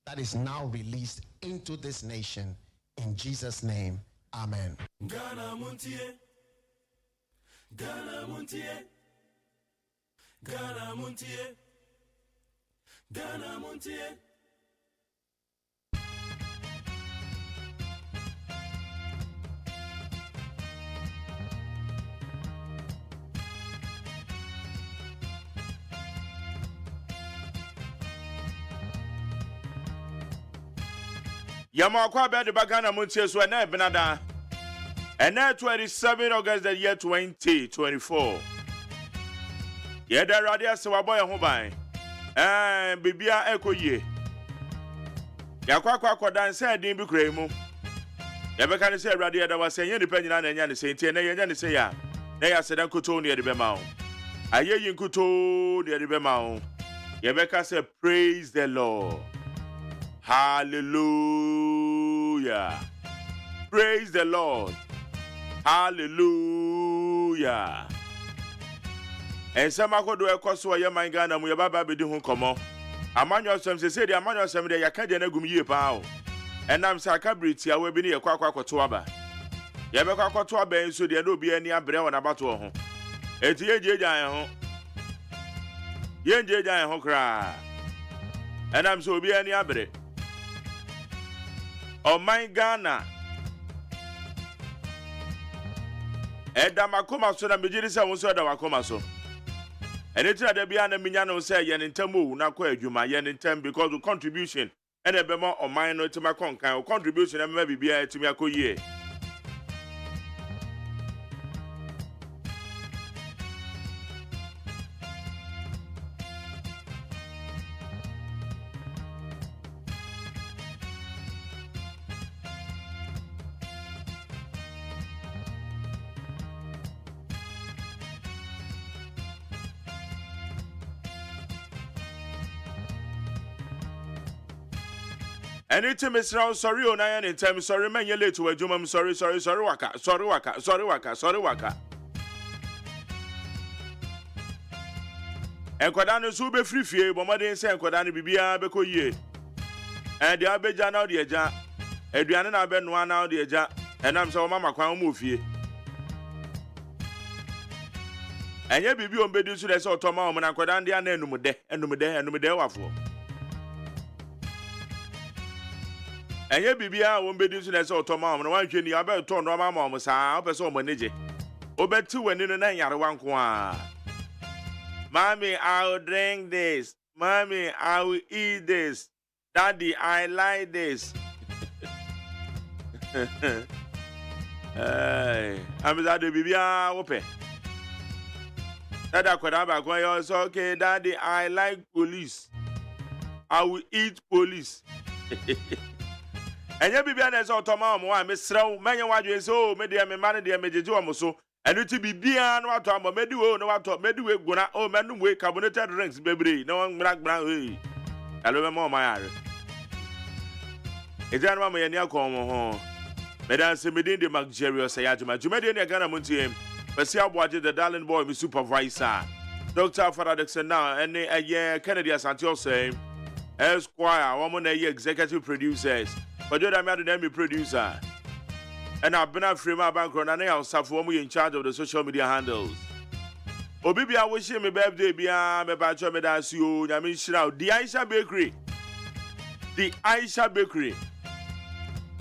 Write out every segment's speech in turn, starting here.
that is now released into this nation. In Jesus' name, amen. Ghana Montie, Ghana Montie, Ghana Montie, Ghana Montie. Yamakwa bed the Bagana Montie so na benada. And now 27 August the year 2024. Yeah, the radio Sawaboy Hobai. And Bibia Echo ye. Yakwa dance din bi kremu. Yabeka say radio that was saying independent and yan say tie na yan say ya. Na ya sedan kuto near the bema. Aye yin kuto near the bema. Yabeka say praise the Lord. Hallelujah. Praise the Lord. Hallelujah. And some ako do ekoso ye man Ghana mu ye baba be di hu komo. Amanyo sem se the amanyo sem de yaka na gum yie pa o. Enam sa kabriti a we bi ne ye kwakwa kwoto aba. Ye be kwakwa to aba enso de na obi ani abre wona bato ho. Eti ye jejan ho. Ye jejan ho kra. Enam so obi ani abre. Oh my Ghana. Eda makoma so na mejiri se won so eda makoma so. Ene tira de bia na minya no say ye ntamo na kwa adwuma ye ntem because of contribution ene be mo o man no tima konkan contribution e me bibia etimi akoyie. Anytime is now sorry on I anytime sorry man you late to a jumam sorry waka. Enkwada no so be free fie bo modern say enkwada no bibia be koyie. And the abeja na de eja. Aduane na be no na de eja. Enam say o mama kwan mo fie. Enye bibi o mbedi so de say otoma o na enkwada ndi ana enumude wafo. Enye bibia won bedi so na se otoma am na wanhwe ni abe to no ma am saa opese o manage obeti wani no na yare wanko a Mommy, I will drink this. Mommy, I will eat this. Daddy, I like this. Hey, I'm that the bibia ope. Dada kwada ba kwa yo so okay, Daddy, I like police. I will eat police. Enye bibia na so otoma mo wa mesrew menye wadwe so me de me mane de mejeje wo so enu ti bibia na wato am medi wo na wato medi we guna o menu we carbonated drinks bebre na won gbra hey alo me mo ma yare ejan ma ye ni akon mo ho me dan se medin de luxurious ayajuma jumede ne Ghana Montie pesi aboaje the darling boy me supervisor Dr. Faradexen now ene aye Kennedy Asante Osei Esquire woman na ye executive producers but you don't have to producer. And I've been a free my background and I also in charge of the social media handles. Obibia wishing me birthday bia me bacho me dance you nyame shira the Aisha Bakery. The Aisha Bakery.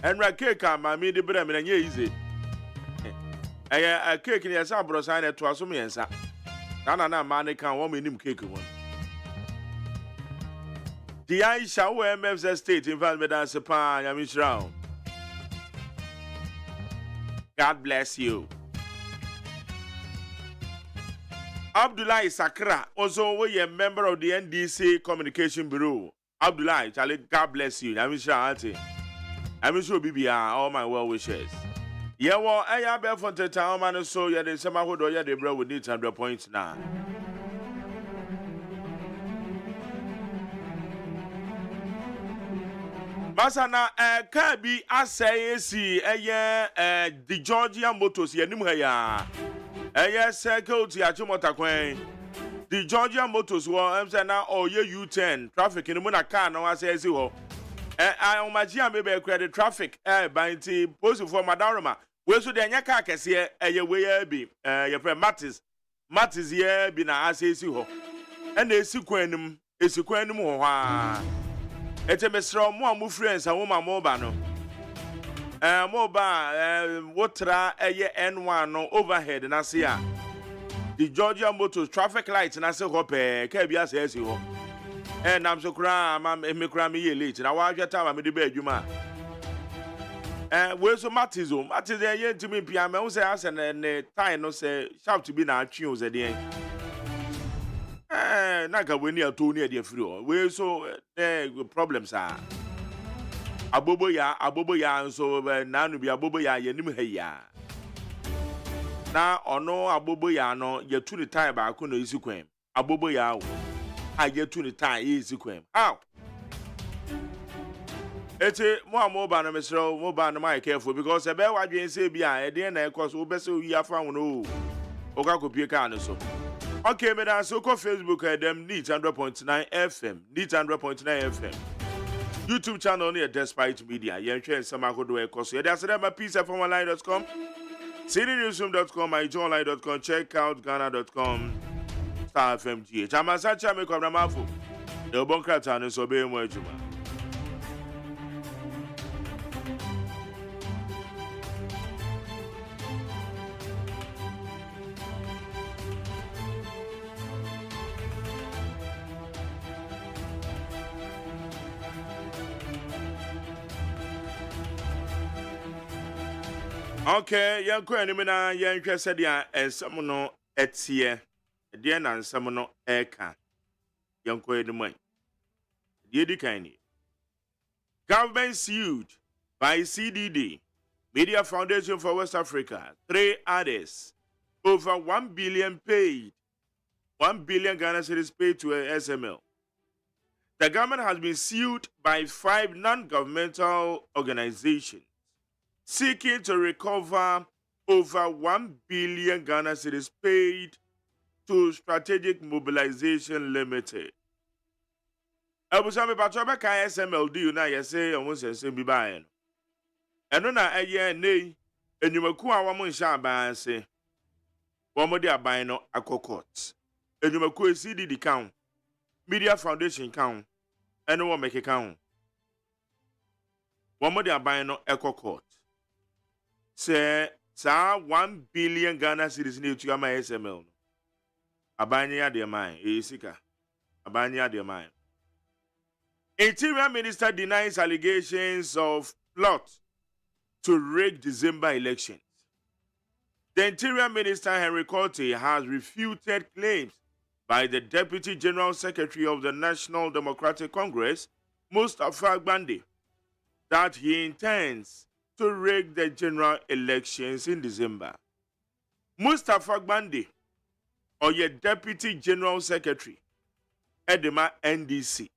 And ra cake ma me de bra me na easy. A cake ni esa bro sign to aso me ensa. Na man kan wo me nim cake won. The Aisha MFZ State in fact me dance pa nyame shira. God bless you. Abdullah Sakra, also we a member of the NDC Communication Bureau. Abdullah, Charlie, God bless you. I'm sure auntie. I'm sure BBR, all my well wishes. Yeah, well, I have been for the town man, so yeah, the summer who do ya the bro would need 100 points now. Masana kabi asayesi the Georgia Motors yenimu ya security achimota kwen the Georgia Motors wo na oye U10 traffic ni mu na car na asayesi ho I imagine maybe credit traffic by the post for Madaroma. We so the nya car kese ye we bi your friend Mattis ye bi na asesi ho. And esikwanum ho ha. Etemesro mo amu friends a wo ma mo ba no. Moba wotra N1 no overhead na se a. The Georgia Motors traffic lights na se ho pe ka bia se esi ho. Nam so kra ma me kra me ye late na wa hweta ma me de ba adwuma. We so Mattis ye ntimi pia me wo se ase ne time no se sharp to be na atwe o ze de. Na ka weni ato ni e de free o. We so problems are. Abobo ya nso na anu bi abobo ya yenim ha ya. Na ono abobo ya no ye tu the time ba ko no isi kwem. Abobo ya wo. A ye tu the time isi kwem. How? Ete mo amoba no mesro mo ba no my careful because ebe wadwen se bia e de na ekoso wo bese wi afa wo no. O ka kopie ka no so. Okay, me dan so ko Facebook dem neat 100.9 FM. Neat 100.9 FM. YouTube channel near Despite Media. You can some akodo ekoso. That's them peacefmonline.com, cdnewsroom.com, myjournline.com, check out ghana.com, Star FMGH. Amasacha me kwabra mafo. The bonkrata no so be mo adwuma. Okay, yanko enimi na yanhwe sedia ensem no etie. De na ensem no eka. Yanko enimi. De di kan ni. Government sued by CDD, Media Foundation for West Africa, 3 others, over 1 billion paid. 1 billion Ghana cedis paid to a SML. The government has been sued by 5 non-governmental organizations seeking to recover over 1 billion Ghana cedis paid to Strategic Mobilization Limited. Abusame patrobe ka SMLD na yese omo sense bi bae no. Eno na eye nei enyumaku a wo mo nsha aban se. Wo mo de aban no akokot. Enyumaku CDD kan, Media Foundation kan, eno wo meke kan. Wo mo de aban no ekokot. Say, sa 1 billion Ghana cedis ni etu ama SML no. Abanye ya de man, sika. Abanye ya de man. Interior Minister denies allegations of plot to rig December elections. The Interior Minister Henry Corte has refuted claims by the Deputy General Secretary of the National Democratic Congress, Mustafa Gbande, that he intends to rig the general elections in December. Mustafa Gbande, or your Deputy General Secretary, Edema NDC.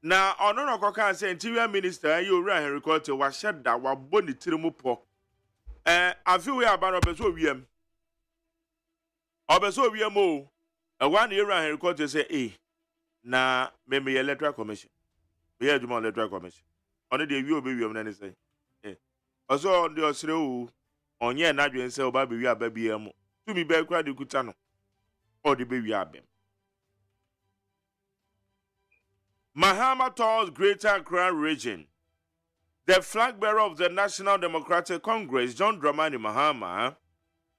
Now, on no can say Interior Minister, you Henry Corte was shed that were bony tirimupo. I feel we are about Obeso Obeso a 1 year Henry Corte say, na maybe Electoral Commission. We had more Electoral Commission. Only the view of baby of anything. Also, on the Osro, on ye Nadju and say, Baby, we are baby. To me, bear cry the Kutano or the baby Abem. Mahama tours Greater Accra region. The flag bearer of the National Democratic Congress, John Dramani Mahama,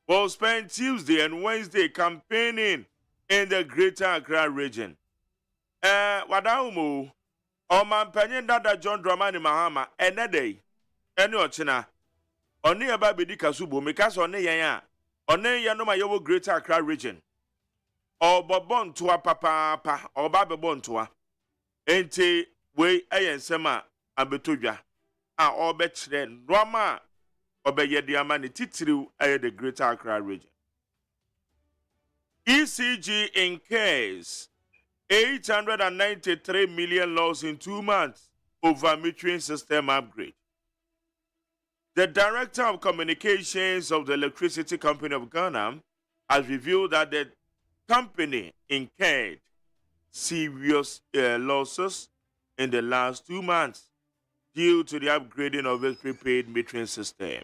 will spend Tuesday and Wednesday campaigning in the Greater Accra region. Wadaumu, Oman Penyon Dada John Dramani Mahama, day, any ochina, only about Bidi Kasubu, because only ya, only Yanoma Yowo Greater Accra region, or Bobon to a papa, or Bababon to a. Ente we ayen sema abetuja a obechre noma obeye diamani titiriu aye the Greater Accra region. ECG incurs 893 million loss in 2 months over metering system upgrade. The Director of Communications of the Electricity Company of Ghana has revealed that the company incurred serious losses in the last 2 months due to the upgrading of its prepaid metering system.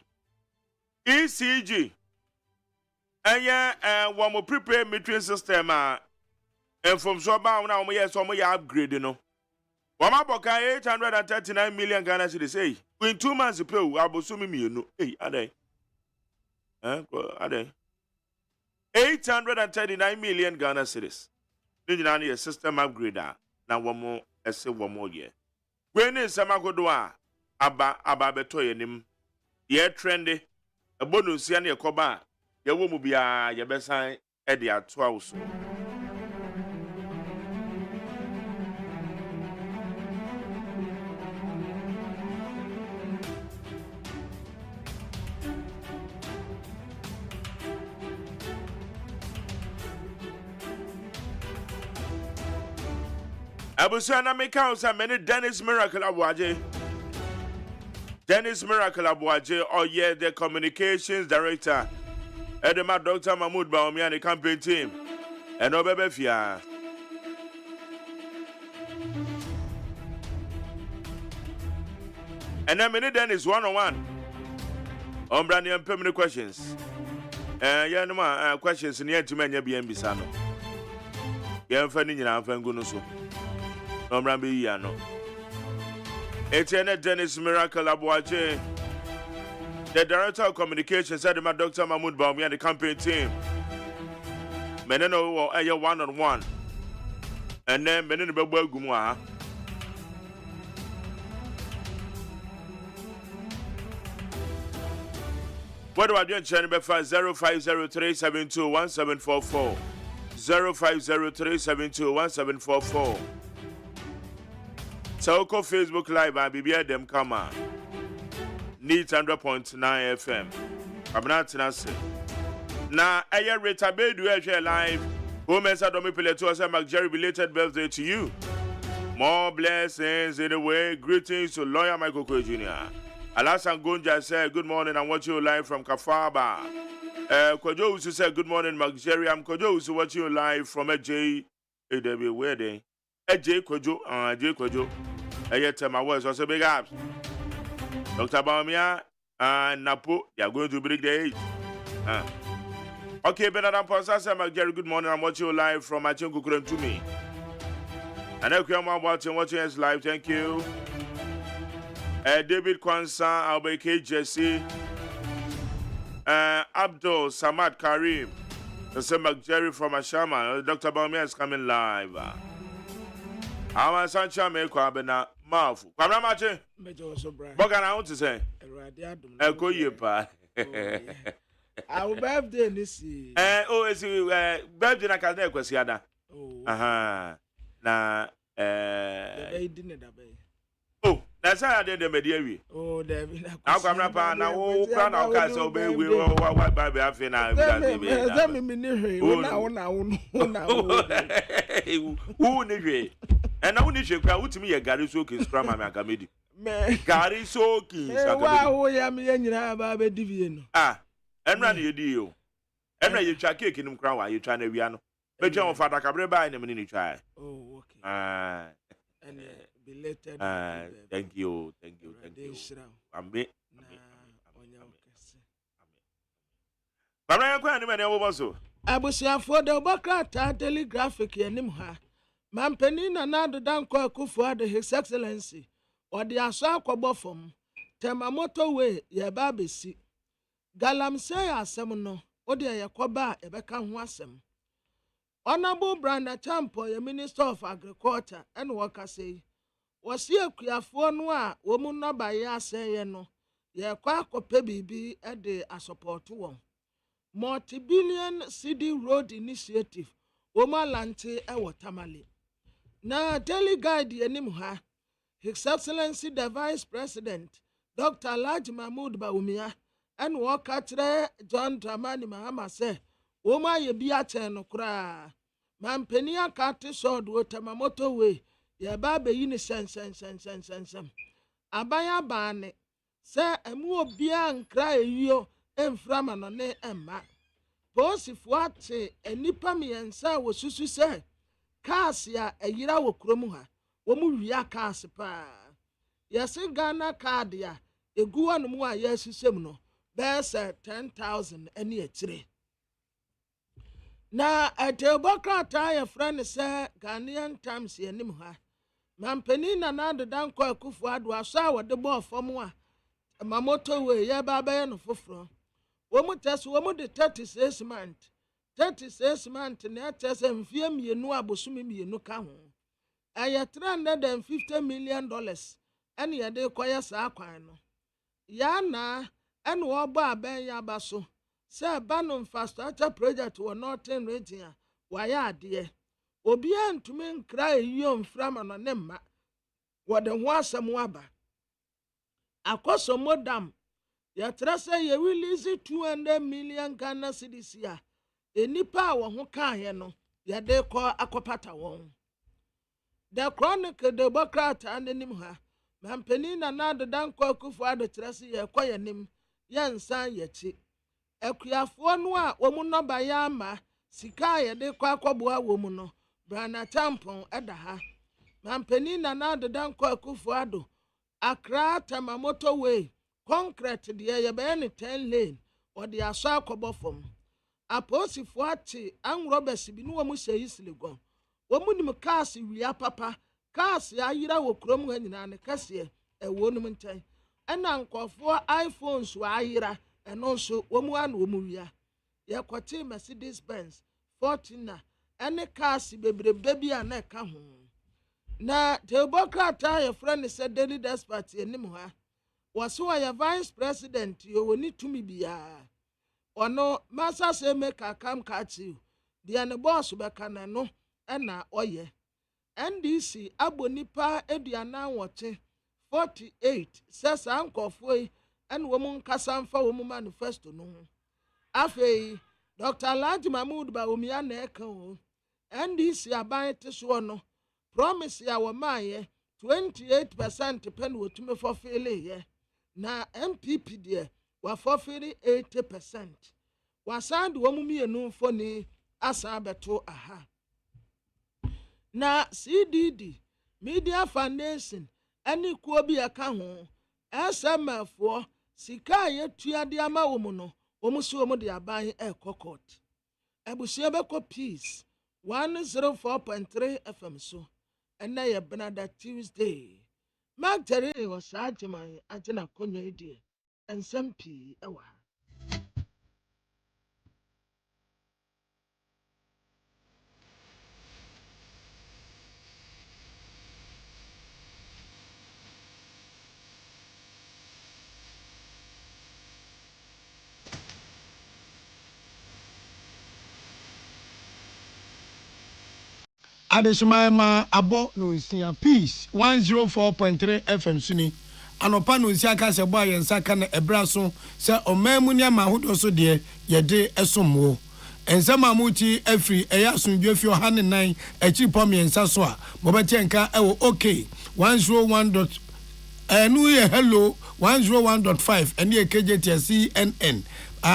ECG, and one more prepaid metering system, and from so about now, yes, some upgrading. No, one more 839 million Ghana cedis. Say, in 2 months, ago, I was assuming you know, hey, are they? 839 million Ghana cedis. This is system upgrader. Now one more, I say 1 more year. When is Samagodoa? Aba betoye nim. Ye trendy. A bonus yani a koba. Ye womu biya ye besan edi atwa uso. Abusana make out many Dennis Miracle Abuaje. Dennis Miracle Abuaje, oh yeah, the communications director. Edema Dr. Mahmoud Baomi and the campaign team. And Obebefia. And then many Dennis 101. Brand new permanent questions. Yeah, no more questions in the end to many BNB Sano. Yeah, I'm finding you now, Fangunuso. Nomrambi Yano. Etienne Dennis Miracle Abuaje, the director of communications, said my Dr. Mahmoud Baomi and the campaign team. Meneno or a 1-on-1. And then Meneno Gumwa. What do I do in Channel 0503721744? 0503721744. Toko Facebook Live and BBA them come on. Need 100.9 FM. I'm not saying. Now, I rate a bed live. Women's Adomi to us and Jerry belated birthday to you. More blessings in the way. Greetings to Lawyer Michael Koy Jr. Alasan Gunja said, good morning, I'm watching you live from Kafaba. Kojo Usu said, good morning, Mark Jerry. I'm Kojo Usu watching you live from AJ. AW, where they? AJ Kojo, AJ Kojo. Yet my words also big ups. Dr. Baumia and Napo, they are going to break the age. Okay, better than Pastor Mark Jerry, good morning. I'm watching you live from Machingo Kuren to me. And I come watching us live. Thank you. David Kwanzaa, Albeke Jesse, Abdul Samad Karim, the same Jerry from Ashama. Dr. Baumia is coming live. Our Sancha make Kwabena mouth. Kwamamache? What can I want to say? Go you pa. Our birthday this year. Oh, it's birthday na kazne kwesiada. Aha. Na oh, that's how I did the media. Oh, David. Now come up now. Oh, can I cast obey? We what by Afina? Who need and I wouldn't shake out to me a Gary Soaking from my Macamedi. Gary Soaking. Wow, I am a division. Ah, and run your deal. And you try kicking him crown while you're trying to be an. But your father can buy in a minute try. Oh, okay. And belated. Thank you. I'm it. Abusia for the Bakata telegraphic Yanimha. Mampenina Nado Danko Kufuada, His Excellency, or the Asako Bofum, Temamoto way, ye baby si. Galam say a semono, or the Yakoba, Ebeka Wasem. Honorable Branda Champo, a Minister of Agriculture, and Worker say, was here Kuafonwa, woman no by ya say no, ye quack baby at the a support one. Multi-billion CD road initiative, Omalante ewo tamale. Na daily guide yenimha, His Excellency the Vice President, Dr. Alhaji Mahmoud Baumia, and Wakatre John Dramani Mahama say, Oma ye biache no kura. Mampenia kati sword wo Temamoto way, ye babe yini sen. Abaya bane, se emu obia nkra eyo, emframa no ne emma. Posifo ate enipa miensa wo susu se Kasia a yira wo kromu ha womu wia cars pa yesi Ghana card ya egu anu mu a yesisem no bese 10,000 eni etire na atebokrata ya friend say Ghanaian Times yenim ha mampeni na addanko akufu ado aso a de bo fom a mamoto we ye ba ba ye no foforo womu test womu de 36 month na test mfie mienu abosumi mienu ka ho aya $350 million ene ye de koye sa akwan no ya na ene wo ba ben ya baso se ba no infrastructure project wo northern region wa ya ade obi antumi nkra eyo mframa no ne ma wo de ho asem aba akoso modam ya trasa ye release 200 million Ghana cedis ya enipa wo ho ka he no ya de ko akopata won the chronicle the democrat anenim ha mampeni na addanko akufu ado trasa ye koyenim yansan yechi ekuyafo no a wo mu no ba ya ama sika ye de ko akoboa wo mu no brana tampon eda ha mampeni na addanko akufu ado Accra Tema motorway concrete de ye be ne 10 lane or the aso akobo fom aposifo ati anrobes bi no mu sey siligon wo mu nim cars wia papa cars ya yira wo krom ha nyina ne kase e wonum ntan ena nkofo iPhones wa ayira eno so wo mu an wo mu wia ye kwati Mercedes Benz Fortuner ene cars bebrebe bia na ka ho na Democrat your friend said daily despite enim ha waso ya vice president yo woni tumi bia ono masa se make akam kachi dia ne boss be kana no na oye NDC abonipa eduana wote 48 sesa ankofo yi ene wo mun kasa mfa wo mu manifesto no afei Dr. Alhaji Mahmood Bawumia na eka o NDC aban te so no promise ya wo maye 28% pen wotume for failure ye na MPP de wa for failure 80% wasand wo mu mienu mfoni asa beto aha na CDD Media Foundation ani kuo bi aka ho SMF sika ye tuade ama wo mu no wo mu so wo mu de aban court ebusie beko peace 104.3 FM so and na ye benada Tuesday Mark Terry was AGYEMAN agena konyo ide ensem pii ewa Adeshumayama abo no nsia peace 104.3 FM suni anopa no nsia ka se boa yensa ka na ebra so se omamu ne ma hodo so de ye de esomwo ensama muti afri eya sunjwe fi ohane nan echi pom yensa so a mobete nka ewo okay 101. Enu ye hello 101.5 eni ekejeti CNN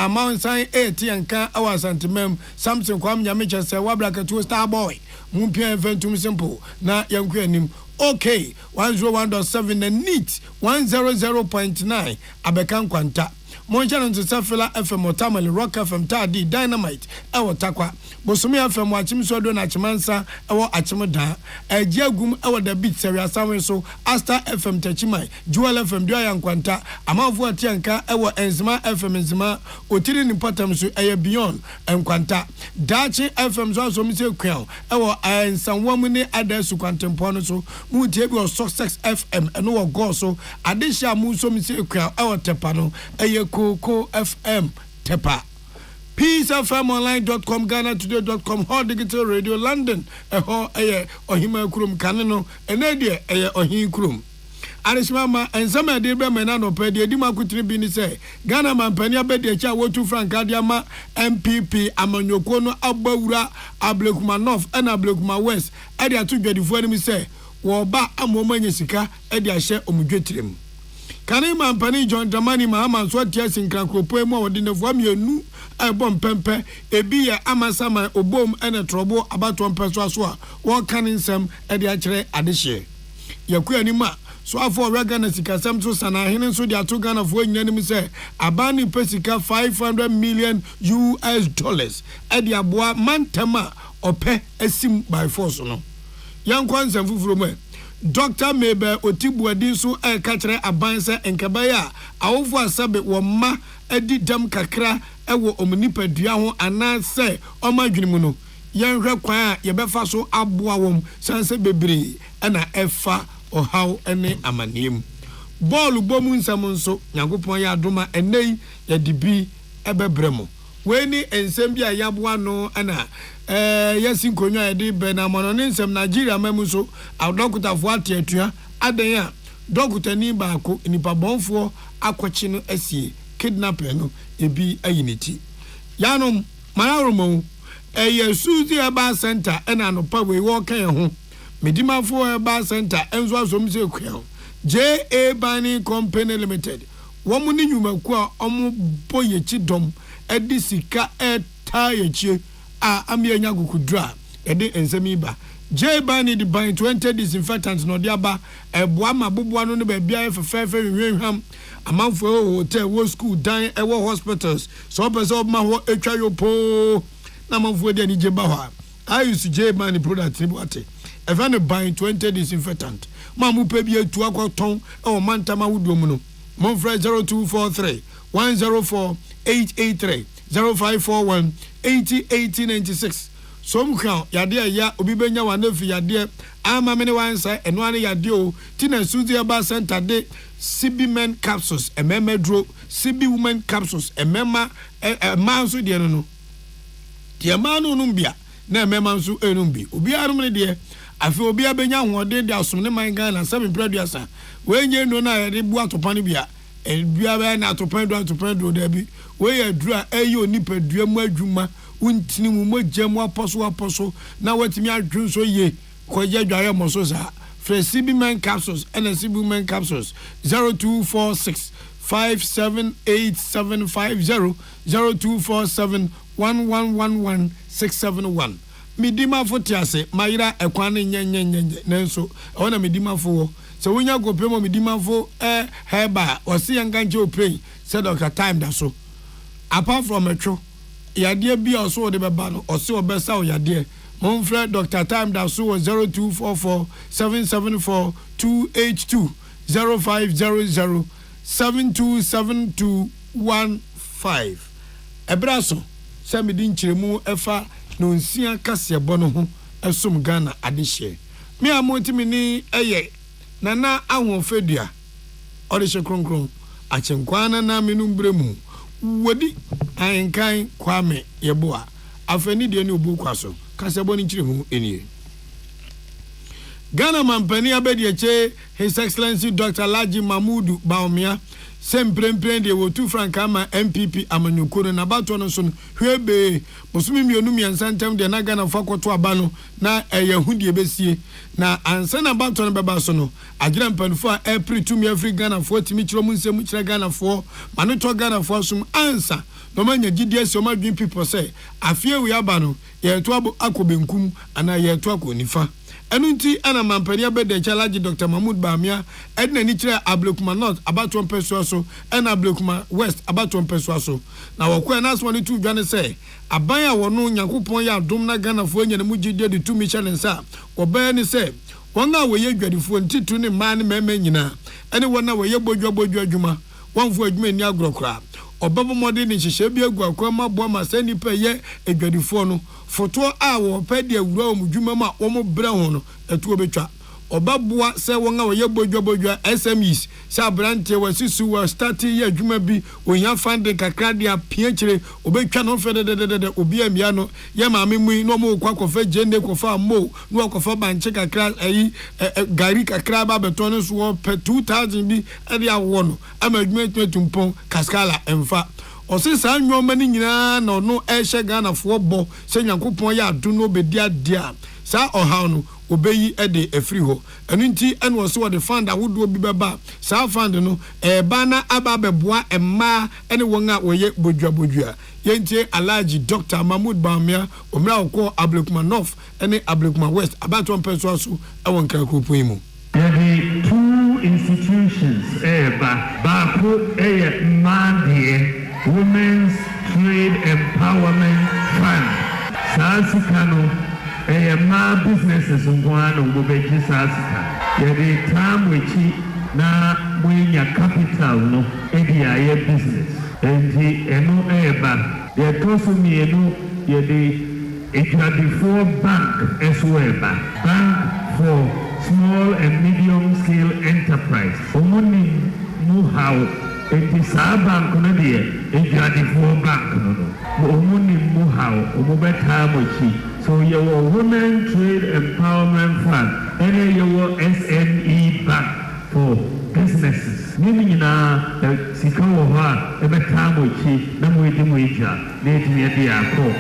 Mount Sign 8 nka awa santimem Samson kwam nyameche se wabrakatu star boy mumpia eventum simple na yanku anim okay 101.7 na neat 100.9 abekan kwanta monchano nsafela FM Otamale Rock FM Tadi Dynamite ewo takwa Bosumi FM wachimsodo na chimansa ewo achimda ejiagum ewo the beat seria sawen so Asta FM Techimai Jewel FM dio yankwanta amavu atianka ewo Enzima FM Enzima otiri ni patam so eye beyond enkwanta Dachi FM so mise kwan ewo ensanwamu ne adesu kwantempo no so mu tie bi o Success FM eno wo go so adesha mu so mise kwan ewo tepa no eye Coco FM Tepa peacefmonline.com GhanaToday.com Hot Digital Radio London eho eye ohima kurum kaneno enedie eye ohin kurum Arishmama ensama de be mena no pe de dima kutiri bi ni se Ghana mampani abede cha wotu franka diama MPP amanyoko no agbawura Ablekuma and Ablekuma West ade atudwadifo ani mi se wo ba amomanye sika ade ahye omudwetirem Kani mampani John Dramani Mahama so tia sinkrankopo emu wodi nefu amienu ebom pempe ebi ya amasama obom ene trobo abato mpeso aso a wo kan nsem e de akire adehye yakuya ni ma so afọ Ghana sikasam so sana hene so dia to Ghana fo nyina nim say abani pesika $500 million e dia boa mantama ope asim by force no yankwan san fufuro mu Dr. Mebe Otibuadi so e ka kire aban se enkabaya awofo asabe wo ma edi dam kakra e wo omnipadua ho ana se omadwene no yenhwe kwan a yebefa so aboa wom sanse bebre na efa ohaw ene amanem ball bomu nsam nso nyagopon ya adoma enei ya dibi ebebremo we ni ensem bia yaboa no ana yasin konwa ede be na mono ne nsem Nigeria mamu so adokutafo ateatua adan a dokutani baako nipa bonfo akwachi no asie kidnapper no ebi ayiniti yanom manaromo Suzy Eba Center ena no pa we wo kan ho medimafo Eba Center enzo asom se kwa JA Bani Company Limited wo mu ni nyumaku a omo boyechi dom edi sika eta yechi a amianya gukudra edi ensemi ba JA Bani di ban 20 disinfectants no dia ba eboa maboboa no ba bia fefefe hwehwam amanfo hotel wo school dan ewo hospitals so person ma ho etwa yopo na manfo de ni jeba ho I use JA Bani product ni boate e fa no ban 20 disinfectant ma mu pe bi atu akoton e o mantama wudo mu no mon frère 0243 104 883 0541 808096 som kan yade ya obi benya wanafi yade ama mene wansa eno ane yade o tina Suzy Eba Center de CB men capsules ememedro CB women capsules emema manso de no tie manu numbia na emema nso enumbi obi arum de afi obi abenya hoode de asom ne man Ghana 7 producer we nye no na yade bu atopane bia bia ba na atopane do da bi we yadura eyo nipadua mu adwuma untini mu mogem aposo na watimi adwun so ye koje dware mo so sa CB men capsules and CB women capsules 0246 578 0247 1111 midima fotiase mayira ekwane nyenyenye nenso ona midima fo so wonya go pemo midima fo heba osi yanganche opray said Dr. Time da so apart from etro yade bia oso de beba no osi obesa o yade mon frère Dr. Time da so 0244 774 282 0500 727215 ebraso samedi nchiremu efa no nsia kase bono ho esom Ghana adehye me amontimi ni eye nana ahofedua odehye kronkron achenkwana na menumbremu wodi ankan kwame yeboa afani de ni obu kwaso kase boni nchiremu enie Ghana mampani abedieche His Excellency Dr. Laji Mahmudu Baumia semprempren de wotu frankama MPP amanyukuru na bato no so hwebe bosumi mionu miansantem de na Ghana fakoto abano na yahudie besie na ansa na bato no beba so no agira mpanfo a April 2 mi Africa Ghana fo timi kiro mu nsemu kire Ghana fo manoto Ghana fo sum ansa no manya gidie se o madwin people say afie wi abano ye to akobenkum ana ye to akonifa enunti ana mampani abede chalaji Dr. Mahmoud Bamia edna ni kire Ablekuma North abato mpeso so ena Ablekuma West abato mpeso so na wokwa na so ni tu dwane se aban a wono Nyankopon ya dom na Ghana fo anya ne mugide de tu mi challenge oba ni se wona we ye dwadifo ntitu ne ma ne mema nyina ene wona we ye bodwo adwuma wonfo adwuma ni agrokra obabo mode ni hihye bi agu akoma bo ma sani pe ye adwadifo no foto a wo pede awura omdwuma ma wo mo bra ho no etuo betwa obaboa se won a wo ye bodwo SMEs sa brante wasisu wa start ye adwuma bi ohia fande kakra dia pie kire obetwa no fede obi amia no ye maame mu no mo kwa kofa jende kofa mo no kofa banche kakra ayi gari kakra ba beton no so pe 2000 bi e dia wo no ama adwuma tumpon kaskala emfa osisa nwoma ni nyina na no ehye Ghana fo bo se Nyankopon ya ado no bedia dia sa ohaw no obeyi ede efri ho enunti ene wo so de fund awodo bi beba sa fund no bana aba beboa emma ene won a woye bodwa yentie Alhaji Dr. Mahmoud Bamia omra ko Ablekuma North ene Ablekuma West abato mpeso so e won kan kopon mu the two institutions Baku MONTIE Women's Trade Empowerment Fund Sasikano ma businesses ngwana ubeji sasika yedi time wechi na mwinya capital no edi business enti eno the economy eno yedi before bank esweba bank for small and medium scale enterprise omuni know-how enti sa bank no de before bank no omuni know-how omubeta mochi. So your Women Trade Empowerment Fund, and your SME Bank for businesses. Meaning na sikawo ha ebe tamochi na mwedi mwija neti mwedi yako.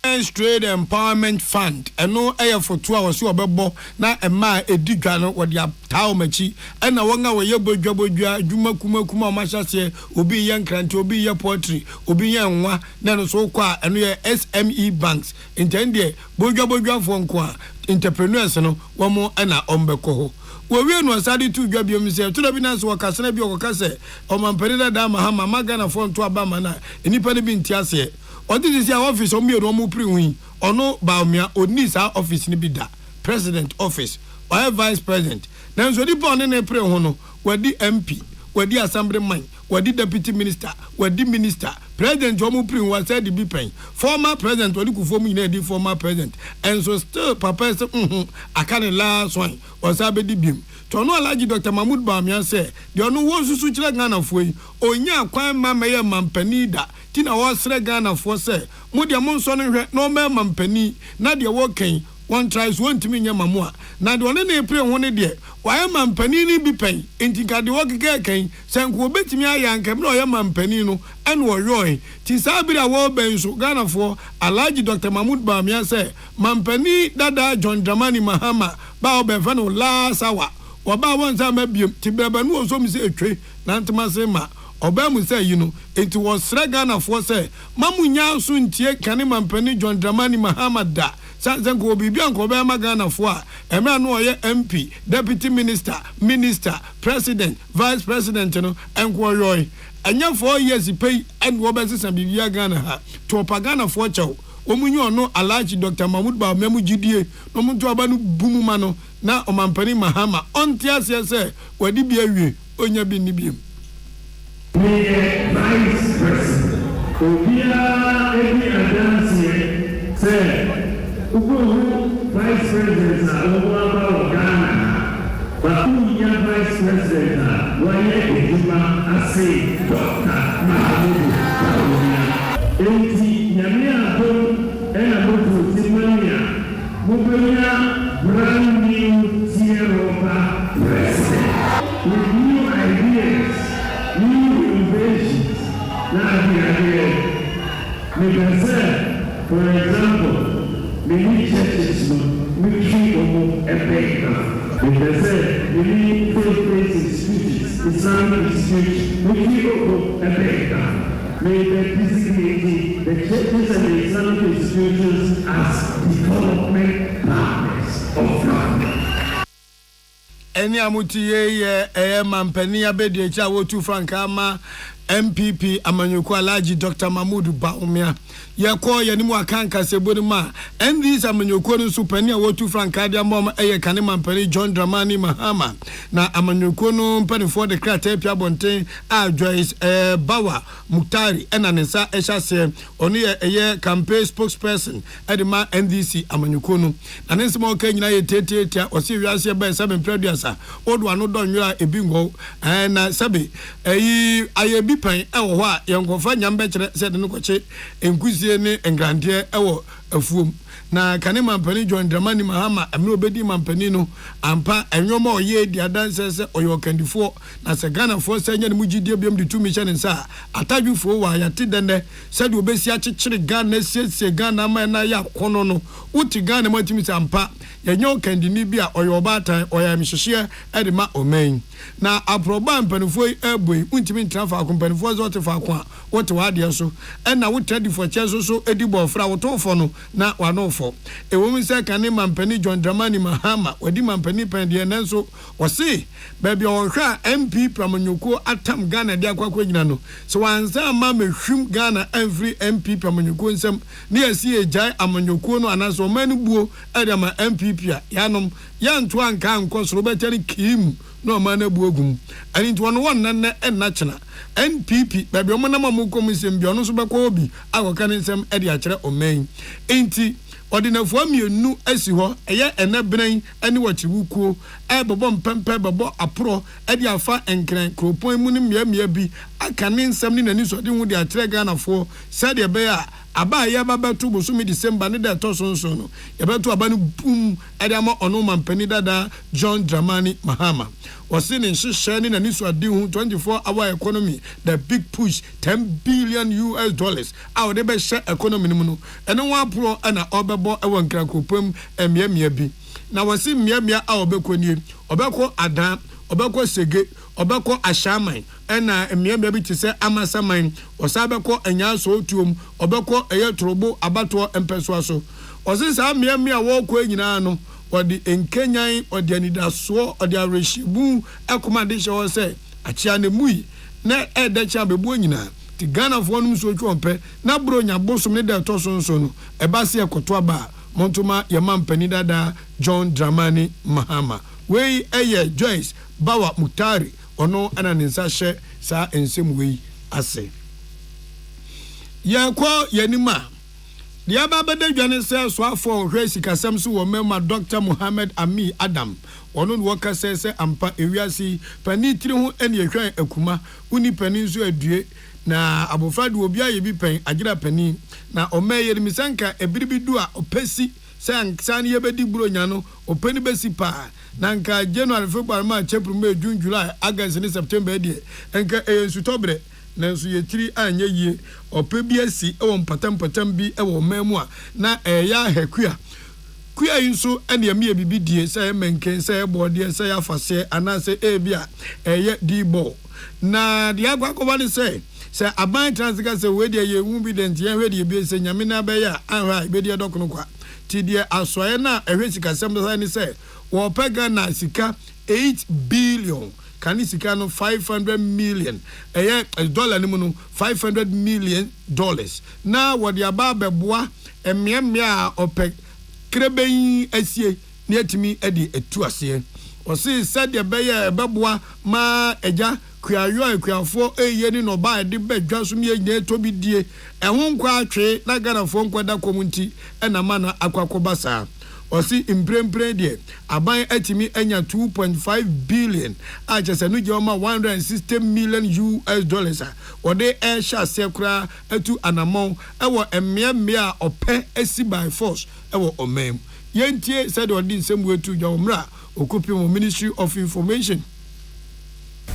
Women's Trade Empowerment Fund eno eye for 2 hours obebo na ema edigwa no wode atawo machi ena wonga we yebodwa dwuma kuma o mahase obi ye nkranti obi ye poultry obi ye nwa na no so kwa eno ye SME banks intendie bodwa fo nko a entrepreneurs no womo ena ombeko ho we no asade tu dwa biom se to da bi na so wakasena bi okokase o mampani da mahama magana fo nto abama na enipa ne bi ntiase. What did you say office on me or no pre-win or no Baumia or Nisa office ni bida president office or vice president. Now so the born in April hono where the MP, where the assemblyman, where the deputy minister, where the minister, president Jomu Prin was said to be paying. Former president or the former the former president. And so still papa said I can't last one was abedi beam. To no alaji Dr. Mahmoud Baumia say the ono wo susu chira Ghana foi onya kwan mama ye mampanida tina wasre Ghana for say mo dia mo nso no hwe no ma mampani na de wo kan one tries one timi nya mamoa na de one na April ho ne de why mampani ni bi pen enti ka de wo keke kan senko obetimi ayankem na oya mampani no en wo yoy ti sabira wo ben so Ghana for alaji Dr. Mahmoud Baumia say mampani dada John Dramani Mahama ba obefa no last hour oba won sa mabiem ti beba no so mi se etwe na ntema se ma oba mu say it was Ghana for say mamunya so ntie kane mampani John Dramani Mahama da sanzen ko bibia nko be ma Ghana for a emra no oye MP deputy minister president vice president no enko yoy anya 4 years pay and wo be sesa bibia Ghana ha to Ghana for chew omunyo no alaji Dr. Mahmoud Baumia mu gidie no muntu aba no bumu ma no na omampani Mahama ontia se wadi bia wie onya bi ni biem vice president obia ebi adanse say ugo vice president na owa Ghana but unya vice president wa ye ejuma ase Dr. Mahmoud Baumia enti nyamia bo ena moto timania mubenya brand new tier of president with new ideas, new innovations. For example, many churches military many faith-based institutions, Islamic institutions, may they designate the churches and the Islamic institutions as development partners of government. Eni amuti ye mampani abedi echa wotu frankama MPP amanyoko alaji Dr. Mahmoud Baumia yako yanimu akanka seboni ma NDS amanyoko no supani wotu frankadia mom kane mampani John Dramani Mahama na amanyoko no mpani for the krate pia bonten a Joyce Bawa Muktari ena nsa ehase onu ye campaign spokesperson edema NDC amanyoko no na nsema oka nyina ye tetetia osi wiase ba 7 producer odwa no donwa ebingo na sabe ayebi pan ewo ho a yenkofa nyambe kire se de no koche enkusie ne engrande ewo afuom na kane mampani John Dramani Mahama amno obedi mampani no ampa enwoma oye di adanse se oyo kandifo na se Ghana fo se nya ne mugidie biam de tumi che ne nsa atadwufo wa yate dende se de obesi akekere Ghana siesie Ghana ma na ya kono no uti Ghana matimi se ampa yenyo kandini bia oyo obatan oya mihihie edema omen na aproba mpanifo eboi untimi ntrafa akompanifo zo te fa kwa wote wade so na wotadi fo che so edibo fra wotofo no na wanofo e wo mi se kan mampani John Dramani Mahama wadi mampani pen de nanso wose baabi ohwa MP Pramanyoko atam Ghana de akwakwa nyina no so wanza ma mehwim Ghana every MP Pramanyoko nsem ne asi ejai amanyoko no anaso manu buo e de ma MPP a yanom yanto anka ankosoro betari kim no man abuogum ani to no won nan na chena NPP baabi omonam amukom nsem bi ono so bekọ obi akoka nsem e de akere omen enti ordinafo amienu asi ho eye enabran ani wachiwukuo e bobo mpempe bobo apro e de afa enkran kropon mu ne miamia bi aka ne nsem ne nani so de hu de akere Ghanafo sade be a aba ya baba to bosumi December ne da to sonso no ye beto aba no boom e de ama ono mampani dada John Dramani Mahama wasi ne nhyehyɛ ne nani so ade hu 24-hour economy the big push $10 billion a de be hye economy no mu no ene ho apro na obebo ewo nkrakopam emiamia bi na wasi miamia a obekoni obekọ adan obekọ sege obekọ ashaman ena emiamia bi tise amasaman osabekọ anya so otuom obekọ eyetorobo abato empeso so osisa miamia wo kọ nyina no odi enkenyan odi anidaso odi areshibu akomade she wo se achia ne mui na edacha bebu nyina ti Ghanafo num so twompe na bronya bosom ne da to so no ebase ekoto aba montoma yamampani dada John Dramani Mahama wei eye Joyce Bawa Mutari ono ana ninsa hye sa ensem wei ase yakọ yanima dia baba de dwane se so afọ hwe sikasam so wo mema Dr. Mohammed Ami Adam ono no waka se ampa ewiasi pani tiri ho ene ehwan akuma uni pani nso adue na abofra de obi aye bi pen agira pani na omeye ni misanka ebiribidu a opesi san ye bedi buronya no openi besi pa na nka January February March April May June July August ni September die enka ensu tobre nanso ye tiri anya yie ope bi asi e won patam bi e wo mamu a na ya hekua kua yinso ene ya me bibidie say menken say bode say afase anase bi a eye di ball na dia gwakoba ni say aban transika say we dia ye wu bi dent ye hwe dia bi say nyame na be ya anwa be dia dokono kwa ti dia asoye na ehwe sika sem say ni say wo pega na sika 8 billion kani sika no 500 million dollar ni mu no $500 million na wodi aba beboa emiamia opek kreben asie ne atimi edi etu ase o se said be ya beboa ma eja kuayo kuafo eye ni no ba de bedwa so ne nya to bi die ehun kwa atwe na Ghanafo nkwada komunti na mana akwakoba saa osi imprempre die aban atimi enya 2.5 billion a chese no je oma $160 million ode e sha sekura atu anamon ewo emmea ope esi by force ewo omem yentie said odi nsem wetu je omra okupi mo Ministry of Information.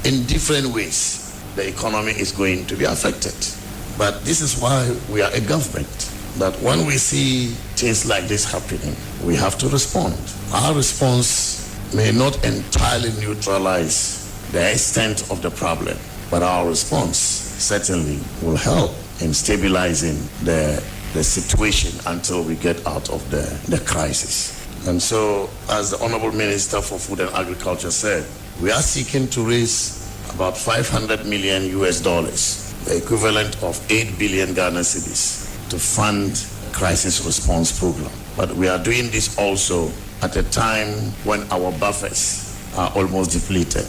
In different ways the economy is going to be affected, but this is why we are a government, that when we see things like this happening, we have to respond. Our response may not entirely neutralize the extent of the problem, but our response certainly will help in stabilizing the situation until we get out of the crisis. And so, as the Honorable Minister for Food and Agriculture said, we are seeking to raise about $500 million, the equivalent of 8 billion Ghana cedis, to fund crisis response program. But we are doing this also at a time when our buffers are almost depleted.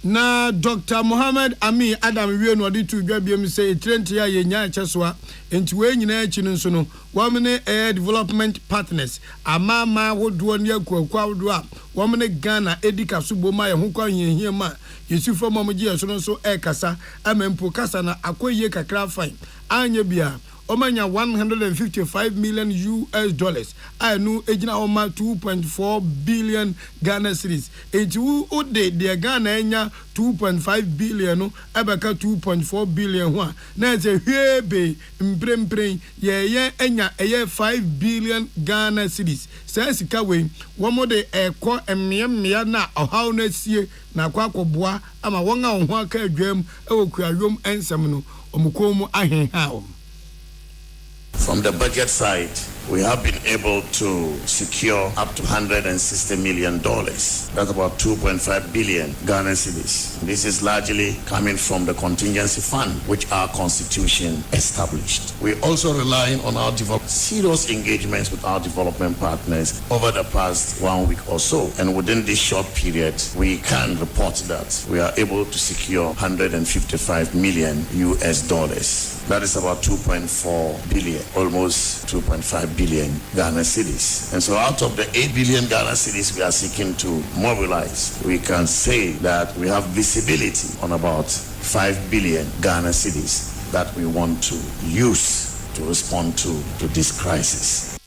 Na Dr. Mohammed Ami Adam wie no de tu dwabiem say trenti ya yenya cheswa enti we nyina achi nso no womne development partners amama wodo ne akwa wodo a womne Ghana edika so boma ye ho kwa hihie ma yesufo mamji yeso nso kasa amempo kasa na akoye kakra fine anya bia omanya $155 million anu ejina oma 2.4 billion Ghana cedis enti wo de Ghana enya 2.5 billion no abaka 2.4 billion ho na ze hwebe mprempren ye enya 5 billion Ghana cedis sa sika we wo de eko emmea na ohaw na sie na kwakoboa ama won a ho aka adwam ewokua yom ensem no omukom ahenha From the budget side, we have been able to secure up to $160 million. That's about 2.5 billion Ghana cedis. This is largely coming from the contingency fund, which our constitution established. We also rely on our serious engagements with our development partners over the past 1 week or so. And within this short period, we can report that we are able to secure $155 million US. That is about 2.4 billion, almost 2.5 billion Ghana cedis. And so out of the 8 billion Ghana cedis we are seeking to mobilize, we can say that we have visibility on about 5 billion Ghana cedis that we want to use to respond to this crisis.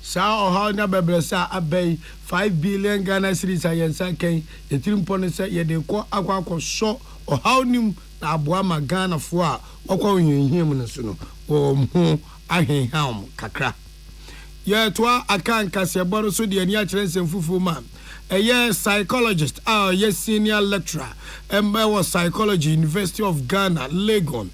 Sao how na bebresa abey 5 billion Ghana cedis ayensa ken etirimpo say ye de ko akwa so o how nim na aboa ma Ghana fo a okwa onyenhiem no so no o hu ahenham kakra ye toa akan kaseboro so de ani a kire nsemfufu ma psychologist senior lecturer was psychology University of Ghana Legon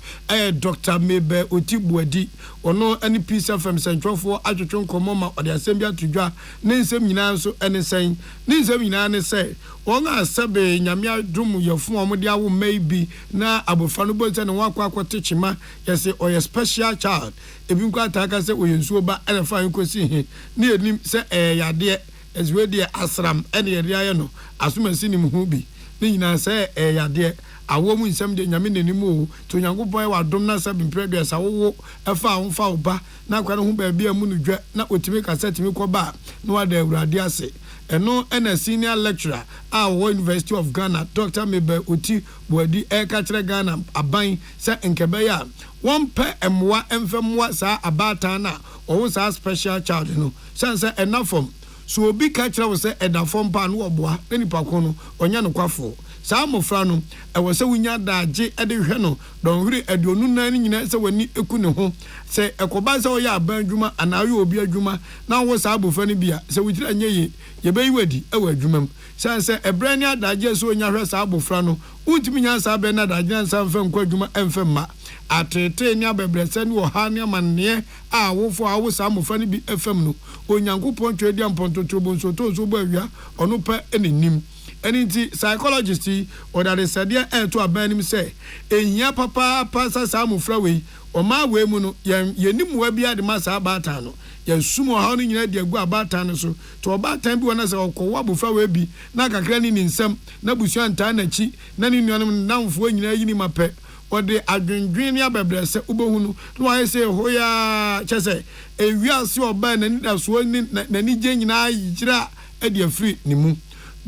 Dr. Mebe Otibwedi ono any piece of central for atwetwe komoma or the assembly to dwa nsem nyina so ensem nsem nyina ne say won asabe nyame adum yefo omde awo maybe na abofra no bonse ne wakwa akwotechima yese or special child ebi nkwa ataka say oyensuo ba elefa nkosi he ne enim say yade as we dey asram ene area no asumasi nim hu bi ni nyina say yade awo mu nsem de nyame nanim o to nyankopon wa dom na sabi previous awo efa ahomfa oba na kwa no hu ba bia mu no dwa na otimi kasetimi ko ba no wada awurade ase eno ena senior lecturer University of Ghana Dr. Mebe Oti Bwadi ka kire Ghana aban se nkebe ya won pe emwa emfemwa sa abata na o sa special child no sense enafom so obi ka kire wo se edafom pa no oboa eni pako no onya no kwafo sa mofra no e wo se wunya daage e de hwe no don huri aduonu nan nyina se wani eku ne ho se ekoba se wo ya aban adwuma anayo obi adwuma na wo sa abofra no bia se wutira nyeye ye be yiwadi e wa adwumam sanse ebrani adaage so onya hwe sa abofra no untimi nya sa be na daage na sa mfa nkwa adwuma emfemma atete ni abebrese ni wo ha ni amanne a wofo a wo sa mofra no bi efem no onyankopon twedi ampontoto bonso to so bo awia ono pa enenim Any psychologist or that is said to a banim say, Enya papa pasa samu flawe, or my way muno, yenim webia the massa batano, yen sumo honey in the gua batano so, to about time one as a coabu flawe be, naka granny in some, Nabushan Tanachi, none now for in my pet, or the Adrinia Bebrese Ubohunu, do I say, Hoya Chase, a real so ban and that's one Nani Jane and I, Jira, Edia free Nimu.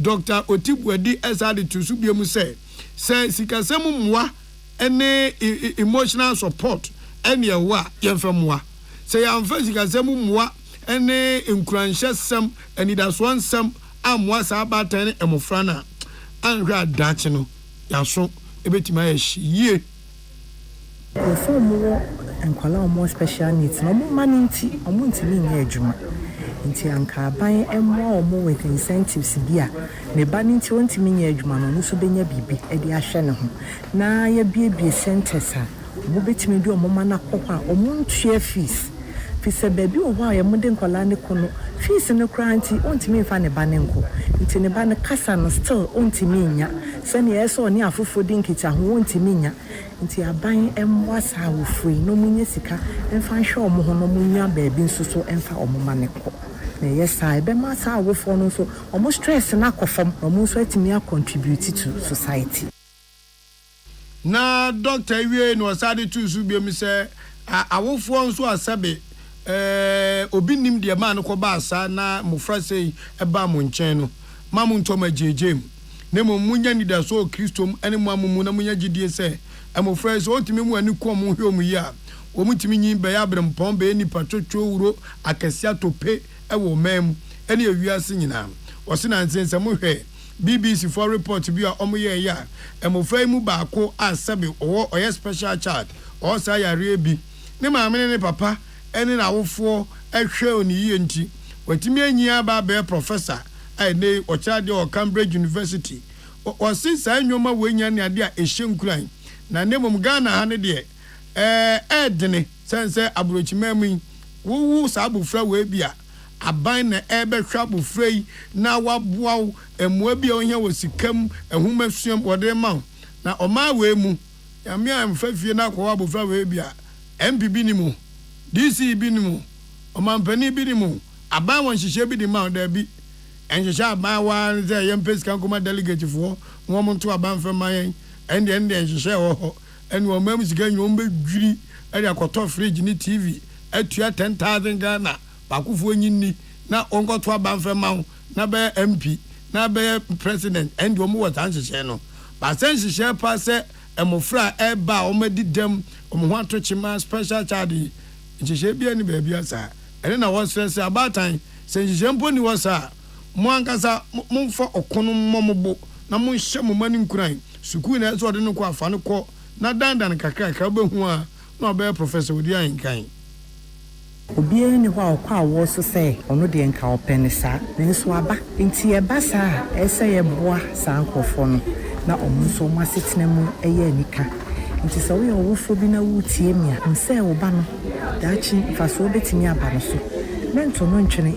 Dr. Otibwedi esade tusu biemu say sikasemu mwa ene emotional support ene wa yemfemwa say yamfa sikasemu mwa ene enkuranhye sem ene das one sem amwa sa abatan emofra na anhwa dache no yaso ebetima yehie perform enkwala omo special needs no mo maninti omo ntimi nye adwuma nti anka ban emwa omo with incentives bia ne ba nti ontimi nye adwuma no so benya bibi e de ahwe ne ho na ya biebie centers a mo betimi bi omo mana kokwa omo ntue fees fise baby o wa ya mo de nkwala ne kono fees ne kranti ontimi fa ne ba ne nko nti ne ba ne kasa no still ontimi nya se ne yeso ne afofo de nkita ho ontimi nya nti aban emwa sa wo free no munye sika emfa hwe omo ho no munya baby nsuso emfa omo ma ne ko na yes I be ma sa wo fo no so omo stress na kofam omo so atimi a contribute to society na doctor wie no asade tusu biem se awofo nso asabe obi nim de ma no ko ba asa na mufra sei eba mo nchen no mamu ntoma jejem ne mo munya ni da so kristom ene mo amumu na munya gidie se amofra so otimi mu ani ko mo hwe mu ya wo mutimi nyin be ya brem pon be ni patwotwo wuro akasia tope ewo mem ene awiase nyina wose na nsense mo hwe BBC for report bi a omoye ya emofra mu baako asabe oye special child o sa yare bi ne maame ne papa ene na wofo ehwe oni yie nti watimi anyia ba be professor ene o child o Cambridge University o si sa nyoma wenya ne ade a ehye nkuran na nemom Ghana ha ne de edene sense abrochimemu wo sabufra we bia aban na ebe hwa bufra yi na waboa emwa bia ohia wosikam ehumasuam wode ma na oma we mu yame amfafie na kwa bufra we bia MPB ni mu DC bi ni mu omampani bi ni mu aban won hihye bi di ma da bi enhihye aban wa ze yempes kan kuma delegate fo won mo to aban fa mayen ende enhihye ho ene o mam sika nyi o mbedwiri ade akoto fridge ni TV atua 10,000 Ghana bakufo nyinni na onkoto aban fa ma na be MP na be president ende o mo wa tanhihye no ba senhihye pa se emofra eba o medidem o mo ho atochima special charge nhihye bia ni ba bia sa ene na wo stress abatan senhihye mpo ni wo sa mo ankasa mo fa okono mombo na mo hye mo mani nkuran suku na so de no ko afa no ko na dandan kakra ka behu a na obe professor odi ankan obi ni ho akwa wo so se ono de nka open sa nso aba nti e ba sa ese ye boa sa nkofo no na omunso mo asetena mu eye anika nti so we owofo bi na wutie mia nse wo ba no dachi faso betimi aba no so mento no ntwene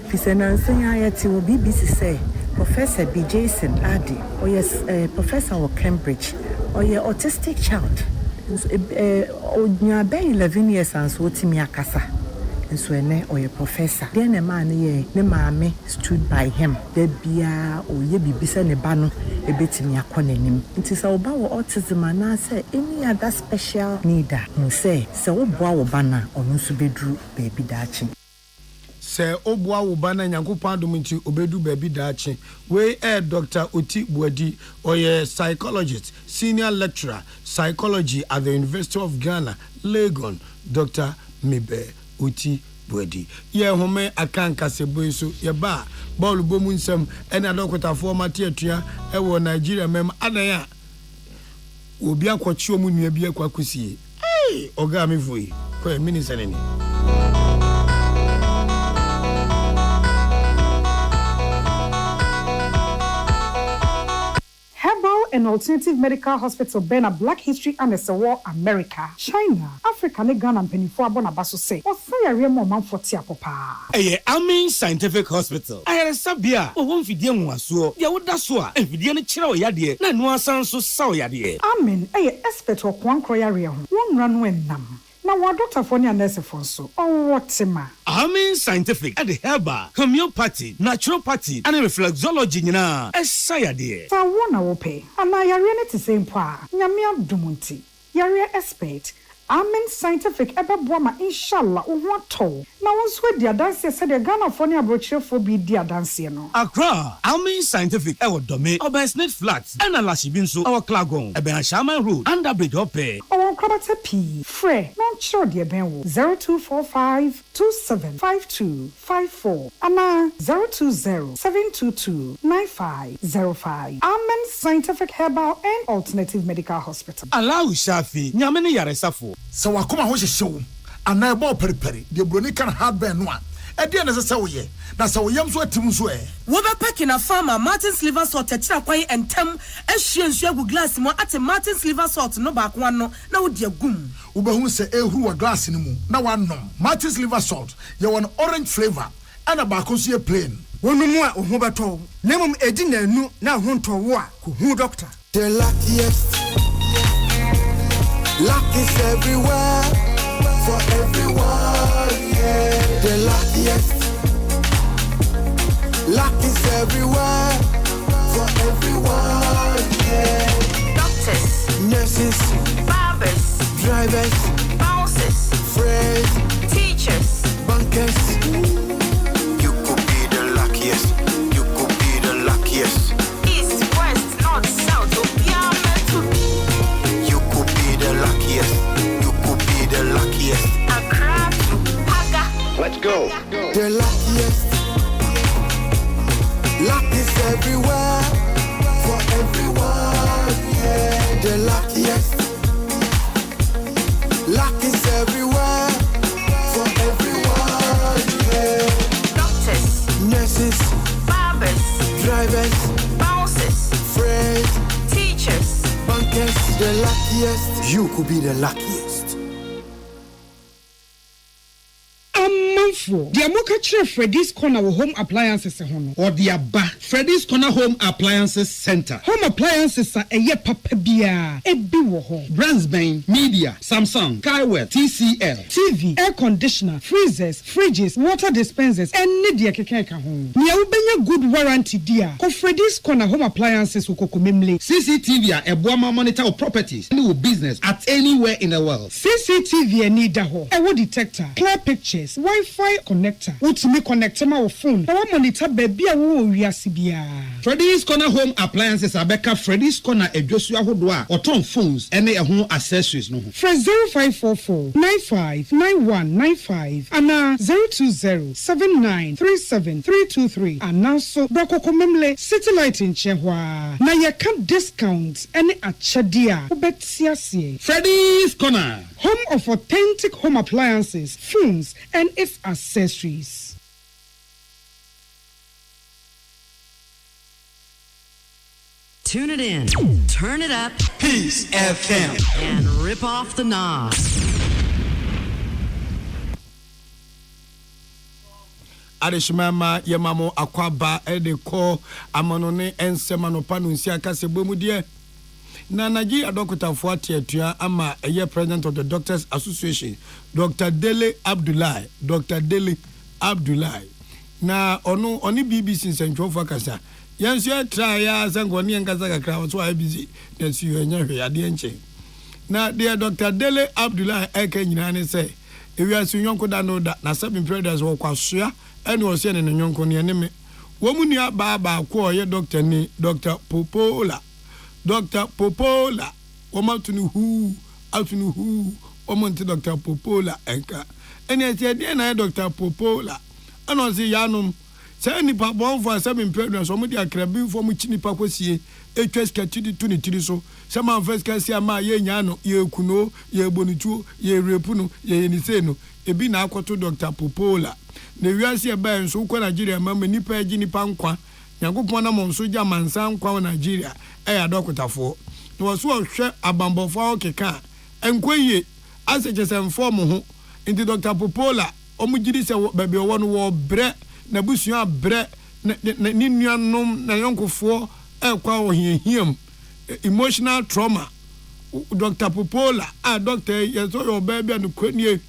fise na nsenya ayeti wo BBC say Professor B. Jason Adi or yes professor of Cambridge or your autistic child be 11 years and so timi akasa so ene or your professor then a man ye ne maame stood by him there bia o ye bibisa ne ba no e betimi akonanim nti se oba wo autism na say any other special need no say se wo boa wo ba na ono so bedru baby dachi se obua wo bana nyankopon adom nti obedu baby daache we Dr. Oti Buadi oye psychologist senior lecturer psychology at the University of Ghana Legon Dr. Mibe Oti Buadi ye home akanka sebo so ye ba ball bomu nsam ena dokota fo mate atua e wo Nigeria mem adan a obi akwachi omu nua bi akwakusie oga me foi ko minister ni an alternative medical hospital been a Black History and a war America, China, Africa, and Ghana and Penifo Abonabaso say, or say a real man for Tiapopa. Amin Scientific Hospital. I had a sabia, or one Fidian was so, Yawudaswa, and Fidian Chiro Yadi, Nanua Sanso Sao Yadi. Amin, expert of one Croyaria, one run when nam. Now, what Dr. Fonia nurse for so? Oh, what's a man? Amin Scientific at the Herba, Homeopathy, Naturopathy, and Reflexology, na Sayadi. So, one I will pay, and I are to same pa, Yamia Dumunti, Yaria expert. Amen Scientific ebe boama inshallah uwato na wonswe dia dance said the Ghana Fonia brochure for be dia dance no Accra Amen Scientific ewo dome Obersnet Flats and Alashibinso our Klagon ebe Shaman Road under bridge ope our Krabata P Fre non sure dia benwo 0245275254 ana 020-722-9505 Amen Scientific Herbal and Alternative Medical Hospital Allow Shafi nyamene yaresafo so wakoma ho hyehyew ana ebo periperi de broni kan hardware no a e de na se wo ye na se wo yam so atim so e wo be packing a farmer Martin's liver salt techira kwan entem ehwie nsu agu glass mo ate Martin's liver salt no ba kwa no na wo de agum wo be hu se ehuru wa glass ni mu na wanom Martin's liver salt ye won orange flavor ana ba ko so ye plain wonu mu a ho beto na mum edi na anu na ho nto wo a ko hu doctor the luckiest luck is everywhere, for everyone, yeah. The luckiest. Luck is everywhere, for everyone, yeah. Doctors, nurses, barbers, drivers, bouncers, friends, teachers, bankers. You could be the luckiest. You could be the luckiest. East, west, north, south, the luckiest. You could be the luckiest. Accra to Paga. Let's go. The luckiest. Luck is everywhere, for everyone, yeah. The luckiest. Luck is everywhere, for everyone, yeah. Doctors, nurses, barbers, drivers, bouncers, friends, teachers, bankers. The luckiest. You could be the luckiest. Atiefoɔ, deɛ moka kyerɛ Freddy's Corner wɔ home appliances ho no. Or the Abba Freddy's Corner Home Appliances Center. Home appliances a ɛyɛ papa biara ebi wɔ hɔ. Brands Bain, Media, Samsung, Kaiwell, TCL, TV, air conditioner, freezers, fridges, water dispensers, ɛne deɛ keka ka ho. Nea wobɛnya good warranty dia. Kɔ Freddy's Corner Home Appliances wɔ Kokomemle. CCTV a ɛboa monitor your properties and your business at anywhere in the world. CCTV ani da hɔ. Ɛwɔ detector, clear pictures, Wi-Fi connector. Wotumi connect ma wo phone. Na wa monitor baabi a wo wiase biara. Freddy's Corner Home Appliances abɛka Freddy's Corner adwasu ahodoɔ a ɔtɔn phones ɛne ɛho accessories no ho. Fresh 0544-959195 ana 020-7937-323 ana so Kokomemle City Light nkyɛn hɔ a. Na yɛka discounts ɛne akyɛde a wobɛte aseɛ. Freddy's Corner, home of authentic home appliances, phones and its accessories. Tune it in, turn it up, Peace FM, and rip off the knob. Adeshimama yemamo akwaba edeko amanone ensemano panunsi akase bomudie na Nigeria dokotafo atia ama eye president of the Doctors Association Dr. Dele Abdullahi na oni BBC nsentwofo akasa yanso try ya sangoni nkasa kakra so I busy na siyo enya hwe ade enche na dear Dr. Dele Abdullahi eke nyina ne se ewiasu nyonko da no da na seven predators wo kwasoa ene wo se ne nyonko ne me wo mu nua ba ko oye doctor ni Dr. Popola wo matunu hu o monti Dr. Popola enka ene se de na Dr. Popola ano se yanum se nipa bon for seven predators o mu di akrabi fo mu chinipa kwasie etwa skati tu ni tiri so se man first kasi ama ye nya no ye kuno ye bonutuo ye repu no ye yenise no ebi na akoto Dr. Popola na wiase e ba nso ko Nigeria ma nipa agi nipa nkwa yakopon na mo nso ja mansa nkwa Nigeria ya dokotafo no wo so hwe abambofo okeka enkoye asechese form ho ndi Dr. Popola omugiri se baabi wo no wo bre na busua bre ni nuanom na yonkofo kwa wo hiam emotional trauma Dr. Popola doctor yeso yo baabi an kwanie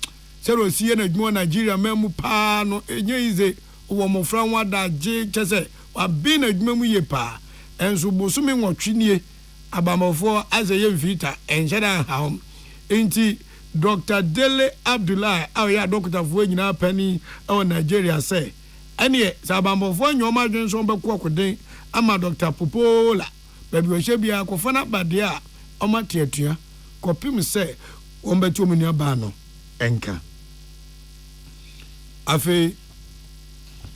sero sie na dwuma Nigeria memu pa no enye ize wo mofra wada je chese wa bi na dwuma mu ye pa enso bosome nwotwenie abamofo azeye vita enjeda haum enti Dr. Dele Abdullahi ya dokotafo nyina pani o Nigeria say ene sabamofo nyoma dwenso beko akoden ama Dr. Popola baby o shebia akofana bade a o mateatua kopim say o mbetu omuni aba no enka afi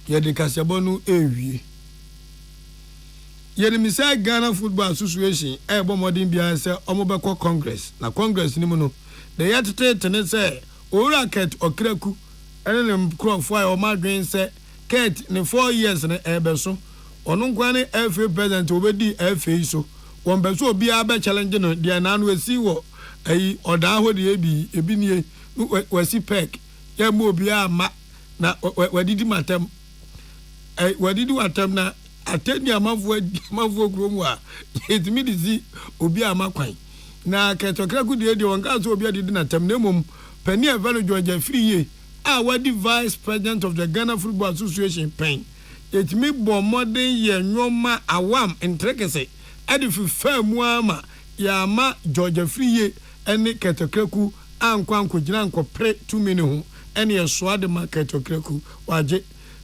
yedi kasebonu ewie yedi misa Ghana Football Association ebo modern bia se omobekọ congress na congress ni mu no de yatete tene se owura ket okraku ene ne mkrofo a o madwen se ket ne 4 years ne ebeso onu nkwa ne FA president obedi FA so won beso obi aba challenge no de na no esi wo ayi oda ho de ebi nie wasi pek ya mo obi ama na wadidi matem wadidi watem na ateni amafo kromu a etimi dizi obi amakwan na ketokra gudie de wonka so obi adidi na tem nemom pani evelo George Friye a wadi vice president of the Ghana Football Association pen etimi bo modern ye nyoma awam entrekese edifi famu ama ya ma George Friye ene ketokraku ankwanko gina nkopre 2 minute ho ene yeso ade market okraku waje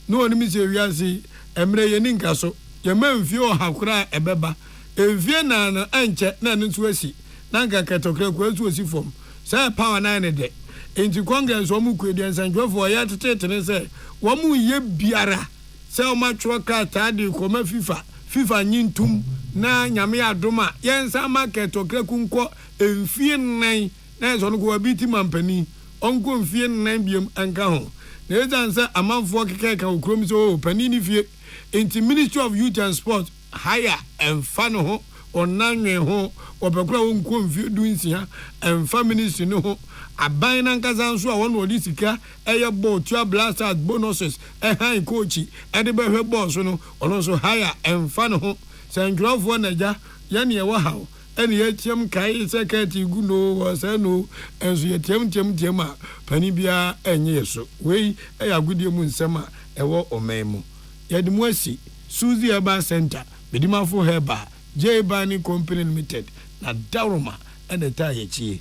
no oni mi se wiase emre ye ninka so ye manfie o hakura ebeba enfie na na anche na ntu asi na nka ketokraku asu osi fom say power 9 de enti congress o mu kwedi ensanjofo ya tetetene se wo mu ye biara se o ma tro ka ta de ko ma FIFA nyintum na nyame adoma yensa market okraku nko enfie nan na so no ko abiti mampani onko mfie nan biem anka ho na ezansa amanfo kekeka okrom so pani ni fie enti Ministry of Youth and Sport hire enfano ho onanwe ho obekura wonko mfie du nsia emfa ministry no ho aban na nkaza nso a wono odi sika eye ball tua blasters bonuses han coach e de behwe ball so no ono so hire emfa no ho senkrofo naja ya ne wa hawo ene ye tiam kai secretary gu no wo se no enso ye tiam a pani bia enye yeso wei e agudie mu nsem a ewo omemu ye de mu asi Suzy Eba Center bedimafo heba J Bani Company Limited na Daruma ene ta ye chie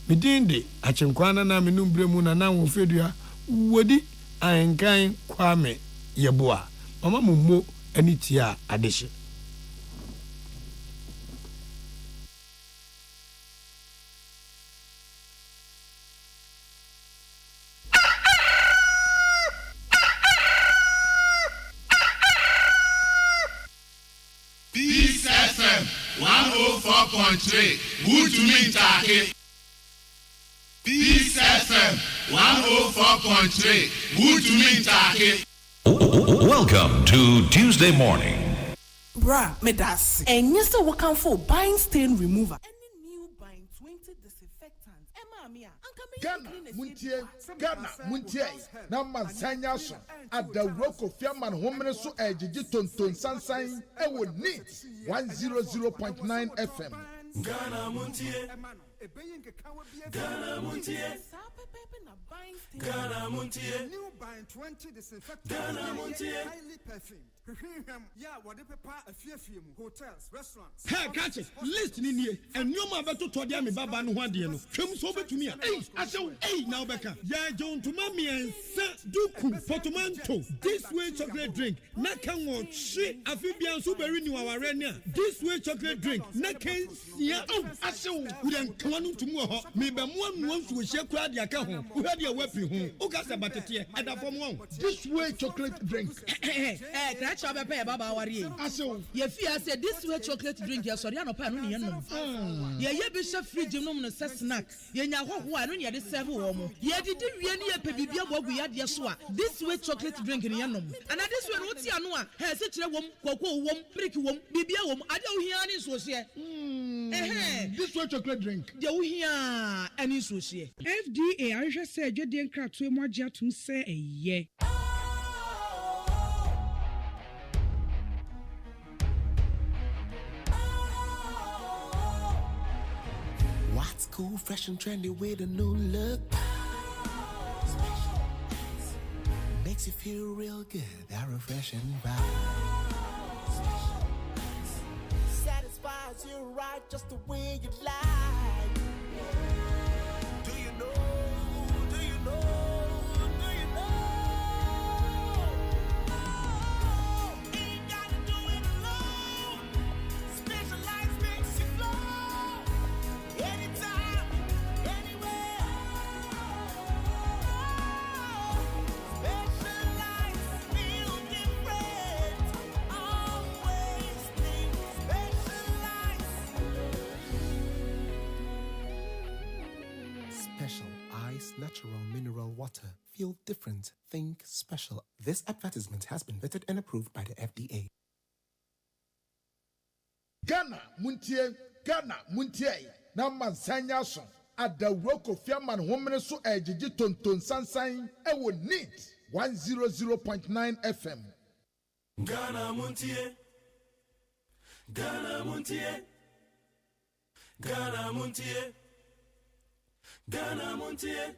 midinde achenkwana na menumbre mu na wo fedua wodi ankan kwame yeboa mama mummo ani tia adehye Peace FM 104.3 Wutumin Take. Peace FM 104.3 Wutumin Take. Welcome to Tuesday morning. Bra, medas. And yes, we can for buying stain remover. Any new buying 20 disinfectant. Emma Mia. Ghana Muntie na mansanya so adawroko fiaman homene so ejiji tonton sansan e wo neat 100.9 FM. Ghana Muntie. Ghana Muntie. Ghana Muntie. New buying 20 disinfectant. Ghana Muntie. Highly perfumed. Yeah, what they prepare a few hotels, restaurants. Hey, catch it. Listen in here. And you ma beto to dia me baba no hwade no. Twem so beto me. Hey, aso. Hey, now beka. Ya John to mami and duku potomanto. This way chocolate drink. Na kan wo hwe afi bia so beri ni wa renia. This way chocolate drink. Na kan sia. Oh, aso. We den kan no to mu ho. Me be mo anu so hye kura dia ka ho. Wo hwade a wapi ho. O ka se batete. Eda fom won. This way chocolate drink. Baba ye fear say this way chocolate drink ya sorry no pa no ne no ye be chef fridge no no say snack ye nya hoho a no ne de serve wo mo ye didi wie ne ye pe bibia bogu ya de so a this way chocolate drink ne no and this way no ti anu a he se kire wom koko wom brick wom bibia wom ade wo hia ne so se this way chocolate drink de wo hia ani so se FDA ahwehwe say adwede nkrato emu agye atum se eye What's cool, fresh and trendy with a new look? Makes you feel real good, that refreshing vibe. Satisfies you right just the way you like. Do you know? Do you know? Do you know? Ain't gotta do it alone. Specialized makes you flow. Anytime, anywhere. Specialized, feel different. Always think specialized. Special Ice Natural Mineral Water. Feel different. Think special. This advertisement has been vetted and approved by the FDA. Ghana Muntie na mansanya so adawroko fiaman homene so ejiji tonton sansan e wo neat 100.9 FM. Ghana Muntie. Ghana Muntie. Ghana Muntie. Ghana Muntie.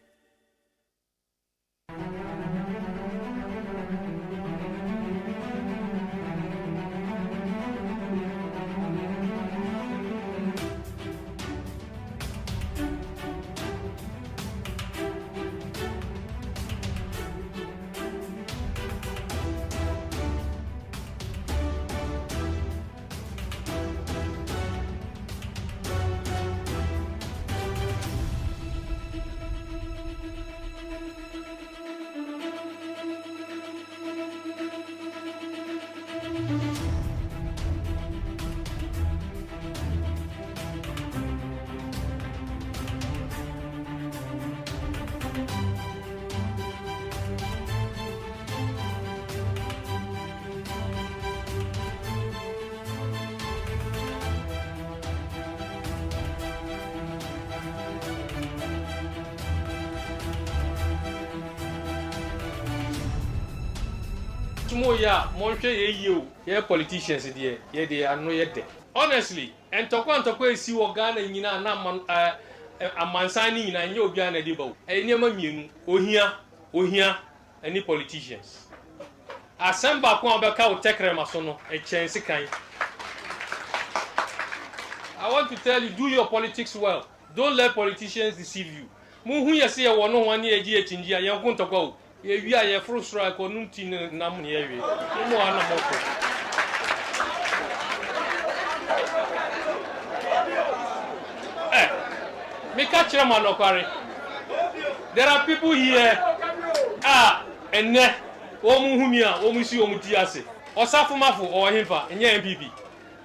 Montimo ya, Monche you, ye politicians dear, ye de are no yet. Honestly, and Tokwa see what Ghana in a man signing and you'll be an edible. A near me, oh here, any politicians. Assemble Kwambaka take Remasono, a chance kind. I want to tell you, do your politics well. Don't let politicians deceive you. Muhu ya say one 1 year chinji and you to go. You are a fruit strike or numtin namni area. No one more. Me catch them on Okari. There are people here. And ne. Omuhumia, Omusi Omutiase. Or Safumafu or Himfa, and MPP.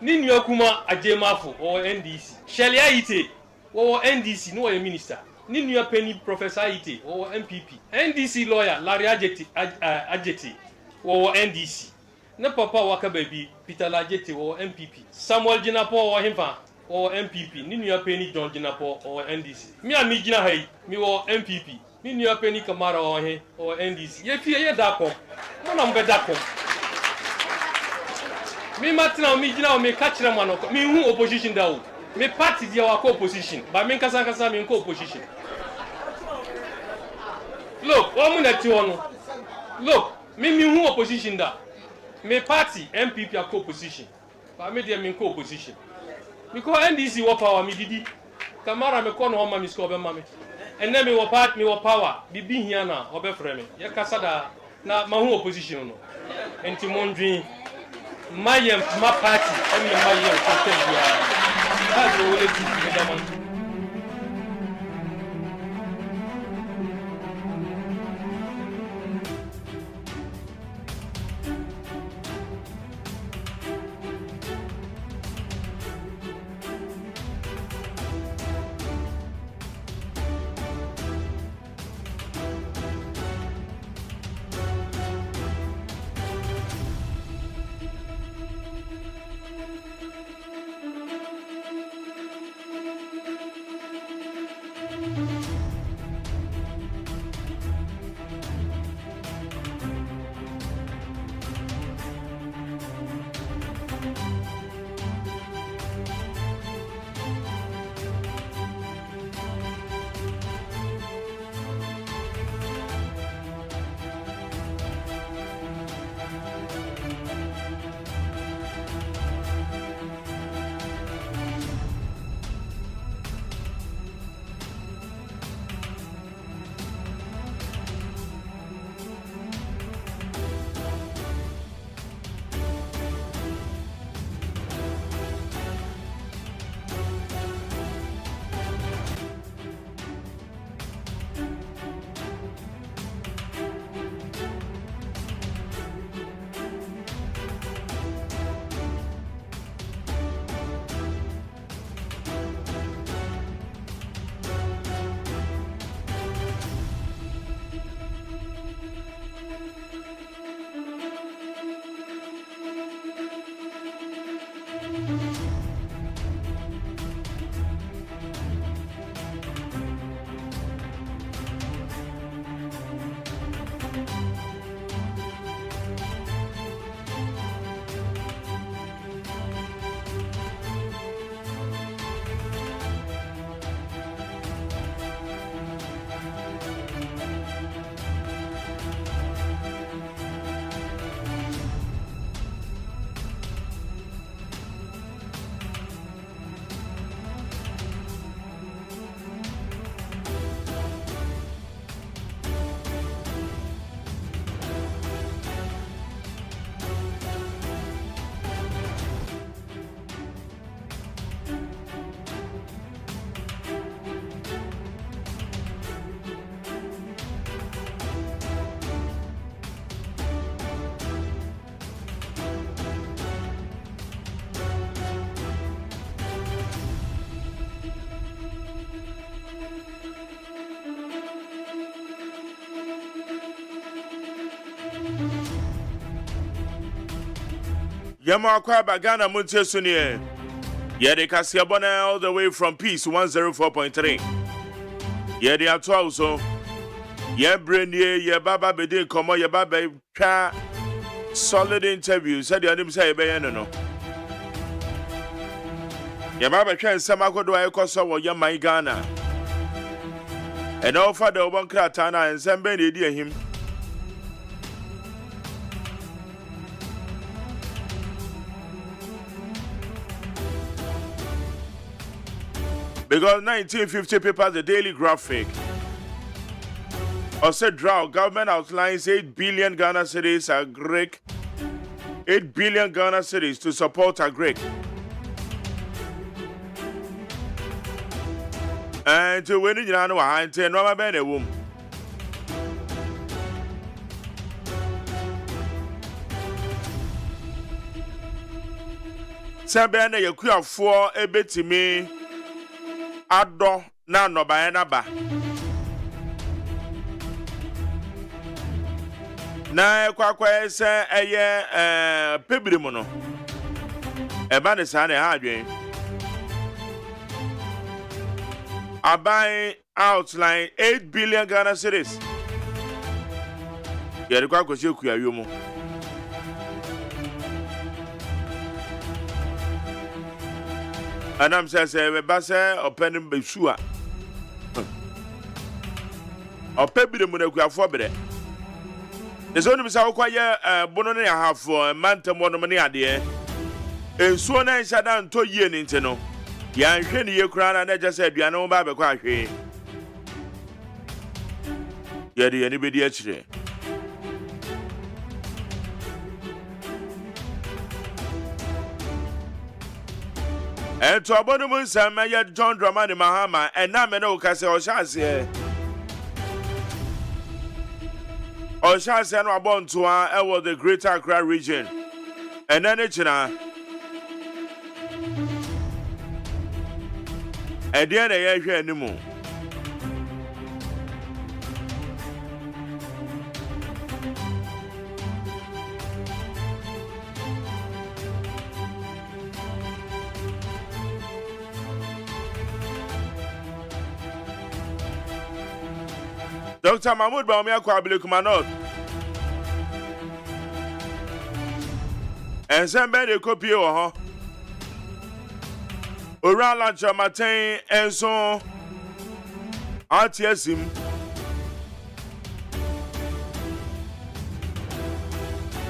Nini Okuma Ajemafu or NDC. Shelia Ite or NDC, no a minister. Nini Penny Professor Ite or MPP. NDC lawyer Larry Ajeti or NDC. Ne Papa Waka Baby Peter Lajeti or MPP. Samuel Jinapo or Himfa or MPP. Nini Penny John Jinapo or NDC. Me and me Jina Hay, me or MPP. Nini Penny Kamara or NDC. Ye fear Dapom. No, I'm Bedapom. Me matina me gina me catch them man me who opposition da me party dia wa opposition but me kasa me opposition. Look, omu na ti ono. Look, me who opposition da. Me party MPP a opposition. But me dia me opposition. Because NDC wa power me didi. Kamara me kono homa me score be mame. And then me wa party me wa power. Bibi hia na obe frame. Ye kasa da na ma who opposition no. Enti mondwin my party, and my content. That's the only thing. Yama Kwaba Ghana Montie Sunie. Yede Kasiabona all the way from Peace 104.3. Yede Atwa so. Ye Brenie, ye Baba Bede Komo, ye Baba Cha solid interview. Said the name say no. Yababa twen sama kodo ayi koso wo yamai Ghana. And all for the one kratana and sembe ne di him. Because 1950 papers, the Daily Graphic. Or said drought, government outlines 8 billion Ghana cedis are Greek. 8 billion Ghana cedis to support a Greek. And to win it, I know I intend no man a womb. Sabana, you could afford a bit to me. Ado na no ba na ba na kwakwa ese eye pebiri mu no e ba ne sa na ha adwen abai outline 8 billion Ghana cedis yeri kwakwa se kuayo mu Anam says, Bassa or Penum Beshua. Or Pebby the Munakia for better. There's only so quiet Bononia half for a manta monomania, dear. And so I sat down to ye in Inteno. Yan Kenny, you crown, and I just said, you know, Baba Quacky. Yet anybody actually. And to Abominable Sam, John Dramani Mahama, and Nameno Case or Shazia. Or Shazia no born to our the Greater Accra region. And then it's na. And then I hear anymore. Dr. Mahmoud Baumia Kwabili Kumanot. And somebody copy or around lunch Martin and so RTS him.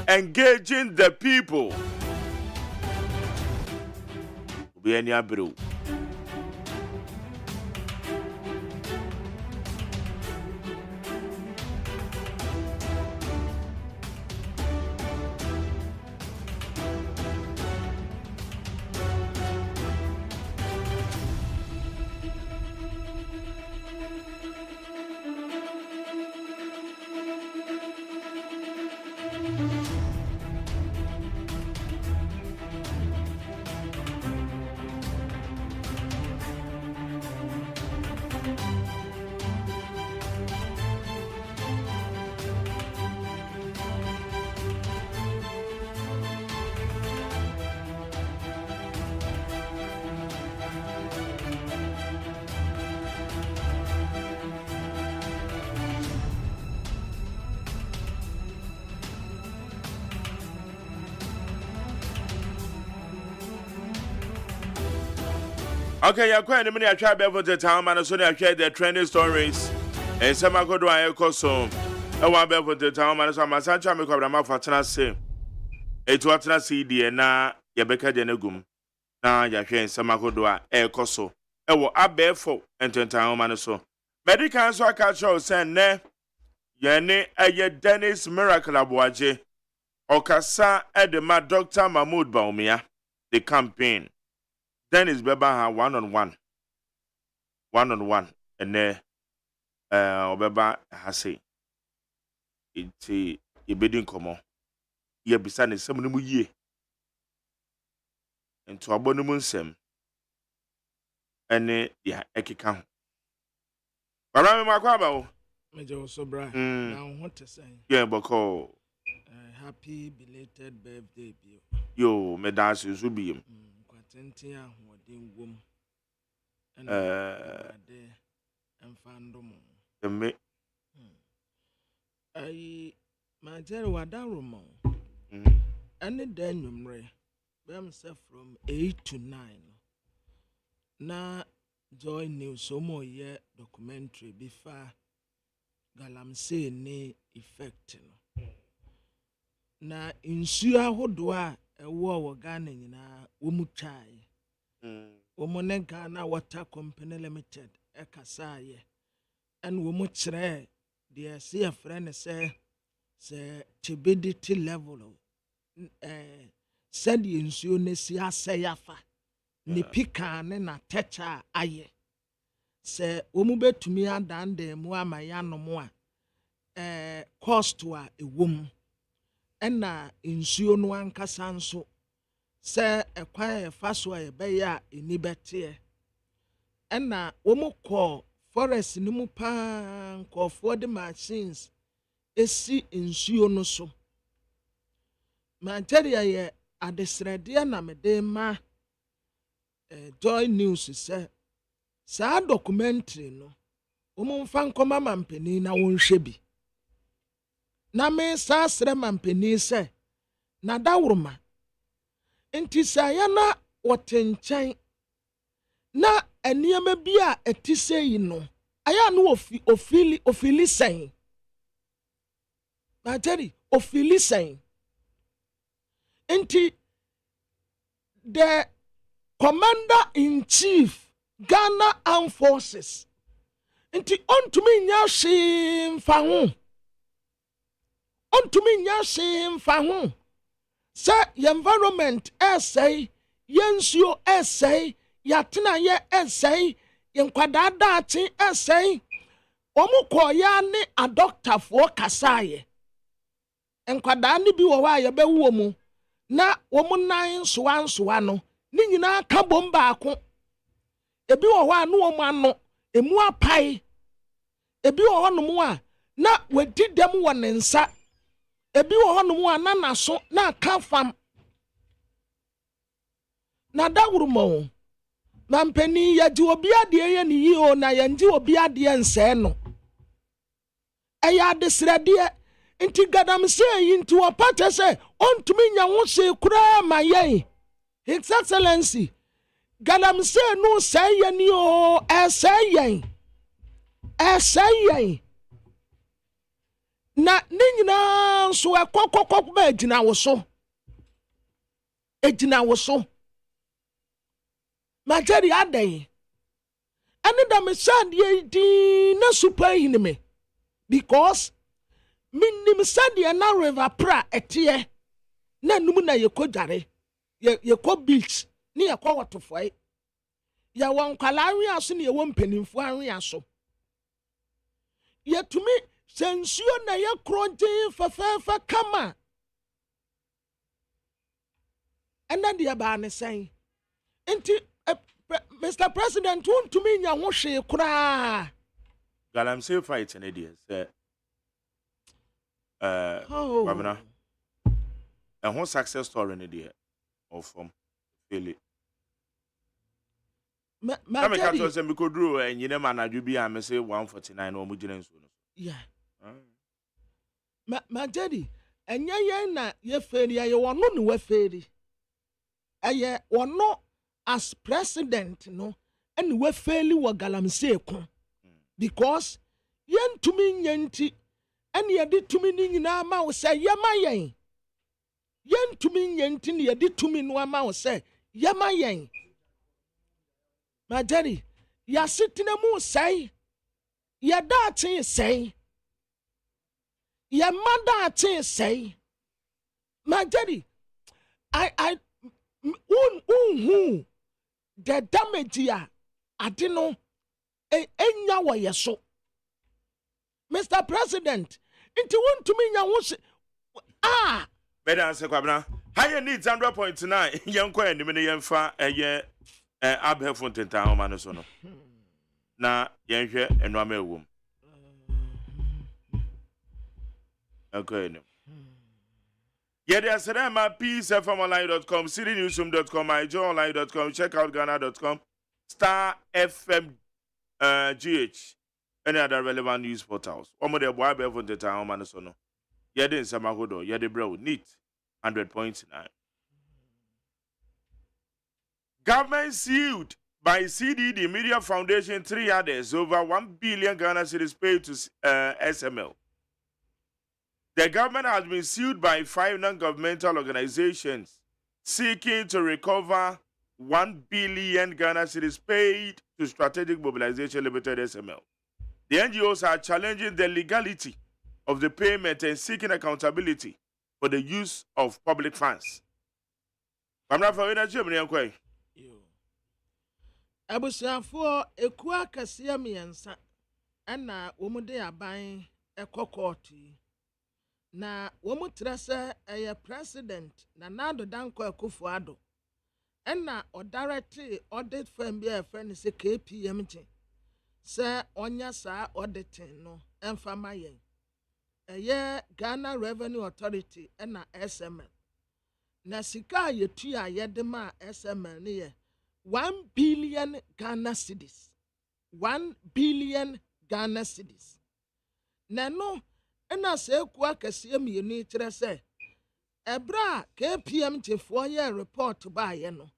Engaging the people. Be any abru. Okay, you're quite a minute. I try to the town, and so I share the trending stories. And some I go to a costume. I want to the town, and so I'm a such a make of the mouth for Tennessee. It's what I see, dear. Now, Yabeka Denegum. Now, you're sharing some I go to a costume. I will up barefoot and to town, and so. Medical so I catch you, send ne. Yene, a Dennis Miracle Abuaje. Okasa Edema Dr. Mahmoud Baumia. The campaign. Dennis Beba one-on-one, and there, Beba has it. It's a bidding common. Ye beside some new year, and to abominable sem, and yeah, Ekikam. But I'm my quabble. Major Sobra. Now, what to say? Yeah, Boko. Happy belated birthday, Yo, Medas is Rubium. Quatentia, what in womb. And fandom. The me. I, my dear, what that room. Any day numre. Bem say from 8 to 9. Na Joy News so more ye documentary before galamsey ne effect no. Na nsuo ahodo a ewo wo Ghana nyina wo mu twai. Wo mo ne Ghana Water Company Limited ekasa ye. En wo mu kire de se ye friend say turbidity level said nsuo ne si aseyafa. Ni pika ne na techa aye. Se wo mu betumi adande mu amayano mu a cost wa ewom. Ena nsuo no ankasa nso se ekwan efa so ebe ya eni bete ena wo mu kɔ forest ni mu pa nkɔfo de machines esi nsuo no so manteria ye adesrede na mede ma Joy News se saa documentary no wo mu mfa nkɔma mampani na wonhwɛ bi na me sa sere mampani se na dawroma enti sa ya na wotenkyɛn na eniema bi a etise yi no aya no ofili sen bateri ofili sen enti the commander in chief Ghana Armed Forces enti ontumi nya hwemfa ho ontumi nya hwemfa ho sa environment essay yensuo essay yatena ye essay yenkwada daati essay omuko ya ne a doctor fo kasaye enkwada ne bi wo wa ye bewu mu na wo mu nan soa no ni nyina ka bomba ako ebi wo wa no wo mu ano emu apai ebi wo ho no mu a na wadi dem wo ne nsa ebi wo ho no mu a na naso na ka fam na dawrumo mampeni yaji obi ade ye ni yi o na yanji obi ade nse no eya desrede nti gadam se yi nti opate se ontumi nya wo se kura ma yen His Excellency gadam se no say ye ni o yen na ni nyina so ekokokok ba ejina wo so Majeri aday. Ani da me sad ye di na super hinime. Because minim sad ye na river pra etie. Na numu na ye ko jare. Ye ko beach. Ni ye ko watofoi. Ya wankala anwi aso ni ye wo mpanimfo anwi aso. Ye tumi sensuo na ye kronje fafafa kama. Ena dia ba ne sen. Enti Mr. President, won't to mean your washi cry. Galamsey fight an idiot, Governor. And one success story in idiot or from Philly. I make a and we could draw and you never know you be I say 149 or Mujin. Yeah. My daddy, and ya ye failure, you are not no fairy. Aye, or no. As president, no, and we fairly wa galamsey ko because yen to me yenti and ye did to me nina ma say yama yen to me yenti ye did to me no ma say yama yen my daddy ya sitting a mo say ya datin say ya mother say my daddy I who the damage ya adino enya wa yeso Mr. President into want to me nya better answer kwabna higher needs 100.9 yanko and me yemfa abhe fontenta homa no so no na yenhwe enwama ewom okay no Yedia Serema, peacefmonline.com, citynewsroom.com, ijoonline.com, checkoutghana.com, Star FM GH, any other relevant news portals. One more the boy bevel the town man so no. Yedin Samahodo, Yedi Bro, neat. 100.9. Government sued by CDD Media Foundation 3 others over 1 billion Ghana cedis paid to SML. The government has been sued by 5 non-governmental organizations seeking to recover 1 billion Ghana cedis paid to Strategic Mobilization Limited SML. The NGOs are challenging the legality of the payment and seeking accountability for the use of public funds. I'm not for energy. Abusiafo ekua kase miensa na womude aban ekokoti na womutrese eye president na nado danko Akufo-Addo na odirect audit firm bi friend se KPMG se onya sa auditing no emfama yen eye Ghana Revenue Authority na SML na sika yetu a yedema SML ne ye 1 billion Ghana cedis. 1 billion Ghana cedis. Nano, ena se kwa kasiye miyeni tire se, ebra KPM jefo ye report ba ye no.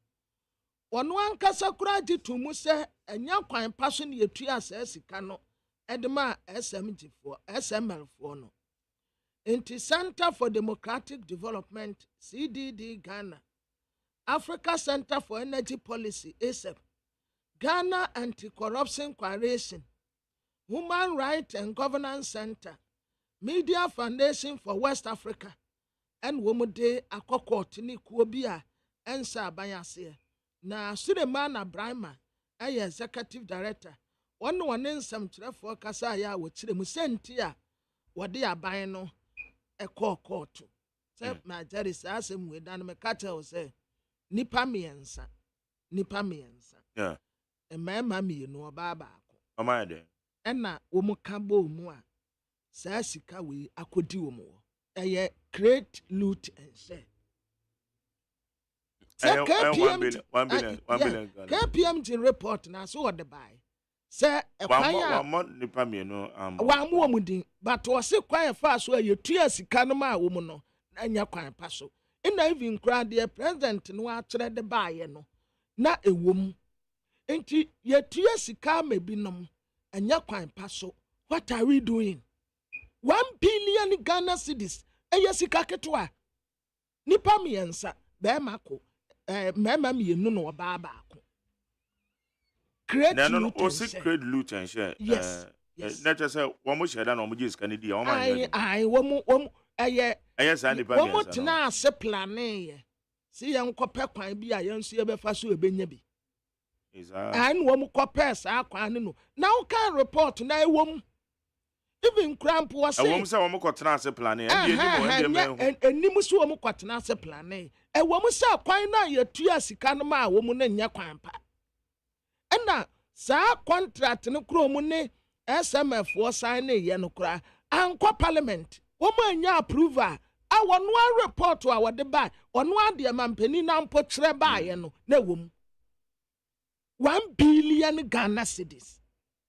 Wano ankasa kura jitumu se, enya kwa mpaso ni yetu ya se sika no, edema SML fo no. Inti Center for Democratic Development, CDD Ghana, Africa Center for Energy Policy, ASEP, Ghana Anti-Corruption Coalition, Human Rights and Governance Center, Media Foundation for West Africa, and Womude Akokotini Kuobia, and Sabayase. Na Sulemana Brahma, Executive Director, one in some trefo Kasaya, which the Musentia, what they are buying no, a court. Say, my Jerry says him with Danamekata say. Nipa miensa. Yeah. Mama mi no baba ako. Mama de. Ena womu kabo mu a saa sika we akodi womu. Eye create loot and share. Say KPM 1 billion. KPM report na so what the buy. Say one nipa mi no wa mu omudin but o se kwan fa so ye tua sika no ma womu no anya kwan pa so. Ina even crowd the president no akyere de baaye no na ewom enti yetua sika ma binom anya kwan pa so. What are we doing? 1 billion Ghana cedis eye sika ketwa nipa miensa be mako mema mienu no ba ako create create loot and share. Yes. Not just say one more share no mo just kan di o man ai wom eye sa nipa miensa womo tena ase plane ye si ye nkopɛ kwan bi a yenso ye befa so ebenya bi an womo kopɛ sa kwan no na wo kan report na ewom even cramp was say wom say womo kɔtena ase plane enim so womo kɔtena ase plane wom say kwan na ye tua sika no ma womo na nya kwan pa ɛna sa contract no kro mu ne SMF wo sign ne ye no kra ankɔ parliament womo anya approval a wono report a wode ba ono ade mampani na mpo kyerɛ ba ye no na wom 1 billion Ghana cedis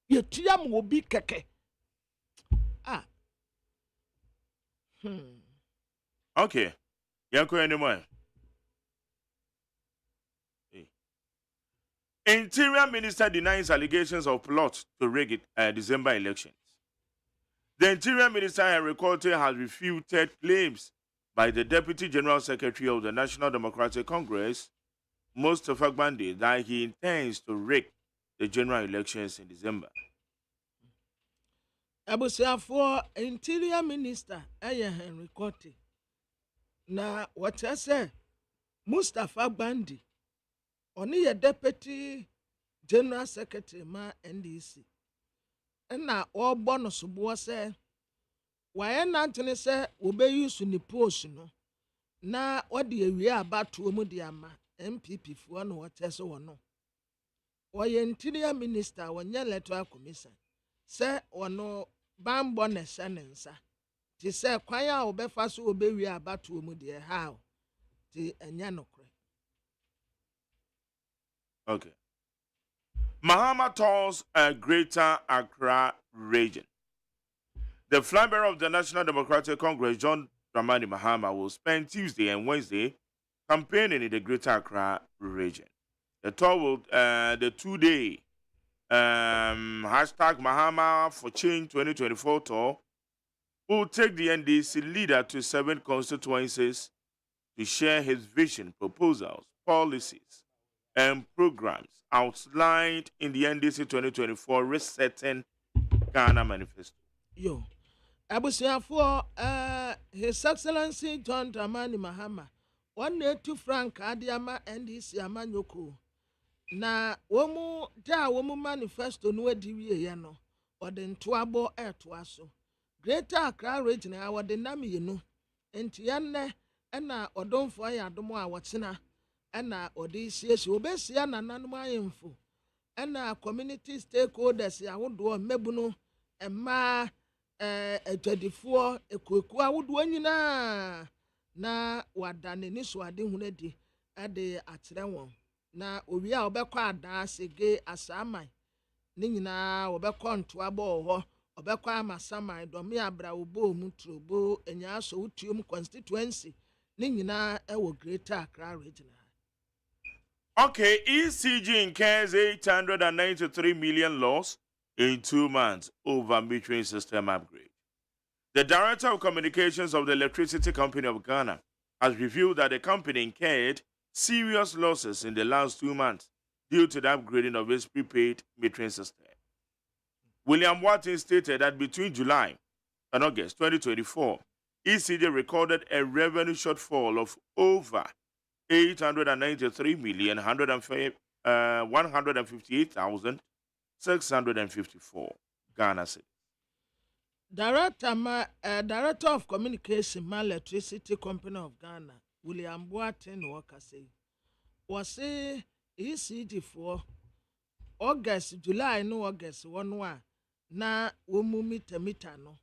ye tua mo obi keke Okay. Yanko anymore. Interior Minister denies allegations of plot to rig December elections. The Interior Minister Henry Cote has refuted claims by the Deputy General Secretary of the National Democratic Congress, Mustafa Gbandi, that he intends to rig the general elections in December. Abusiafo Interior Minister Henry Cote na what I say Mustafa Gbandi oni ye Deputy General Secretary ma NDC na ogbo no sobo se waye nantene se obeyisu ni post no na ode awie abato mu de ama MPP fo no what say wono oye Interior Minister wonye Electoral Commission se wono bambo ne senensa ti se kwan a obefa so obewie abato mu de how ti enya no kre. Okay. Mahama tours a Greater Accra region. The flag bearer of the National Democratic Congress, John Dramani Mahama will spend Tuesday and Wednesday campaigning in the Greater Accra region. The tour will, the 2-day hashtag Mahama for Change 2024 tour will take the NDC leader to 7 constituencies to share his vision, proposals, policies, and programs outlined in the NDC 2024 Resetting Ghana Manifesto. Yo, abusuafo His Excellency John Dramani Mahama, 182 franc Adiama NDC Amanyoko. Na womu manifesto no adiwie ye no, ode ntoabo etoaso. Greater Accra region a wode nam yenu. Enti yanne na odomfo ya adomo a wotsena na ode siesie obesia nananom ayemfo. Na community stakeholders ya wodo mebuno emma atwadifo ekueku awodo nyina na wadane ni so ade hunadi ade akyere won. Na owie a obekọ ada sege asaman ne nyina obekọ ntoabo ho obekọ amasaman domi abra obo mu trobo enya so utuom constituency ne nyina ewo Greater Accra region. Okay, ECG incurs 893 million loss in 2 months over metering system upgrade. The Director of Communications of the Electricity Company of Ghana has revealed that the company incurred serious losses in the last 2 months due to the upgrading of its prepaid metering system. William Watson stated that between July and August 2024, ECD recorded a revenue shortfall of over 893,158,654 Ghana cedis. Director of Communication ma Electricity Company of Ghana, William Boateng Wakase, was say ECD for August, July, no August, 1 na womu mita no.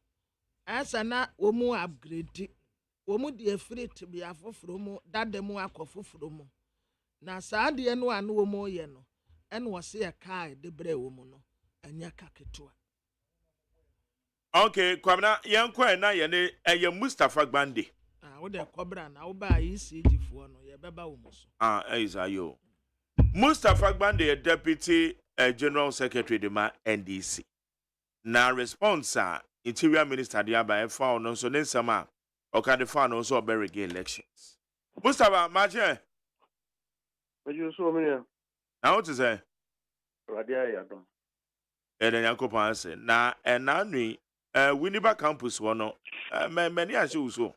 Asa na womu upgrade. Womu de free to be afoforo mu dademu akofoforo mu. Na saa de no anu womu ye no. En wose ya kai de bre womu no. Anya kaketua. Okay, kwamna yankwa na ye ne Mustafa Gbande. Wo de kobra na wo ba ECG fo no ye beba wo mu so. Ayo. Mustafa Gbande, Deputy General Secretary de ma NDC. Na response Interior Minister Diaba efa ono so ne nsama okade fa no so oberege elections. Mustafa Maje. Meju so me na what is it? Radia yadom. Eden Yakopan say na enanui Winneba campus wono many as you so.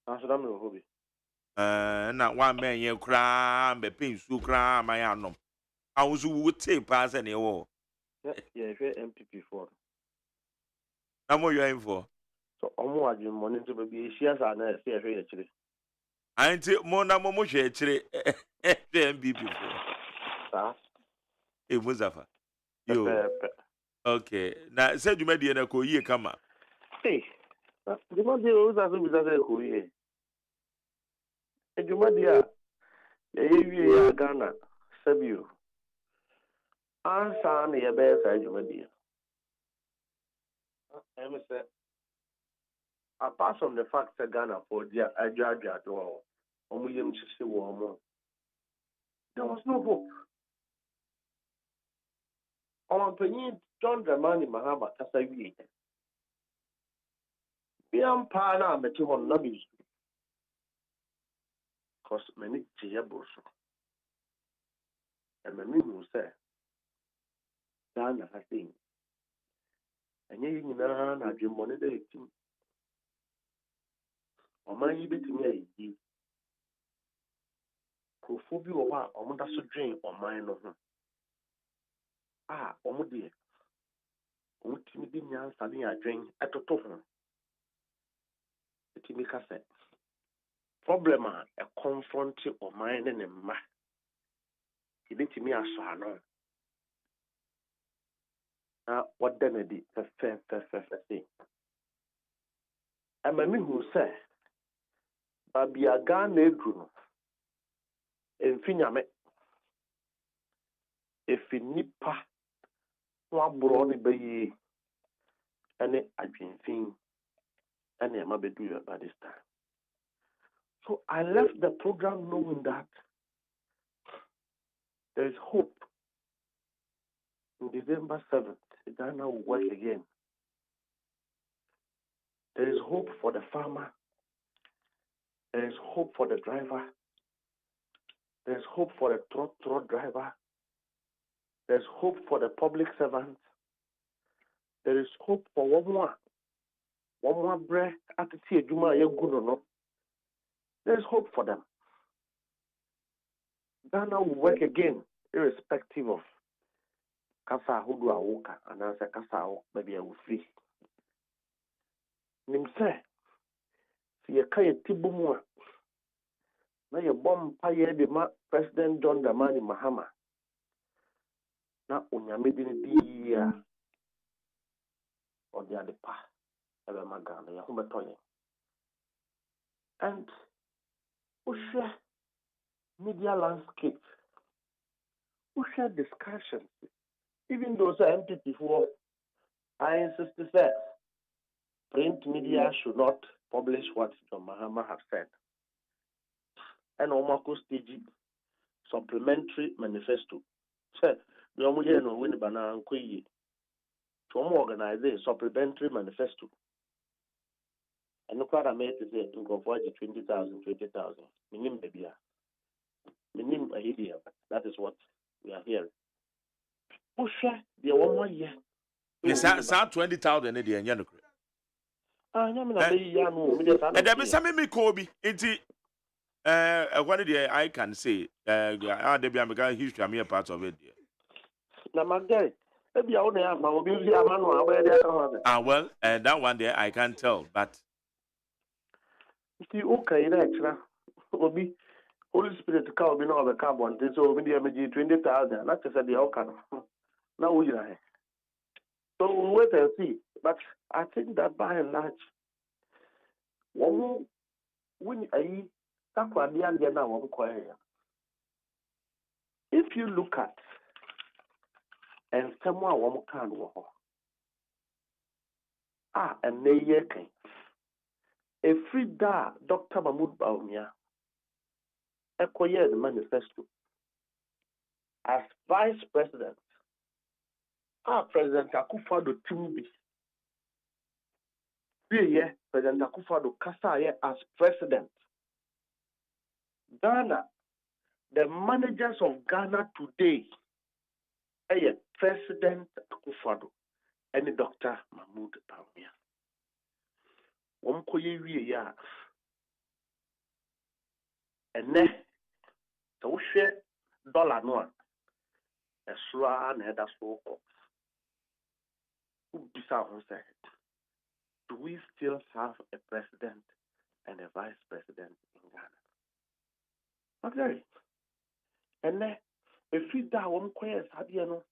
Answer me hobby. Na one man ye cry be pin su cry my anom. I was would take pass any war. Yeah, MPP for. How more you aim for? So omo adwemmone to be shares and say actually. I ain't more na momo share actually MPP for. It was afa. Yo. Okay. Now said you made the na ko ye kama. Hey. The man dey always ask me that ko ye. Ejumadia ya Ghana Sabio. Ansa na ye be sa ejumadia. Apart from the fact that Ghana for their adjudge or Omuyam Chisi Womo, there was no hope. Our opinion, John Dramani Mahama Kasawi. Biam Pana Metihon Nabis. Because many Tiabos. And many who say, Ghana has been. And yet, you know, I dream money day. Or my bit to me, Kofobi or Omoda so drain or mine of him. Omodi. Ultimately, Yan Sally, I drink at a token. The Timika said, problem a confronting or mine and a ma. He did to me as I know. What then I did, fair thing. And my who say, Baby, a gun, Nedru, and Finyame. If you nipa, one broad bay, any adwinfin any amabedu by this time. So I left the program knowing that there is hope. In December 7th, Ghana will work again. There is hope for the farmer. There is hope for the driver. There is hope for the trot driver. There is hope for the public servants. There is hope for one more breath after see Juma no. There is hope for them. Ghana will work again, irrespective of Kasa Hudu Awoka and answer Kasa maybe I will free. Nimse, si yekaya tibumwa, na ye bomb paye de ma President John Dramani Mahama, na unyamedini diya, or the other pa, ebe magana ya humetoye. And ushe media landscape, ushe discussions, even those are MPP for, I insist that print media should not publish what John Mahama have said. And Omako stage supplementary manifesto. So, the Omuye no win banana kwe. To organize a supplementary manifesto. And look what I made to say, go for 20,000. Minim baby. Minim a idea. That is what we are hearing. Pusha the 1 more year. Yes, 20,000 idea and Yanukre. And there be some me Kobe. Inti one day I can say there be a history. I'm a part of it. Now, my guy, maybe I only have my mobility. Well, that one day I can't tell, but see, okay, extra will be Holy Spirit can be no other carbon. So we need 20,000. That's just the outcome. Now we are. So we'll wait and see. But I think that by and large, if you look at and someone can and they can a free da Dr. Mahmoud Baumia acquired the manifesto as vice president. President Akufo-Addo Timbi. President Akufo-Addo Kasaye as president. Ghana, the managers of Ghana today, President Akufo-Addo and Dr. Mahmoud Baumia. And then, so share dollar no one. A swa and head as well. Do we still have a president and a vice president in Ghana? Okay. And then, if we da one quiet, Hadiano,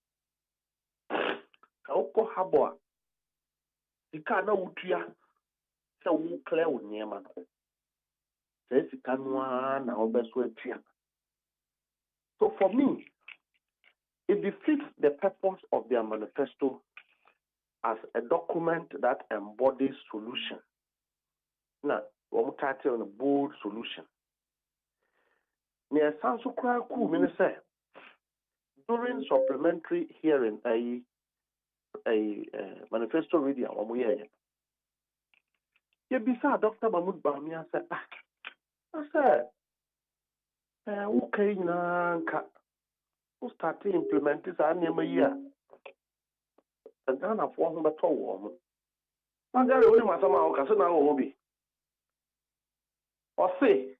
Kaoko Haboa, the Kana Utria, so we clear with Nieman. Says the Kanwan, our best way. So for me, it defeats the purpose of their manifesto as a document that embodies solution. Now, one title on a bold solution. Near Sansukra Ku Minister, during supplementary hearing, a manifesto reading, Yebisa Dr. Mahmoud Baumia said, I said, okay, who started implementing this year? And Ghana for him at all. Now, there is only my son now, or say,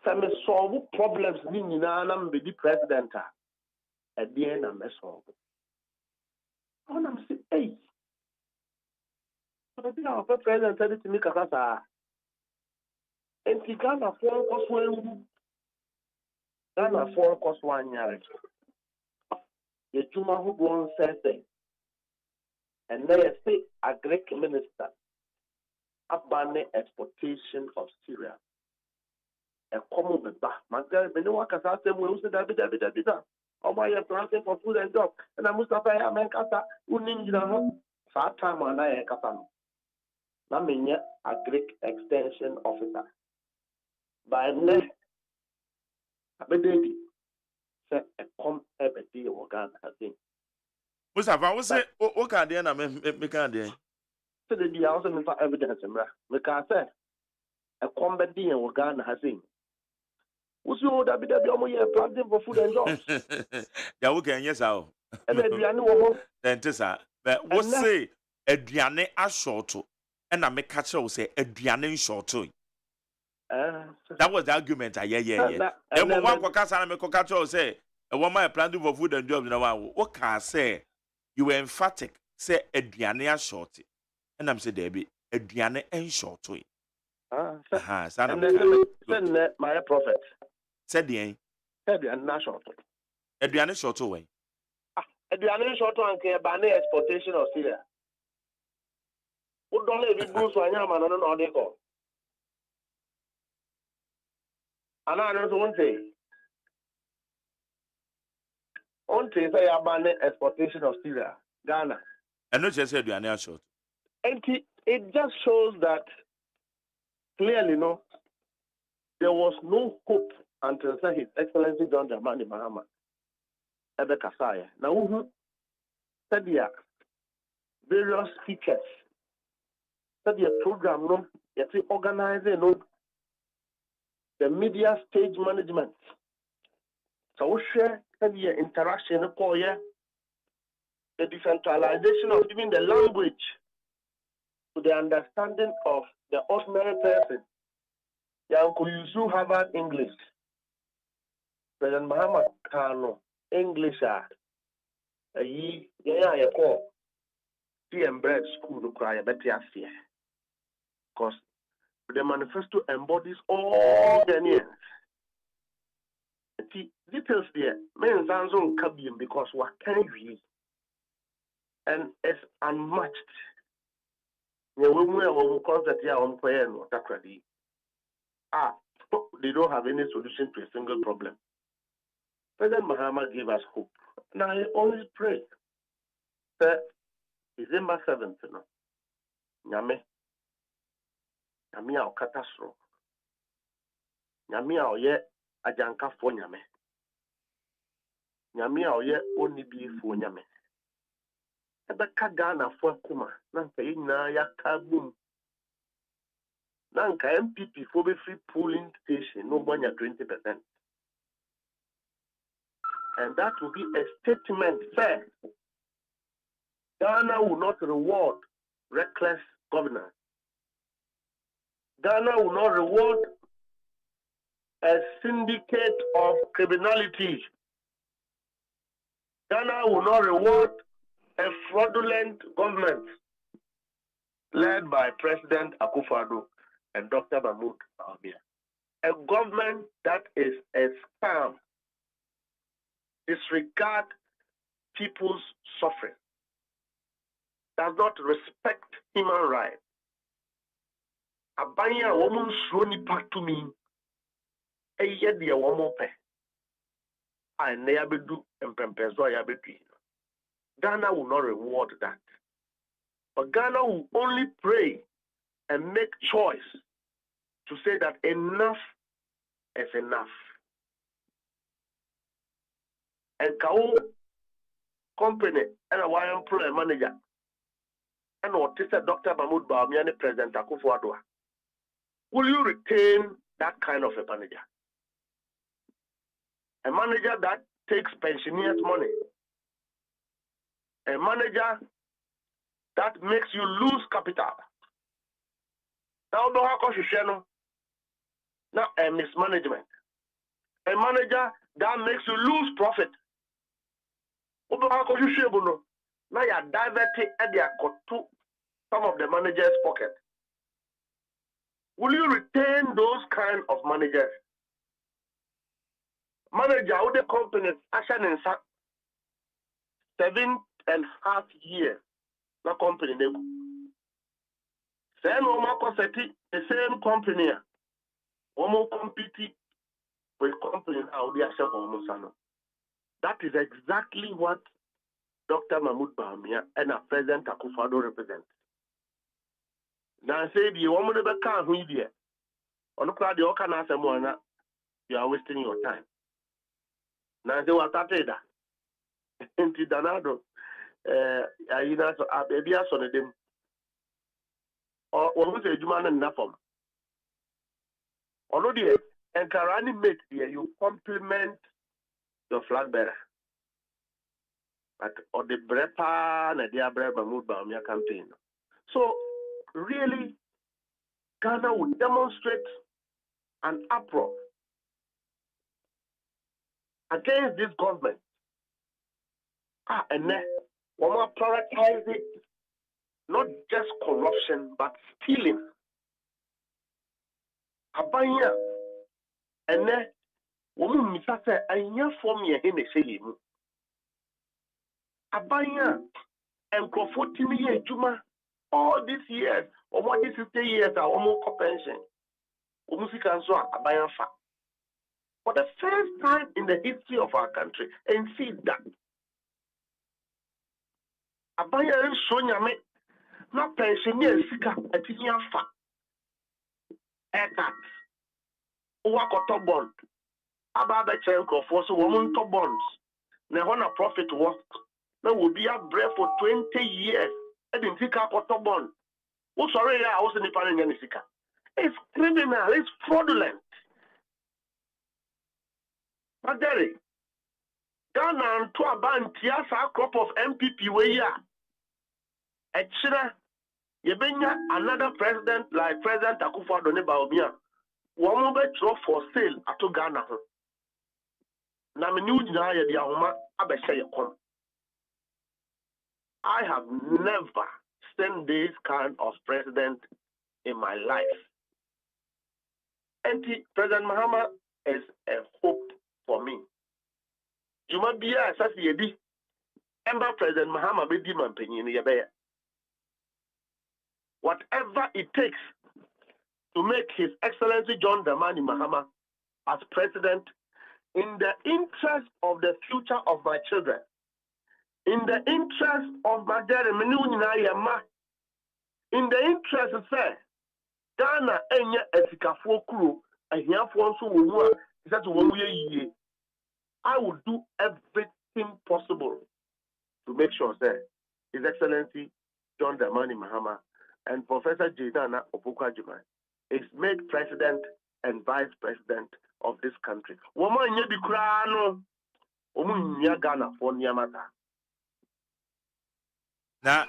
some solve problems in Nana be the president at the end of the solve. And I'm saying, hey, but I think our president said to me, Kasa, and the Ghana for cost 1 year. The Juma who go on Thursday. And they say a Greek minister abandoning exportation of cereal. A common back. My girl, many workers ask them, we say David. Oh, my, you're planting for food and dog. And I must have a man, who named you. Saa time and I kasa no. Na menye agric extension officer. By ne abededi say e come ebedi wo Ghana again. Mustafa, we say o ka dey na me ka dey. So the dia also me evidence mra. Me ka say e come bedi wo Ghana again. Usi o da bi omo ye planting for food and jobs. Ya wo kan yes ah. E be aduane wo ho. Ntesa. But we say aduane a short and I make catch you say aduane short. That was the argument. Yeah. Then one kwakasa na me catch you say a woman planting for food and jobs na one. What can say you were emphatic say aduane a short. And I'm say Debbie aduane en short. Send my prophet. Said the aduane short. Aduane short way. Aduane short one ke ba na exportation of Syria. O dollar bi bu so anya ma no no dey ko. Ana no so won say ya ba na exportation of Syria, Ghana. And not just say aduane short. And it just shows that clearly, no, there was no hope until His Excellency John Dramani Mahama Ebe Kasaya. Now, said there various features, said the program, no, yet organizing, no, the media stage management. So we share the interaction, the decentralization of even the language to the understanding of the ordinary person. Yanku Yusu Harvard English. President Muhammad Kano English you call CM Bread School to cry a better fear. Because the manifesto embodies all the needs. The details there, men Zanzo Kabium because what can you and it's unmatched. They don't have any solution to a single problem. President Mahama gave us hope. Now I always pray that December 7th, Nyame o catastrophe. Nyame o ye ajanka fo nyame. Nyame o ye oni bi fo nyame. Ebeka Ghana fo kuma na nka yina ya kabum. Na nka MPP for be free polling station no more than 20%. And that will be a statement fair. Ghana will not reward reckless governance. Ghana will not reward a syndicate of criminality. Ghana will not reward a fraudulent government led by President Akufo-Addo and Dr. Mahmoud Bawumia. A government that is a scam, disregard people's suffering, does not respect human rights. Abanya woman shroni patumi, a yedia womope, and neabedu and pempezo yabedu. Ghana will not reward that. But Ghana will only pray and make choice to say that enough is enough. And Kao company and a employee manager and what is Dr. Mahmoud Bawumia and President Akufo-Addo. Will you retain that kind of a manager? A manager that takes pensioners' money. A manager that makes you lose capital. Now, a mismanagement. A manager that makes you lose profit. Now you're diverting to some of the managers' pocket. Will you retain those kind of managers? Manager of the companies, Ashan and 7.5 years. Na company nego. Say no more the same company. Omo compete with company now they are almost. That is exactly what Dr. Mahmoud Bawumia and a President Akufo-Addo represent. Now say the woman never can who here. On the crowd, you can ask someone you are wasting your time. Now say what I tell that. Inti Danado, you know, so baby, I saw them. Or what was a human enough of? Already, and Karani mate here, you compliment your flag bearer. But or the Brepa and the Abra Mahmoud Bawumia campaign. So really, Ghana would demonstrate an uproar against this government. And then we want to prioritize it, not just corruption, but stealing. Abanya, and then woman misasa anya form ye hene say mu. Abanya, and Crofotimi ye juma all these years, or what is 50 years, our more pension. Umusika so abaya fa. For the first time in the history of our country, and see that. Abaya and Sonya me, not pensioner sika at Yafa. Aircat. Uwakoto bond. Ababa Chenko for so woman to bonds. Now, when a profit was, now will be a bread for 20 years. I didn't think I got a bond. Oh, sorry, I was in the panel. It's criminal, it's fraudulent. But there, Ghana and to a band, yes, a crop of MPP where you are. Actually, you bring another president like President Akufo-Addo Bawumia. One more bet for sale at Ghana. Now, I have never seen this kind of president in my life. And President Mahama is a hope for me. You might be a associate. Ember President Mahama be demand penny. Whatever it takes to make His Excellency John Dramani Mahama as president in the interest of the future of my children, in the interest of my dad, in the interest of Ghana, Enya, Esikafo Kuru, and Yafonso, that 1 year. I will do everything possible to make sure that His Excellency John Dramani Mahama and Professor Jidana Opoku-Agyeman is made president and vice president of this country. Woman ye bi kra no omu nya Ghana for niamata. Na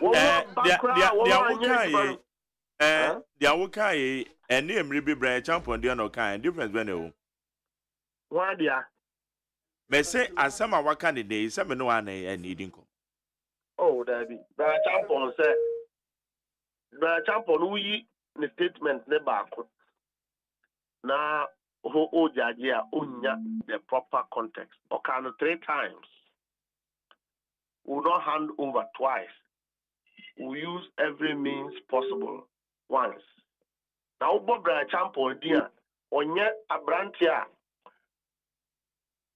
dia wokai ene emri bi bra champion dia no kan difference be no. Wa dia. Me say asama waka ne dey say me no an need nko. Oh, Daddy. Bra champion say Bra champion we the statement ne back. Na who Ojajia unya the proper context. Okay, 3 times. We will not hand over twice. We use every means possible once. Now, Bob Champo, dear, onye Abrantia,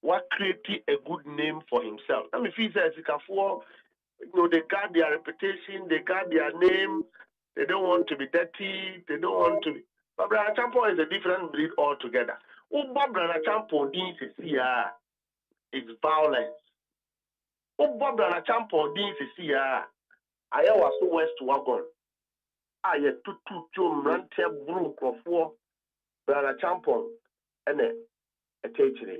what created a good name for himself. I mean, if he says, they got their reputation, they got their name, they don't want to be dirty, they don't want to be. But Brian Champo is a different breed altogether. Bob Champo is violence. Bob Champo is I was so west wagon. I had two ranter broom of 4 Brian Champo and a teacher.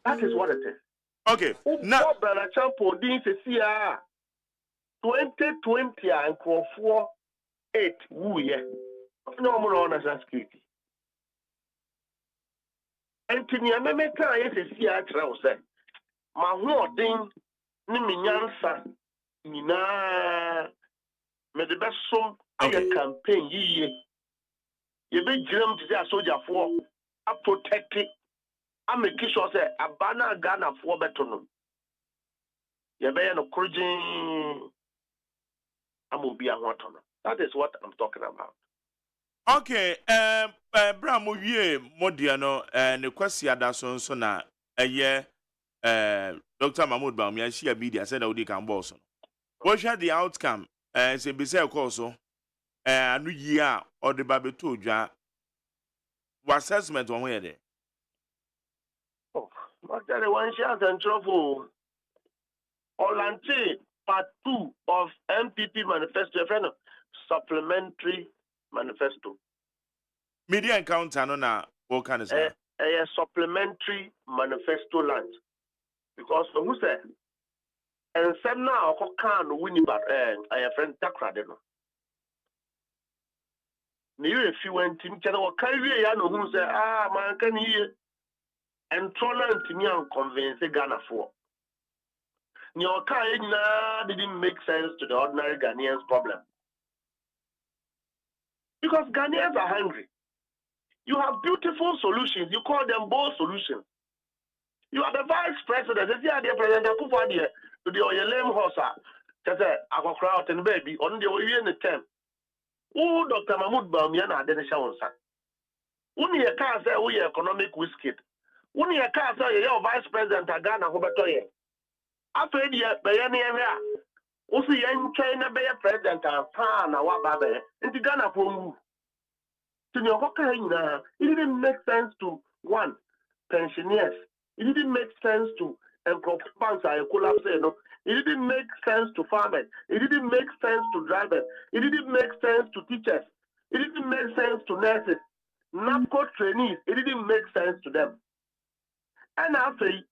That is what it is. Okay. Now, Brian Champo is 2020 and 4-8 woo yeah. No more national security. And to me, I may tell you to see a trouble. My wording, Niminyansa, Nina, made the best song of the campaign ye. You be dreamed to say a soldier for a protected. I make sure say a banner Ghana for better. You be no encouraging. I will be a water. That is what I'm talking about. Okay, Bram, we Modiano and the question that so na a year Dr. Mahmoud Baumia share media said Audi can boss. What shall the outcome? Say be say also new year or the baby to ja what assessment on where there. Oh, but there one chance and trouble. Olante part 2 of MPP manifesto, friend, supplementary manifesto. Media encounter no na what kind of say? A supplementary manifesto land. Because who said and some now can win but a friend Takra no. Near if you went in Channel Carry Yano who say, man can hear and Trona to me and convince Ghana for. Your kind didn't make sense to the ordinary Ghanaians' problem. Because Ghanaians are hungry. You have beautiful solutions. You call them bold solutions. You are the vice president. If you are the president, to the lame horse, just a crowd and baby on the way in the term. Oh, Dr. Mahmoud Baumiana, then show son. Only a car say we economic whiskey. Only a car say your vice president Ghana Hobatoye. After the Bayani area, also young China Bay president and Pan, our baby, into Ghana for move. To your Hokkaido, it didn't make sense to one, pensioners. It didn't make sense to banks are collapse. It didn't make sense to farmers. It didn't make sense to drivers. It didn't make sense to teachers. It didn't make sense to nurses. NAPCO trainees, it didn't make sense to them. And I say,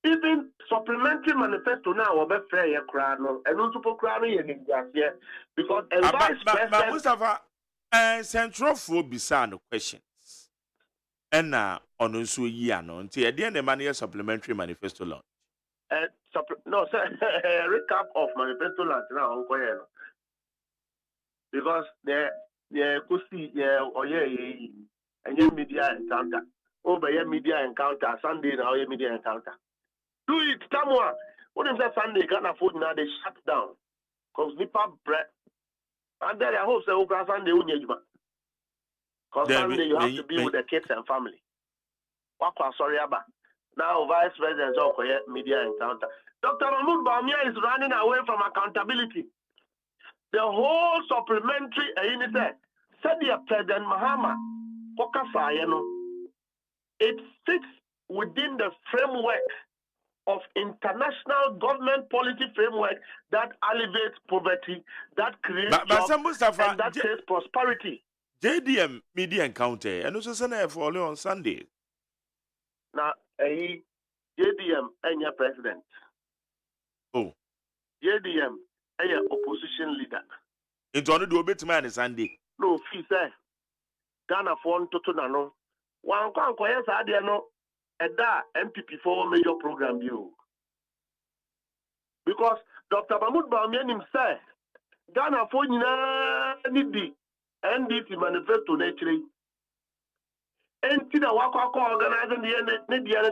even supplementary manifesto now will be fair crown and also for crown here because vice president Mustafa central for beside the questions. And now on also year no until the end of the supplementary manifesto launch. No, sir, recap of manifesto launch now because the could see and media encounter. Over your media encounter Sunday now your media encounter. Do it someone. What if that Sunday can't afford now they shut down? Because Nipa bread. And then I hope so Sunday because Sunday you have to be with the kids and family. Sorry about now vice president of media encounter. Dr. Mahmoud Baumia is running away from accountability. The whole supplementary said the President Mahama it fits within the framework of international government policy framework that alleviates poverty, that creates jobs, and that creates prosperity. JDM media encounter and also send for on Sunday. Now, JDM and your president. Oh, JDM and your opposition leader. It's only do a bit man Sunday. No, fee say Ghana phone to Nano. One can't quiet no. And that MPP for major program you. Because Dr. Mahmoud Baumia himself, Ghana for need the NDC manifesto naturally. And the Waka organizing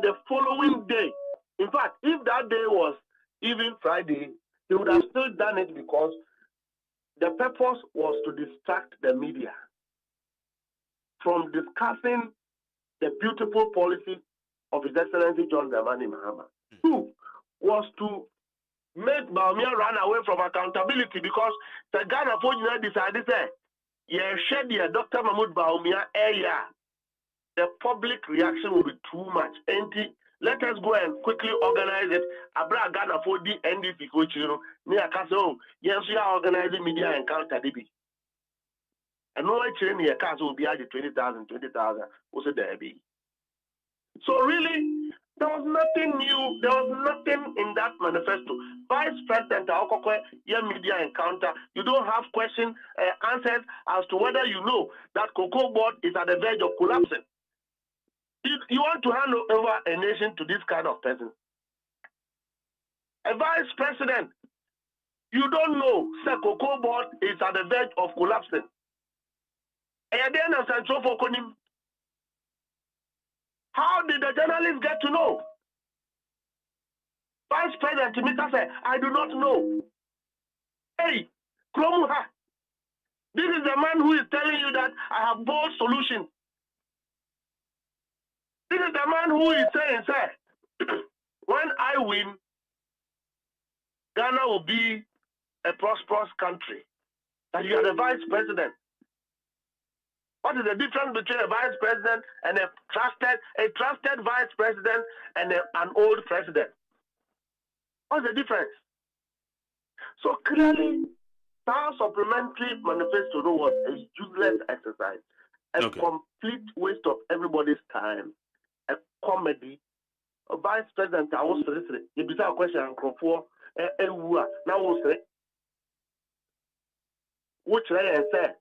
the following day. In fact, if that day was even Friday, they would have still done it because the purpose was to distract the media from discussing the beautiful policy of His Excellency John Dramani Mahama. Two was to make Baumia run away from accountability because the Ghana for decided that Dr. Mahmoud Baumia area, the public reaction will be too much. Let us go and quickly organize it. Abra Ghana for the NDC coach, near Castle. Yes, we are organizing media encounter. And no train near Castle will be at 20,000, was it there be? So really, there was nothing new. There was nothing in that manifesto. Vice President Aokokwe, your media encounter, you don't have answers as to whether you know that Cocoa Board is at the verge of collapsing. You want to hand over a nation to this kind of person. A vice president, you don't know that Cocoa Board is at the verge of collapsing. How did the journalists get to know? Vice President Timika said, I do not know. Hey, Kromuha, this is the man who is telling you that I have bold solutions. This is the man who is saying, sir, when win, Ghana will be a prosperous country. That you are the vice president. What is the difference between a vice president and a trusted vice president and an old president? What's the difference? So clearly, our supplementary manifesto was a useless exercise, a complete waste of everybody's time, a comedy. A vice president, I was listening. You be a question and for now was which I said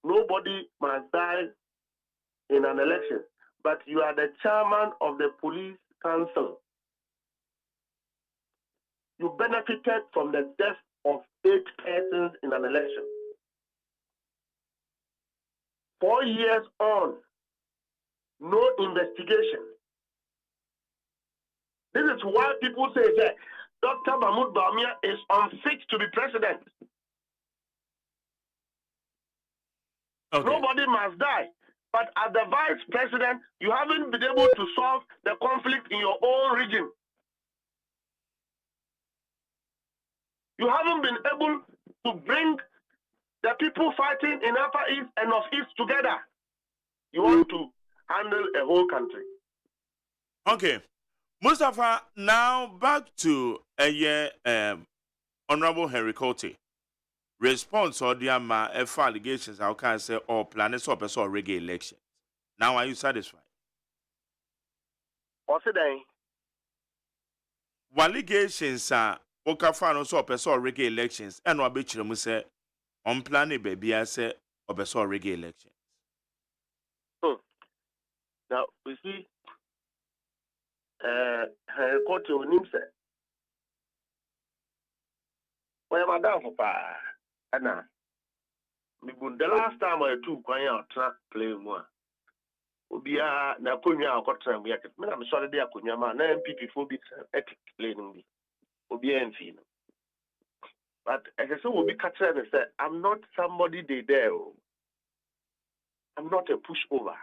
nobody must die in an election, but you are the chairman of the police council. You benefited from the death of 8 persons in an election. 4 years on, no investigation. This is why people say that Dr. Mahmoud Bawumia is unfit to be president. Okay. Nobody must die. But as the vice president, you haven't been able to solve the conflict in your own region. You haven't been able to bring the people fighting in Upper East and North East together. You want to handle a whole country. Okay. Mustafa, now back to Honorable Henry Cote. Response or the allegations, how can I say, or planets or person reggae elections. Now, are you satisfied? What's it then? What allegations are Okafan also person reggae elections, and what bitch them say on planet baby I say or person reggae elections. Now we see Henry Cote on him say, "Where madam for Anna, the last time I took going out play more. Obia na konya akotra mu yake. Me na me sori de akonya ma na MPP fo bi ethic playing bi. Obia enfi no. But I say we be catch and say I'm not somebody they there. I'm not a pushover.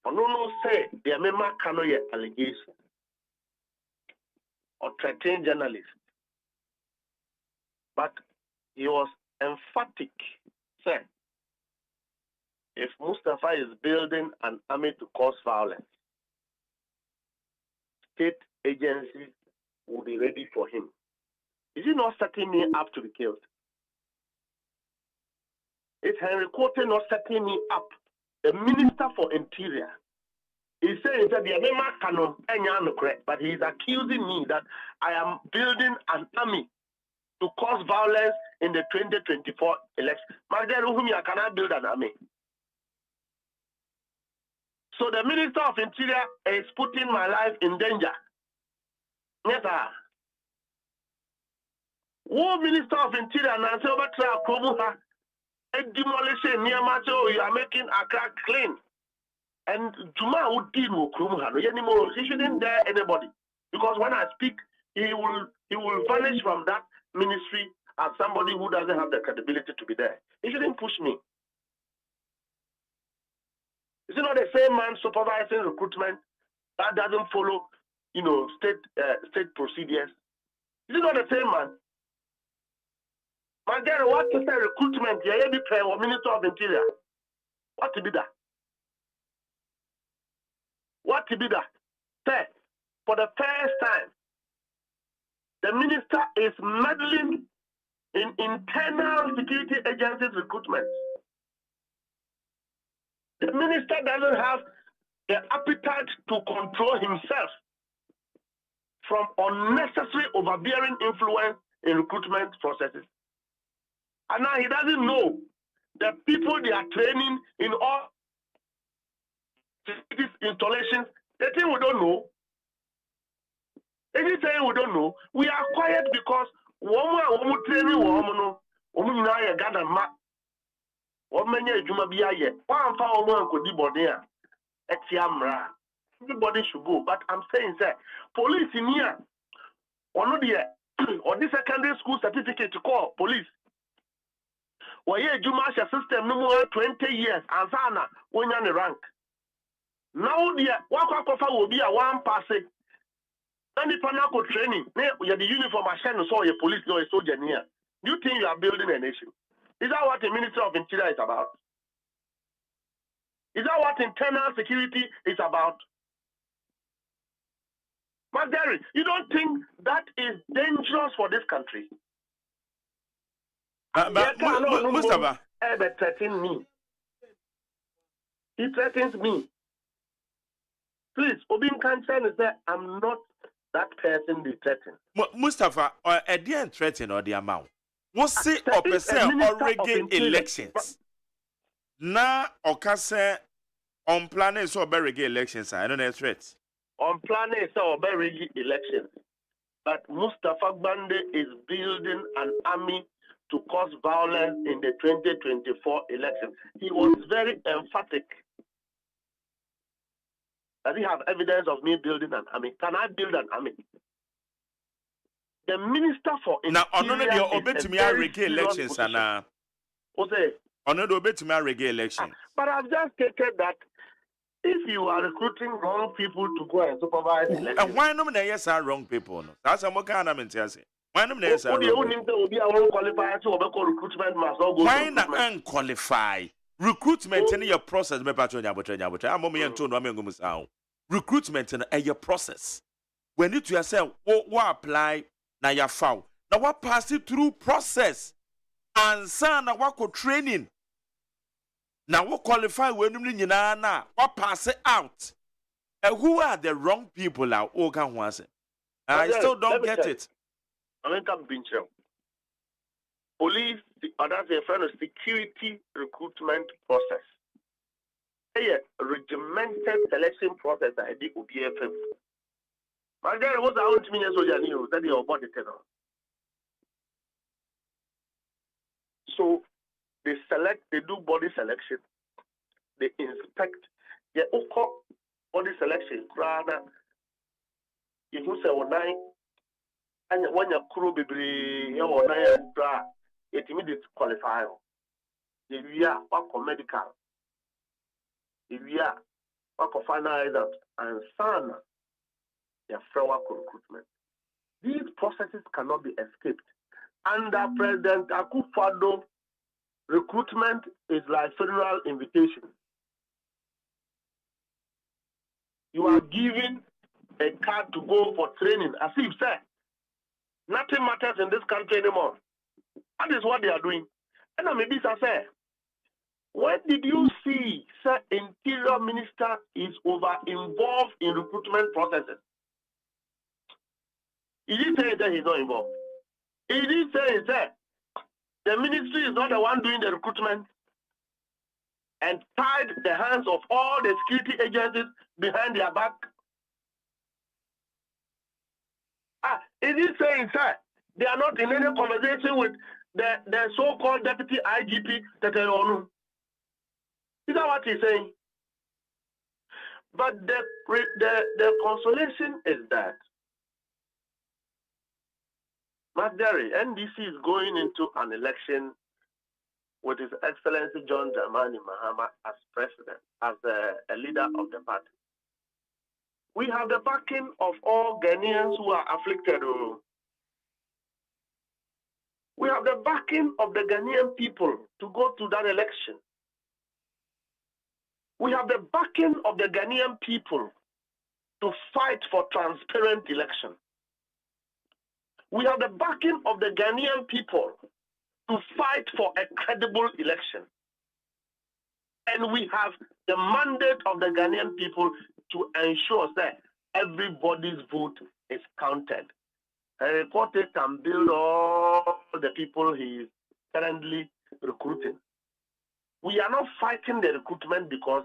No say the member cannot yet allegation or threaten journalists. But he was emphatic, saying, if Mustafa is building an army to cause violence, state agencies will be ready for him. Is he not setting me up to be killed? Is Henry Cote not setting me up? The Minister for Interior is saying that the Amema cannot, but he is accusing me that I am building an army to cause violence in the 2024 election. I cannot build an army. So the Minister of Interior is putting my life in danger. Yes, sir. Who Minister of Interior and demolition near Macho, you are making Accra clean. And Juma would deal with Krumuha anymore. He shouldn't dare anybody. Because when I speak, he will vanish from that ministry as somebody who doesn't have the credibility to be there. He shouldn't push me. Is it not the same man supervising recruitment that doesn't follow, state procedures? Is it not the same man? My girl, what to say recruitment? Yeah, be prayer or Minister of Interior. What to be that? What to be that? Say, for the first time, the minister is meddling in internal security agencies' recruitment. The minister doesn't have the appetite to control himself from unnecessary overbearing influence in recruitment processes. And now he doesn't know the people they are training in all these installations. The thing we don't know. Anything we don't know, we are quiet because woman training woman na Ghana ma. Woman ye juma bi aye. One fa woman ko di body etiamra. Everybody should go. But I'm saying sir, police in here, or the secondary school certificate to call police. Well, yeah, Jumasha system no more 20 years, and Sana, when you're in the rank. Now the Waka will be a one passing. Then the Panaco training, you have the uniform machine, so a police or a soldier near. Do you think you are building a nation? Is that what the Minister of Interior is about? Is that what internal security is about? Magdari, you don't think that is dangerous for this country? Mustafa, threaten me. He threatens me. Please, Obin Kansan is that I'm not that person they threaten. Mustafa, a dear threaten or the amount. What's it or percent or reggae elections? Na okase on planning so reggae elections. I don't know threats. On planning so reggae elections. But Mustafa Bande is building an army to cause violence in the 2024 election. He was very emphatic. Does he have evidence of me building an army? Can I build an army? The Minister for Interior now, on the obey to me reggae elections and on the obey to me reggae elections. But I've just stated that if you are recruiting wrong people to go and supervise elections, and why no yes are wrong people? No, that's a more kind of mentality. Why no yes are wrong? Why not unqualified? Recruitment in your process, me patron yabotra. I'm only into no me ngumu. Recruitment in your process. When you to yourself, what apply na ya foul. Now what pass it through process and son na what training. Now what qualify when you na what pass it out. And who are the wrong people now? I still don't get it. I mean, police, that's a friend of security recruitment process. A regimented selection process that I did with BFM. My guy was out to me as well, that your body tenor. So they do body selection, they inspect, they body selection, rather, if you say, and when your crew be it immediately qualify. If we are work medical, if we are work finance and son, they are framework recruitment. These processes cannot be escaped. Under President Akufo-Addo, recruitment is like federal invitation. You are given a card to go for training, as if say nothing matters in this country anymore. That is what they are doing. And maybe say, when did you see, sir, Interior Minister is over involved in recruitment processes? He didn't say that he's not involved. He didn't say that the ministry is not the one doing the recruitment and tied the hands of all the security agencies behind their back. He didn't say that they are not in any conversation with the so-called deputy IGP Teteonu. Is that what he's saying? But the consolation is that Magdari, NDC is going into an election with His Excellency John Dramani Mahama as president, as a leader of the party. We have the backing of all Ghanaians who are afflicted. We have the backing of the Ghanaian people to go to that election. We have the backing of the Ghanaian people to fight for transparent election. We have the backing of the Ghanaian people to fight for a credible election. And we have the mandate of the Ghanaian people to ensure that everybody's vote is counted. A reporter can build all the people he is currently recruiting. We are not fighting the recruitment because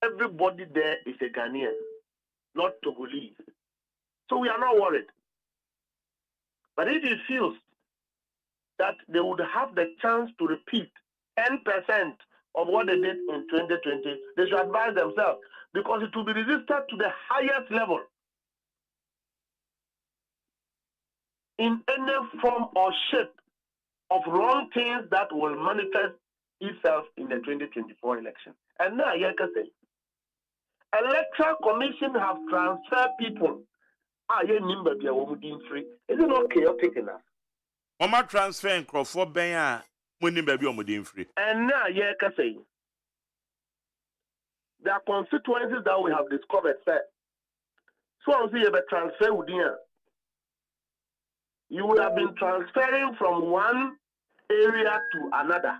everybody there is a Ghanaian, not Togolese. So we are not worried. But if he feels that they would have the chance to repeat 10% of what they did in 2020, they should advise themselves because it will be resisted to the highest level in any form or shape of wrong things that will manifest itself in the 2024 election. And now, I can say, Electoral Commission have transferred people. You nimba be a woman free. Is it not chaotic enough? Mama transfer and for benya money baby on free. And now, say there are constituencies that we have discovered. Sir. So I see a transfer within. You would have been transferring from one area to another.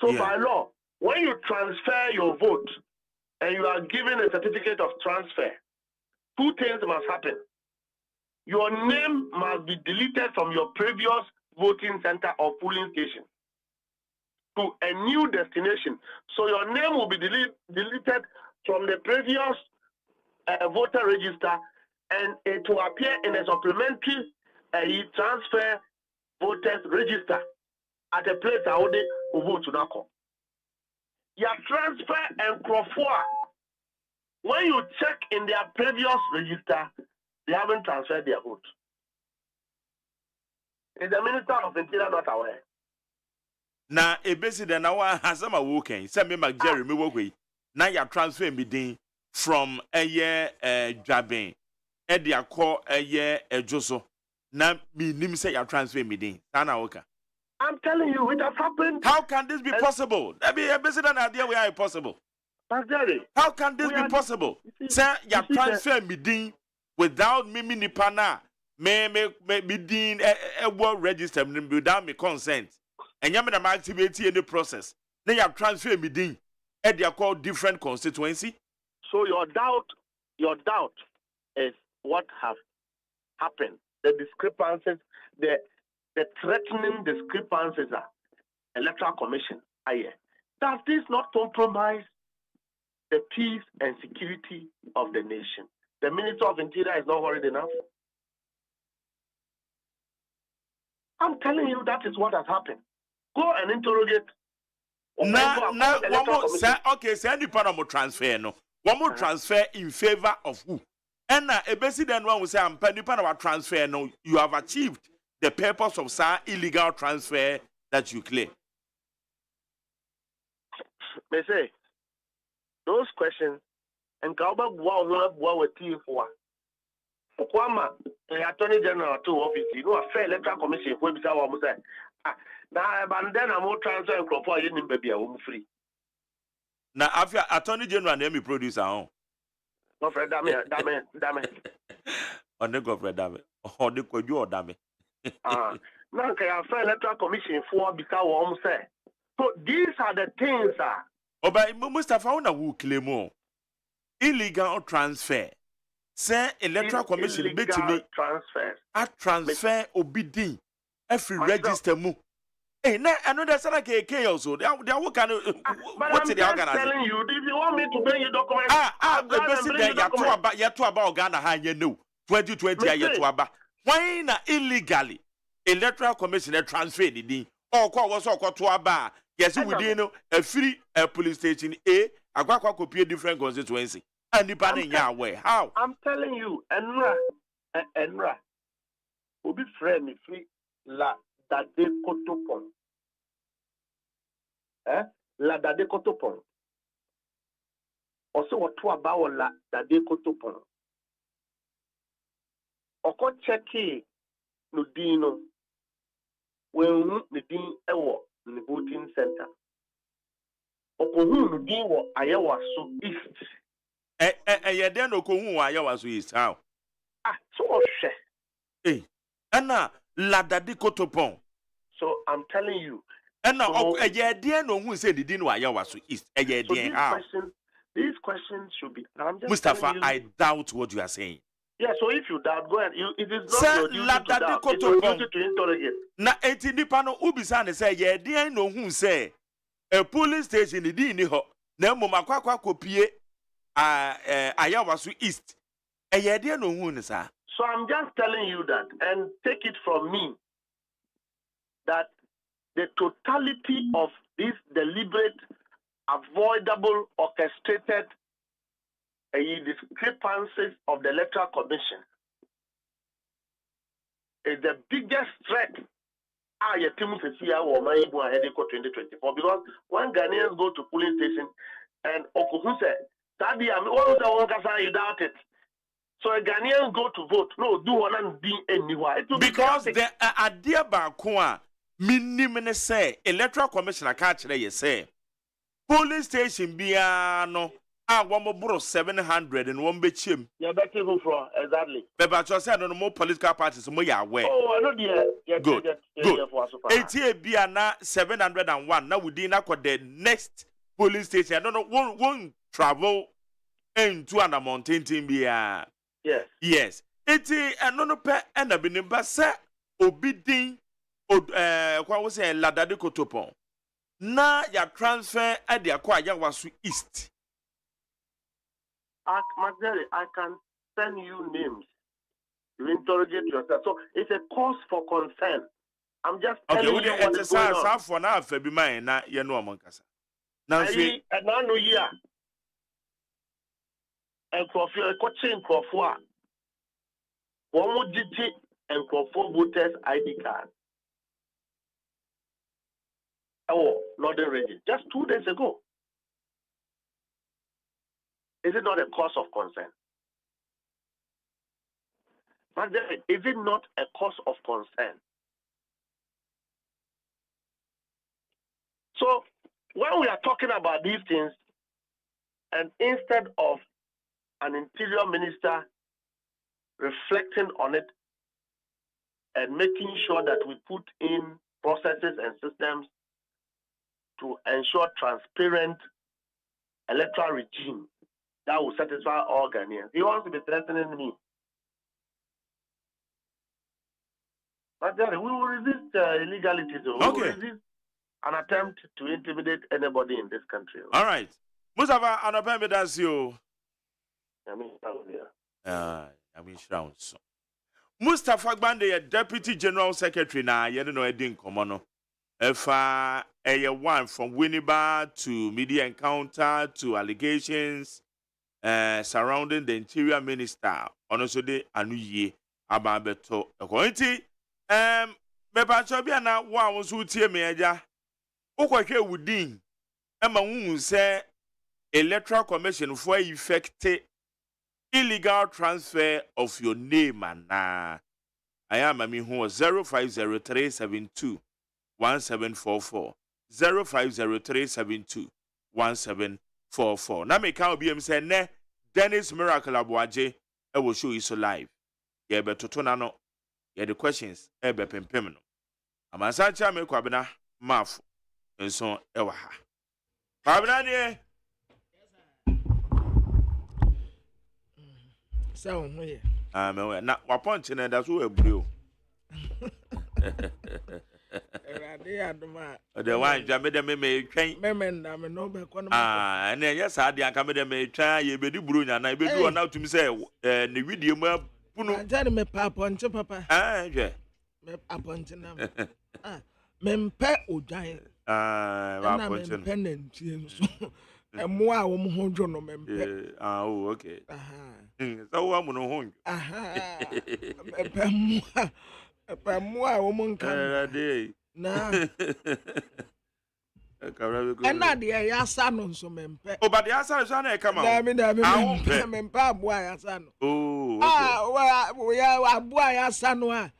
So by law, when you transfer your vote and you are given a certificate of transfer, two things must happen. Your name must be deleted from your previous voting center or polling station to a new destination. So your name will be deleted from the previous voter register, and it will appear in a supplementary transfer voters register at a place I would vote to now. Your transfer and crofua, when you check in their previous register, they haven't transferred their vote. Is the Minister of Interior not aware? Na ebesi de na wa hasama woken say me Jerry me wogwe na ya transfer me din from Dwaben e de akọ Ejoso na me nim say ya transfer me din sana woka. I'm telling you, it has happened. How can this be possible? That be ebesi de na idea we are possible. How can this be possible? Say ya transfer me din without me nipana me din register without me consent. And you have activity in the process. Then you have transfer me din. And they are called different constituency. So your doubt is what have happened. The discrepancies, the threatening discrepancies are Electoral Commission. Does this not compromise the peace and security of the nation? The Minister of Interior is not worried enough. I'm telling you, that is what has happened. Go and interrogate. Okay, say any part of transfer no. One more transfer in favor of who? And a basic then one will say I'm penny part of transfer no. You have achieved the purpose of some illegal transfer that you claim. May say those questions and Kauba what with you for. Okwama, the Attorney General to office, you know, a fair Electoral Commission will be our say. Now, but then I'm more transfer and crop in baby a woman free. Now, after Attorney General, name me producer on. No, Fred, damn it. On the go, Fred, damn it. Or the could you or damn it. Now, can I fair Electoral Commission for because what say? So these are the things, sir. Oh, but Mustafa, who claim more illegal transfer. Say Electoral Commission bet me transfer. A transfer obedient. Every register move. Hey, now I know that's like a chaos. They are what kind of what's the organization? I'm telling you, if you want me to bring you documents, the best thing you talk about Ghana, how you know 2020 year to about why not illegally Electoral Commission transfer the thing or call was all called to about yes we didn't a free police station a copy different constituency and depending your way. How I'm telling you, Enra will be friend free. La Dade Kotopon. La Dade Kotopon. Also, what to about La Dade Kotopon? Oko cheki no dino. When the din ewo in the voting center. Oko no din wo ayawa so east. Yeah, then Oko ayawa so east. How? So hey, Anna. La Dade Kotopon. So I'm telling you. And now, dear no who said the dinner was east. These questions should be. Mustafa, I doubt what you are saying. Yeah, so if you doubt, go ahead. It is not your duty to doubt. It's your duty to interrogate. Na eti nipa no ubisa say dear no who say a police station the din ho na mmom akwa kopie ayawasu east. Dear no who sir. So I'm just telling you that, and take it from me, that the totality of this deliberate, avoidable, orchestrated discrepancies of the Electoral Commission is the biggest threat. Because when Ghanaians go to polling station, And Okuhu said, Daddy, I'm always the one that you doubt it. So a Ghanaian go to vote. No, do one and be anywhere. Because the idea bakwa minimum say electoral commissioner catch you say police station bia no one more 700 and one betchim. You're better for exactly. But you said no more political parties more ya aware. Oh, I know the good. Good. 80 bia na 701. Now we didn't the next police station. I don't know won't travel into an mountain team bia. Yes. Yes. Eti enono pe ena binimba se obidin kwa wo se ladade kotopon. Na ya transfer ade akwa ya wasu east. Magdalene, I can send you names. You interrogate yourself. So it's a cause for concern. I'm just telling you what is going on. For na afa bi man na ye no omonkasa. Na fi and now no year. And coaching Crawford. One more GT and Crawford voters ID card. Oh, Northern region. Just 2 days ago. Is it not a cause of concern? But is it not a cause of concern? So when we are talking about these things, and instead of an interior minister reflecting on it and making sure that we put in processes and systems to ensure transparent electoral regime that will satisfy all Ghanaians. He wants to be threatening me. But we will resist illegalities. We will resist an attempt to intimidate anybody in this country. All right. Mustafa, anopembe that's you. So. Mustafa Gbande, Deputy General Secretary na you know Edin Komono. Efa one from Winneba to media encounter to allegations surrounding the Interior Minister. Also de anuye ababeto. Ekwenti meba chobia na wa wonso tie me aja. Ukwahwe wudin ema wu se Electoral Commission for effect illegal transfer of your name and I am a who 050372 1744 050372 1744. Now me can be say ne Dennis Miracle Abuaje I will show you so live. Yeah, but to no yeah the questions ebe pempem no. Amasancha me kwabena maf nso ewa ha. Kwabena ne so here. Na waponche na that's who ebrio. The one jamede me twen. Na me no be kono. Na yes ade anka me de me twen ye bedi buru nya na e bedu ona tumi say ne video mu punu. Ajani me pa ponche papa. Je. Me aponche na. Me mpe odwan. Wa ponche. Me mpe nantie nso. Emo a wo mo ho dwo no me mpe. Oh okay. So wa mo no ho. Epe mo a wo mo nka. Na. Ena de ya sa no nso me mpe. O ba de asa so na e kama. Na me me mpe abo a ya sa no. Oh okay. Wa ya abo a ya sa no a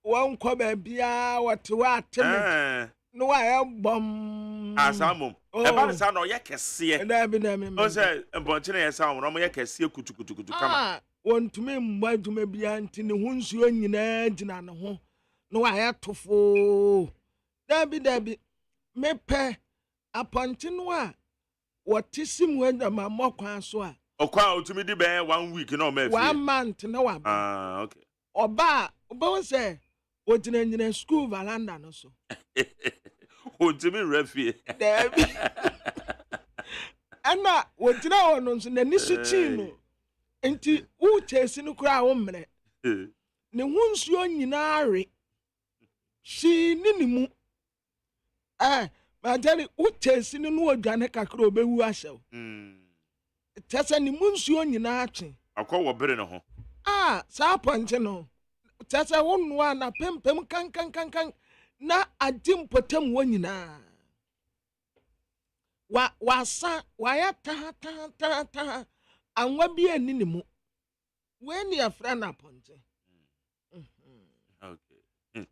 won ko ba bia wote wa ateme. No wa ya bom. Asamum. E ba sa no ye kese. Na me. O say mbonche na ye sa no mo ye kese kutukutu kama. Wontumi mba dwuma bia nti ne ho nsuo nyina gina ne ho. No wa ya tofo. Dabi mepe aponte no a wotisim wanya mamokwan so a okwa otumi di be 1 week na o ma 1 month na wa okay oba wo say ogyina school veranda no so otumi refie dabi ana wogyina wono so na nisu chi no enti wo chesi no kura wo mre ne ho nsuo nyina are shi ninimu Majani uchesi ni nuo dwane kakro obewu ahyew. Tese ni munsuo nyina atwe. Akọ wo bere no ho. Saa ponche no. Tese wonu a na pempem kan na adimpotam wo nyina. wasa waya ta anwa bi ani ne mu when your friend aponte okay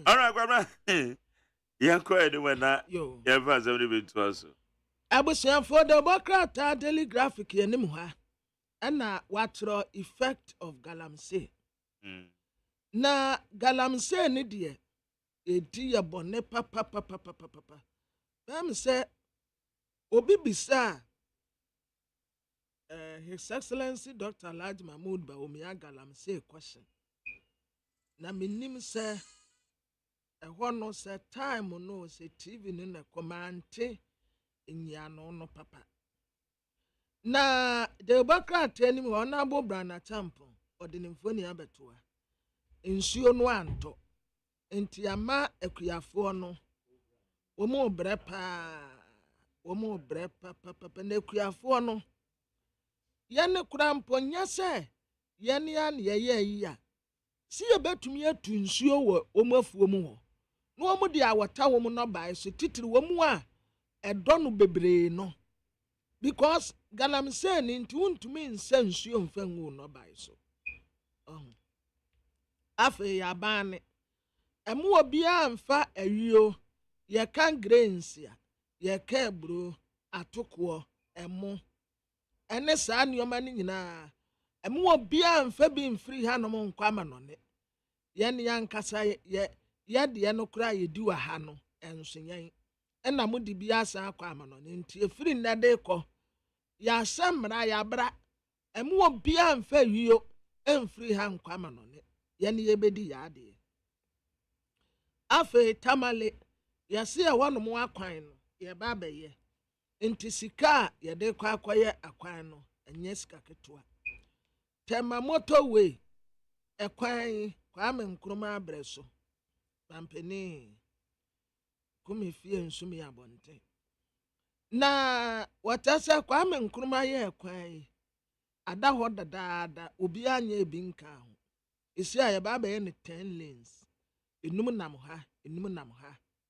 all right kwabra yanko anyone na yefa somebody be to us abusianfo the Bokrata daily graphic yanim ha ana watro effect of galamsey na galamsey ni de edi ya bone papa bam say obi bisa His Excellency Dr. Alhaji Mahmood Bawumia galamsey question na minim say no say time no say TV ni na komante inyano no papa na the Bokrata ni Honorable Brana Champo odinimfoni abetoa nsuo no anto enti ama akuyafo no womo brepa papa na akuyafo no yene kurampo nyase yene ya na ye si ebetumi atu nsuo wo omafuo mu ho no omo de awota wo mu no bai so titiri wo mu a edo no bebre no because galamsey ni nti untumi nsa nsuo mfangu no bai so afi ya bane emu obi amfa awio ye kan grains ya ye ka bro atoko emu ene saa nioma ni nyina emu obi amfa bi mfiri ha no nkwa manone ye ne yankasa ye de no kura ye di wa ha no enso yen ena mu di bi asa akwa manone nti efiri nnade ko ya samra ya bra emu obi amfa awio emfiri ha nkwa manone ye ne ye bedi ya de afe tamale yase ya wano mu akwan no ye ba beye enti sika ye de kwa akoye akwan no enye sika ketua tema motorway ekwan Kwame Nkrumah abreso pampeni kumi fie nsumi abonte na watasa Kwame Nkrumah ye ekwan ada ho dadaada obi anya ebi nka ho isi aye ba beye ne 10 lanes enum nam ha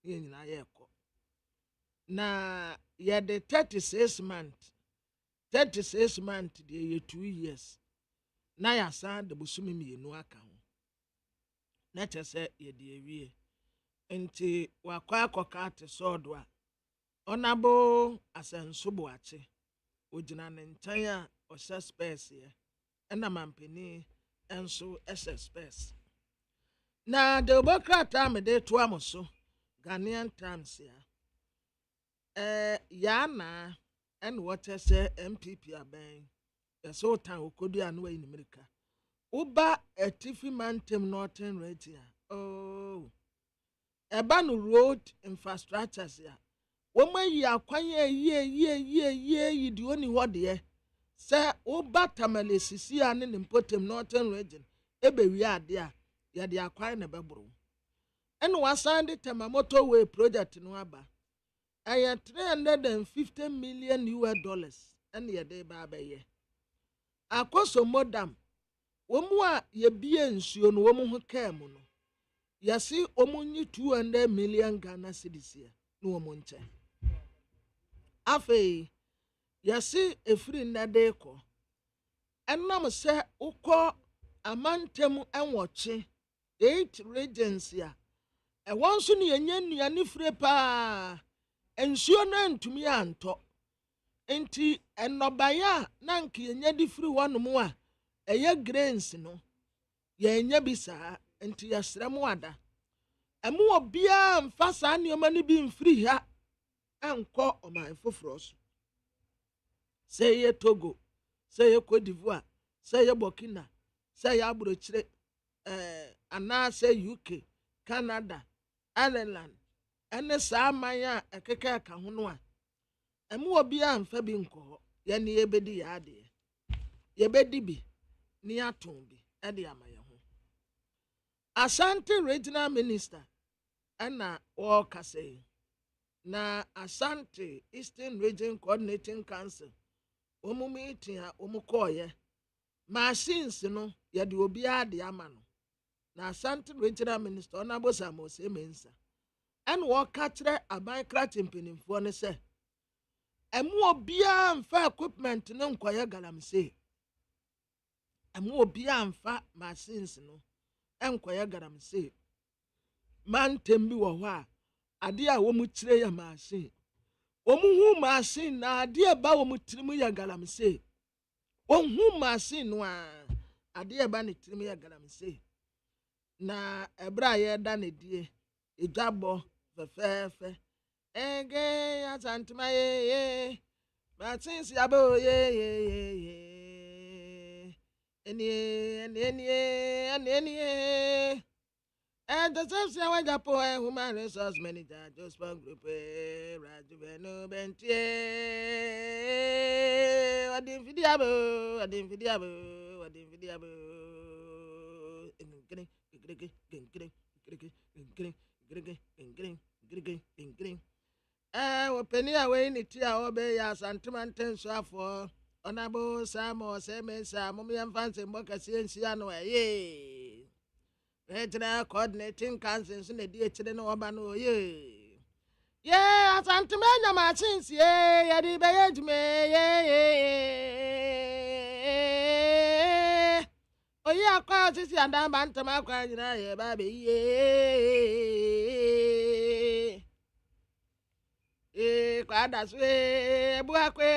ye nyina ye ko na ye de 36 month de ye 2 years na ya san de busumi mienu aka ho na chese ye de ewie enti wakwa akoka ate sodo a onabo asensobo ache ogina ne ntan a o space ye na mampeni enso space na the Bokrata me de to amoso Ghanaian Times ya na and what say MPP aben so tan okodu anu in America uba etifi mantem northern region ebanu road infrastructures ya woma yi akwan ye yidi oni hode se uba tamale sisi ane ne potem northern region ebewi ade a ya de akwan na bebro ene wasan de tema motorway project no aba aya $350 million ene ya de ba abaye akoso modam womu a ye bie nsuo no womu ho kam no yasi omunyi 200 million Ghana cedis ya no womu nche afei yasi efiri nnade ko enam se ukọ amantem enwoche 8 regions ya wonso ne yenye nnuane fire pa ensuo na ntumi anto enti enobaya na nke yenye di firi wonom a eye grains no yenye bisa enti yasremu ada emu obia mfasa nioma ni bi mfiri ha anko oman foforo so say ye Togo say ye Cote d'Ivoire say ye Burkina say ye Abrochire ana say UK Canada Ireland ene saa manya ekeka ka ho no a emu obi amfa bi nko ye ne ye bedi ya ade ye bedi bi ni aton bi e de amaye ho Asante Regional Minister ana o kase na Asante Eastern Region Coordinating Council omu meeting a omu koye machines no ye de obi ade ama no na Asante Regional Minister ona bosa mo se mensa en wo ka kire aban kra chimpenimfo ne se emu obia mfa equipment no nkoye galamsey emu obia mfa machines no enkoye galamsey mantem bi wo ho a ade a wo mu kire ya machine wo mu hu machine na ade ba wo mu tirimu ya galamsey wo hu machine no a ade ba ne tirimu ya galamsey na ebra ye da ne die ejabo fefefe ege ya santima ye machines ya bo ye eni and the same way Japan human resource manager just one group Rajuvenu Bentie Wadim Fidiabo penny away in it obey ya santimanten so for honorable Sam or Semensa Mummy and Fancy Moka Ciano ye regional coordinating councils in the DH no Obano ye yeah santimania machines ye yadi bayed me ye oh yeah quite and I'm bantama crying ye baby ye quadas way buakwe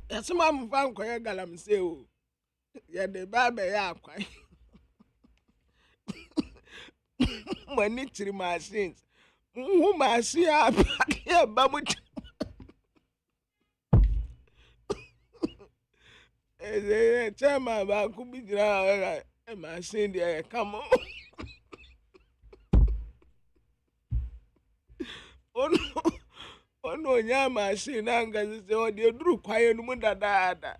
yes mam fan koye galamsey o ya de baba ya akwa money three machines who machine ya ba mu chama ba ku bi gira machine de come ono nya machine anga se o de duru kwaye no mu dadaada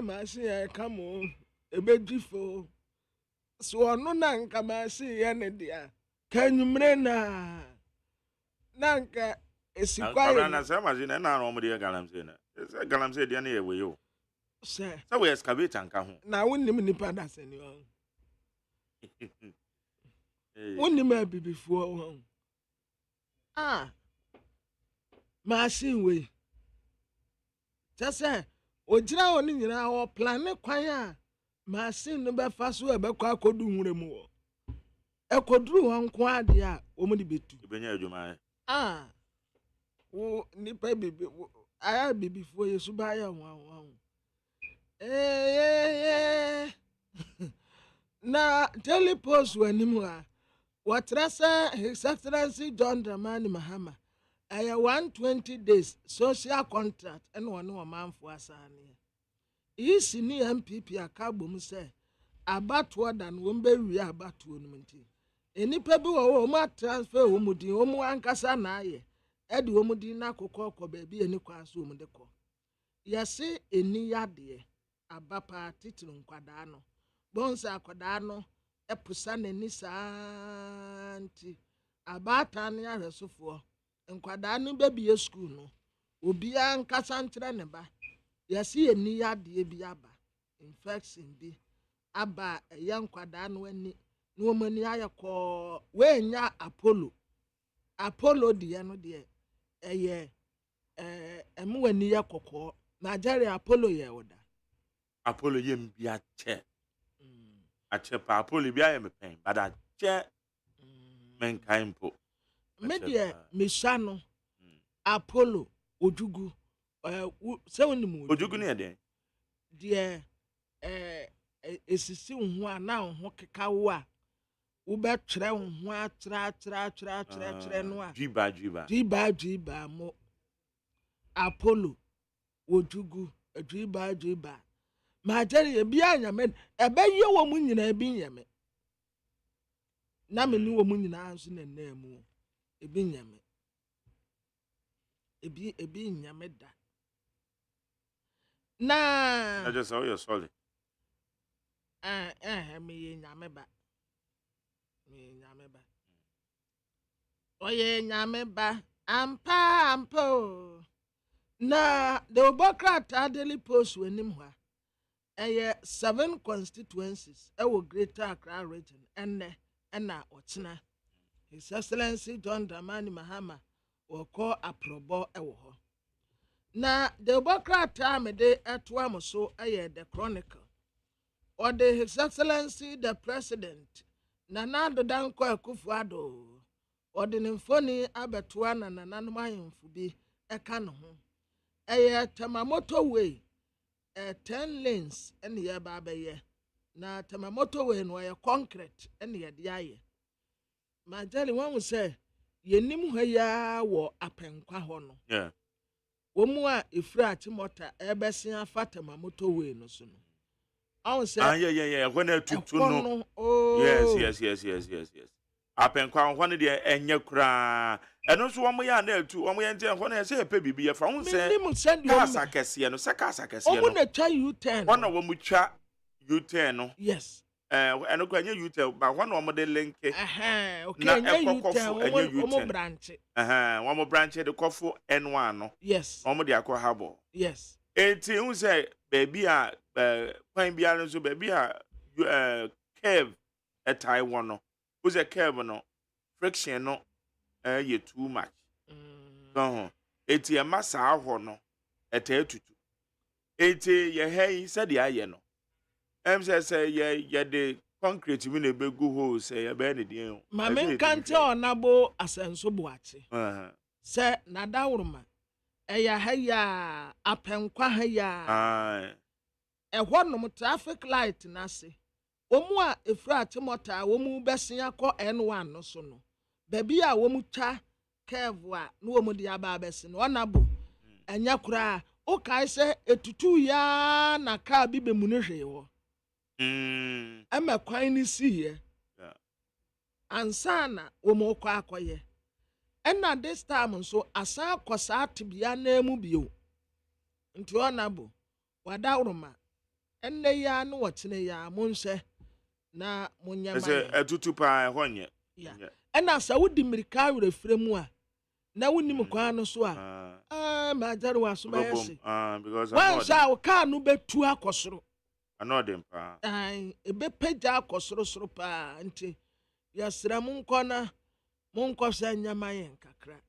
machine ya come ebedifo so ono na nka machine ya ne dia kanyumre na nka esikwaye na se machine na no mo de galamsey na se galamsey de na ye we yo se we excavate anka ho na wonnim nipa da se ni o wonnim abibifo ho machine we just ogira oni nyina o plan kwan a machine no be fa so e be kwa kodu nwure mu wo ekoduru ho nko ade a o mu de betu ebenya adwuma wo nipa bibi aya bibifo yesu ba ya wa na daily post wanimu a watrasa His Excellency John Dramani Mahama 120 days social contract and one manfo asane isi ni MPP akabom se abatuo dan wo mbe wi abatuo no nti enipa bi wo mo transfer wo mudi wo mo ankasa na aye edi wo mudi na kokko ba bi eni kwa so wo mudi ko yesi eni yade abapa titiri nkwada no bonsa akwada no epusa nani santi abata ne ahwesofo nkwada no bebie school no obi ankasa nkyere ne ba yesi eni yade bi aba infection bi aba eya nkwada no ani no mani ayekọ wenya apollo de no de eye emu wani yakọkọ Nigeria apollo ye oda apollo yem bi ache pa apollo bi ayem pen bada che men kaimpo media mishano apollo ojugu se woni ojugu ne de esisi ho a na ho keka wo a wo be twere ho a twere no a jiba mo apollo ojugu jiba ma jeri ebi anyame ebe ye wo mu nyina ebi nyame na me ni wo mu nyina anso na mu ebi nyame ebi nyame da na just how you solid me nyame ba oye nyame ba ampa na the Obokrata daily post wenim ho a 7 constituencies ewo Greater Accra region enne na ochina His Excellency John Dramani Mahama wɔkɔ aprɔbɔ ɛwɔ hɔ. Na Democrat mede ɛtoa mo so ɛyɛ the Chronicle. Ɔde His Excellency the President Nana Addo Dankwa Akufo-Addo ɔde ne mfoni abɛtoa na nananom ahemfo bi ɛka ne ho. Ɛyɛ Tamamoto Way 10 lanes ɛne yɛba abɛyɛ. Na Tamamoto Way no ɛyɛ concrete ɛne yɛde ayɛ. Majali wɔn sɛ yɛnim hɔ ya wɔ apɛnkwa hɔ no. Yeah. Wɔn a efura atimɔta ɛbɛsia afa Tamamoto Way no so no. Yeah. When I took to know. Yes. Apenkwa one de enye kra. Eno so omo ya na atu, omo ye ntia one say pe bibie fa. Won say kasa kese no, say kasa kese no. Omo na twa U10. One wo mu twa U10 no. Yes. Eno kwa nye U10, but one omo de link. Okay, na nye U10, omo branch. One mo branch de kofo N1 no. Yes. Omo de akọ habo. Yes. Enti won say baby a kwan bia no so baby a curve Taiwan no. Who's a curve no friction no ye too much. No, eti a massa ho no etetutu. Eti ye hey said the aye no. Say ye the concrete we na be go ho say ye be ne den. Ma men kante onabo asenso boache. Say na dawruma. Eya haya apenkwa haya. Ehwo no traffic light na se. Omu a efra atimota omu besia kɔ N1 no so no. Baby a omu twa curve a no omu de aba besi no onabo. Enya kura o kai se etutu ya na car bi be mu ne hwe wo. Ema kwan ni si ye. Ansa na omu kɔ akɔye. Ɛna this time so asan kɔsa atibia na emu bio. Nti onabo wadawroma. Enne ya no wɔtene ya monhye na munyama. Ese etutu pa ehonye. Yeah. Ɛna sa wodi mirika werefre mu a na wonim kwan no so a majari wasoma yesi. Because wan sha o ka no betu akosoro. Anodem pa. Ebe peja akosoro soro pa nti yasra mu nkɔ na mu nkɔ sa nyama yen kakra.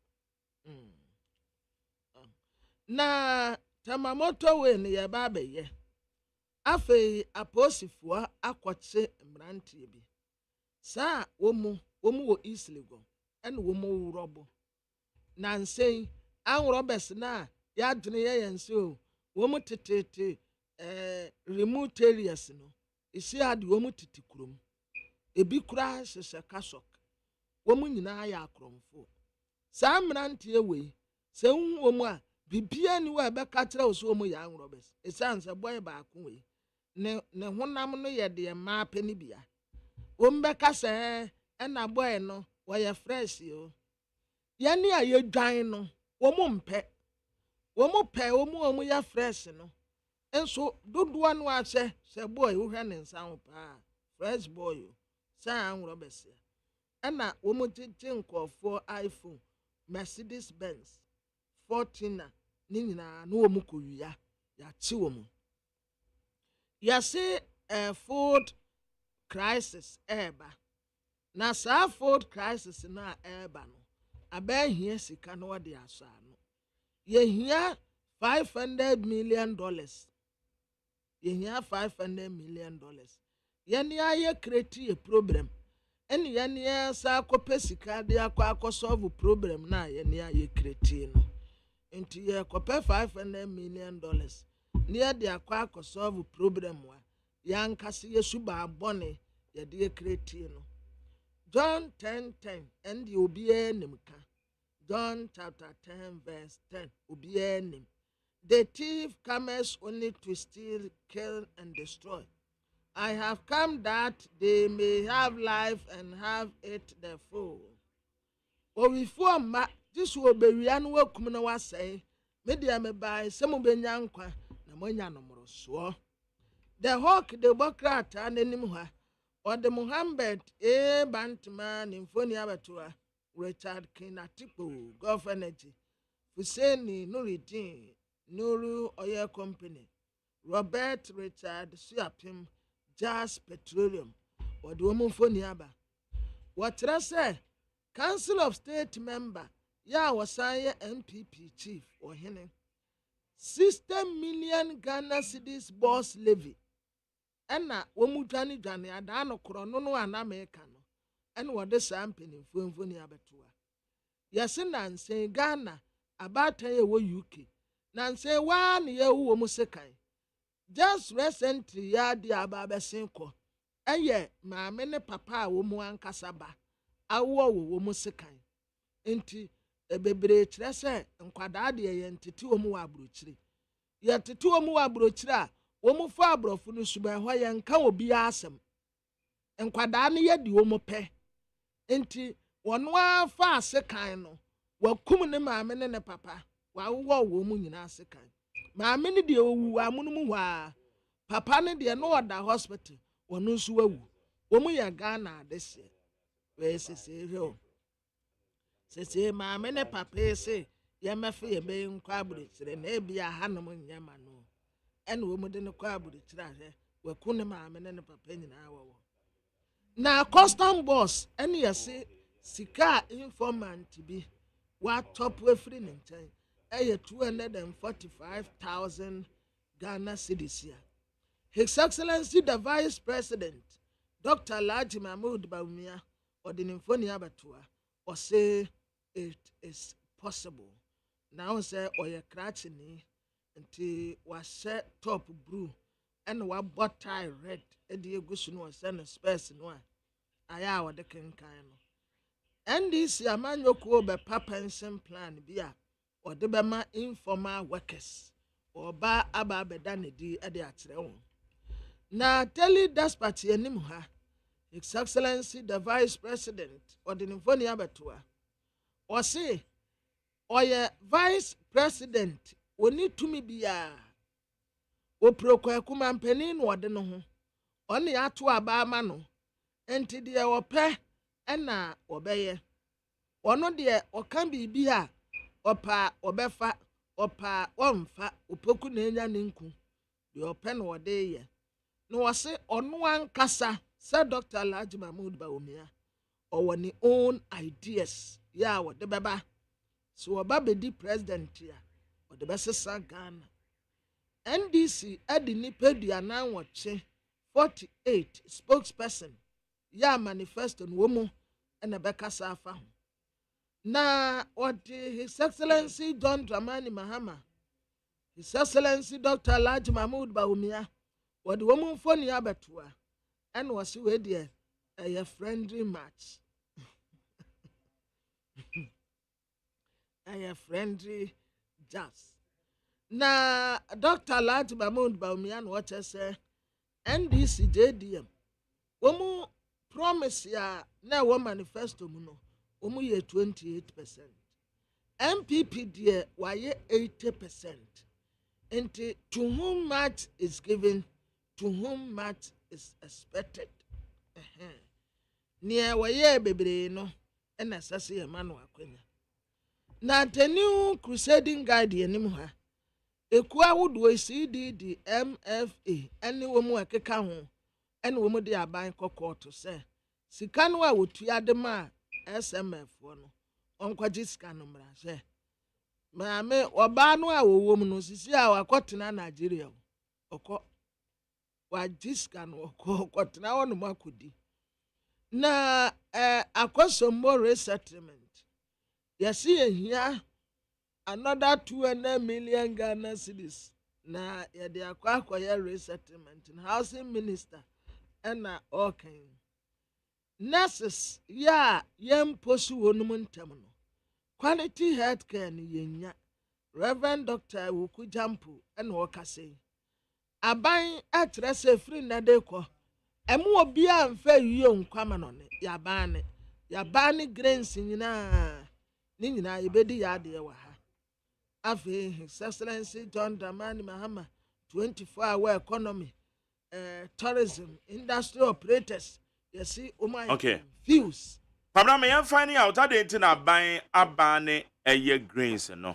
Na Tamamoto Way ne ye ba beye. Afei aposifoɔ akɔkye mmeranteɛ bi. Saa wɔmu wɔ East Legon ɛna wɔmu wurɔbo. Nansen anwurɔbɛs na yɛadwene yɛ nse o. Wɔmu tetete remote areas no. Esi ade wɔmu tete kurom. Ebi kura hyehyɛ kasok. Wɔmu nyinaa yɛ akrɔmfo. Saa mmeranteɛ wei sɛ wɔmu a bibia ni wa bɛka kyerɛ wo so wɔmu yɛ anwurɔbɛs. Esan sɛ boy baako wei. Ne honam no ye de ma pani bia wombeka se na boy no wo fresh yo ye ne a ye dwan no wo mu mpɛ wo mu ye fresh no enso dodoa no ahye se boy wo hwɛ ne nsa ho pa fresh boy yo sa anwro bese na wo mu tete nkofo iPhone Mercedes Benz 14 ni nyina no wo mu kowiya ya chi wo mu. Yase food crisis eba. Na sa food crisis na eba no. Aba hia sika no wode asa no. Ye hia $500 million. Ye hia $500 million. Ye ne aye create a problem. Eni ye ne sa akopɛ sika de akɔ solve problem na ye ne aye create no. Enti ye kopɛ $500 million. Near the aqua solve problem wa yan kasi yesu ba bone ye de create no. John 10:10 and the obiye nimka. John chapter 10 verse 10 obiye nim. The thief comes only to steal, kill and destroy. I have come that they may have life and have it the full. O before ma this will be rian wo kum na wa say media me buy some benya nkwa. The Hawk, the Democrat, and Animha, or the Muhammad A. Bantman in Foniabatua, Richard Kinatipo, Gulf Energy, Husseini Nuridin, Nuru Oil Company, Robert Richard Siapim, Jazz Petroleum, or the woman Foniaba. What I say? council of state member ya wasan yɛ MPP chief ɔhene 60 million Ghana cedis boss levy ɛna wɔn dwane adaa no korɔ no anamɛka no ɛna wɔde saa mpanimfoɔ mfoni abɛtoa yɛse nansen Ghana abaatan yɛ wɔ UK nansen waa ne yɛ wɔ mu sekan just recently ya di aba abɛsen kɔ ɛyɛ maame ne papa a wɔn mu ankasa ba awɔ wɔ mu sekan nti bebree kyerɛ sɛ nkwadaa deɛ yɛ ntete wɔn wɔ aburokyire yɛ tete wɔn wɔ aburokyire a wɔn fa aborɔfo no suban hɔ yɛ nka obi asɛm nkwadaa no yɛ di wɔn pɛ nti wɔn afa sekan no wɔkum ne maame ne ne papa wɔawɔ wɔn mu nyinaa sekan maame no deɛ owu amono mu hɔ a papa no deɛ no ɔda hospital wɔn nso wawu wɔn yɛ Ghana adehyɛ wɔyɛ sese hwɛ o sese maame ne papa ese yɛmɛfe yɛbɛyɛ nkɔ aburokyire na ebi ahanom nyɛma no ɛna wɔn de no kɔ aburokyire ahwɛ wɔku ne maame ne ne papa nyinaa wɔwɔ na custom boss ɛne yɛse sika informant bi watɔpo afiri ne nkyɛn ɛyɛ 245,000 Ghana cedis a His Excellency the Vice President Dr. Alhaji Mahmoud Bawumia ɔde ne mfoni abatoa ɔse it is possible now sɛ ɔyɛ krakyeni nti wahyɛ top blue ɛna wabɔ tie red ɛde egu so no ɔsɛ no space no a ayɛ a wɔde kenkan no NDC amanyɔkuo bɛpa pension plan bi a ɔde bɛma informal workers ɔba aba abɛda ne di ɛde akyerɛ wɔn na tele dispatch anim ha His Excellency the Vice President ɔde ne mfoni abɛtoa ɔse ɔyɛ Vice President oni tumi bia oprokwa kuma mpanin no ɔde no ho ɔne ato aba ama no enti deɛ ɔpɛ ɛna ɔbɛyɛ ɔno deɛ ɔka biribi a ɔpa ɔbɛfa ɔpa ɔmfa opoku na enya ne nku deɛ ɔpɛ na ɔde yɛ na wɔse ɔno ankasa sɛ Dr. Alhaji Mahmoud Bawumia ɔwɔ ne own ideas ya wɔde bɛba so ɔba bɛdi president a ɔde bɛsesa Ghana NDC ɛde nipa duanan wɔkye 48 spokesperson ya manifesto no mu ɛna bɛkasa afa ho na ɔde His Excellency John Dramani Mahama His Excellency Dr. Alhaji Mahmoud Bawumia wɔde wɔn mfoni abɛtoa ɛna wɔsi wɔ deɛ ɛyɛ friendly match ɛyɛ friendly jazz na Dr. Alhaji Mahmoud Bawumia na wɔkyɛ sɛ NDC JDM wɔn promise ya na ɛwɔ manifesto mu no wɔn yɛ 28%. MPP deɛ wɔayɛ 80%. Nti to whom much is given, to whom much is expected. Nea wɔyɛ bebree no ɛna sase yɛ ma no akwanya. Na the new crusading guide anim ha ekua wodoɔ CDD MFA ɛne wɔn mu akeka ho ɛne wɔn de aban kɔkɔɔ to sɛ sika no a wotua de ma SMF no onkwaji sika no mra hwɛ maame ɔbaa no a wɔwɔ mu no sisi a wakɔtena Nigeria ɔkɔ wagye sika no ɔkɔtena hɔ no makodi na akɔsommo resettlement yɛsi yɛhia another 200 million Ghana cedis na yɛde akɔyɛ resettlement and housing minister ɛna ɔkan nurses ya yɛmposu wɔnom ntam no quality healthcare ni yɛnya Reverend Dr. Wuku Jampo ɛna ɔkasɛ aban atrɛ sɛ firi na de kɔ ɛmu obi a mfa yiye nkwama no ne yabane grains nyinaa ne nyinaa yɛbɛdi yade wɔ ha afei His Excellency John Dramani Mahama 24-hour economy tourism industry operators yɛsi okay fuse Pabra me yan finding out that they na ban abane ɛyɛ grains no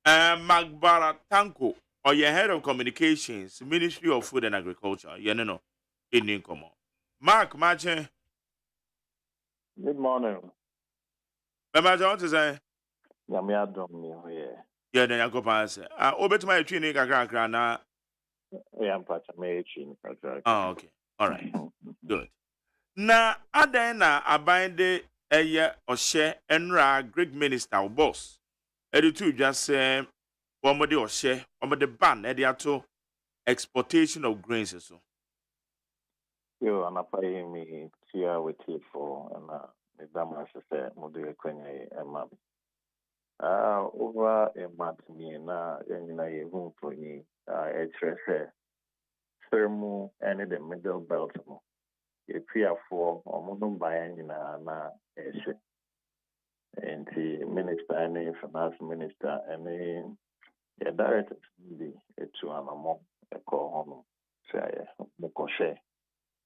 Magbara Tanko or your head of communications Ministry of Food and Agriculture no in Mark Mache. Good morning. Bema John to say, Nyame adom ni ho ye. yeah, then I go pass. Obet my tree nigga crack na. Yeah, mpacha me echi kakra. Oh, okay. All right. Good. Na adan na aban de eye ohye enra Greek minister or boss. Editu just say womode ohye, womode ban e de ato exportation of grains so. Yo, anapa yi mi tia weti for na me dama se mo de kwanya ema. Over a month me na yenina ye hu proni e trese thermal and the middle belt mo. Ye pia for omo bayan na ehye. And the minister and finance minister and the director be to anamo e ko hono say mo ko share.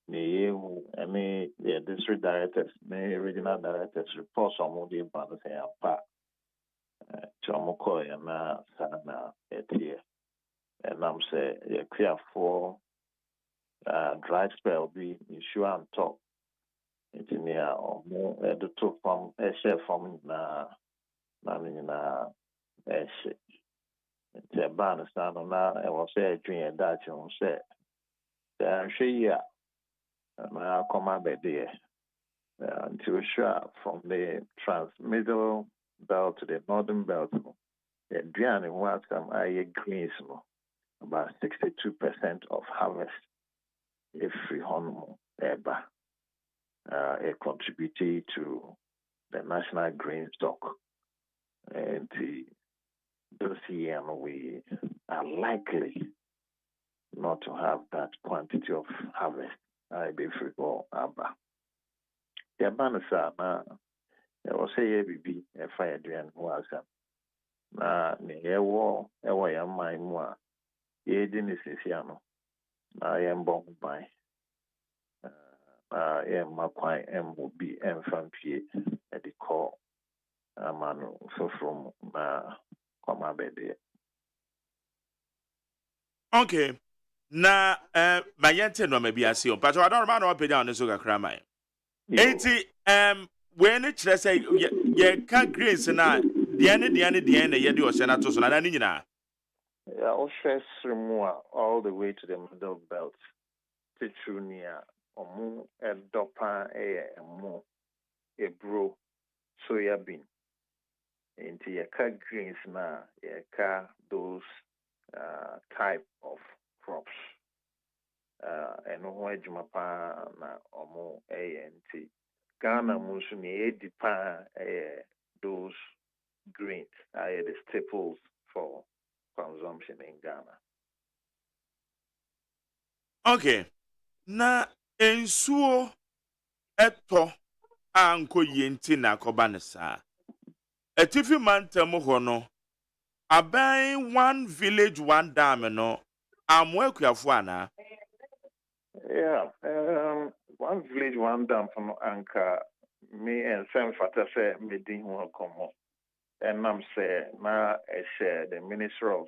The district directors, the regional directors report some of the bands and part. Chomoko na sana etie. And I'm say you clear for dry spell be issue and talk. It's near or more the two from a share from na shit. It's a ban stand on that. I was say dream that you say. Then she and I come out there. Until sure from the middle belt to the northern belt, the Adrian was some greens, about 62% of harvest every home ever. It contributed to the national grain stock. And this year we are likely not to have that quantity of harvest. I be free for Abba. The banasa na I was say baby a fire drain was na ne ewo ya mai mu a ye di ne sesiano na ye mbɔ ban na ye makwan embo bi emfampie e di call amano so from na kwama bede. Okay. Na mayente no mabi ase o. But I don't remember no page on so kakra mai. Enti when it say ye ka grace na de ane ye de o se na to so na ni nyina. Yeah, all the way to the middle belt. Tichunia omu edopa emu ebro soya bean. Into your cut greens na your car those type of crops. And no jumapa na omu ANT. Ghana musuni edipa those greens are the staples for consumption in Ghana. Okay. Na ensuo eto anko yenti na koba ne sa. Etifi mantem ho no aban one village one dam no amwekuafo ana. Yeah, one village, one dam from Anka. Me and Sam Fata say me didn't want to come home. And I'm say now the Minister of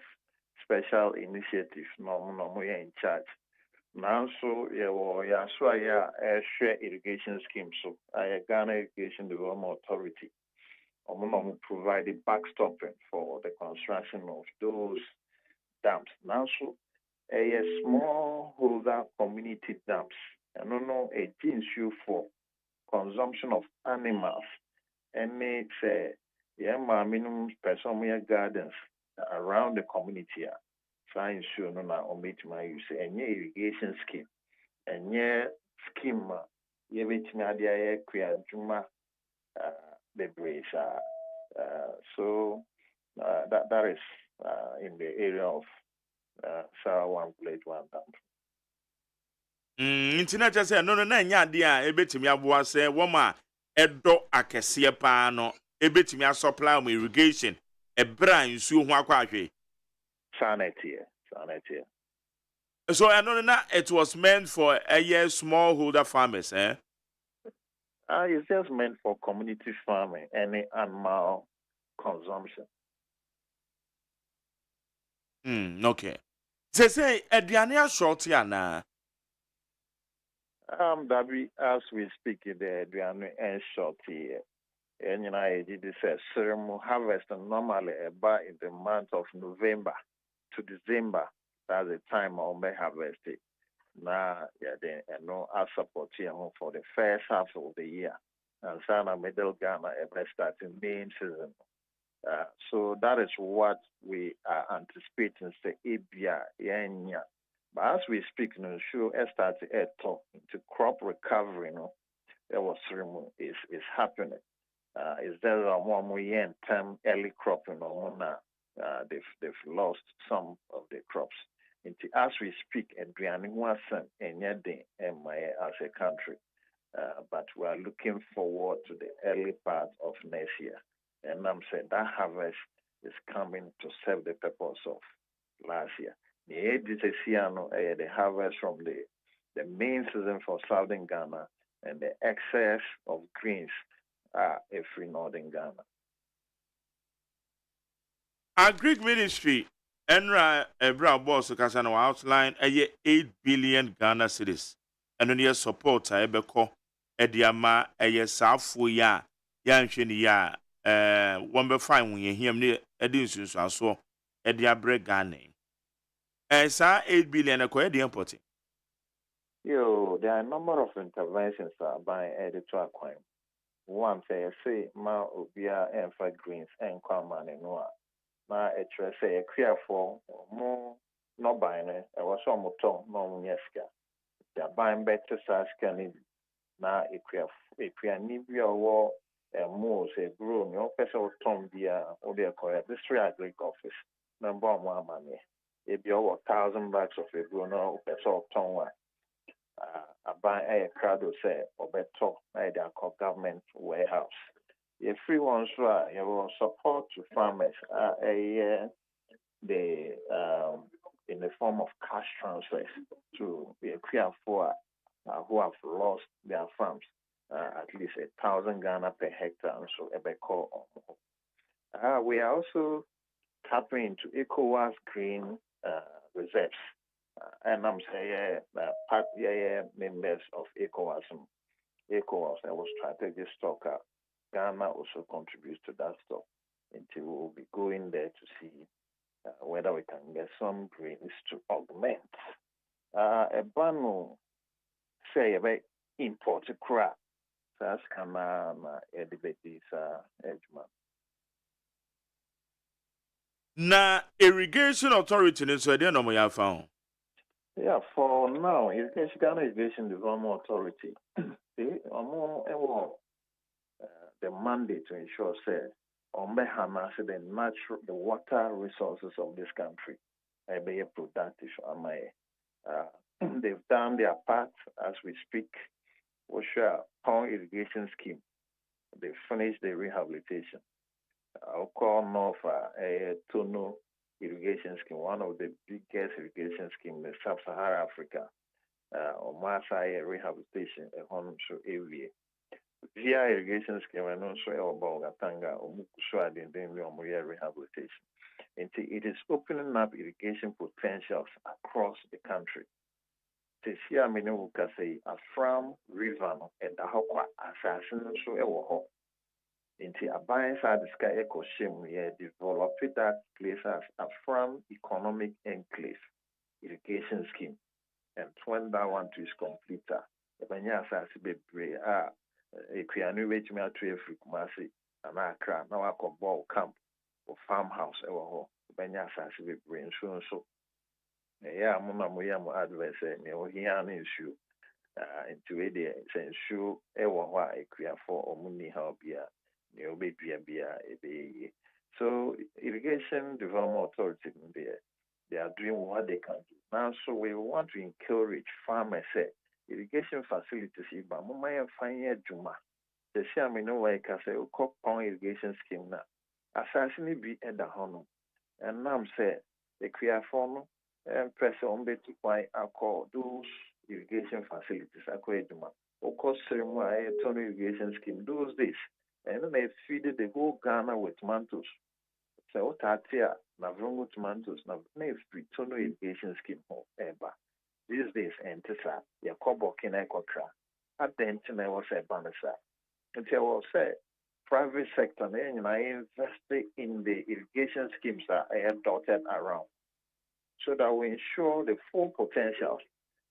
Special Initiatives no we in charge. Now so share irrigation scheme so I Ghana Irrigation Development Authority. Provide backstopping for the construction of those dams. Now so a smallholder community dams. I don't know a issue for consumption of animals. And it's minimum personal gardens around the community. Trying to omit my use any irrigation scheme. And scheme which Nadia Kria Juma the brace. So that is in the area of Sarah one village one dam. Ntina cha say no na nya de a ebetimi aboa say woma edo akese pa no ebetimi supply mo irrigation ebra nsuo ho akwa ahwe. Sanity. So I know that it was meant for a smallholder farmers, eh? It's just meant for community farming, any animal consumption. Okay. Say aduane short ya na. That we as we speak the aduane and short here. And you know, I did this ceremony harvest normally about in the month of November to December. That's the time I'll be harvested. Now, yeah, then no, I support you for the first half of the year. And Sana Middle Ghana ever starting main season. So that is what we are anticipating. Say, Ibia, yeah. But as we speak, no, sure, start to talk into crop recovery. No, there was ceremony is happening. Is there a more term early cropping or they've lost some of the crops. As we speak, Adriani wasn't anything as a country, but we are looking forward to the early part of next year. And I'm saying that harvest is coming to serve the purpose of last year. The harvest from the main season for southern Ghana and the excess of greens free northern Ghana. Our Greek ministry, Enra Ebra Boss Kasano outline a 8 billion Ghana cedis. And on your support, Ebeko, Ediama, a Safu ya, Yanshini ya, one be fine when you hear me, Edinson, so Ediabre Ghana. And sa 8 billion a quite importing. There are a number of interventions by editorial crime. One say ma obia emfa greens and kwama no na etre say ekria for mo no buy ne e was so ton no nyeska ya buy better saska na ekria ni bi owo mo say grow no person ton bia o dey correct district agric office number 1 amane e bi owo 1,000 bags of a grow no person ton wa buy a crowd say or better either government warehouse. If free ones you support to farmers in the form of cash transfers to be clear for who have lost their farms at least 1,000 Ghana per hectare and so we are also tapping into ECOWAS green reserves. And I'm saying part members of ECOWAS. ECOWAS, I was strategic stock. Ghana also contributes to that stock. Until we'll be going there to see whether we can get some greens to augment. A banu say about import crop. That's debate this AGYEMAN. Na irrigation authority in Sweden no more found. Yeah, for now, Ghana Irrigation Development Authority, they are the mandate to ensure the water resources of this country are very productive. They've done their part as we speak. We share Pond irrigation scheme. They finished the rehabilitation. I'll call North Tono irrigation scheme, one of the biggest irrigation schemes in sub-Saharan Africa. Masai rehabilitation area. Via irrigation scheme and also Bogatanga rehabilitation. And it is opening up irrigation potentials across the country. This year, I mean, we can say a from river and the Hokwa assassin so Into a bias at the sky eco shame, we developed that place as a farm economic enclave irrigation scheme. And when that one is complete, the Banya Sassi be a Krianu which me a tree of Kumasi and Accra, now I call ball camp or farmhouse ever. Banya Sassi be brain so. Yeah, Mama Muyam advice, me or here an issue. Into a day, ensure ever why I create for or money help here. So irrigation development authority they are doing what they can do now. So we want to encourage farmers irrigation facilities but mama find juma the same no way can say pond irrigation scheme now assassin be at the home and now say the create form and press on to buy alcohol those irrigation facilities juma of course ceremony irrigation scheme those days. And then they feed the whole Ghana with tomatoes. So what I tell Navrongo tomatoes, now free tono irrigation scheme ever. These days, and Tessa, your cobo can equatra. At the end, I was a banasa. Until I will say, private sector and I invested in the irrigation schemes that I have dotted around so that we ensure the full potential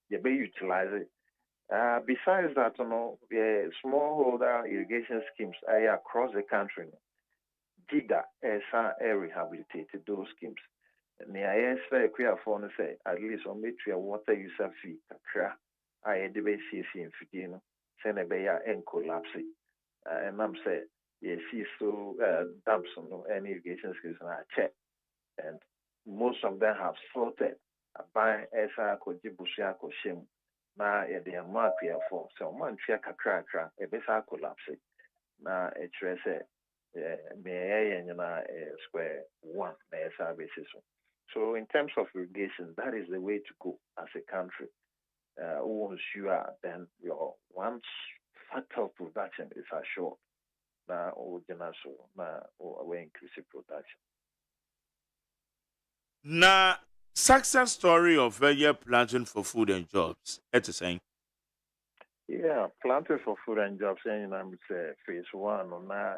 you be utilized. Besides that, the smallholder irrigation schemes are across the country. Giga is rehabilitated those schemes. And I say clear for say at least on a water user fee, I debate in Fidino, send a bay and collapse. And I'm say, yes, so dumps on any irrigation schemes and I check. And most of them have sorted. Buy Esa Kojibusia Koshim. Na the mark here for so man fear kakra a besa collapse. Na a trace me square one na basis. So in terms of irrigation, that is the way to go as a country. Once you are, then your one factor of production is assured. Na we increase production. Na success story of a year planting for food and jobs. It's saying. Yeah, planting for food and jobs. And I'm say phase one on a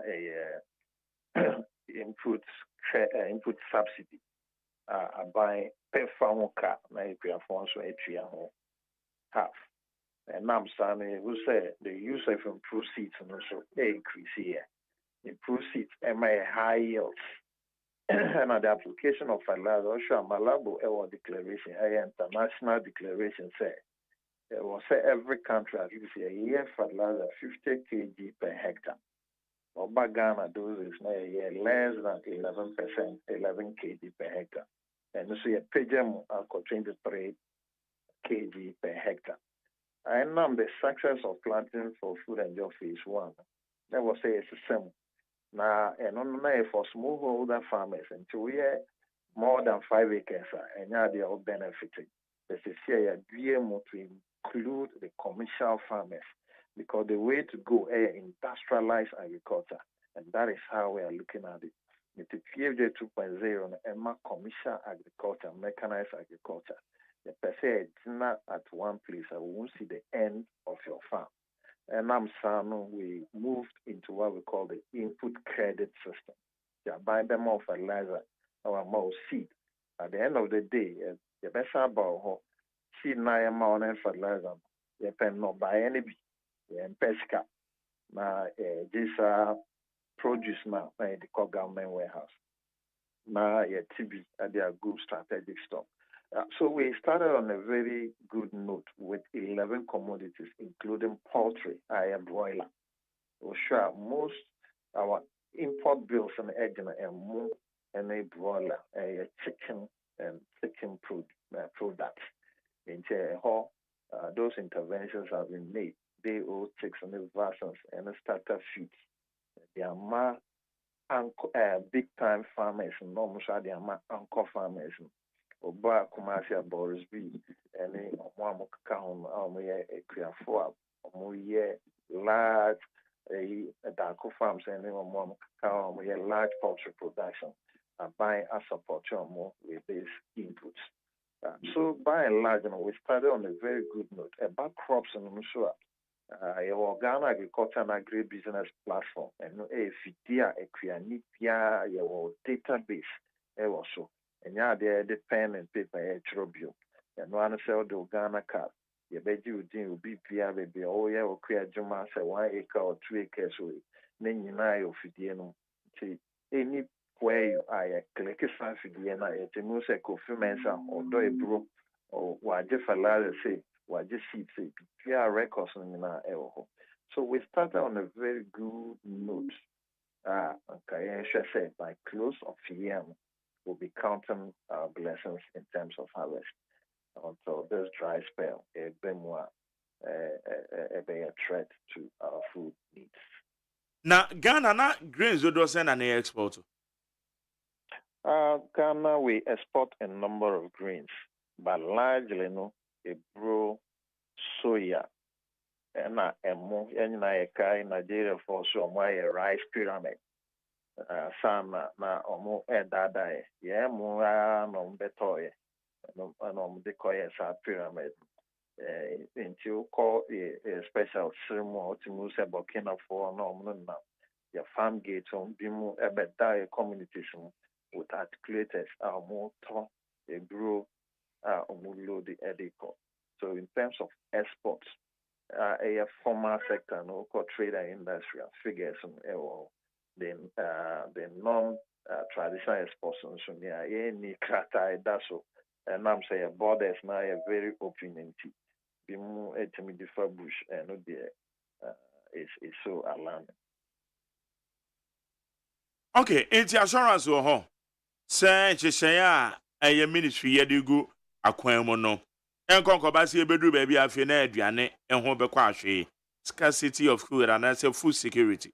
input subsidy. I buy per farm car na ipia for so etria half. And I'm saying we say the use of improved seeds and also increase here. Improved seeds and my high yields. And the application of fertilizer, Malabo Ewa declaration, international declaration say it will say every country at least a year fertilizer 50 kg per hectare. Or Ghana those is now a year less than 11%, 11 kg per hectare. And so you pay them 23 kg per hectare. And now the success of planting for food and job phase one. That will say it's the same. Now, and on for smallholder farmers until we are more than 5 acres, and now they are benefiting. This is here to include the commercial farmers because the way to go is industrialize agriculture, and that is how we are looking at it. With the PFJ 2.0 and commercial agriculture, mechanized agriculture, the per se it's not at one place. I won't see the end of your farm. And we moved into what we call the input credit system. You buy them more fertilizer or more seed. At the end of the day, the best about seed na amount of fertilizer. You can not buy any pesca. Now this produce now the government warehouse. Now TB at their good strategic stock. So we started on a very good note with 11 commodities, including poultry, broiler. We sure most our import bills and egg and more and a broiler, chicken and chicken products. In those interventions have been made. They all chicks and the versions and the starter feeds. They are more big time farmers, normal they are more anchor farmers. Oba Kumasia Boris B. And Omoye Equiafoa, Omoye large Darko farms and large poultry production. Buying a support more with these inputs. So by and large, we started on a very good note about crops and sure. Your Ghana agriculture and agribusiness platform and a fidia equianipia your database also. And yeah, the pen and paper tribute. And one sell the Ghana card. You bet you will be baby, oh yeah, or create Juma say 1 acre or 2 acres away. Then you know if you see any where you are click a fan for the night, a most confirmation or do a bro or what just allow say, what just see say, PR records in our elbow. So we started on a very good note. Okay, I should say by close of year. Will be counting our blessings in terms of harvest until this dry spell a threat to our food needs. Now, Ghana not grains do send an export. Ghana we export a number of grains, but largely a bro soya and Nigeria for some way a rice pyramid. Sana na omo edada mu no betoye no decoy sa pyramid into call a special ceremony to move Burkina for no your farm gates on bimu ebeda communities with articulators more tall they grow load the edico. So in terms of exports, a formal sector no trade and industrial figures the non traditional exports so near any krata daso and I'm saying borders now are very open into bimu etimi differ bush and no there is so alarming. Okay, into assurance wo ho. Say chehyan a ministry yede gu akwan mu no. Enkonko ba se ebedu ba bia afi na aduane enho bekọ ahwe. Scarcity of food and also food security.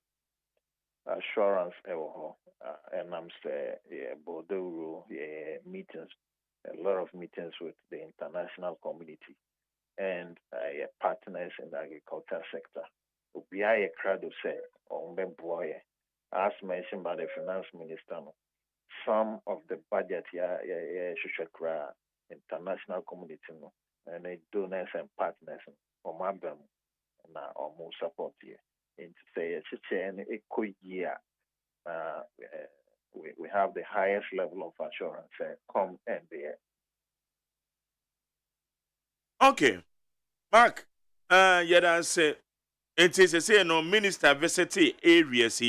Assurance and I'm saying Bordeaux meetings, a lot of meetings with the international community and partners in the agriculture sector. We are a crowd of say on boy, as mentioned by the finance minister. Some of the budget international community and the donors and partners on my almost support here. And to say a year, we have the highest level of assurance come and there. Okay, Mark, yada say it is a say no minister visiting areas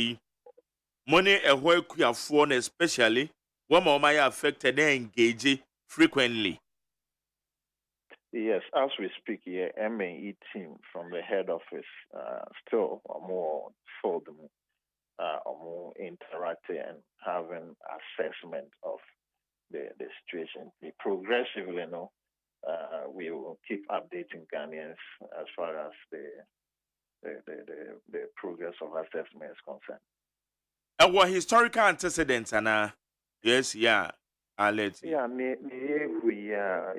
money a work for especially when my affected and engage frequently. Yes, as we speak here, MAE team from the head office still more for them, more interacting and having assessment of the situation. Progressively, we will keep updating Ghanaians as far as the progress of assessment is concerned. What historical antecedents and yes, yeah, I'll let you. Yeah,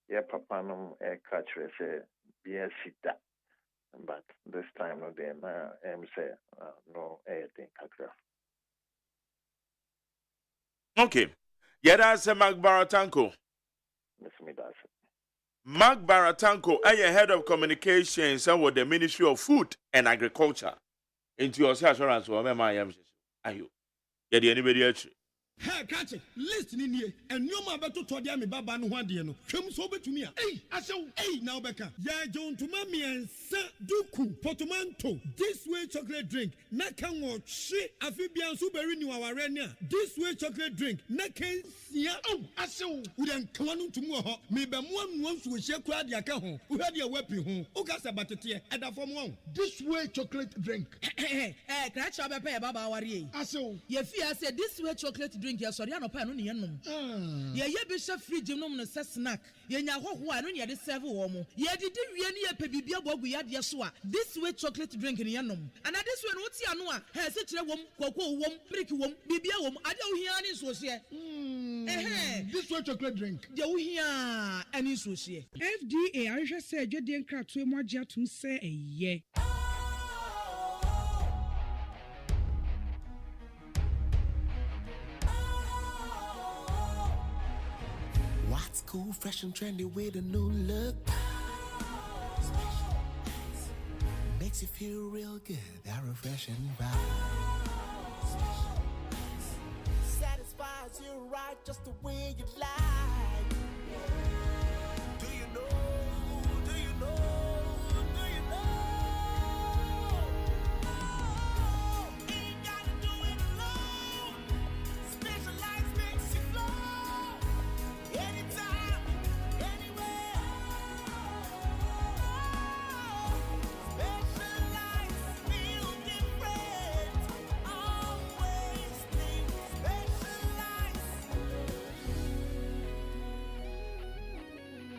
yeah, Papa no catch say sita, but this time no then say no anything kakra. Okay, yeah, that's Mark Baratanko. Miss me that's Mark Baratanko, head of communications with the Ministry of Food and Agriculture. Into your assurance, or my am. Are you? Yeah, anybody else? Hey, catch it. Listen in here. And you ma beto to dia me baba no hwade no. Hwem so betumi a. Hey, asew. Hey, now beka. Ya John to mami ensa duku portmanteau. This way chocolate drink. Na kan wo hwe afi bia so beri ni waware ne a. This way chocolate drink. Na kan sia. Oh, asew. Wo den kan no ntumu ho. Me be mo anu nsu hye kura dia ka ho. Wo hwe dia wapi ho. O ka sa batete e da fom ho. This way chocolate drink. Crash up a baba wari. Asew. Ye fi say this way chocolate drink. Drink ya sorry anopa no ne yenom ye be hye fridge nom no se snack ye nya hoho a no ne de serve wo mo ye didi wie ne ye pe bibia bogu ya de so a this way chocolate drink ne yenom and this way no ti ano a he se kire wom koko wom brick wom bibia wom ade wo hia ne so se this way chocolate drink de wo hia ani so se FDA ahwehwe se adwede nkratoe mo agye atum se eye. What's cool, fresh and trendy with a new look? Makes you feel real good, that refreshing vibe. Satisfies you right just the way you like. Do you know? Do you know? Do you know? Ain't gotta do it alone. Specialized makes you flow. Anytime, anywhere. Specialized, feel different. Always think specialized.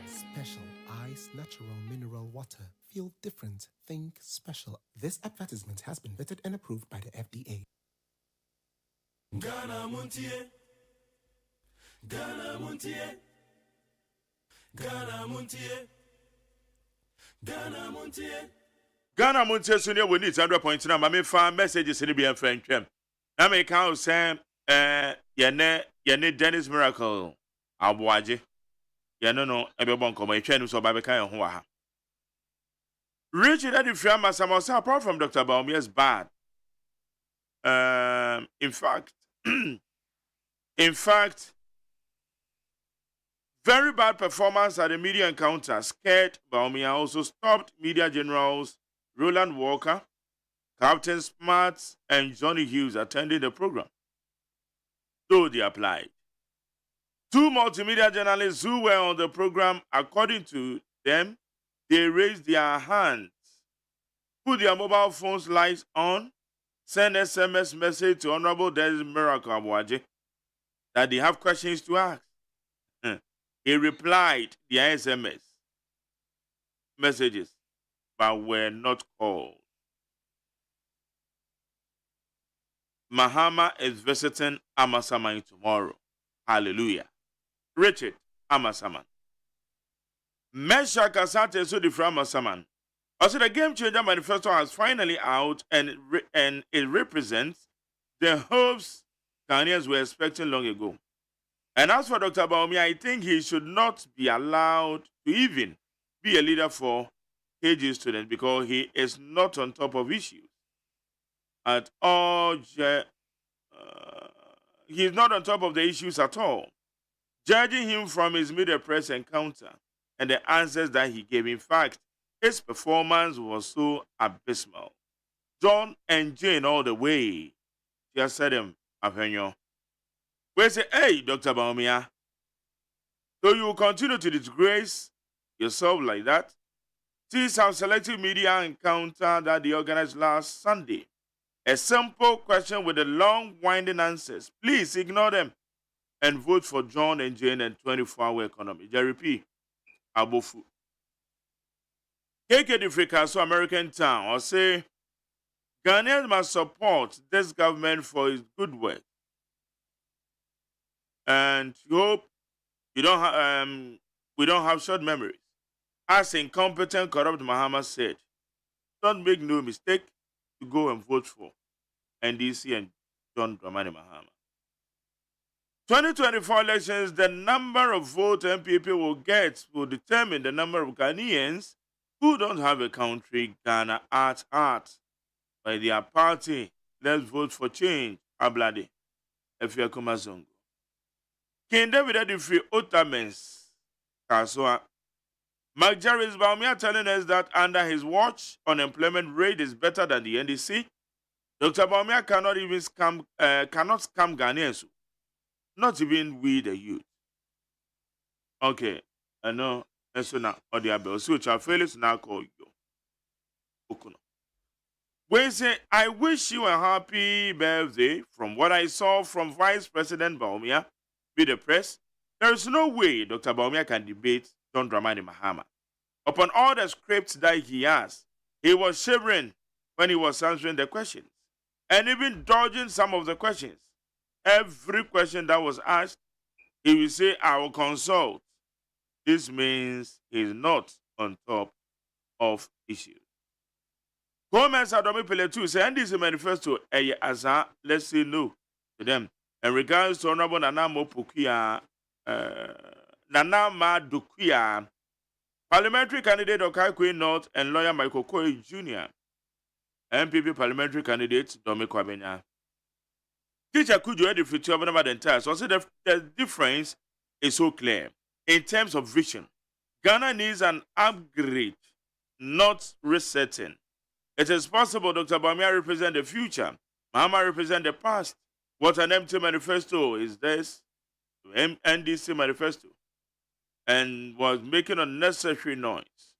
Special Ice Natural Mineral Water. Feel different. Think special. This advertisement has been vetted and approved by the FDA. Ghana Montie. Ghana Montie. Ghana Montie. Ghana Montie. Ghana Montie Sunia we need 100.9 mama fan messages in be friend twem. Na me kan say ye Dennis Miracle aboaje. Ye no ebe bon komo e twenu so ba be kan ho ha. Richard Adi Fiama Samosa apart from Dr. Baum, yes, bad. In fact, very bad performance at the media encounter scared Baumia also stopped media generals Roland Walker, Captain Smart, and Johnny Hughes attending the program, though they applied. Two multimedia journalists who were on the program, according to them, they raised their hands, put their mobile phones lights on, send SMS message to Honorable Des Miracle Abuaje that they have questions to ask. He replied their SMS messages, but were not called. Mahama is visiting Amasaman tomorrow. Hallelujah. Richard Amasaman. Mesha Kasate Sudi from Amasaman. Also, the Game Changer Manifesto has finally out, and it represents the hopes Ghanaians were expecting long ago. And as for Dr. Baumi, I think he should not be allowed to even be a leader for KG students because he is not on top of issues at all. He is not on top of the issues at all. Judging him from his media press encounter and the answers that he gave, in fact, his performance was so abysmal. John and Jane all the way. Just said him, Avenyo. We say, hey, Dr. Baumia, so you will continue to disgrace yourself like that? See some selective media encounter that they organized last Sunday. A simple question with the long, winding answers. Please ignore them and vote for John and Jane and 24-hour economy. Jerry P. Abofu. KK Africa, American Town, or say, Ghanaians must support this government for its good work. And hope we don't have short memories. As incompetent, corrupt Mahama said, don't make no mistake to go and vote for NDC and John Dramani Mahama. 2024 elections, the number of votes MPP will get will determine the number of Ghanaians who don't have a country, Ghana at heart. By their party, let's vote for change. Ablade, Efia Kumazongo. King David Adifri Otamens, Kaswa. Mark Jarvis Baumia telling us that under his watch, unemployment rate is better than the NDC. Dr. Baumia cannot even scam Ghanaians, not even we the youth. Okay, I know. And so now, or the Abel, so Felix now call you. Okuno. We say, I wish you a happy birthday. From what I saw from Vice President Baumia with the press, there is no way Dr. Baumia can debate John Dramani Mahama. Upon all the scripts that he has, he was shivering when he was answering the questions and even dodging some of the questions. Every question that was asked, he will say, I will consult. This means he's not on top of issues. Comments Adomi Pele 2 say, NDC manifesto, asa, let's say no to them. In regards to Honorable Nanamo Pukia, Nanama Dukia, parliamentary candidate Okai Queen North and lawyer Michael Koi Jr., MPP parliamentary candidate Domi Kwabena. Teacher could you read the future of the entire? So the difference is so clear. In terms of vision, Ghana needs an upgrade, not resetting. It is possible Dr. Baumia represent the future, Mahama represent the past. What an empty manifesto is this? NDC manifesto. And was making unnecessary noise.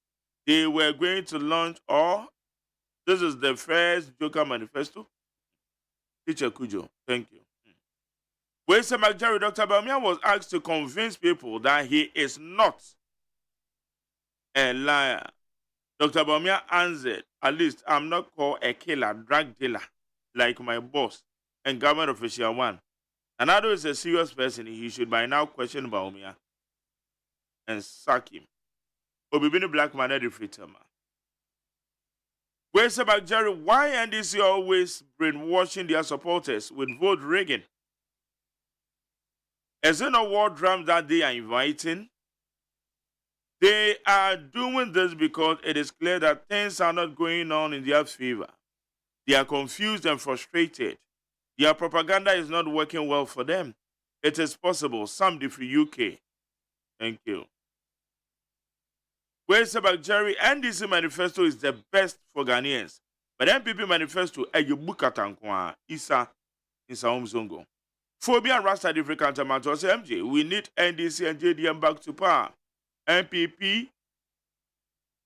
They were going to launch, or this is the first Joker manifesto. Teacher Kujo, thank you. When Macjari, Dr. Baumia was asked to convince people that he is not a liar. Dr. Baumia answered, at least I'm not called a killer, drug dealer, like my boss and government official one. Another is a serious person, he should by now question Baumia and sack him. Obibini black man at the freetama. Where's Macjari, why NDC always brainwashing their supporters with vote rigging? Is it not war drums that they are inviting? They are doing this because it is clear that things are not going on in their favor. They are confused and frustrated. Their propaganda is not working well for them. It is possible. Some different UK. Thank you. Where's about Jerry? NDC manifesto is the best for Ghanaians. But MPP manifesto, you book at Ankwa, Isa Umzongo. Phobia and Rasta different countermantos MJ. We need NDC and JDM back to power. MPP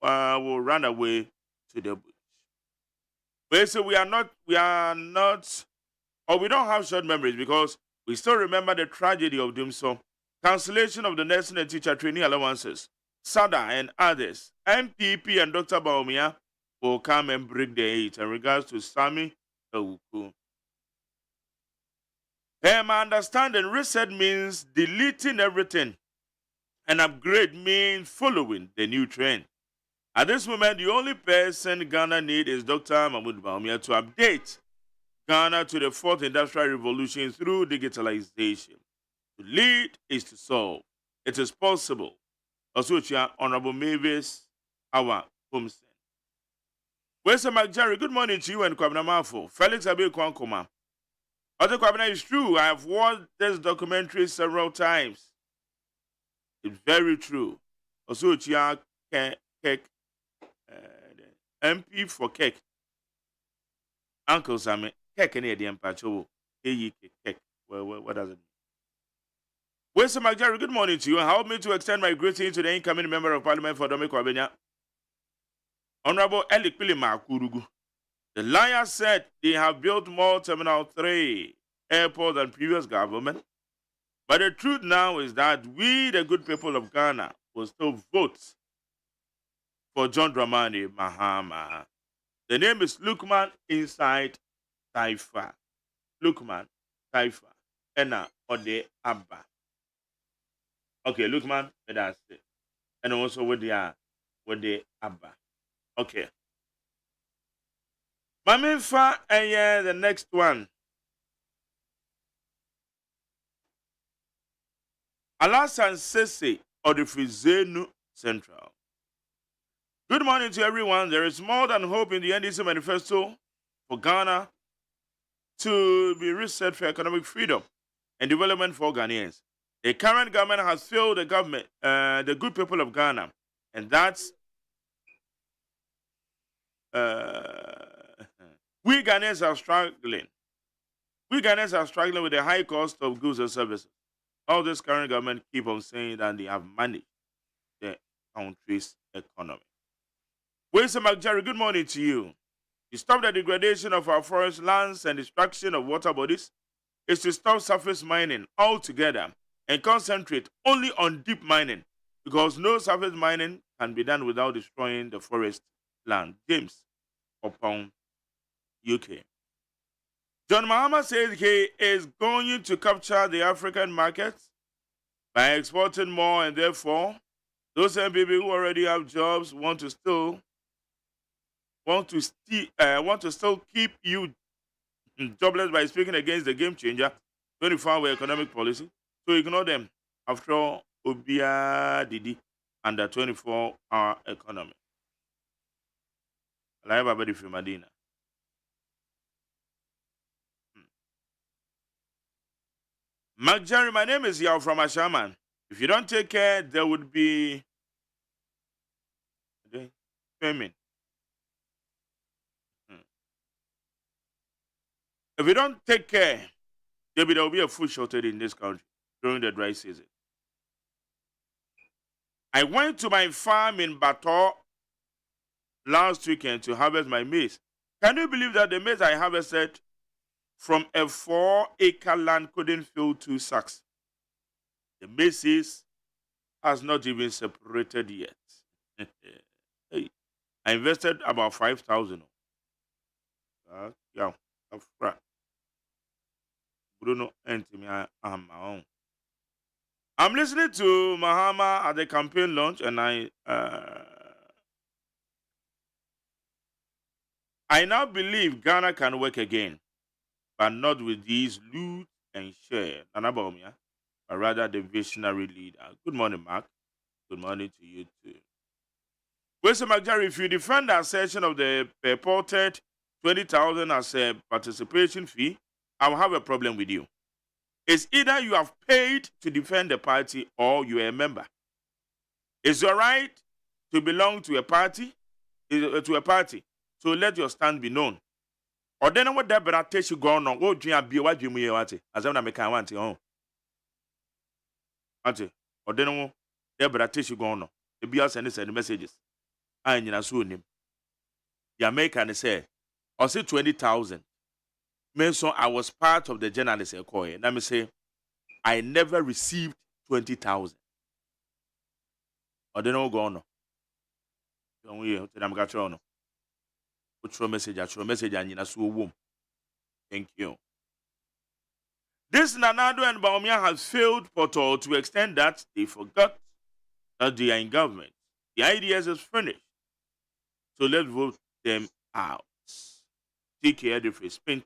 will run away to the bush. But so we are not, or we don't have short memories because we still remember the tragedy of Dumso, cancellation of the nursing and teacher training allowances, SADA and others. MPP and Dr. Baumia will come and break the eight in regards to Sami Awuku. My understanding, reset means deleting everything, and upgrade means following the new trend. At this moment, the only person Ghana needs is Dr. Mahmoud Baumia to update Ghana to the fourth industrial revolution through digitalization. To lead is to solve. It is possible. Also, Honorable Mavis, our Homesen. Where's McJerry? Good morning to you and Kwabena Mafo. Felix Abe Kwankoma. Other Kwabena is true. I have watched this documentary several times. It's very true. Also, Cake. MP for cake. Uncle Sammy, cake and Indian Pacho. Cake. What does it mean? Wilson McJerry, good morning to you. Help me to extend my greeting to the incoming member of Parliament for Dominic Wabenya, Honorable Elik Pilima Kurugu. The Lions said they have built more Terminal 3 airports than previous government. But the truth now is that we, the good people of Ghana, will still vote for John Dramani Mahama. The name is Lukman inside Taifa. Lukman, Taifa, Ena Ode Abba. Okay, Lukman, that's it. And also with the Abba. Okay. Maminfa and the next one. Alasan Sese or the Frizenu Central. Good morning to everyone. There is more than hope in the NDC manifesto for Ghana to be reset for economic freedom and development for Ghanaians. The current government has failed the government, the good people of Ghana, and that's we Ghanaians are struggling. We Ghanaians are struggling with the high cost of goods and services. All this current government keep on saying that they have managed the country's economy. Wilson McJerry, good morning to you. To stop the degradation of our forest lands and destruction of water bodies is to stop surface mining altogether and concentrate only on deep mining because no surface mining can be done without destroying the forest land. James upon UK. John Mahama says he is going to capture the African market by exporting more, and therefore those MPP who already have jobs want to still keep you jobless by speaking against the game changer 24-hour economic policy. So ignore them. After all, Obia Didi under 24-hour economy. Alive Abadi Madina. McJerry, my name is Yao from Ashaman. If you don't take care, there would be famine. If you don't take care, there will be a food shortage in this country during the dry season. I went to my farm in Bato last weekend to harvest my maize. Can you believe that the maize I harvested from a 4-acre land couldn't fill 2 sacks? The maize has not even separated yet. Hey, I invested about 5,000. Yeah, Bruno and me, I'm my own. I'm listening to Mahama at the campaign launch, and I now believe Ghana can work again, but not with these loot and share. Nanabomia, but rather the visionary leader. Good morning, Mark. Good morning to you too. Wilson McJerry, if you defend the assertion of the purported 20,000 as a participation fee, I'll have a problem with you. It's either you have paid to defend the party or you are a member. It's your right to belong to a party, so let your stand be known. Or then what that better take you go on, what do you be what you mean? As I'm not making one thing. Or then that better take you go on. The BL send messages. I ain't soon him. The American say, or say 20,000. So I was part of the journalist call. Let me say, I never received 20,000. Or then go on. I'm got you. Put your message, and you so womb. Thank you. This Nanado and Baumia has failed Portal to extend that they forgot that they are in government. The ideas is finished. So let's vote them out. Take care of the free spintex.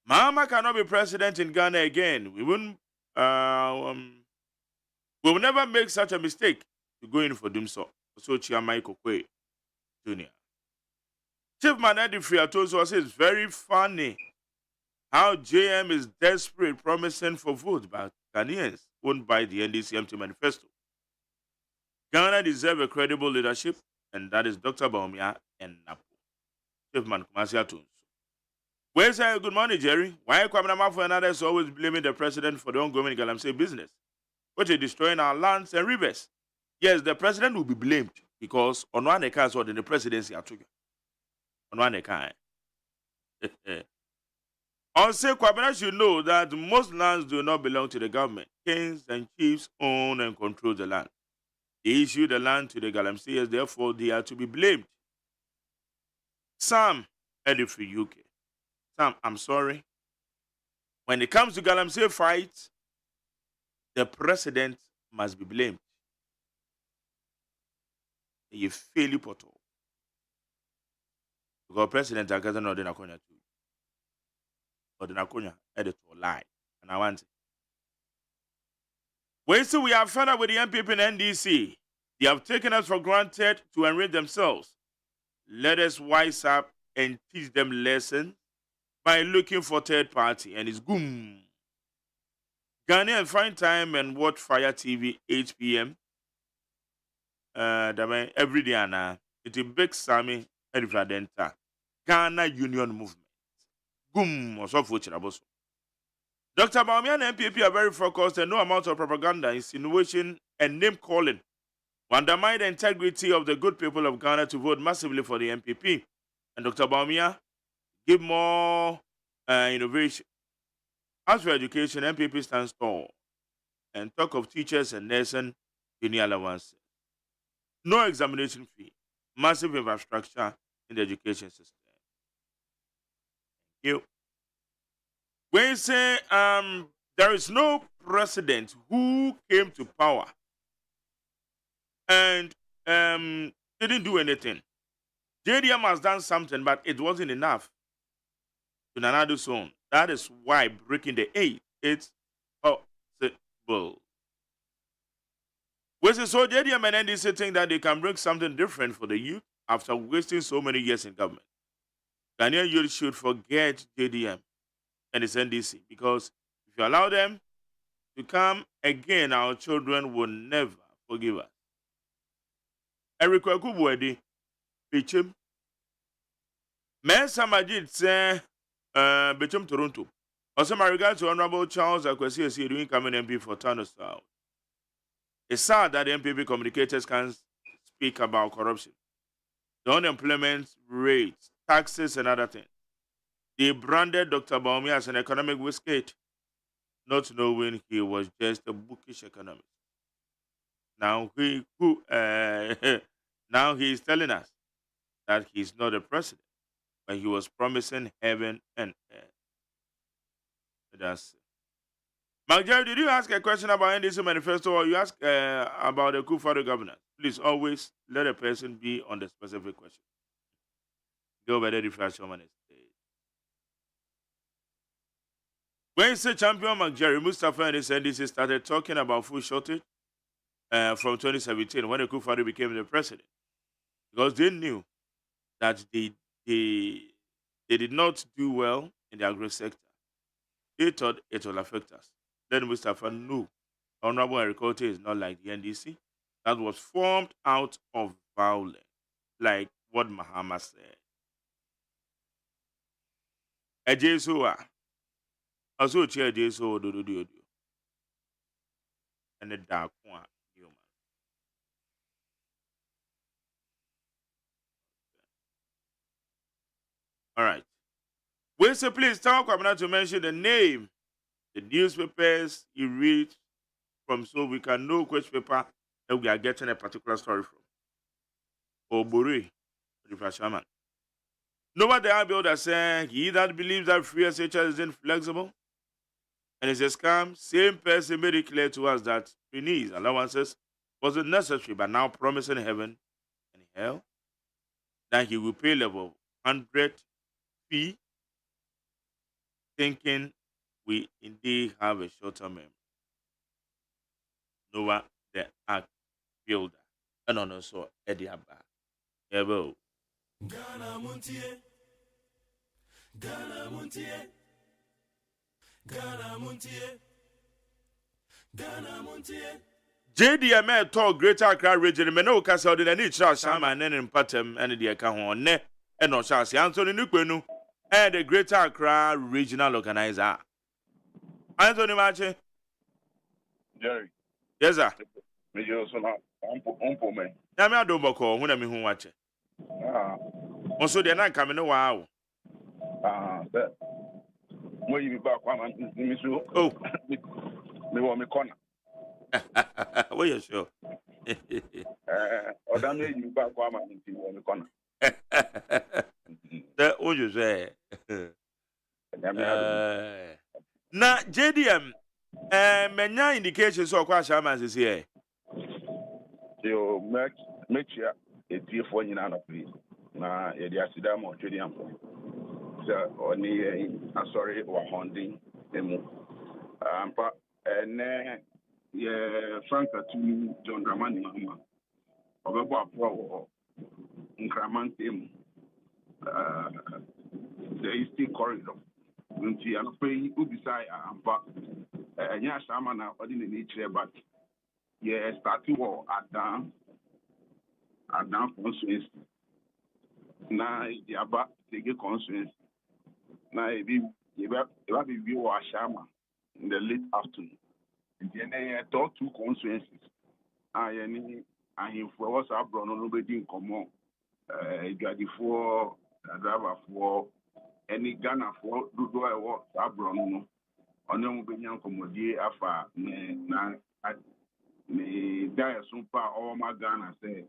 Mama cannot be president in Ghana again. We will never make such a mistake to go in for them so. So Chia Michael Kwe Jr. Chief Manadi Friatoso says it's very funny how JM is desperate promising for vote, but Ghanaians won't buy the NDC empty manifesto. Ghana deserves a credible leadership, and that is Dr. Baumia and Napo. Chief Man Kumasi Atunso. Where's good morning, Jerry? Why Kwame Namafu and others always blaming the president for the ongoing Galamsey business, which is destroying our lands and rivers? Yes, the president will be blamed because on one account or the presidency are together. On one account. Also, Kwabena should know that most lands do not belong to the government. Kings and chiefs own and control the land. They issue the land to the Galamseyers, therefore they are to be blamed. Sam, Edifree UK. Sam, I'm sorry. When it comes to Galamsey fights, the president must be blamed. You fail you portal. Because president Akaza no dena konya too. Or dena konya editor lie. And I want it. When so we are fed up with the MPP and NDC, they have taken us for granted to enrich themselves. Let us wise up and teach them lessons by looking for third party. And it's boom. Ghanaian find time and watch Fire TV 8 p.m. Every day now. It's a big Sammy Edvadenta. Ghana Union Movement. Boom. Or so for Chiraboso. Dr. Baumia and MPP are very focused and no amount of propaganda, insinuation, and name calling will undermine the integrity of the good people of Ghana to vote massively for the MPP. And Dr. Baumia give more innovation. As for education, MPP stands tall and talk of teachers and nursing union allowance. No examination fee, massive infrastructure in the education system. Thank you. When you say there is no president who came to power and didn't do anything. JDM has done something, but it wasn't enough to Nanado's own. That is why breaking the 8, it's possible. Which is so JDM and NDC think that they can bring something different for the youth after wasting so many years in government. Ghanaian youth should forget JDM and its NDC, because if you allow them to come again, our children will never forgive us. Eric Wakubuedi, Bichim. Mensa Majid say, Bichim Toronto. Also, my regards to Honorable Charles Akwesi Asiru, incoming MP for Tano South. It's sad that the MPP communicators can't speak about corruption, the unemployment rates, taxes, and other things. They branded Dr. Baumia as an economic wizard, not knowing he was just a bookish economist. Now now he is telling us that he's not a president, but he was promising heaven and earth. That's it. Mark Jerry, did you ask a question about NDC manifesto or you ask about the coup for the governance? Please always let a person be on the specific question. Go by the refresh on it. When you say champion Mark Jerry, Mustafa and his NDC started talking about food shortage from 2017 when the coup became the president. Because they knew that the They did not do well in the agri sector. They thought it will affect us. Then Mustafa, no, honorable agriculture is not like the NDC that was formed out of violence, like what Mahama said. Ejesuwa, also chair Ejesuwa do, and the dark one human. All right. Will you please talk? I'm not to mention the name, the newspapers you read from, so we can know which paper that we are getting a particular story from. Obore, River Shaman. Nobody are builder saying he that believes that free SHS is inflexible and is a scam, same person made it clear to us that Beneath allowances wasn't necessary, but now promising heaven and hell that he will pay level 100 fee, thinking we indeed have a short-term memory. Noah the Ark Builder. And also Eddie Abba. Yeah, bro. Ghana Montie. Ghana Montie. Ghana Montie. Ghana Montie. JDMA talk Greater Accra region. Me no kasa odi na ni chira shama ne ne mpatem ene de ka ho ne e no chance Anthony Nukpenu and the Greater Accra regional organizer. Anthony Mache. Jerry. Yes sir. Me yo so na ompo me. Na me adom boko hu na me hu wache. Onso de na nka me ne wa wo. That. Mo yi bi ba kwa man mi so. Oh. Me wo me corner. What you sure? Oda no yi ba kwa man mi wo me corner. That what you say? Na JDM menya indications so kwa shaman sisi e. Yo make sure etiefo nyina na please. Na ye dia sida mo twedi ampo. So oni asori wa holding emu. Ampa ene ye Franka tu John Dramani mama. Obebo apro Nkramante emu. The Eastern Corridor. Nti anopei ubisai ampa enya shama na odi ne nature but ye starting war adan constraints na yaba tege constraints na ebi eba bi war shama in the late afternoon. Nti na talk two constraints ye ni ahimfo was abro no be din komo edwadifo driver for any Ghana for do what abro no ono mo benya komodie afa na dia sumpa o ma Ghana say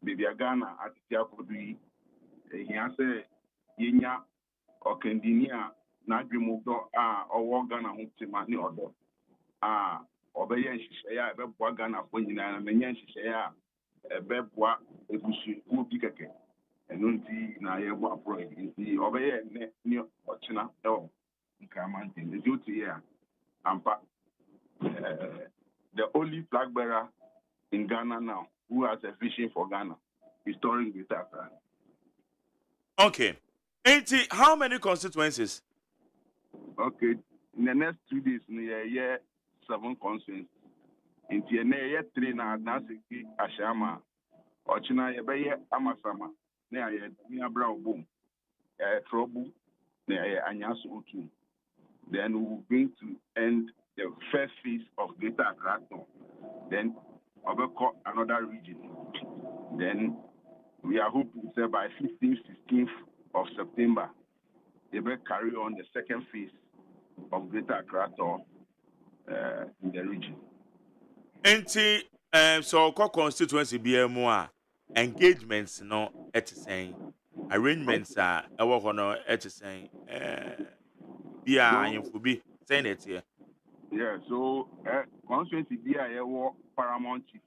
baby Ghana atiti akodu yi ehia say yenya okendinia na adwemu do owo Ghana ho tima ni odo obeye nhihye ya ebeboa Ghana fo nyina na menya nhihye ya ebeboa ebusu obi keke enunti na ye bo apro nti obeye ne ni ochina Nkramante the duty here ampa the only flag bearer in Ghana now who has a vision for Ghana is touring with that. Okay. How many constituencies? Okay. In the next 2 days, we 7 constituencies. In the 3 na Nasiki Ashama, Ochina Yabaya Amasama, Nia Brown Boom, Trouble, Anyasu Utu. Then we will going to end the first phase of Greater Accra. Then overcome another region. Then we are hoping that by 15th, 16th of September, they will carry on the second phase of Greater Accra in the region. So constituency BMO engagements no at saying arrangements are work on at saying be saying it here. Yeah, so constituency BIA Paramount Chief.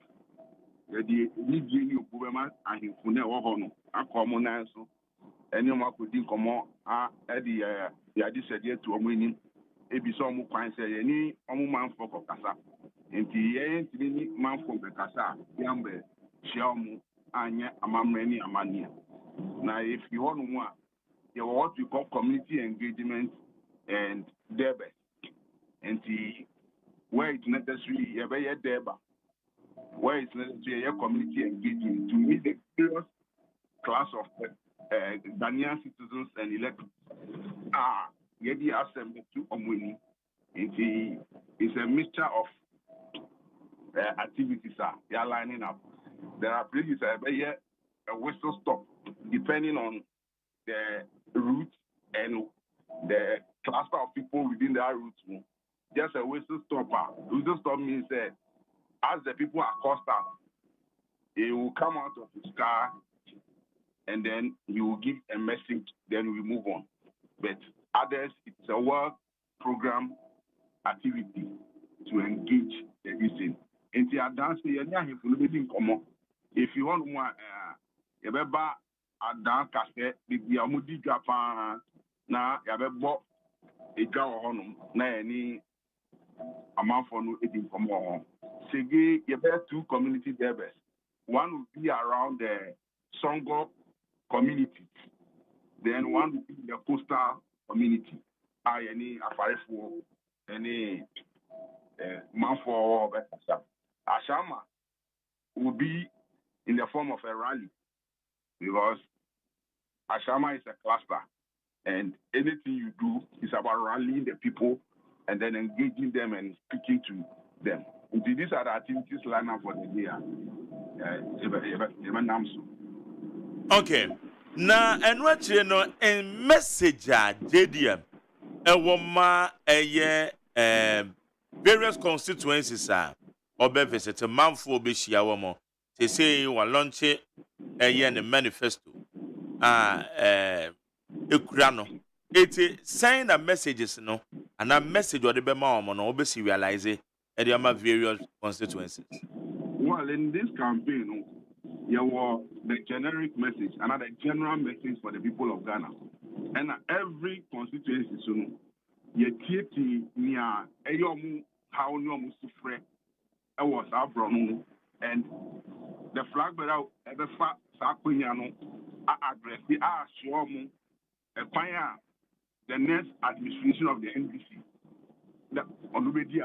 The need you government and him for never honor a common answer. Anyone could think come on at the decided to a winning. It be some kind say any man for Casa. And the man from the Casa, Yambe, Xiaomu, Anya, Amamani, Amania. Now, if you want one, what we call community engagement and debate. And where it's necessary, you have a debate. Where it's necessary, you have community engagement to meet the various class of Ghanaian citizens and electors. You have assembly to Omwini. It's a mixture of activities they are lining up. There are places where a whistle stop, depending on the route and the cluster of people within that route. Just a whistle stop. Whistle stop means that as the people are crossed out, he will come out of his car and then he will give a message, then we move on. But others, it's a work program activity to engage the listening. And the dance, if you want more, you better a dance cassette, the Amudi Japan, now you better bought a jar on na any amount for no eating for more. Sege, you better two community debates. One will be around the Songo community, then one will be the coastal community. Any Afarefo, any Manfo, Ashama will be in the form of a rally because Ashama is a cluster and anything you do is about rallying the people and then engaging them and speaking to them. And these are the activities lined up for the day. Okay. Now, and what you know, a message, JDM, a woman, various constituencies are or visit a month for Bishia woman. They say you are launching a manifesto. Ekurano. It's sign a messages, no, and a message or the Bema on obviously realize it at the various constituencies. Well, in this campaign, you were the generic message, another general message for the people of Ghana. And every constituency, so you take near how no musufre, I was abroad, and the flag bearer, the fat Saquiniano, address the Ashwamu, a fire, the next administration of the NDC. The already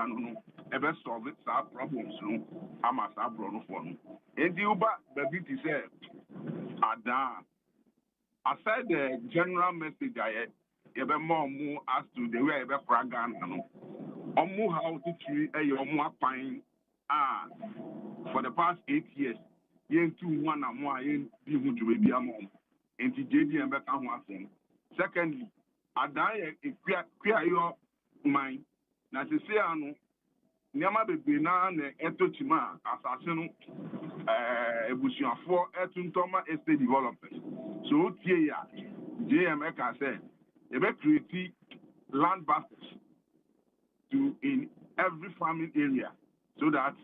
ever solve it, problems, no, Hamas abroad for no. And the Uber, the beauty said, Ada. Aside the general message, I ever more as to the way ever Pragan, no. Omu how to treat a more pine. For the past 8 years, yen 2 1 and more yen be who to be a mom. And the JD and better one thing. Secondly, Ada a queer your mind. Na se se anu nyama bebe na etochima asasenu ebusuafo etuntoma estate development so tie ya JM can say e be create land baskets to in every farming area so that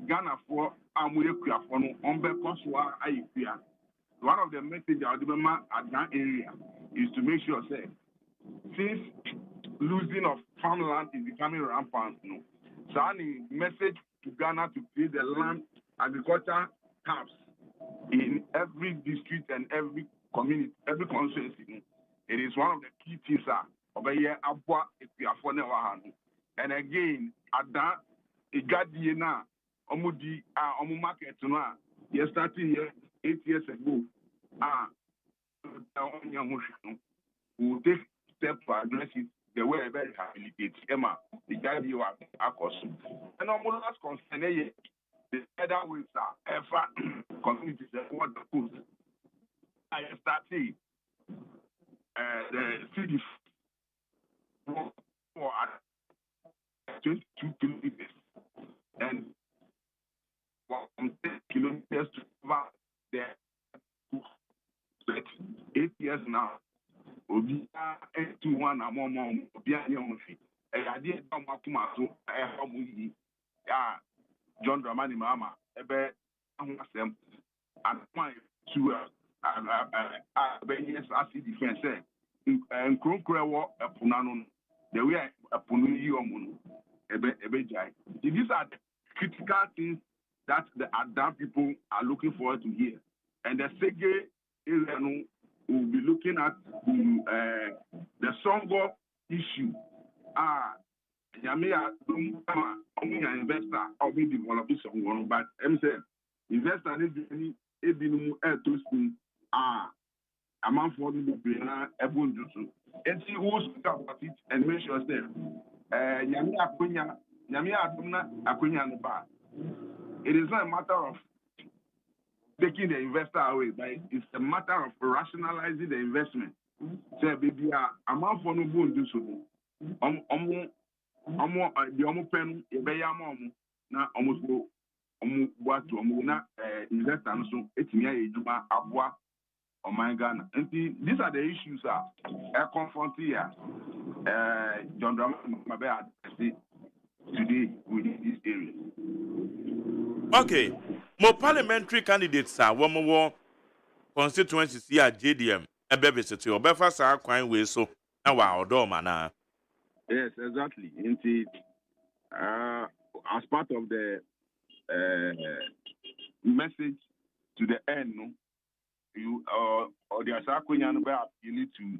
Ghana for amuye kuafo no onbe koswa ayekua. One of the messages I remember at that area is to make sure say since losing of farmland is becoming rampant. No, so I need message to Ghana to create the land agriculture hubs in every district and every community, every constituency. It is one of the key things. Over here, Abwa and again, at that, it got the Omudi Omu market now. You're starting here 8 years ago. We will take steps to address it the way I rehabilitate Emma, the guy you are accustomed. And almost last concern, the other ways are ever communities that want the coast. I started the city for 22 kilometers and from 10 kilometers to over there. 8 years now. Obi to one among Obi and Yomufi. I did Makumato, John Dramani Mama, Ebe Amasem, and my two yes, I see defense, and Krokrewa, a Punanon, the way a Pununi Yomun, Ebe Jai. These are the critical things that the Adam people are looking forward to hear. And the Sege we'll be looking at the Songo issue. Yamia investor or be develop Songo, but I'm saying investor need to a man for the brain, a bundusu. And see who's about it and make sure Yamia Akunya, Yamia Aduna, Akunya and the bar. It is not a matter of taking the investor away, but it's a matter of rationalizing the investment. Say, baby, a man for no bundusu. The pen, a bayamom, now almost go. What to investor and so it's me a Juba Abwa. Oh my God! And these are the issues are confronted here. John Dramma today within this area. Okay, more parliamentary candidates are one more constituencies here at JDM. A baby city or Belfast are quite way so now our door man. Yes, exactly. Indeed, as part of the message to the end, no. You or the Asakwenyan, you need to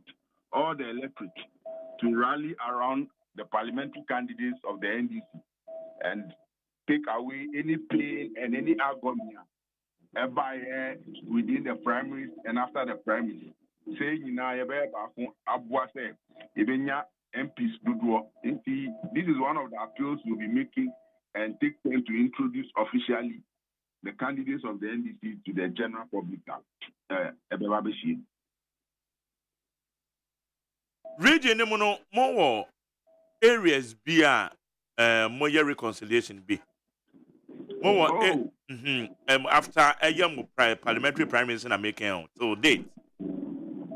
all the electorate to rally around the parliamentary candidates of the NDC and take away any pain and any agony by within the primaries and after the primaries. Saying you know Abwa say Ibenya MPs do. This is one of the appeals we'll be making and take time to introduce officially the candidates of the NDC to the general public. Region more areas be more reconciliation be more after a young parliamentary primaries in America so date.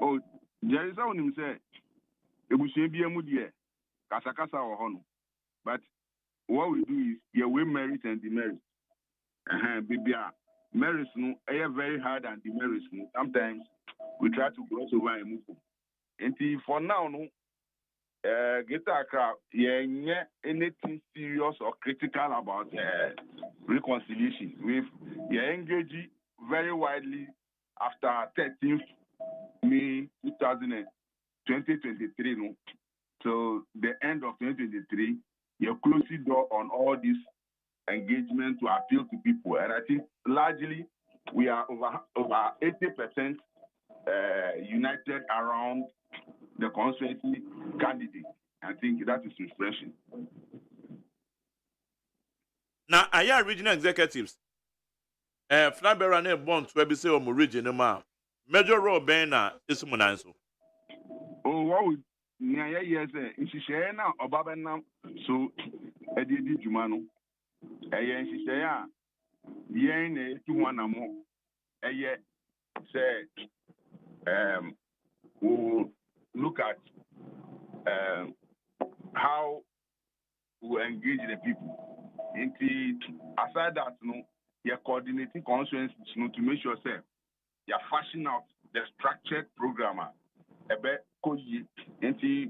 Oh, there is someone who say it will be a moody Kasakasa or Hono. But what we do is we merit and demerit. Bibia merits no very hard and demerits no. Sometimes we try to gloss over and move on. And for now no get a crowd anything serious or critical about reconciliation. We engage very widely after 13th May 2023 no. So the end of 2023, you close the door on all this engagement to appeal to people, and I think largely we are over 80% united around the constituency candidate. I think that is refreshing. Now, I am regional executives. Flabera ne born to be say o regional ma. Major role Bena is Monanso. Oh, what would Nia yes, in Shishena or Babana, so Eddie Jumano. And she say, Yen to one more. And yet, say, we'll look at how we engage the people. Aside that, you're coordinating constituencies to make sure, say, you're fashioning out the structured program.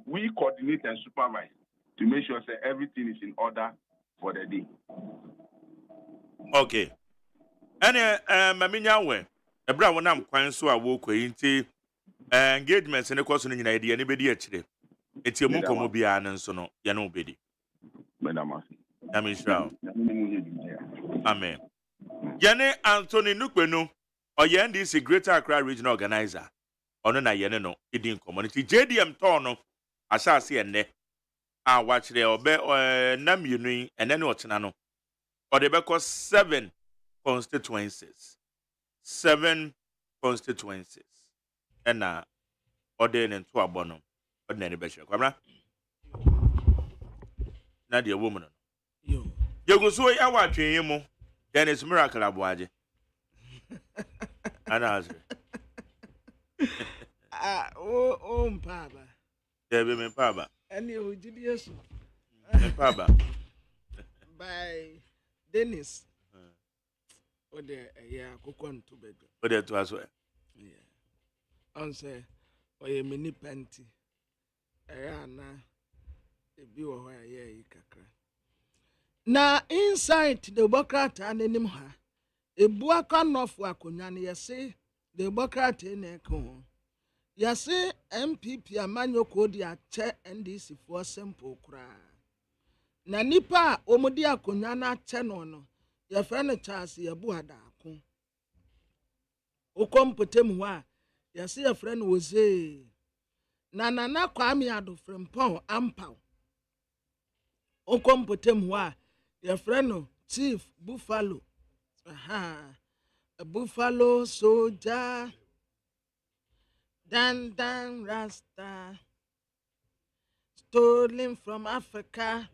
We coordinate and supervise to make sure, say, everything is in order for the day. Okay. And Maminya we a bra wonam kwan so a wo kwenti engagements ne kwaso nyina ide ne bedi akire. Eti emu komo bia ne nso no ye no obedi. Madam. Amen. Amen. Yene Anthony Nukpenu oye NDC Greater Accra Regional Organizer. Ono na yene no idin community JDM to no asase enne a wachire obe nam yenu ene ne otena no or they because 7 constituencies. 7 constituencies. And now, order and two abono. But any better. Come now, dear woman. You go so I watch you. Then it's miracle aboaje. And answer. Papa. There be me papa. And you did yes. Papa. By Dennis. O de kokon to bed. O de to as well. Yeah. On say o ye mini panty. Na ebi wo ho ye kakra. Na inside the Democrat anim ha. Ebu aka nofu akonya ne yese the Democrat na ko. Yase MPP amanyoko di ache NDC for simple kra. Na nipa omudi akonya na ache no ye fe no Charles ye bu adako. Okompotem ho a yase ye fe no OSEI. Na nana Kwame Ado frempon ampaw. Okompotem ho a ye fe no Chief Buffalo. Aha. A buffalo soldier. Dan Rasta. Stolen from Africa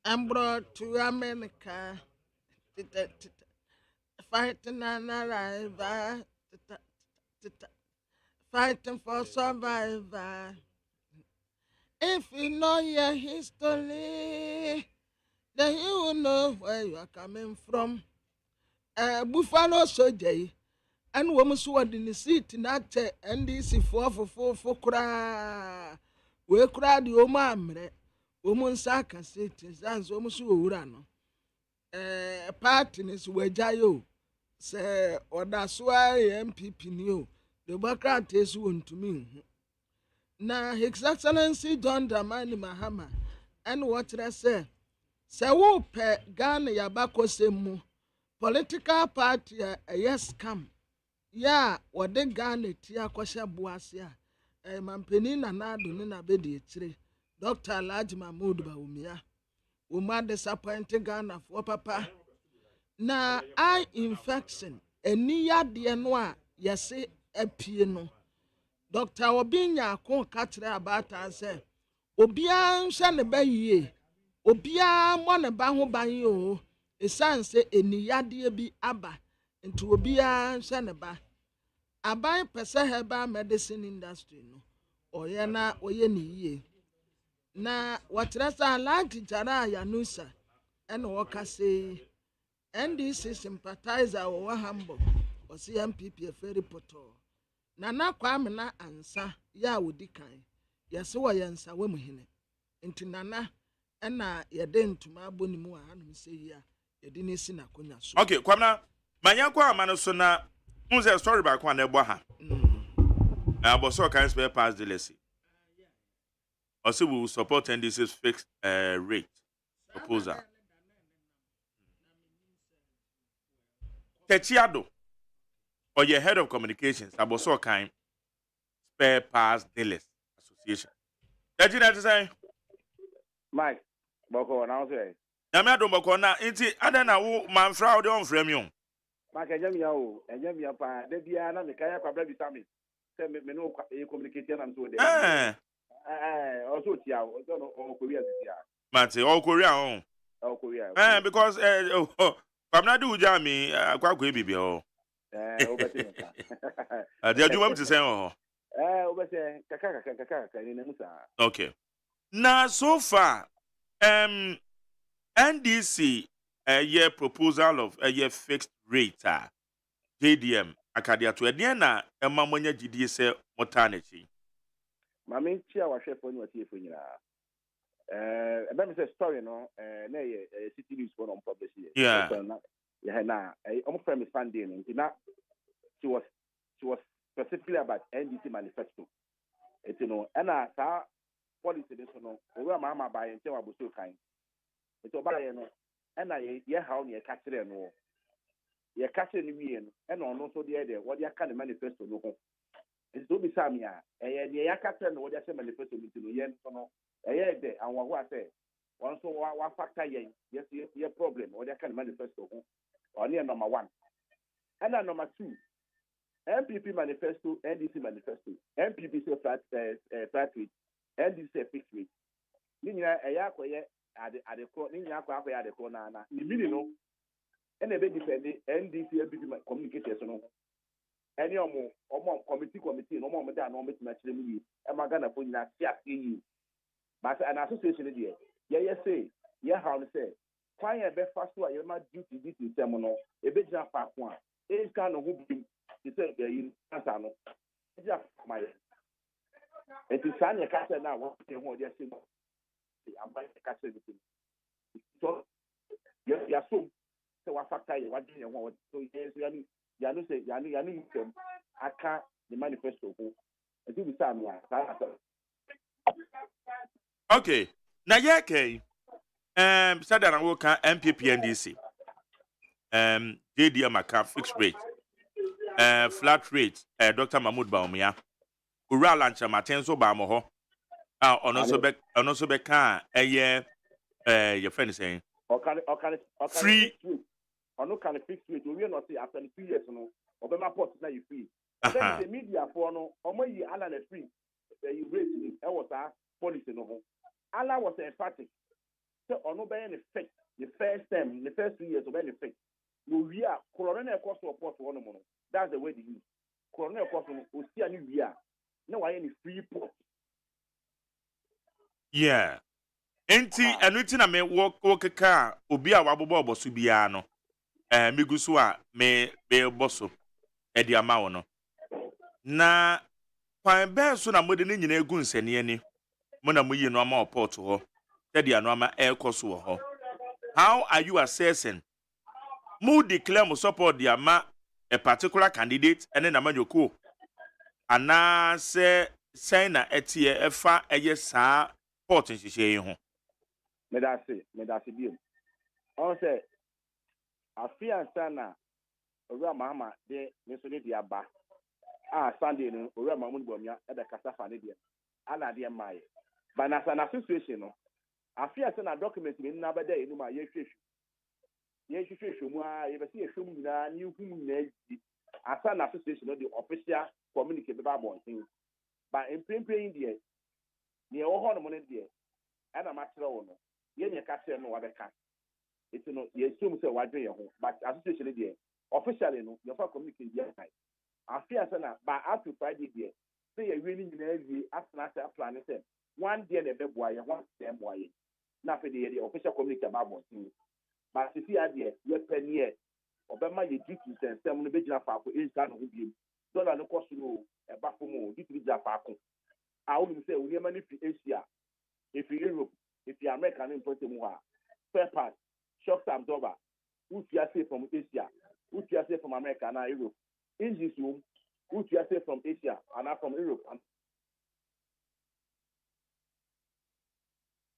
and brought to America. Fighting an arrival. Fighting for survival. If you know your history, then you will know where you are coming from. Buffalo soldier. And woman so in the seat not NDC for cry. We cried your mamre. Woman saka sit as almost urano. Partners were jayo. Say, or that's why MPP knew the background is one to me. Now, His Excellency John Dramani Mahama, and what I say, who pe Ghana Yabako Semu, political party, yes, come. Ya wode Ghana tia kwasha buasia mampeni na nado ne na bedi etire Dr. Alhaji Mahmoud Bawumia uma disappointing Ghana for papa na eye infection eni yade no a yese apie no Dr. Obinya akon ka kire abata se obia nhwe ne bayie obia mo ne ba ho ban yo esanse eni yade bi aba nti obia nhwe ne ba aban pese herbal medicine industry no oye na oye ni yie na watrasa Alhaji Jara Yanusa ene wokase NDC sympathizer wo Hamburg o CMPP eferi poto na Kwame na ansa ya wodi kan yese wo yensa we muhene nti nana ena yede ntuma abonimu a hanum se ya yede nesi na konya so. Okay, Kwamna manyakwa amano so na Unse story back one ebo ha. Aboso can spare pass the legacy. Also we will support NDC's fixed rate proposal. Techiado or your head of communications, Aboso kind spare pass dealers association. That you to say? Mike, Boko, now say. Namado Boko na inti adana wo manfra de on frame you. Mike, enjam pa de bia na me kaya kwa brebi sami. Say me no communication am so there. Also tia, don't o Korea tia. Mate, all Korea on. All Korea. Because I'm not do jami kwa kwa bibi o. Obete. They do want to say oh. Obete kaka ni musa. Okay. Now so far NDC a year proposal of a year fixed rate JDM akadia to na emamonya gidi se motanechi. Mami chia wa chef oni wati efo nyina. Ebe me say story no na ye city news for on publish here. Yeah. Yeah na omo frame is funding na she was specifically about NDC manifesto. It no na sa policy this no we ma buy nte wa boso kan. It obaye no na ye how ne ka kire no. Ye ka kire ni wie no na ono so de what ya ka the manifesto no ho. It do be samia ye ya ka kire no what ya say manifesto no ye no de and wa say one so wa factor ye yes ye problem what ya ka the manifesto ho. Only number 1. And then number 2, MPP manifesto, NDC manifesto. MPP say flat rate, NDC say fixed rate. Ninya eya koye ade ko ninya akwa ade ko na ni mini no e na be defend NDC MPP communication so no. Any omo committee no omo da no omo tima kire mu yi e magana fo nyina sia yi. But an association dey ye say ye how no say why be fast to a ma duty this system no e be jina fa ko a e kan no ho bi ti say be answer no e ja my it is san ye ka say na wo te ho dey say am ba ka say this so ya so say wa factor ye wa dey ho so yes ya no say ya no aka the manifesto ko enti bi sa me a Okay. Na yake sada na wo ka MPPNDC. JD Maka fixed rate. Flat rate. Dr. Mahmoud Baumia. Ura lancha matenso ba mo ho. Ono so be ka your friend is saying. Free ono can fix rate. We not say after 2 years no. Obema port na you free. Then the media for no omo yi ala na free. You rate it. That was our policy no ho. Allah was emphatic. So ono be any fake. The first time, the first 2 years of any fake. We are colonel cost support one mono. That's the way they use. Colonel cost we see any we are. No any free port. Yeah. Enti enuti na me work ka obi a wabobo oboso bia no. Migusu a me boso e di ama wo no. Na kwan be so na mode ne nyina egu nsane ani. Mo na mo yi no ama report ho. Said ya no ama ekoso ho. How are you assessing? Mo declare mo support the ama a particular candidate and then amanyoko. Ana se na etie efa eye saa port nhihye ho. Me da se bi. On say afia sana owura mama de me so ne dia ba. Sunday no owura mamu gbomia e be kasa fa ne dia. Ana de mai. But na sana situation no. Afia sana document me na beda enu ma ye hwehwe. Ye hwehwe mu a ye be se ye hwemu nyina ni hu na yi. Asa na association no the official communicate be ba bon thing. But in plain there ne wo ho no mo ne there. Ana ma kire wo no. Ye ne ka kire no wa be ka. It's no ye assume say wa dwen ye ho. But association there officially no your for communicate there. Afia sana by after Friday there. Say ye really nyina evi asana say plan say one day na be boa ye one day boa ye. Na fe the official communicate about bon thing. But if you are there, you penny here. Obama ye duty and some no be jina fa ko e ka no bi. Dollar no cost no e ba for mo duty jina fa ko. I will say we money for Asia. If you Europe, if you American import mu ha. Spare parts, shock absorber. Who you say from Asia? Who you say from America and Europe? Engines room. Who you say from Asia and from Europe?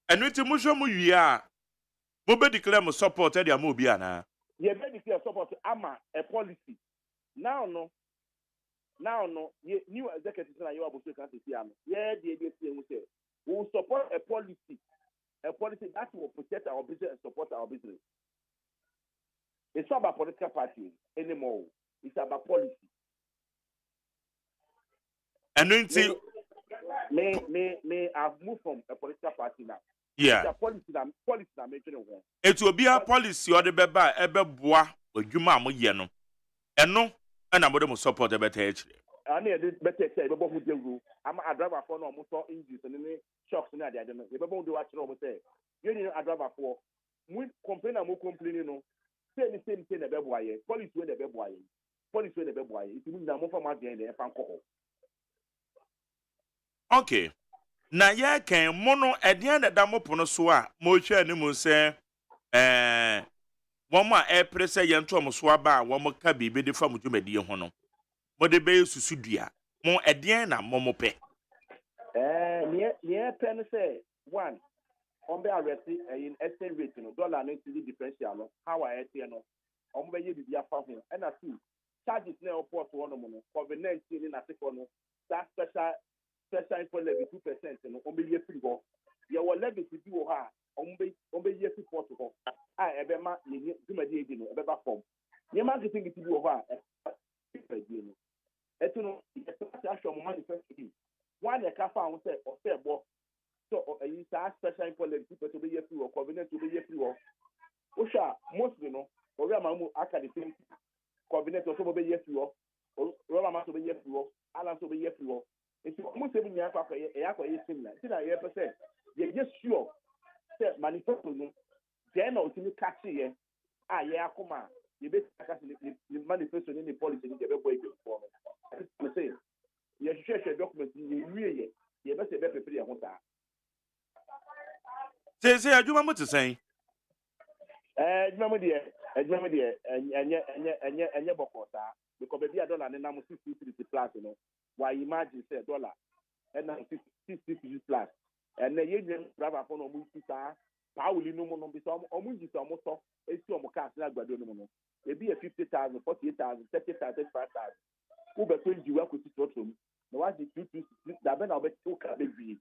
And with musho mu wi a mo be declare mo support e dia mo obi ana. Ye be declare support ama a policy. Now ye new executive na you abuso kan say am. Ye dey say we will support a policy that will protect our business and support our business. It's not about political party anymore. It's about policy. And until may I've moved from a political party now. Yeah. The policy na making one. It will be a policy or the beba ebe boa odwuma mo ye no. Eno na mo de mo support e better actually. Ani e better say bebo hu dewu. Am a driver for no motor injuries and any shocks na dey dem. E bebo do wa kire o mo say. You need a driver for we complain no. Say the same thing e be boa ye. Policy we e be boa ye. Policy we e be boa ye. It mean na mo fa ma dey e fa nko. Okay. Na ye kan mono edian da mo pono so a mo hwe animu se wo ma e prese ye nto mo so aba wo mo ka bibi de fa mo dwumadi ho no mo de be susudua mo edian na mo pe near pen say one on be arrest in exchange rate no dollar no to differential no how I say no on be ye bibia fa ho and na two charges na report one no COVID-19 na take no that special info levy 2% no on be ye free go ye wo levy to do ha on be ye free port go e be ma ye dwumadi edi no e be ba form ye marketing it do ha no etu no e show mo manifesto one ye ka fa on say o say bo so you say special info levy 2% to be ye free or covenant to be ye free o sha mostly no o we ma mu aka the same covenant to be ye free o roma ma to be ye free o ala to be ye free o if you must have been a similar, you just sure that manifesto then ultimately catch here. Yeah, come on. You bet the manifesto in the policy in the way before. I'm saying, you share your document in really, you must have better pretty on that. Say, I do want to say. Remember, dear, adwuma de enye bokota because baby dollar na nam 60 plus no why imagine say dollar and now 60 plus and na yenye driver for no mu kita pauli no mo bi so omu nji so mo so esi omo cash na agbado no mo e be 50,000 48,000 30,000 35,000 who be 20 we ko ti totom na what the 2 da be na obe to ka be bi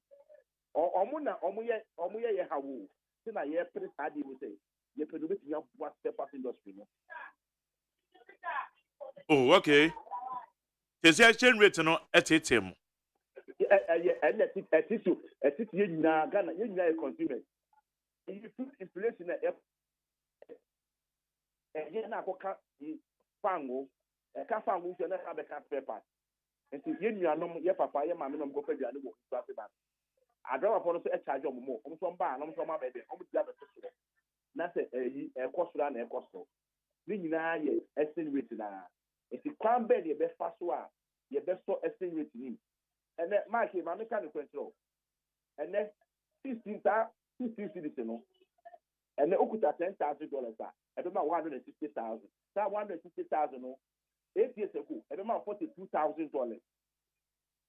omu na omu ye hawo ti na ye pre study we say ye pe do be ti ya what step up industry no. Oh, okay. Is the exchange rate no at it him? And let it you na Ghana you consumers. If you put inflation at and na ko ka fango ka fango so na have a paper. And so you no ye papa ye mama no go fa biane wo so ase ba. Adwa for no so e charge omo mo. Omo so mba na omo so ma bebe. Omo dia be so. Na say e kosura na e koso. Ni nyina ye exchange rate na. If you can be the best fast one, your best so exchange rate ni. And then Mark, my mechanic control. And then 16 cities no. And then okuta $10,000. I don't know 160,000. That 160,000 no. 8 years ago, I don't know $42,000.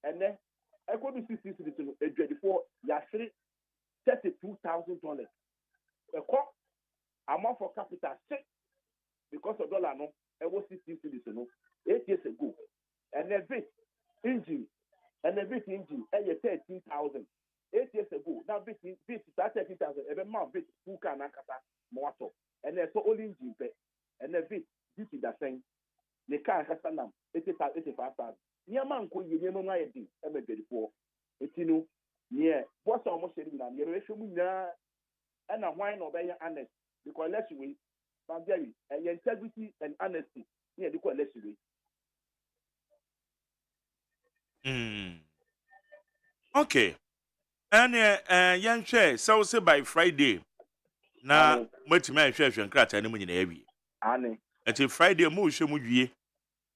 And then I go to 60 cities no. A 24, ya $32,000. A crop amount for capital 6 because of dollar no. I was 60 cities no. 8 years ago. And then this engine. And the bit engine, and you 13,000. 8 years ago, now bit start 13,000. Every month, bit who can akata moto. And there's so only engine pay. And the bit this is the same. The car has a number 85,000. Near man could you know my idea. I'm a very poor. It's yeah. What's almost saying that you're and a wine or very honest because less way, but very and your integrity and honesty. Yeah, the less way. Okay. And young share so say by Friday. Na much man share and crat and money every. Until Friday mo show mu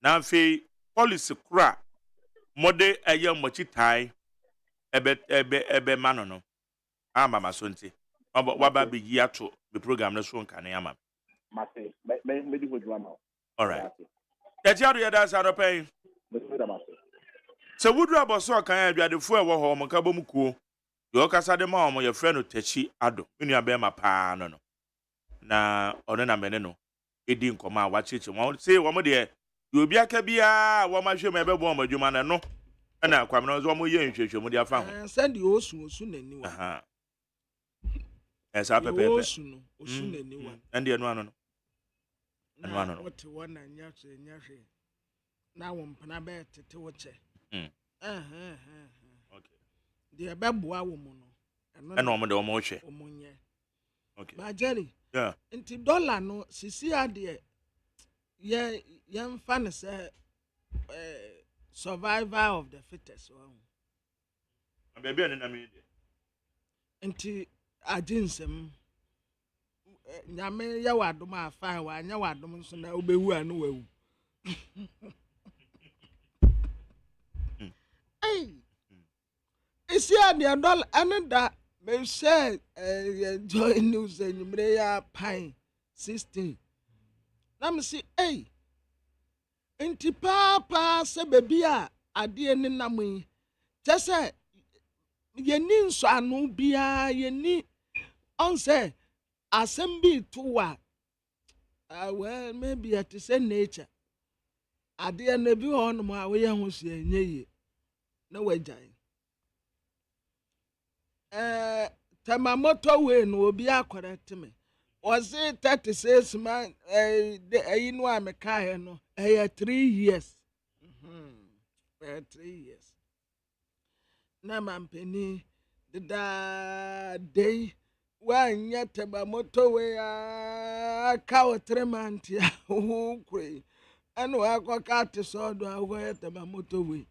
na fe policy kra mode aye mochi tai ebe mano no. Ama masonti. Waba be yi ato the program na so nka na ama. Mate, me di drama. All right. That you do that side of pay. So would rubber so can I the fuel wa home ka bom kuo. Yo kasa de ma your friend no tachi ado. Inu abe ma pa no no. Na ono na mene no. Edi nkoma wa cheche. Won say wo mo de you obi aka bia wo ma hwe me be bo mo adwuma na no. Na kwam no zo mo ye nhwehwe mo de afa ho. Send the osu nani wa. Aha. Esa pepe. Osu nani wa. And the no no. And one no. What one na nyahwe. Na wo mpana be tete wo che. Okay. The babua woman. And no more moche. Okay. But Jerry, yeah. Into dollar no, Sisi ade. Yeah, young fan say survivor of the fittest. And baby, and I mean, into ajinsem. Nyame ya wadoma afa wa anya wadom so na obewu anu wewu. Hey, is here the dollar and that may say join news and you may pine 16. Let me see, hey, inti papa se baby a dear Ninami. Just say, ye nin so anu bia ye ni on say, assembly to what? Well, maybe at the same nature. I dear nebi on my way and was ye. No way, Jai. Tamamoto way no be a correct me. Was it 36 man? You know I'm a car, no. 3 years. 3 years. Na man penny the day when yet Tamamoto way a cow 3 months. Oh, cray. And I got cut to sword where Tamamoto way.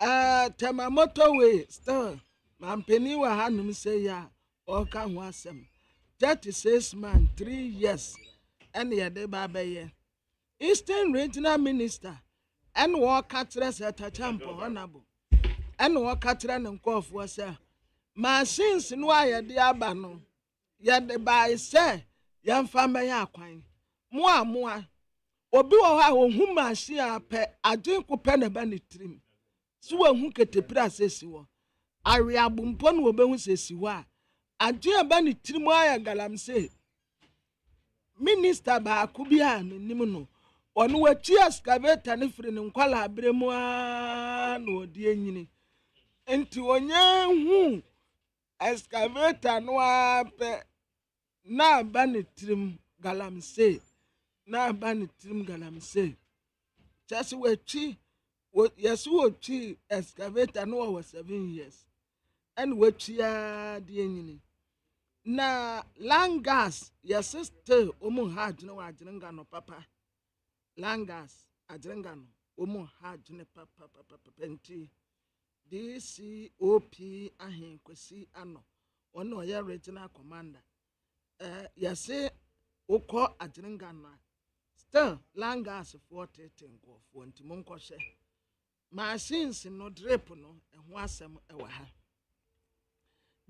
Tamamoto way still man penny wa hanum say ya or can wasem 36 man 3 years and ya de babaye Eastern Regional Minister and walk catres at a champo honorable and walk catran and cough was machines no ya de abano yɛde bae sɛ yɛmfa mmɛyɛ akwan moa obi wɔ hɔ a wɔhu machine a pɛ adwenko pɛ na ba ne tirim so wɔhu ketepira sɛsi wɔ aweabo mpo na wɔbɛhu sɛsi hɔ a adwen a ba ne tirim ayɛ galamsey minister baako bi a menim no ɔno wakyi excavator ne firi ne nkwala abere mu a na ɔde anyini nti onye hu excavator no apɛ na ba ne tirim galamsey just watchi excavator no over 7 years and watchi the anyini na langas still hard no ajrenga no papa langas ajrenga no hard ne papa penti DCOP ahen kwesi ano ono ya regional commander ukọ ajrenga no still langas 40 tengo for ntimonko hye machines no drip no eho asem ewa ha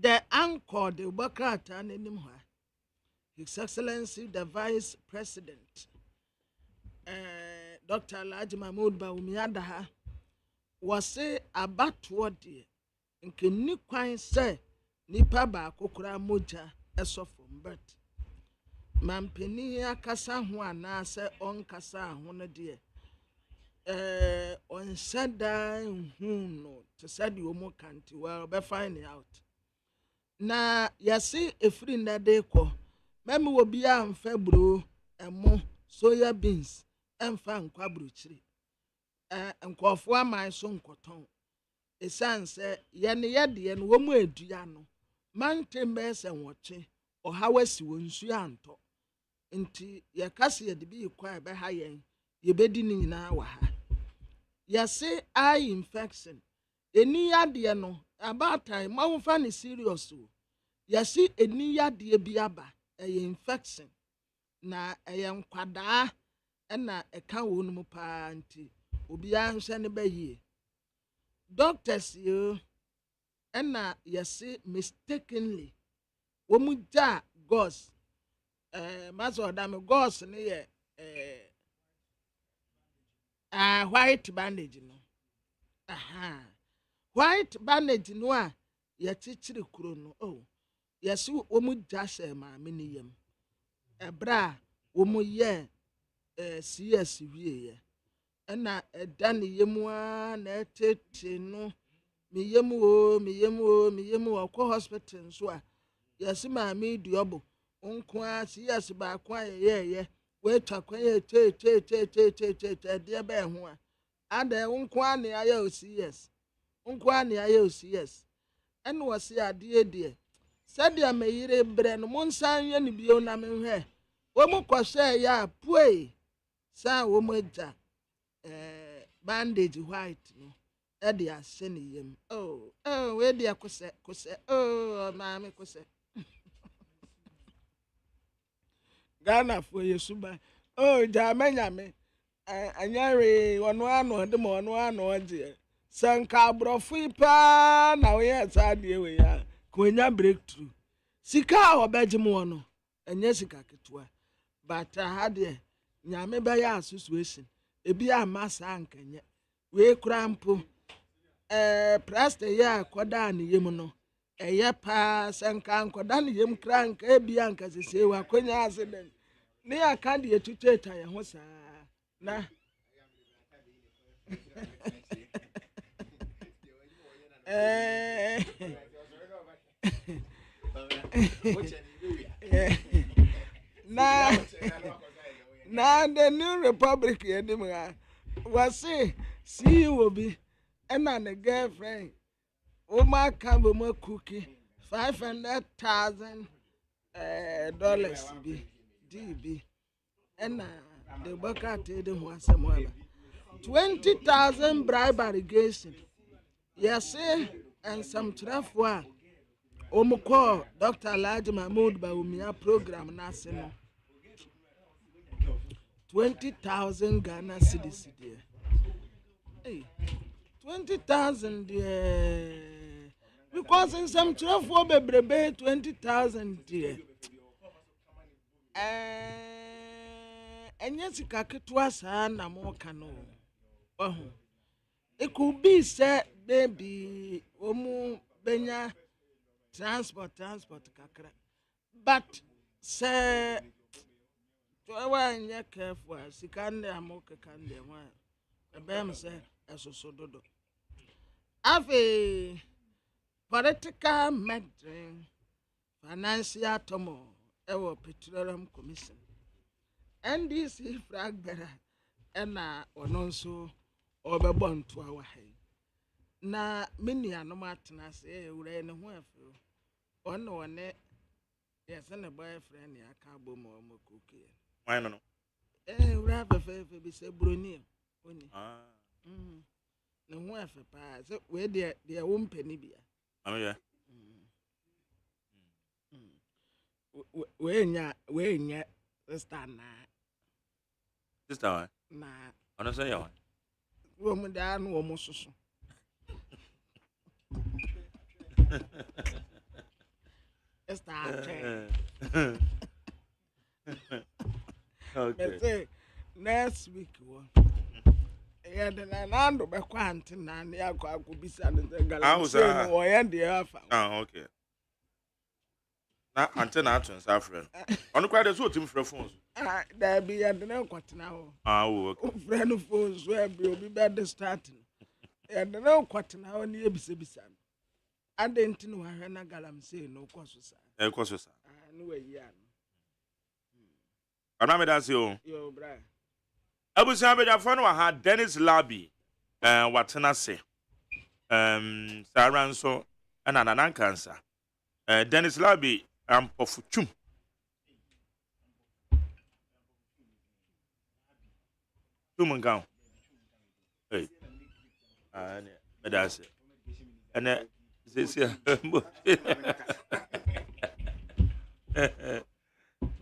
the anchor the Bakata nenim ha His Excellency the Vice President Dr. Alhaji Mahmoud Bawumia ha wase abatoɔ de nke ni kwan sɛ nipa ba kokora moja esofom but mampeni akasa ho anase onkasa ho no de on sada no to said you mo kanti well be find out na yasi efri na de ko meme wo bia amfa bro emo soya beans emfa nkwa bruchiri nkofo aman so nkoton esanse ye ne yede no wo mu adua no mantembe se nwoche ohawasi wonsu anto nti ye kase ye de bi kwa be ha yen ye bedi ni nyina wa ha yase eye infection eni yade no about time mawfa ni serious o yase eni yade bi aba infection na nkwada na eka wonu mu pa nti obi anhwe ne bayi doctors yo na yase mistakenly womuja gauze maso dam gauze ne ye white bandage no white bandage no a ye chichiri kuro no oh yase womuja hye ma me ne yam ebra womu ye CS wie na edan yemu a na etete no me yemu akọ hospital so a yase ma me duobo nko a CS ba kwa ye we twakwa ye te de be ho a ada nko a ne aye CS nko a ne aye CS ene wose ade de sadia meyire bre no monsan ye ne bio na me hwe wo mu kwose ya pue sa wo mu ja bandage white no e de ase ne yem we de akose maame kose Ghana for yesuba ja menyame anyare ono ano de mo ono ano oje sanka brofo pa na we ya sade we ya konya breakthrough sika obeje mo no enye sika ketua but ha de nyame ba ya association ebi amasa ankenye we krampo praste ya koda ne yem no eye pa sanka ankoda ne yem kranka ebi anka sese wa konya accident ne aka de etuteta ye ho sa na na the new republic yedim was say see will be and a girlfriend Oma kambo mo cookie $500,000 be DB and the bucket them was some 20,000 bribe irrigation yes and some trafwa Omoko Dr. Alhaji Mahmoud Bawumia program national 20,000 Ghana cedis there. Hey, 20,000 there. Because in some trafwa bebrebe 20,000 there. Enye sika ketewa saa na mo ka no. It could be said baby omu benya transport kakra. But say to wan ye careful sika nde amoke kan de wan. Ebem say esoso dodo. Ave political meddling financial tomo ewo petroleum commission. NDC flag bearer ena ononso obebon to our hay. Na many are no matna say we ne ho afu. Ono one yes na boyfriend ya ka bo mo mokuke. Why no? We have a fe be say broni oni. Ne ho afu pa so we de wo mpani bia. Yeah. We nya sister na. Sister why? Na. Ono say ya. Wo mu da no wo mu soso. Okay. Next week one. Yeah, then I know be kwant na ne akwa bisa ne galaxy no ye de afa. Okay. Na antenna atun sa friend. Ono kwa de so otim frɛ phones. There be and then kwatena ho. Okay. Friend phones we be obi be the starting. And then kwatena ho ne bisa. Adent no hwe na galamsey no kwaso sa. Kwaso sa. No we ya no. Ana me dan se o. Yo bra. Abusia be da fo no ha Dennis Labi watena se. Saran so ana nanan kansa. Dennis Labi ampofutum. Tumungan. Hey. Ne me da se. Ene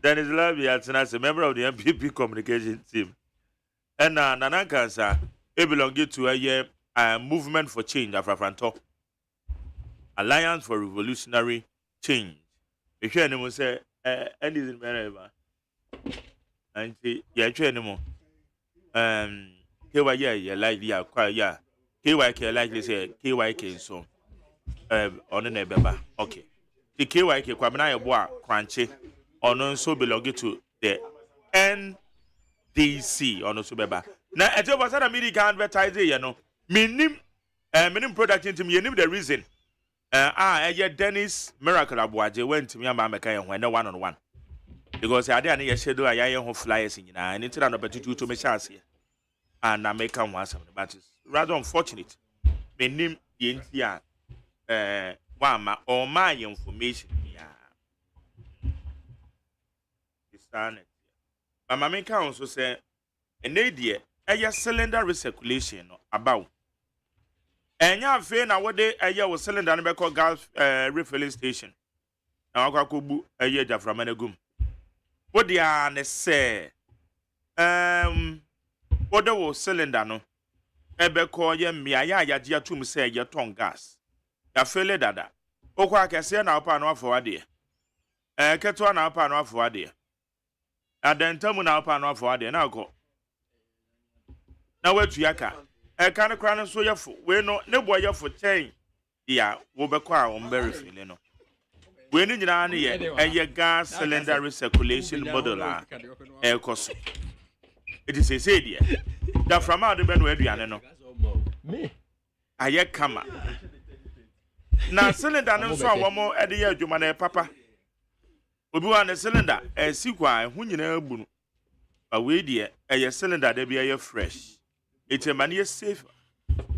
Dennis Labi as a member of the MPP communication team. And Nanan Kansa, it belongs to a movement for change Afrafranto. Alliance for Revolutionary Change. If you anyone say anything wherever. And yeah, anymore. KY like the acquire KYK likely say KYK so. On the beba. Okay. The KYK kwabena yeboa kranche ono so belong to the NDC ono so beba. Na eje wasa na media advertise ye no. Minim product into me the reason. Dennis Miracle Abuaje went to me and Mama Kay when no 1-on-1. Because I didn't hear schedule I ho flyers in and it's an opportunity to me chance here. And I make one some but it's rather unfortunate. Minim the Wama or my information. But my main counsel say an idea a cylinder recirculation about. And ya fair now what day a year was cylinder and called gas refilling station. Now I could a year from Managum. What they are say what there was cylinder no ebe call ye me ya tum say your tongue gas. Ya fele dada. Okwa kese na opa no afọ ade. Keto na opa no afọ ade. Adantamu na opa no afọ ade na akọ. Na wetu yaka. Kan kra no so yefo. We no ne boy yefo ten. Ya wo be kwa o mbe refile no. We ni nyina na ye gas cylinder recirculation model a ekoso. It is a say there. Da from out the ben we aduane no. Me. Aye kama. Na cylinder no so awomo ede ye adwuma na papa obi wa na cylinder sikwa hu nyina abu no ba we die cylinder da bia ye fresh it man safe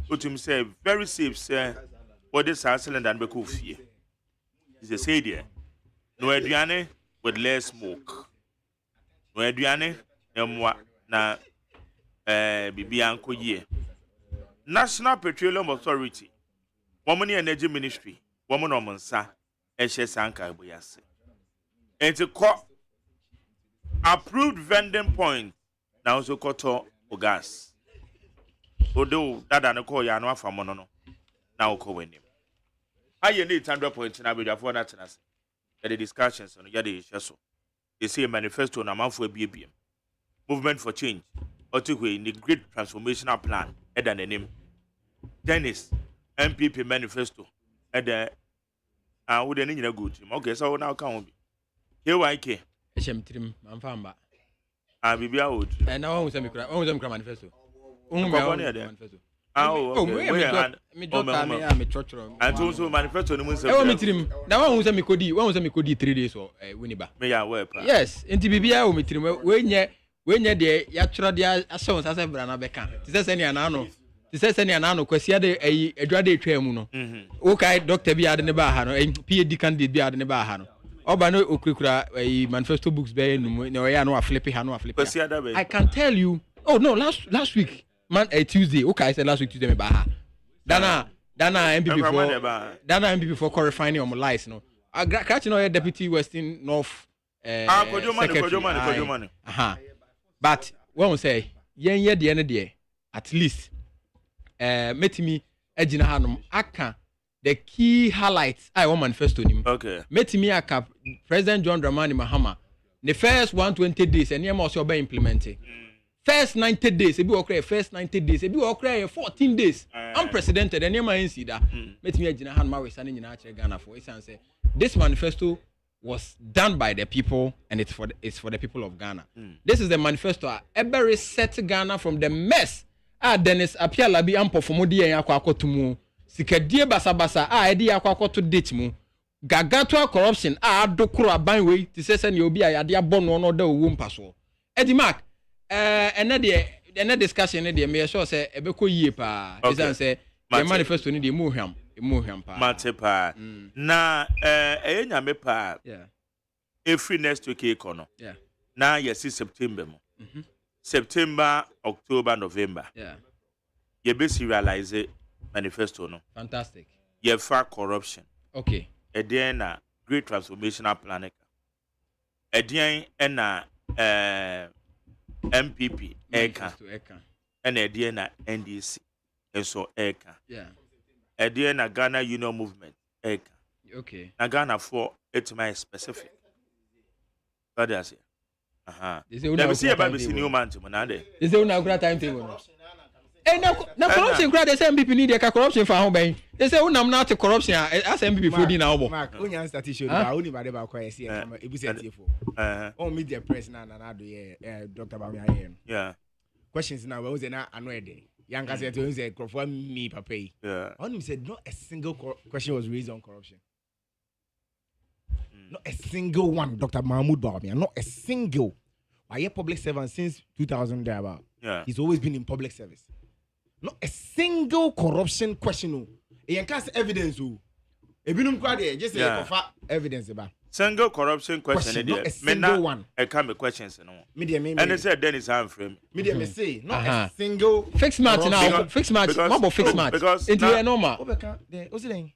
otum say very safe say what this cylinder be ko fie is a say there no aduane with less smoke no aduane emwa na bibia anko ye National Petroleum Authority Woman Energy Ministry, woman or Monsa, Sanka Boyase. And to call approved vending point now so koto o gas. Although that and call ya for mono now call when him. I need 100 points in Abuja for that the discussions on Yadi Shaso. they say a manifesto na man for a BBM. Movement for change. Otikwe in the great transformational plan. Eda the name. Dennis MPP manifesto. Eda would any good team. Okay, so now come be. Here YK. Trim, I'm found back. Be out. And now I'm semi manifesto. Manifesto. And also manifesto no munse. Me trim. Now one semi kodi 3 days or winiba. Me ya we pa. Yes, enti bibia o me trim we nye de ya tro de asho sase bra na beka. Ti se sene ana no kwasia de adwade etwa mu no. O kai doctor bi ade ne ba ha no, PhD candidate bi ade ne ba ha no. Oba no okukura manifesto books be no no ya no aflipe ha no aflipe. I can tell you. Oh no, last week Tuesday. Okay, I said last week Tuesday me ba ha. Dana MPP for refining on my lies no. Catch no deputy Western North Kojo. But when we say yen de ene de at least metimi agina hanom aka the key highlights I want manifesto nim. Okay. Metimi aka President John Dramani Mahama the first 120 days and yam also be implemented. First 90 days, ebi okra first 90 days, ebi okra 14 days. Unprecedented and yam NC that. Metimi agina hanma we sane nyina akere Ghana for say this manifesto was done by the people and it's for the people of Ghana. This is the manifesto ever reset Ghana from the mess. Dennis Apiala bi ampo fomodi en akwa akotumu. Sikadie basabasa edi akwa akotu ditch mu. Gagato corruption adokoro aban we ti sese ne obi ayade abono no da owo mpaso. Edi mark ene discussion ne de me sure say ebeko yie pa. Isan say the manifesto ne de mu hwam pa. Matepa. Na nyame pa. Yeah. Every next week ekono. Yeah. Na yes September mo. September, October, November. Yeah. You basically realize it manifesto no. Fantastic. You fight corruption. Okay. Then great transformational plan. Then MPP Eka. And then NDC. And so Eka. Yeah. Then Ghana Union Movement Eka. Okay. Na Ghana for it's my specific. What does it? Let me see about this new man to Monade. Is there no timetable? Na corruption crowd, they say MPP need a corruption for how many. They say, I'm not a corruption as MPP for dinner. Mark, only answer to show the only bad about Koya. Oh, media press now, and I do Dr. Bamia. Yeah. Questions now, was not annoyed. Young Cassette said, confirm me, Papa. Yeah. On him said, not a single question was raised on corruption. Not a single one, Dr. Mahmoud Bawumia. Not a single. I hear public servant since 2000 thereabout. Yeah. He's always been in public service. Not a single corruption question. He has evidence. Ebinum kwade just say evidence about. Single corruption question. Not a single one. I come questions no. Media and they said Dennis frame. Media me say not a single fixed match now. Fixed match. What about fixed match? Because it's normal. What's it then?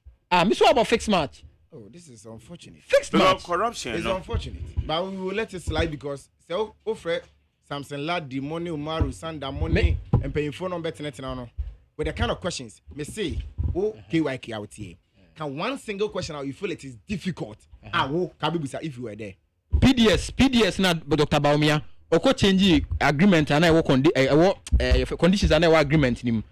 Me so about fixed match. Oh, this is unfortunate. Fixed match. Corruption. It's unfortunate. But we will let it slide because so offer Samson Lad, the money, Umaru, Sanda, money, and paying phone number now. With the kind of questions, me say, KYK out here. Can one single question out you feel it is difficult? If you were there. PDS na Dr. Bawumia. Oko change agreement and I work on conditions and I agreement nim.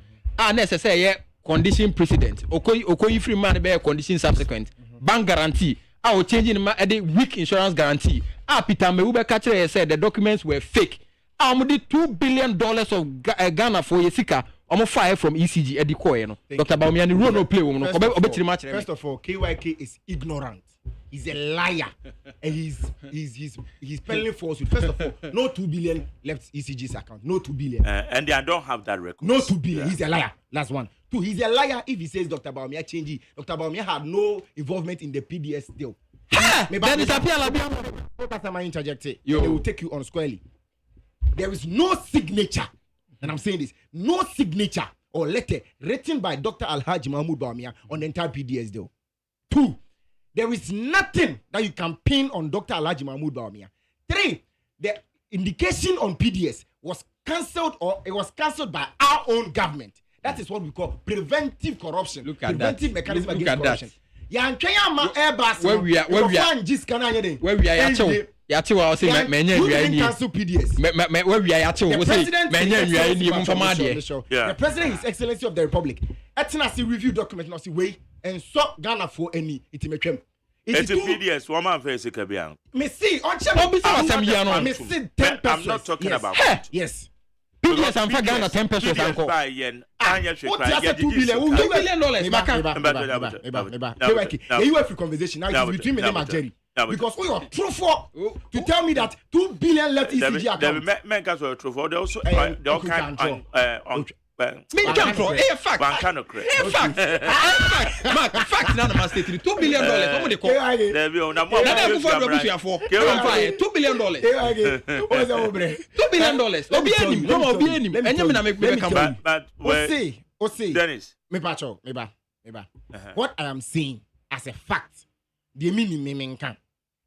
Necessary condition precedent. Oko free man be condition subsequent. Bank guarantee. Our changing the weak insurance guarantee. Peter Meube Catcher said the documents were fake. Did $2 billion of Ghana for Yesika. Almost fire from ECG Eddie Koy. Dr. Bawumia no play woman. First of all, KYK is ignorant. He's a liar. And he's peddling falsehood. First of all, no 2 billion left ECG's account. No 2 billion. And they don't have that record. No 2 billion. Yeah. He's a liar. Last one. Two, he's a liar if he says Dr. Bawumia changed. Dr. Bawumia had no involvement in the PDS deal. Then it's appeal. They will take you on squarely. There is no signature, and I'm saying this, no signature or letter written by Dr. Alhaji Mahmoud Bawumia on the entire PDS deal. Two, there is nothing that you can pin on Dr. Alhaji Mahmoud Bawumia. Three, the indication on PDS was cancelled or it was cancelled by our own government. That is what we call preventive corruption. Look at preventive that. Mechanism against corruption. Where we are Yati wa say menye nwia ni. Cancel PDS. Me wia yati wo say menye nwia ni mu fama de. The president His Excellency of the Republic. Etina see review document no see way and so Ghana for any itimetwem. It's a PDS woman face kabia. Me see on check. Me see 10 pesos. I'm not talking about. Yes. PDS and for Ghana 10 pesos anko. What is $2 billion? $2 billion. You have a conversation now. It's between me and Jerry. Because we are true for to tell me that 2 billion left ECG account. The men can so true for they also they all kind on me control a fact fact Mark fact na ma state $2 billion how they call there be on na mo na go for busu afo $2 billion $2 billion obi anim no obi anim enye me na me come but Osei Dennis me pacho me ba what I am saying as a fact the meaning can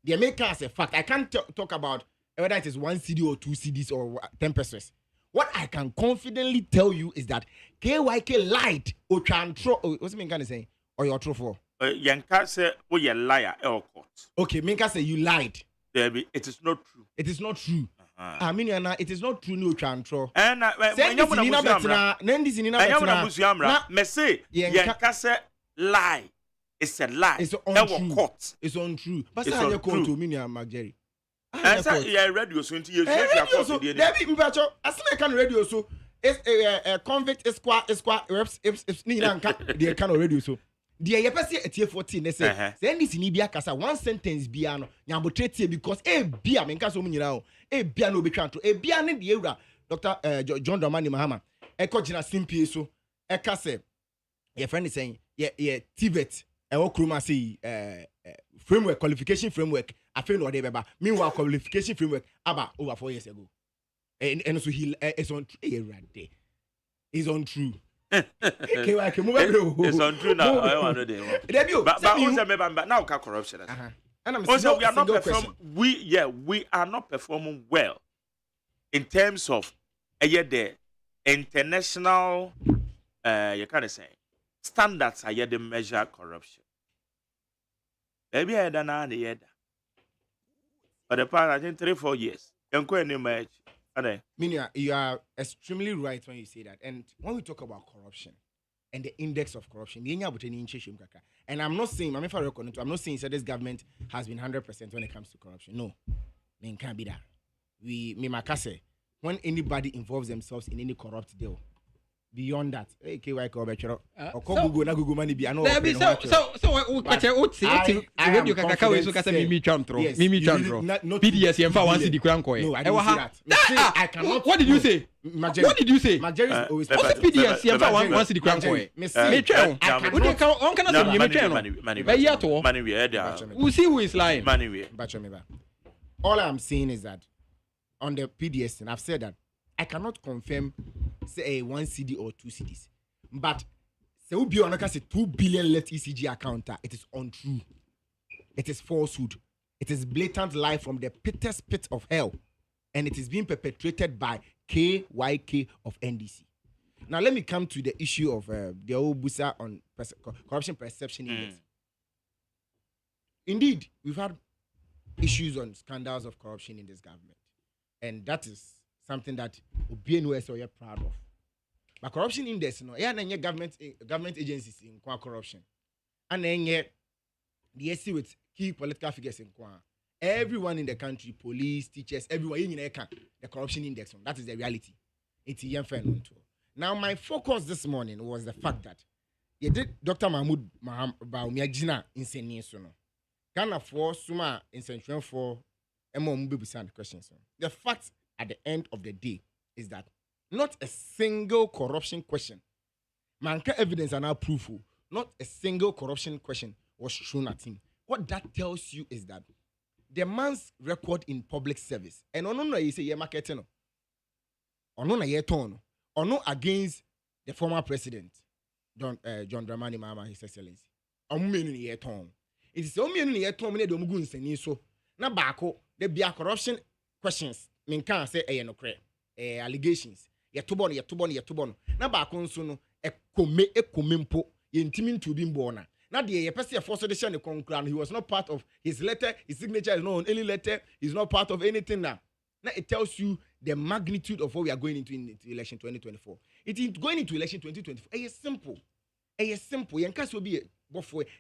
the maker as a fact I can't talk about whether it is 1 CD or 2 CDs or 10 pesos. What I can confidently tell you is that KYK lied or what's the mean kind of saying or you're true for Yanka say oh you liar court. Okay, Minka say you lied. It is not true. It is not true. I mean, it is not true. No transfer. And Yanka say lie. It's a lie. It's untrue. It's untrue. But it's untrue. To me, I'm Jerry. And say yeah, radio so into you. David Mbacho, as I can radio so. It's a convict reps ni nanka the kind of radio so. The yepesi etie 14 they say this ni bia kasa one sentence bia no nyambotrete because bia menka so munyira o bia no betwanto bia ne de ewura Dr. John Dramani Mahama eko gina simpie so eka say your friend is saying yeah TVET ewo kroma say framework qualification framework afi no de beba meanwhile qualification framework aba over 4 years ago and so he is on is untrue. It's untrue now. I want to do. But now corruption. Also, we are not performing. We are not performing well in terms of the international. You can't say standards are the measure corruption. Maybe I don't know the yet. But the past, I think 3-4 years. Minia, you are extremely right when you say that. And when we talk about corruption and the index of corruption, and I'm not saying, I'm not saying that this government has been 100% when it comes to corruption. No, it can't be that. When anybody involves themselves in any corrupt deal, beyond that, so what did you say? What did you say? What's PDS? We'll see who is lying. All I'm saying is that on the PDS, and I've said that I cannot confirm say 1 CD or 2 CDs, but say we be on a 2 billion left ECG account. It is untrue. It is falsehood. It is blatant lie from the pittest pit of hell, and it is being perpetrated by KYK of NDC. Now let me come to the issue of the old busa on corruption perception index. Indeed, we've had issues on scandals of corruption in this government, and that is something that OBNOS are proud of. But corruption index, government agencies in corruption, and then the SC with key political figures in everyone in the country, police, teachers, everyone in the corruption index. That is the reality. It's now my focus this morning was the fact that Dr. Mahmoud Baumia in Seniesono. Ghana for Suma in Central for questions. The fact at the end of the day is that not a single corruption question, manka evidence and now proof, not a single corruption question was shown at him. What that tells you is that the man's record in public service, and no you say ye marketing, or no ye tone, or no against the former president, John Dramani Mahama, His Excellency. Ye tone. It is only ye tone me do mugun seni so. Na bako there be a corruption questions. Min can say no cre allegations. Ye tubon. Na bako nso no e komempo ye ntimin to bi mbona. Now the person forced to share the conclusion. He was not part of his letter. His signature is not on any letter. He's not part of anything now. Now it tells you the magnitude of what we are going into election 2024. It is going into election 2024. It's simple. It's simple. In case will be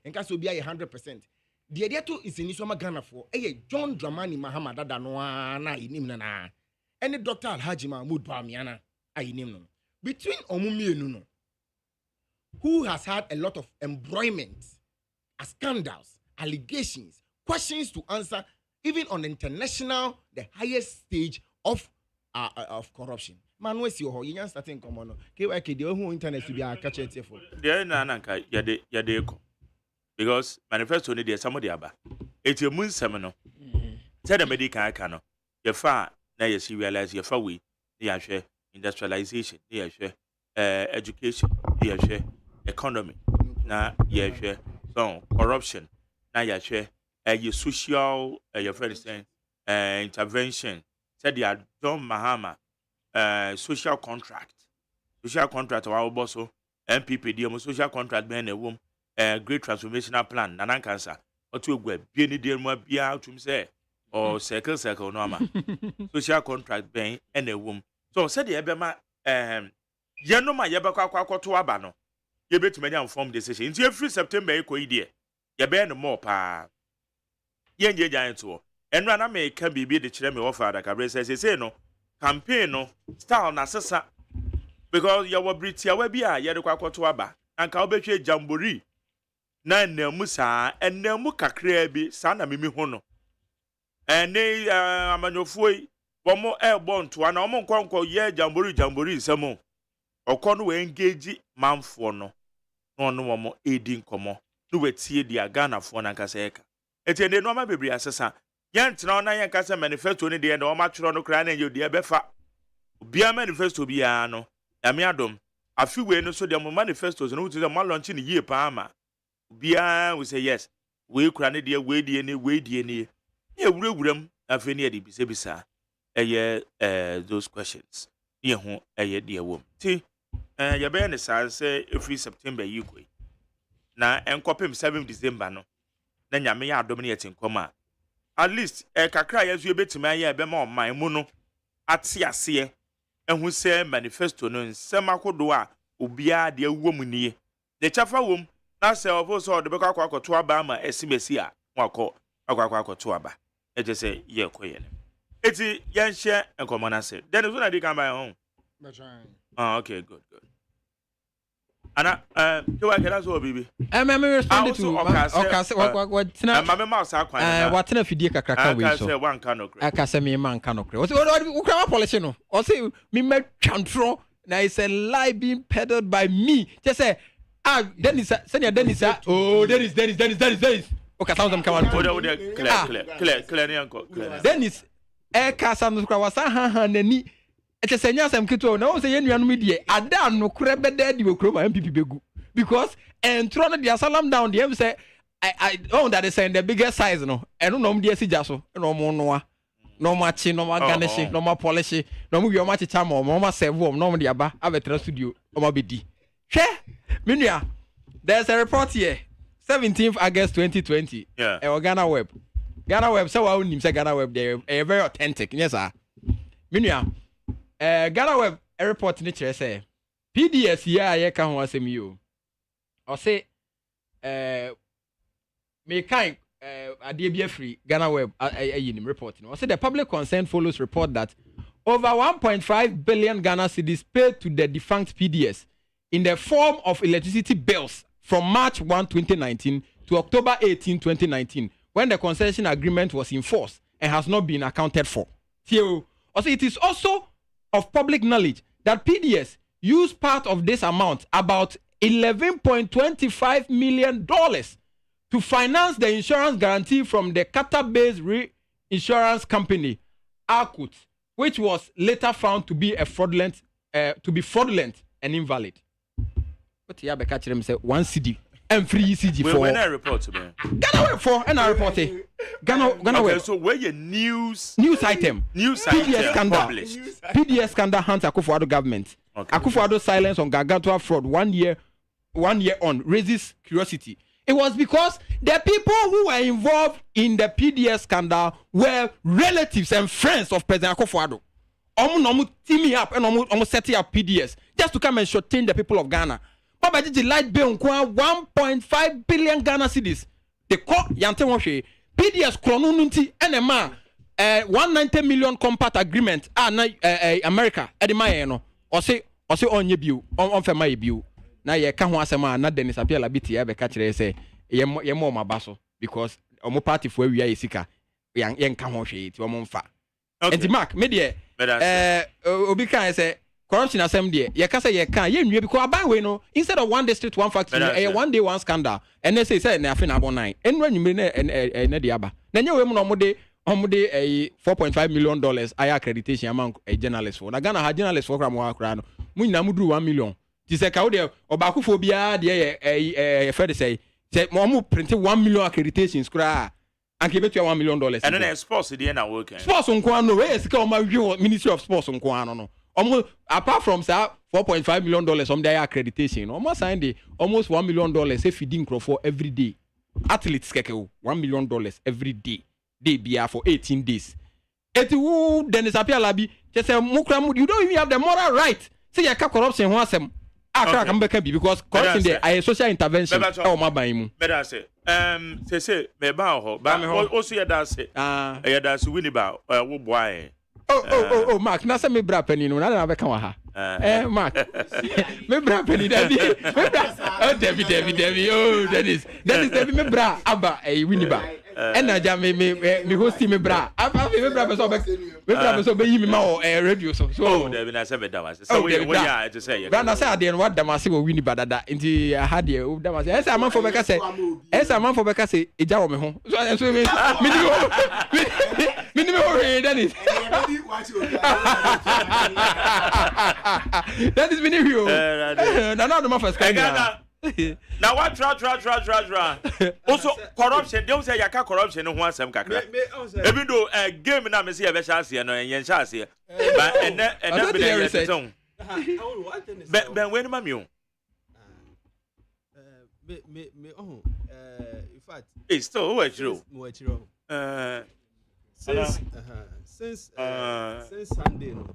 in case will be 100%. The idea to is in Isoma Ghana for John Dramani Mahama Dada Noana Inimna. Any Dr. Alhaji Mahmoud Bamiana Ainimno. Between Omumi and Nuno, who has had a lot of embroilment, scandals, allegations, questions to answer, even on the international, the highest stage of corruption. Man, where's your whole? You starting come on. KYK, the whole internet to be a catch it for. There nanka yade because manifesto need somebody aba. It's a moon seminar. Tell the medical cano. Your far now you see realize your far we the share industrialization, the share education, the share economy. Now you share so corruption. Now you share your social your friend saying intervention. Said they are John Mahama social contract our boss MPP the social contract being a womb great transformational plan nanan cancer or to go be any deal more be out to say or circle normal social contract being and a womb so said the ebema yanoma yebakwa to aba no ye betuma inform decision into every September idea ye be no more pa ye nje giant to enra na me ka bibi de kire me wo fa da kabre say no campaign no style na sesa because you were Britia we bia ye de kwakoto aba anka obehwe jamboree na namu saa enamu kakra bi saa na mimi ho no ene amanyofoi bomo bonto na omo nkonko ye jamboree nsemo okọ no we engage manfo no no omo edi nkomo no wetie dia Ghana fo na nkasa eka etende no ma bebri asesa yɛntena na yɛn kasa manifesto ne deɛ na ɔma twerɛ no kra na yɛ deɛ bɛfa obia manifesto bia no yame adom afiwe no so deɛ mo manifestos no wuti sɛ mo launch ne yie pa ama obia we say yes we kra ne deɛ we die ne yɛ wurawuram afi ne yɛ de bisa ɛyɛ those questions yɛ ho ɛyɛ deɛ wom ti yɛ bɛyɛ ne saa sɛ every September yi koi na enkɔpem 7 December no na nyame yɛ adom ne yɛ tenkɔm at least kakra yesu ebetima ya ebema oman mu no ate ase ehu se manifesto no nsem akodo a obia de awom nie de chafa wom na se ofo so de bekwa akoto aba ma esimesi a wakọ akoto aba eje se ye koye ne eti yenhye enkomo na se then so na di kan by home okay good Ana kewa kena so bibi me respond to what mama mouse akwan what na fidie kakraka we so aka se me man kan okre o se o kra policy no o se me ma twantro na is a lie being peddled by me just say Dennis oh Dennis okay sound them come on clear ni anko Dennis ka sam kra wasa ha nani ete senya sam kito na o se yenuanu mi die ada no kure beda di okro ma MPP begu because entro no dia salam down the em say I own that is saying the biggest size no eno no dia sija so no mo noa no ma chi no ma garnish no ma polish no mo wi o ma chicha mo ma serve o no mo dia ba abetra studio o ma bedi hwe menua there's a report here 17th August 2020 Ghana web so wa unim say Ghana web they are very authentic yes sir menua Ghana web a report ni chere say PDS ya ye ka ho asem yo o say me kind ade bia free Ghana web ayinim report no o say the public concern follows report that over 1.5 billion Ghana cedis paid to the defunct PDS in the form of electricity bills from March 1 2019 to October 18 2019 when the concession agreement was in force and has not been accounted for. Also it is also of public knowledge that PDS used part of this amount, about $11.25 million, to finance the insurance guarantee from the Qatar-based reinsurance company, Akut, which was later found to be fraudulent and invalid. But yeah, I catch them say 1 CD and 3 ECG for. When I report, man. Ghana for and I report it. Ghana okay, so where your news item PDS scandal published. PDS scandal hunts Akufo-Addo government. Okay. Akufo-Addo silence on Gargantua fraud 1 year on raises curiosity. It was because the people who were involved in the PDS scandal were relatives and friends of President Akufo-Addo. Omu teaming up and omu setting up PDS just to come and shorten the people of Ghana. Baba Gigi light bill 1.5 billion Ghana cedis. The court yante woshe PDS kronununti NMA 190 million compact agreement America edima no ose onye biu on fema ye biu na ye ka ho asema na Dennis Apiala biti ya be ka kire say ye mo mabaso because omo party for awia yesika ye nka ho hwe ti omo mfa enti mark me de obi kan say corruption asem de ye ka say ye kan ye nwie because aban we no instead of one district one factory one day one scandal and they say na afi na abo 9 enwa nwumire na de aba na nye we mu no mo de $4.5 million aya accreditation among a journalist for na Ghana ha journalist for kram wa kra no mu nyina mu duru 1 million ti se ka wo de obakufo bia de fed say mo print 1 million accreditations kra anke betua $1 million and then sports dey na work sports nko no we sika o ma wi Ministry of Sports nko no apart from say $4.5 million on their accreditation almost sign the almost $1 million say feeding crop for every day athletes keke $1 million every day they be for 18 days. Eti Dennis Apiala bi just say mukra you don't even have the moral right. Say you corruption ho asem. Akra kan beka bi because corruption there a social intervention. O ma ban mu. Me da say say me ba ho ba o so ye da say ye da say wini ba wo boy. Oh Mark na say me bra pani no na beka wa ha. Mark. Me bra pani David. Me bra David. Oh Dennis David me bra aba wini ba. And I me host me bra. I me bra so be me ma radio so. Oh, there been I say that was. So we are to say. Bra na say ade what da mase we win badada. Nti ha de da mase. Esa man for beka say. Eja wo me ho. So me ni ho re Dennis. That is me ni ho. Na no ma first kind. Now what tra also corruption they say yaka corruption no ho asem kakra even though game na me say be chance no yen chance but and be the reason ben when ma me o me in fact it's still what you since Sunday no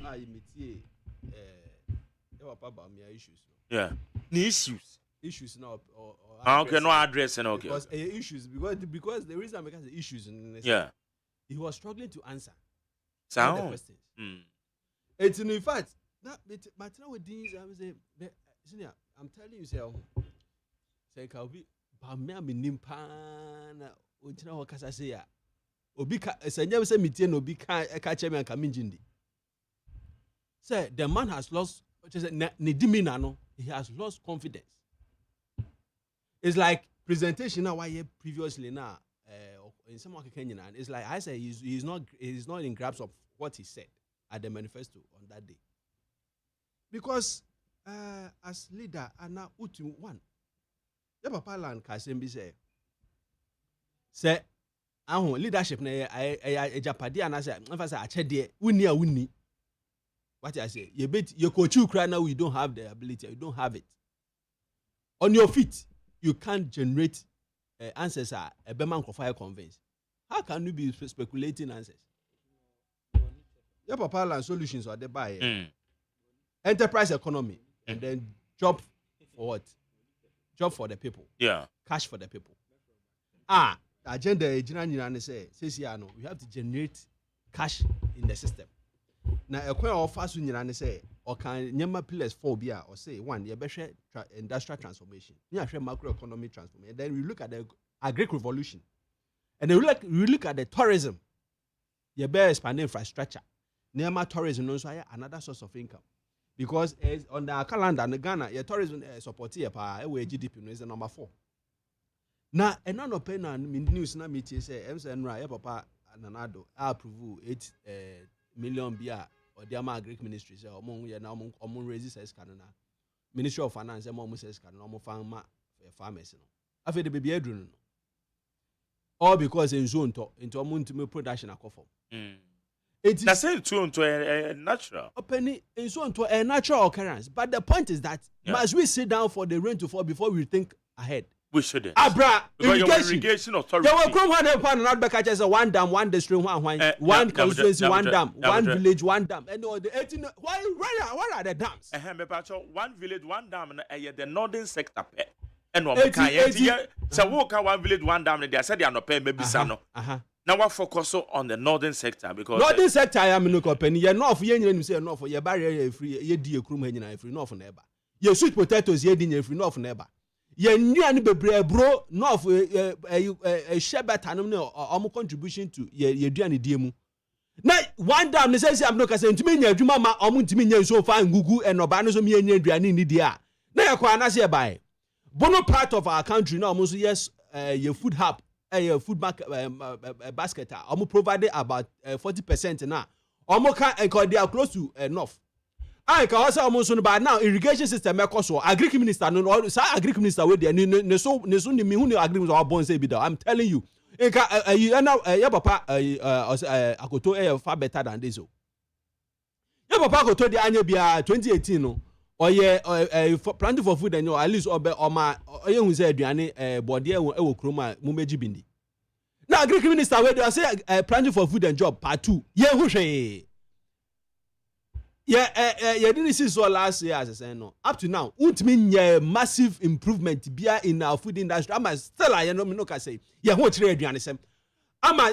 I meet papa me issues yeah issues now or okay no address and okay because issues because the reason because the issues yeah he was struggling to answer the questions it's in fact that but now with these I say senior I'm telling you say ka obi ba me nimpa na ontina ho kasa say ya obi ka sanya say metie na obi ka cheme anka minjindi say the man has lost ne dimina no he has lost confidence. It's like presentation now why previously now in some Kenyan and it's like I say he's not in grasp of what he said at the manifesto on that day. Because as leader and now utu one the papa land Kasembi say leadership na japadi and I say emphasize achede uni what I say, you coach you cry now, you don't have the ability, you don't have it. On your feet, you can't generate answers. A Beman fire convince. How can you be speculating answers? Your papa land solutions are there by enterprise economy and then job for what? Job for the people. Yeah. Cash for the people. Agenda says we have to generate cash in the system. Now, a coin of fast union say, or can Yama pillars 4 beer or say one, you better industrial transformation, you have macroeconomic transformation. And then we look at the agric revolution, and then we look at the tourism, you better expand infrastructure. Near tourism also another source of income because on the calendar in Ghana, your tourism support here, GDP is the number 4. Now, and none of pen and news na meet say, MSN Papa Nanado, I approve 8 million beer or the agric ministry say among ya now among raises canona Ministry of Finance among says canon farmer farmers no after the baby edrun all because in zone to into amuntu production akofo it is say to natural open in zone to a natural occurrence but the point is that must we sit down for the rain to fall before we think ahead We shouldn't. Abra, irrigation authority. You will come one and not back as one dam, one district, one constituency, one dam, one village, one dam. And all the 18. Why are the dams? One village, one dam, and the northern sector. And one can so walk one village, one dam, and they said they are not paying maybe Sano. Now I focus on the northern sector because northern sector I am no company. You're not for you say no for your barrier free, ye dear crew hen free, no for neighbor. Your sweet potatoes, ye dinner free, no for neighbor. Ye knew any bro, no for a share better no or contribution to ye do any demu. Now one dam necessary I'm not saying to me, you mama, to me, so fine Google and Obanos of me and Yadriani dia. Now you're quite nice by Bono part of our country now, almost yes, your food hub. A food basket. Almost provided about 40% now. Almost can they are close to enough. I can also almost by now irrigation system. Agriculture minister no agriculture minister with the agreements our bonds say be there. I'm telling you. You know papa akoto far better than this. Yeah, papa akoto the anya bia 2018 no. Or yeah, planting for food and at least or ma who say aduane body e wo kroma mumeji bindi. Now agriculture minister where they say planting for food and job part 2. Yeah, who say? Yeah, didn't see so last year as I say no. Up to now, won't mean massive improvement be in our food industry. I'm still I no can say. Yeah, what trade aduane sem. Ama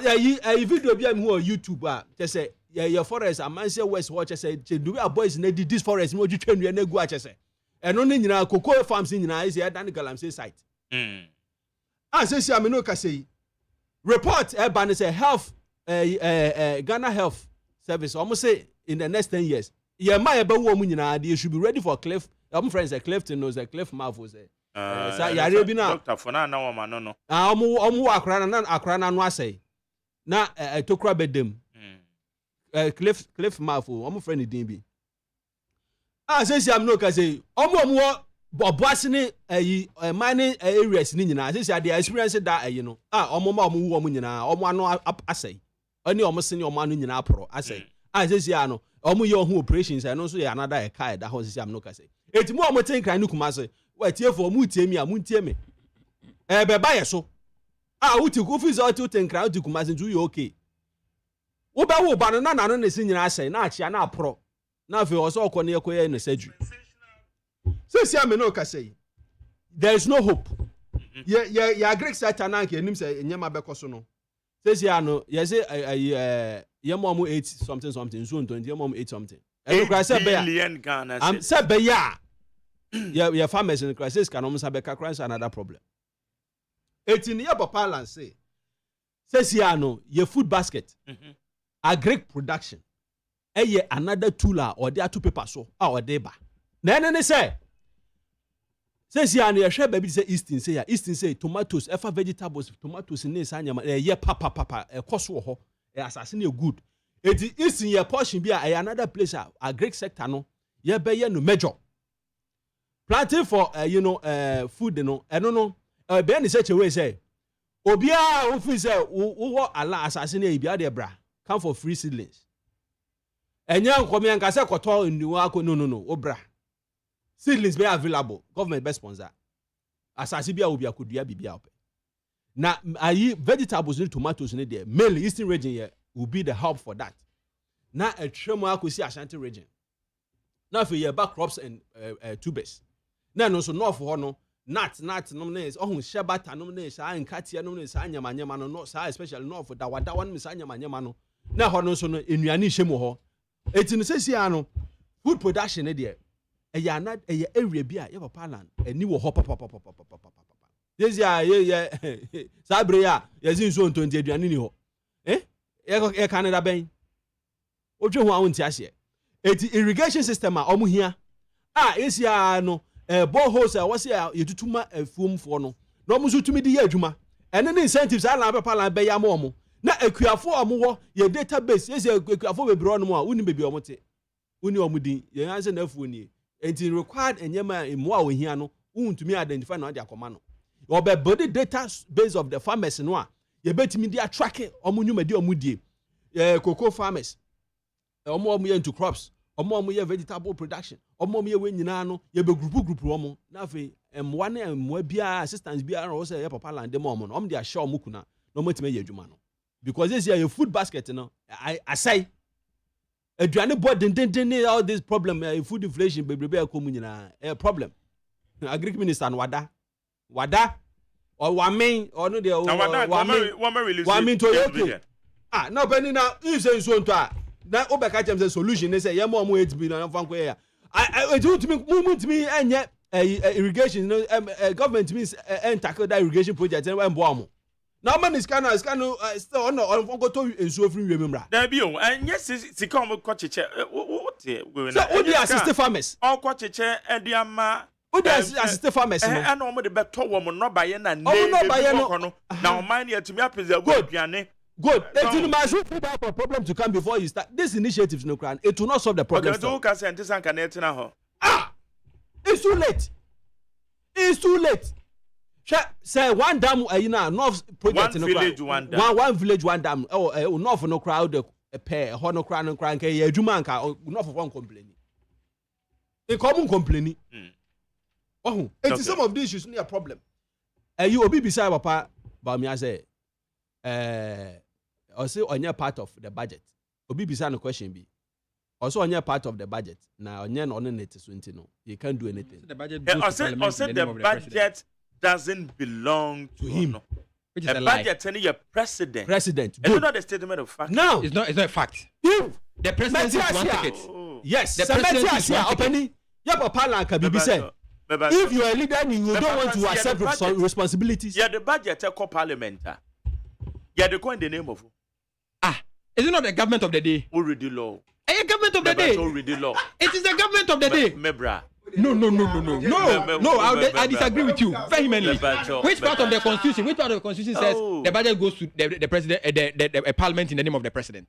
video be am who YouTube just say your forest amanse west watch say do we boys na this forest no twetwa nua na gu a say eno no nyina cocoa farms nyina is here dan galamsey site say am no ka say report ban say health Ghana Health Service almost say in the next 10 years ye ma ye ba wo mu nyina they should be ready for cliff friends a cliff knows a cliff mouth say yare bi na doctor for na wo ma no omu akra na no asay na tokura bedem cliff mouth omu friend din bi say am no ka say omu boboasene mining areas ni nyina say they experience that no omu ma omu wo mu nyina omu ano asay oni omu sene omu ano nyina apro asay say ano omu ye ohu operations no so ye another car that house say am no ka say etimu omu tin kran nukuma say wa tie for omu tie mi amuntie me be ba ye so uti ku fi so tin kran uti kuma say you okay wo ba wo ba no na no ne sin nyina asay na achia na apro na fe o so okone ye koye ne surgery say am no ka say there is no hope ya Greek Satan na nke nim say nyema bekoso no say ano ye say ye mom 8 something so 20 ye mom 8 something e kra say be billion Ghana am say be ya farmers in crisis can almost have a another problem 18 year papa land say ano ye food basket agric production ye another tool or there two paper so or dey ba na say ano ye hwe baby say easton say tomatoes ever vegetables tomatoes in say anyama ye papa ekoso ho asase na good eti easton ye portion bi another place agric sector no ye be ye no major planting for food no no be any such a way say obia who feel say wo ala asase na bia de bra come for free seedlings enya nkomi anka say koto nniwa ako no obra seedlings be available government be sponsor asase bia obi akodua bibia ope na ayi vegetables ni tomatoes ni there mainly eastern region here will be the hub for that na etremu akosi Ashanti region na for your back crops and tubers na no so north ho no nut no ne ohun shebata no ne sa nkatia no ne sa nyamanyama no sa especially north da wada one sa nyamanyama no na ho no so no enuane hyemu ho etinu sesia no food production ne there na area bi a ye papa land ani wo ho papa sesia ye sabre ya ye zin so 20 aduane ni ho ye Canada ben odwe ho awon ti ase eti irrigation system a omu hia esia no boreholes a wase yetutuma afuomfo no na omu so tumi di ye adwuma ene ne incentives ala papa lan be ya ma omu na akuafo omu ho ye database esia akuafo bebro no mu a uni bebi omu te uni omu din ye hanse na afuo ni enti required enyema emu a ohia no untumi identify na de akoma no obe body data base of the farmers no a ye betimi di track omu nyuma di omu die cocoa farmers omu ye into crops omu ye vegetable production omu ye we nyina no ye be group omu na fe one and bia assistance bia also say papa land dem no dey assure mukuna no motime ye adwuma no because this year food basket no I say aduane board den all this problem food inflation bebrebe akomu nyina problem agric minister no wada or wamen or no dey wamen to okay no beni na if say so nto a na obeka chem say solution say ye mo 8 billion fan ko ya I do to me enye irrigation government means tackle that irrigation project and when boam now man is kind still on go to ensuo free remember there be o enye sika o ko cheche what so who dey assist farmers o ko cheche e dey ama who dey assist farmers no and o mo de beto wo mo no baye na no na o man ya tumi apese go aduane good. It must be a problem to come before you start. This initiative, no crime. It will not solve the problem. It's too late. It's too late. Say one dam, north project. One village, one dam. One village, one dam. Oh, north no crowd, a pair, no crown and crank. A Jumanka, not for one complaining. A common complaining. Oh, it's some of these issues near a problem. You will be beside Papa Bamia say. Also on your part of the budget. Obi bisa no question be. Also on your part of the budget. Now on your on it so no. You can't do anything. The budget the budget doesn't belong to him. No. Which is a budget telling your president. President. It's not a statement of fact. No. It's not a fact. You. The president is one ticket. Yes. The president is one ticket. If you are a leader and you don't want to accept responsibilities. Yeah, the budget is called parliament. Yeah, they call in the name of. Is it not the government of the day? Who read the law? A government of the day. Who read the law? It is the government of the day. Mebra. No. I disagree with you vehemently. Which part of the constitution? Which part of the constitution says the budget goes to the president, the parliament in the name of the president?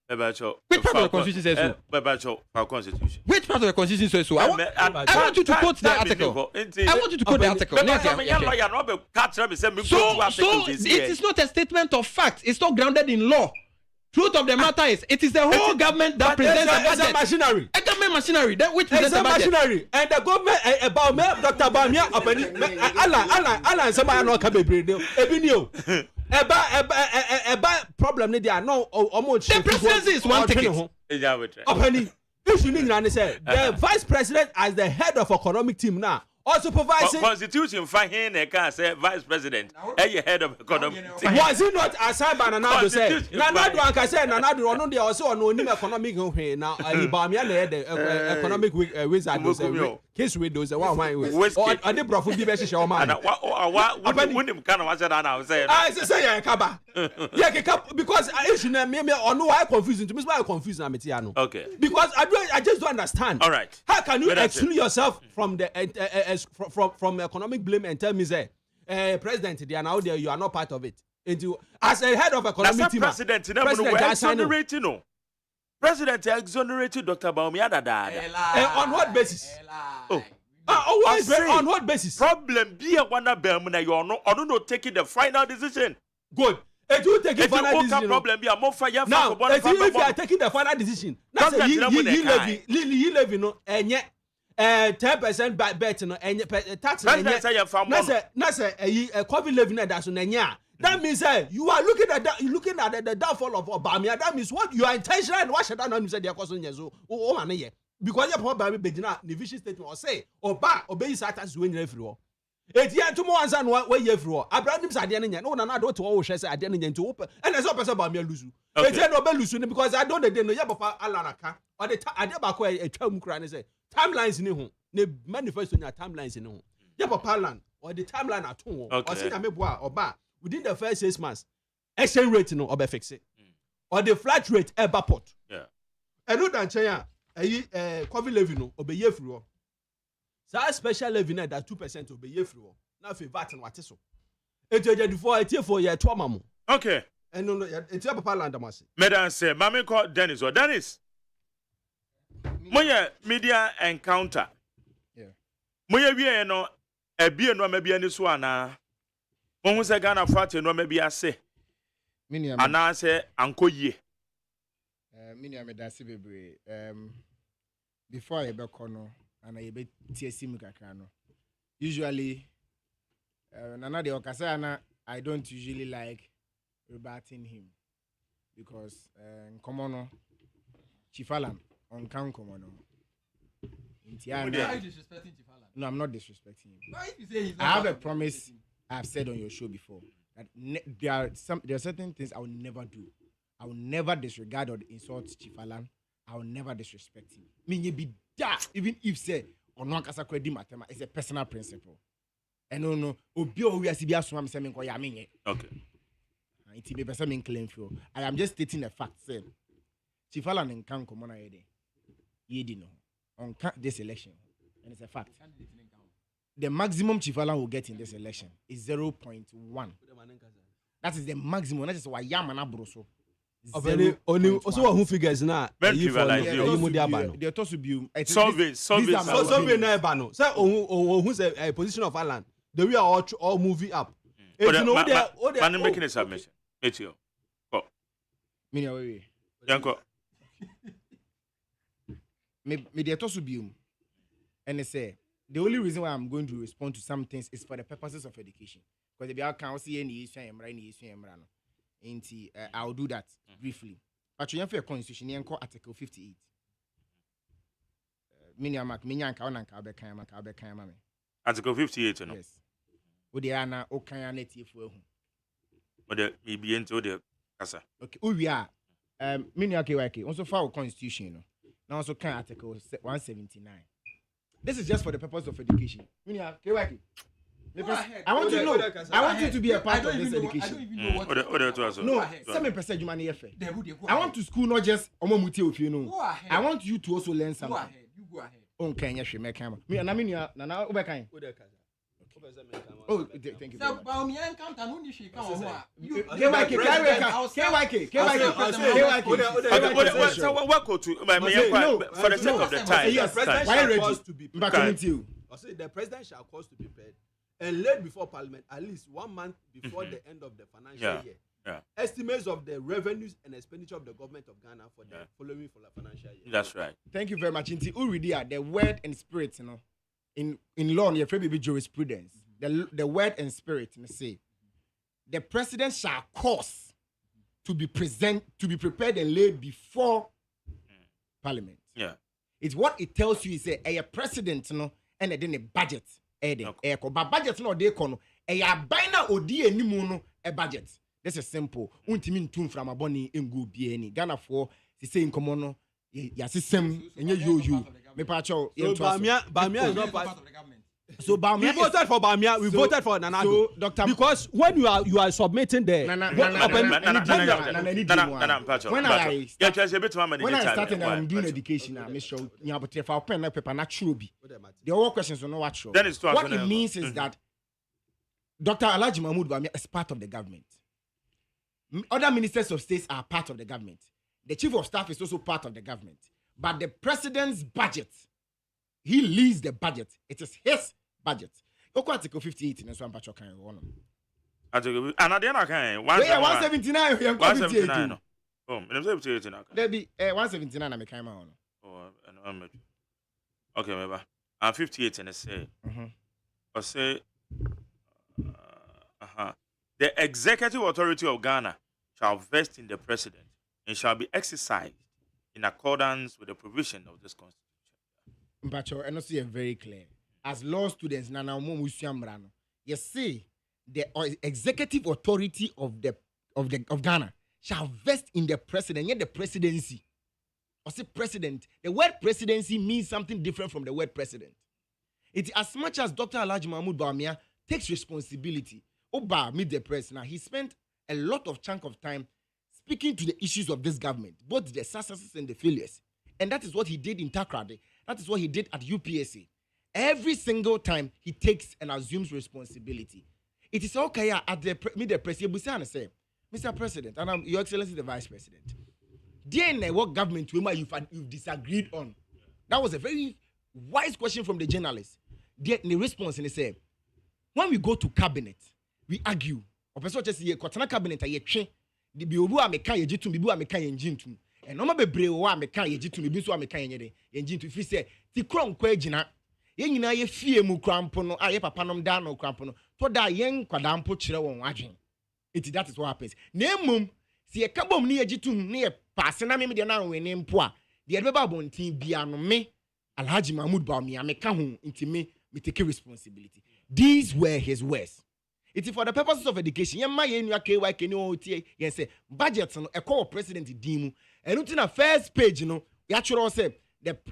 Which part of the constitution says so? Which part of the constitution says so? I want you to quote the article. I want you to quote the article. So it is not a statement of fact. It's not grounded in law. Truth of the matter is, it is the whole government that presents a budget. It's a machinery. A government machinery. That which presents a budget. Machinery. And the government about me, Dr. Bamia, Allah, somebody no come bring them. Ebinio. Eba problem they are no almost. The presidency is one ticket. Openi. If you need to say the vice president as the head of economic team now. Or supervising constitution fine can say vice president head of economic team. Was it not assigned by Nanado say Nanado can say Nanado no dey also no nim economic now Ibamia the economic wizard case with those one or the profit be be show man when him can was that now say I say ya kaba because issue na me or no why confusing to me why confusing am tiano okay because I just don't understand. All right, how can you exclude yourself from the from economic blame and tell me say president they are now there you are not part of it into as a head of economic team president exonerated Dr. Baumia on what basis on what basis problem be a one na you are not taking the final decision good if you take the final decision problem be a more fire now if you are taking the final decision that's a he levy no enye 10% bet no tax na say a COVID levy na that so na that means you are looking at the downfall of Obama. That means what you are intentional and what should that not say they are causing so o man here because you Obama be na the vision statement or say oba obey satan when you everywhere etia to mo ansa no we you everywhere abraham say ade no na do to wo hwe say ade no nya nti wo and so person Obama lusu etia no be lusu because I don't dey no ya papa alanaka or the ade ba ko etwa mu kura ne say timelines ni ho ne manifesto nya timelines ni ho ya papa land or the timeline aton wo or say na meboa oba within the first 6 months exchange rate no obe fix it or the flat rate eba port eno dan chen a COVID levy no obe ye free wo sa special levy na that 2% obe ye free wo na fe VAT no ate so etuejadifo etiefo ye to amamo okay eno no etia papa land amase medan say mama call Dennis or Dennis moye media encounter moye wie no ebie no mabia ni so ana Who say Ghana Fati no maybe I say. And I say Uncle Ye. Minia medasi bebre. Before I be kono and I be TSC Mukakano. usually, Nana de Okasana, I don't usually like rebutting him because Komono Chief Alan on Count Komono. Are you disrespecting Chief Alan? No, I'm not disrespecting him. Why you say he's I not have a promise I've said on your show before that there are certain things I will never do. I will never disregard or insult Chief Alan. I will never disrespect him. Mean be that even if say or no kasa kwedi matema, it's a personal principle. And no obi o wi asibia so am say me ko ya menye. Okay. It be person me claim for. I am just stating a fact say Chief Alan in kan komo na yede. Yedi no on this election and it's a fact. The maximum Chief Alan will get in this election is 0.1. That is the maximum. That is why Yamana Broso. Only also who figures now. The toss will be solve na ebano. Say who's a position of Alan. The way are all moving up. Man making a submission. It's you. Go. Me Yanko. Me the toss will be and they say the only reason why I'm going to respond to some things is for the purposes of education. Because if you can't see any issue, I'll do that briefly. But you have a constitution, you call Article 58. Article 58, no? Yes. Udiana, Okaya native. But the be into the Casa. Okay, we are. Miniaki, also for constitution. Now also can Article 179. This is just for the purpose of education. I want to know. I want you to be a part of this education. I don't even know what. No, 7% human effort. I want to school not just omomuti if you know. I want you to also learn something. Go ahead. You go ahead. On Kenya she make camera. Me na na obekan. Oh, thank you. So, but me encounter no ni she come on. You KYK. So what go to for the sake of the time. Yes, why ready to be prepared? I say the president shall cause to be prepared and laid before Parliament at least 1 month before the end of the financial year. Yeah. Estimates of the revenues and expenditure of the government of Ghana for the following financial year. That's right. Thank you very much. Inti Uridia, the word and spirit, in law, you have to jurisprudence. The word and spirit, say, the president shall cause to be prepared and laid before Parliament. Yeah. It's what it tells you is a president, and then a budget. But budget no de kono. A bina odi enimu a budget. This is simple. Untimin tun from a bonny in good be Ghana for the same common system and you. Me pacho. So Bamia is not part of the government. So Bamia we voted for Bamia. We voted for Nana. So Doctor, because when you are submitting the when I started I'm doing education, I'm sure you have to have pen paper natural be. The whole questions are not what sure. What it means is that Dr. Alhaji Mahmoud Bamia is part of the government. Other ministers of states are part of the government. The chief of staff is also part of the government. But the president's budget, he leads the budget. It is his budget. Article 58 in Swamp Pacho can one. Article and at the end I can 179. 179. Oh, there be 179 I came on. Oh, okay, maybe. I'm 58 and I say. I say the executive authority of Ghana shall vest in the president and shall be exercised in accordance with the provision of this constitution. Mpacho, and also very clear. As law students, Nana Musyambrano, you see the executive authority of Ghana shall vest in the president, yet the presidency. Or say president. The word presidency means something different from the word president. It's as much as Dr. Alhaji Mahmoud Bawumia takes responsibility. Oba meet the press now. He spent a lot of chunk of time speaking to the issues of this government, both the successes and the failures. And that is what he did in Takrade. That is what he did at UPSA. Every single time he takes and assumes responsibility. It is okay at the meet the press. Say, Mr. President, and Your Excellency the Vice President. Then what government you've disagreed on? That was a very wise question from the journalist. The response and they say, when we go to cabinet, we argue. Opposite just say, "Kotana cabinet aye twe." The biobu ameka yejitum, bibu ameka yenjintum. And no ma bebre wa ameka yejitum, bibu so ameka yenyede yenjintum. If we say, "Ti kron kwa ejina," yen nyina ye fie mu krampo no a ye papa nom da no krampo no to da yen kwadampo kire won adwen that is what happens na emum si ye kabom ni agitum ni ye passe na me de na weni mpo a de be ba bontin bia no me Alhaji Mahmoud Bawumia me ka ho nti me take responsibility. These were his words. It is for the purposes of education. Yen ma yen nua KYK ni o tie yen say budget no e call president dimu. And until the first page no ya churo say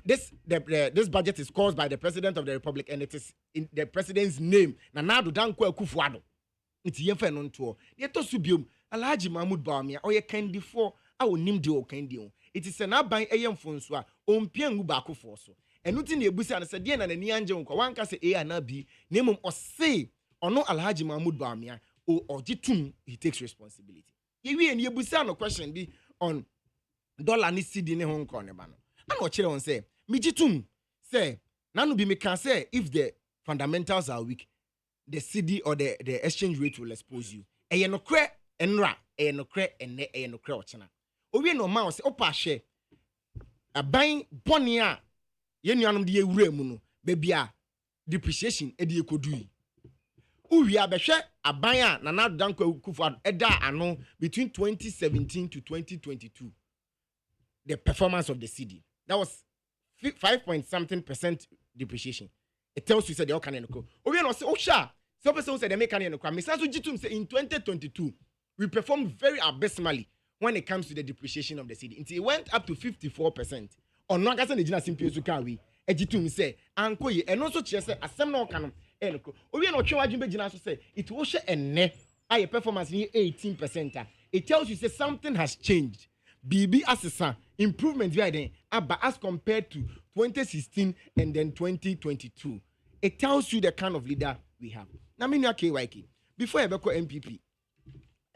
this budget is caused by the president of the republic and it is in the president's name. Na Nadu Dankwa Akufo-Addo. Nti yen fa no nto. Ye to so biom Alhaji Mahmoud Bawumia o ye kandi for a onim de o kandi o. It is an aban eyemfonso a ompia ngu ba akofo so. And nothing the busa and said, Diana and Nianja, one can say A and B, name him or say, or no Alhaji Mahmoud Bawumia, or Jitum, he takes responsibility. Ye and Yebusa no question be on dollar ni CD in Hong Kong. I'm not sure on say, Mijitum say, none will be me can say if the fundamentals are weak, the CD or the exchange rate will expose you. A no cre and ra, a no cre and a no cre chana. Owe no mouse, opa share a buying bonia. Yen yanum de ewure mu no bebia depreciation e de ekodu uwia behwe aban a Nana Dankwa Akufo-Addo eda ano between 2017 to 2022 the performance of the cedi that was 5.something% depreciation. It tells you say the all can enko owie no say osha so person say the make can enko me say so gitum say in 2022 we performed very abysmally when it comes to the depreciation of the cedi until it went up to 54%. On no gasa Nigina simply so can we ejitum say anko ye eno so kire say asem na oka no enko owie na otwe wadwun begina so say it will share enne aye performance ni 18%. It tells you say something has changed. BB assessor improvement we then as compared to 2016 and then 2022. It tells you the kind of leader we have. Na me nua KYK before I be ko MPP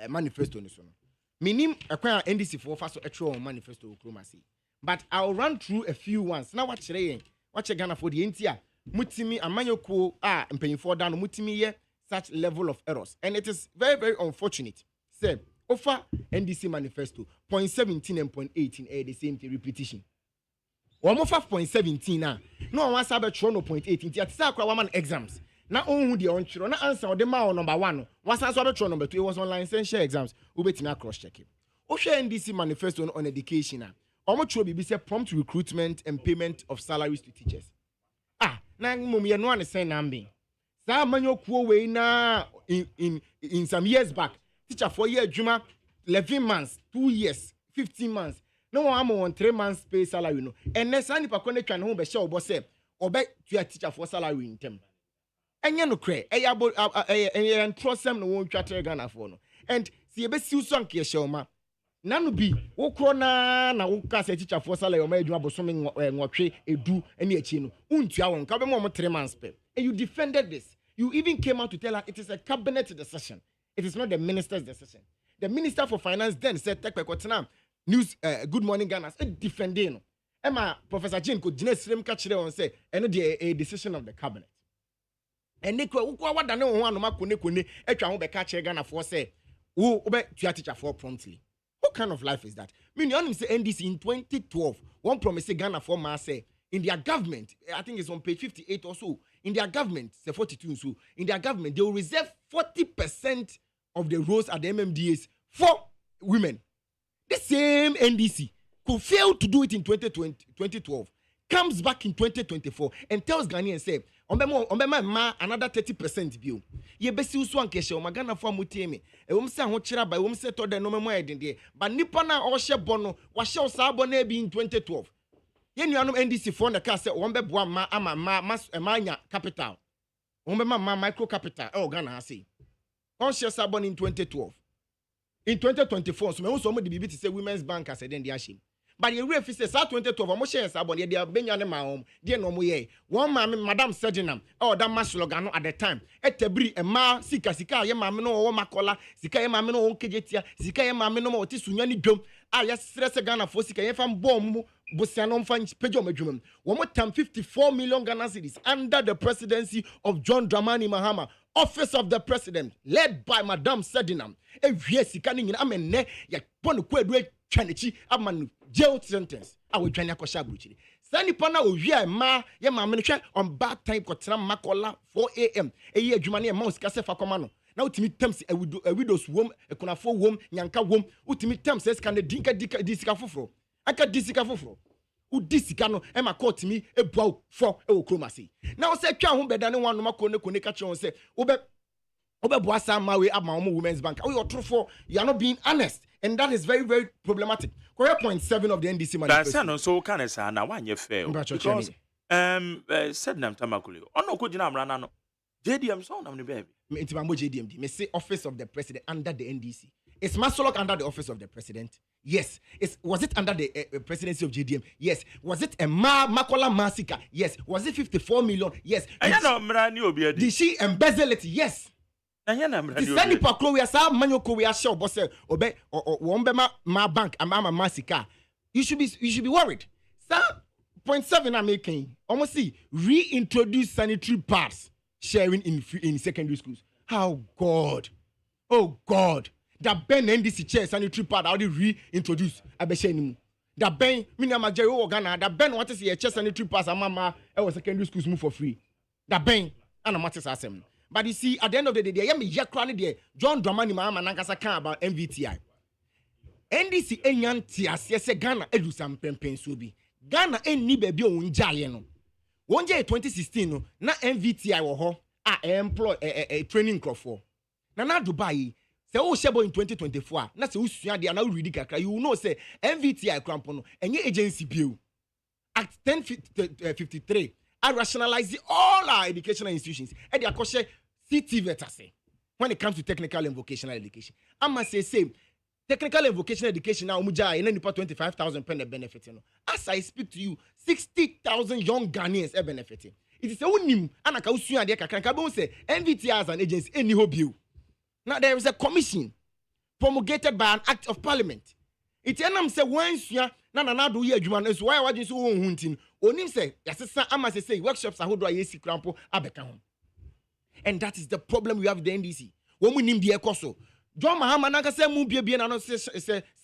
manifesto ni so no minim akwa NDC for fa so etro manifesto okroma say. But I'll run through a few ones. Now watch Ghana for the NTR. Mutimi amanyoko and paying for down mutimi ye such level of errors. And it is very, very unfortunate. Say, offer NDC manifesto 0.17 and 0.18 the same thing repetition. One more 5.17 now. No one wants about 0.18. It's a one exams. Now on the on na answer the ma number 1. What's answer about number 2? It was online essential exams. Ubetina cross check it. Offer NDC manifesto on education now. Omo be say prompt recruitment and payment of salaries to teachers. Na mum ye no an say nambe. Sa manyokuo we na in some years back. Teacher for year adwuma 11 months, 2 years, 15 months. No one on 3 months pay salary no. And next ani pa kone twa no be share obo say obe to teacher for salary in term. Enye no kre, e trosem no won twa Ghana for no. And si e be si so anke share ma. Nanu bi wokro na woka se teacher for salary o ma adwuma bosome nwotwe edu ene achi no untua won ka be mo 3 months pay. And you defended this. You even came out to tell her it is a cabinet decision. It is not the minister's decision. The minister for finance then said tekwekotina news good morning Ghana defending no. Emma Professor Jane could gina slim catch there on say eno a decision of the cabinet. And they ko wada ne ho anoma kone etwa ho be catch Ghana for say wo be tua teacher for promptly. What kind of life is that? Meaning, you say NDC in 2012, one promise Ghana for ma say in their government, I think it's on page 58 or so. In their government, say 42 so. In their government, they will reserve 40% of the roles at the MMDAs for women. The same NDC could fail to do it in 2012, comes back in 2024 and tells Ghanaians say, ma another 30% bill. Ye besi usu ankeshe o magana fo amutiemi. E wom se ho kira ba wom se to de no memo edende. Ba nipa na o hye bono, wa hye osa bo na bi in 2012. Ye nuanom NDC for na ka se won be boa ma ama ma nya capital. Won be ma micro capital e Ghana ha sei. On hye osa bo in 2012. In 2024 so me so mo de bibi ti say Women's Bank as den de ahye. But you real say 2012 omo share sabon ye dia benya ne ma hom de no mo ye one ma madam Sedinam that ma slogan no at the time etabri e ma sika ye ma me no wo makola sika ye ma me no wo kejetia sika ye ma me no mo ti sunya ni dwom ya stress Ghana for sika ye fam bom bosia no mfa pejo madwumam wo mo tam 54 million Ghana cedis under the presidency of John Dramani Mahama, office of the president led by Madam Sedinam. E wie sika ni nyina amenne ya bonu kwadu twanechi amanu jail sentence. I will try to Sani pana owia ma ye ma me hwe on bad time kotena makola 4 a.m. Eyi adwuma ne ma osika se fa koma no. Na utimi terms a widows wom ekunafo wom nyanka wom utimi terms se sika ne dinka disika foforo. Aka disika foforo. Udisika no e ma court mi ebua fo e wo kromasi. Na wo se twa ho beda ne wanu makone kone ka che se obeboa sa ma we ama women's bank. We otrofo you are not being honest. And that is very, very problematic. Correct point 7 of the NDC manifesto. That's no so can say na one fair. Because said nam tamakuli. Ono ko jina amra na no. JDM so nam ne baby. Me intimamo JDM. Me say office of the president under the NDC. Is Masolok under the office of the president? Yes. Was it under the presidency of JDM? Yes. Was it a Makola Masika? Yes. Was it 54 million? Yes. Did she embezzle it? Yes. The Sunny Paklo, we are some manual we are sure, boss, obey or my bank, and Mama Masika. You should be worried. Sir, point 7 I'm making. Almost see reintroduce sanitary pads sharing in secondary schools. How God, oh God, that Ben NDC chair sanitary pad already reintroduce. I bet you that Ben Minama Jerry Ogana, that Ben want to see a chair sanitary pads and Mama our secondary schools move for free. That Ben and a matters assembly. But you see, at the end of the day, I am a John Dramani Mahama Nankasa can about MVTI. NDC enyan tias yes Ghana edu sam pempen so bi. Ghana enni baby on jaye no. Wonje 2016 no na MVTI wo ho employ a training crop for. Na Dubai say o shebo in 2024 na say usua de na read kakra you know say MVTI crampo no enye agency bio. Act 1053 I rationalize all our educational institutions. And they are called CTVET when it comes to technical and vocational education. I must say, technical and vocational education now, Muja, and then you put 25,000 pen benefit. As I speak to you, 60,000 young Ghanaians are benefiting. It is a unim, and I can say MVT as an agency, any hope you. Now there is a commission promulgated by an act of parliament. It say once you na do ye adwuma no so why wadin so won huntin onim say yasesa ama say workshops ahodo ayesi krampo abeka ho. And that is the problem we have with the NDC. Wo mu nim de ekoso John Mahama na say mu bie na no say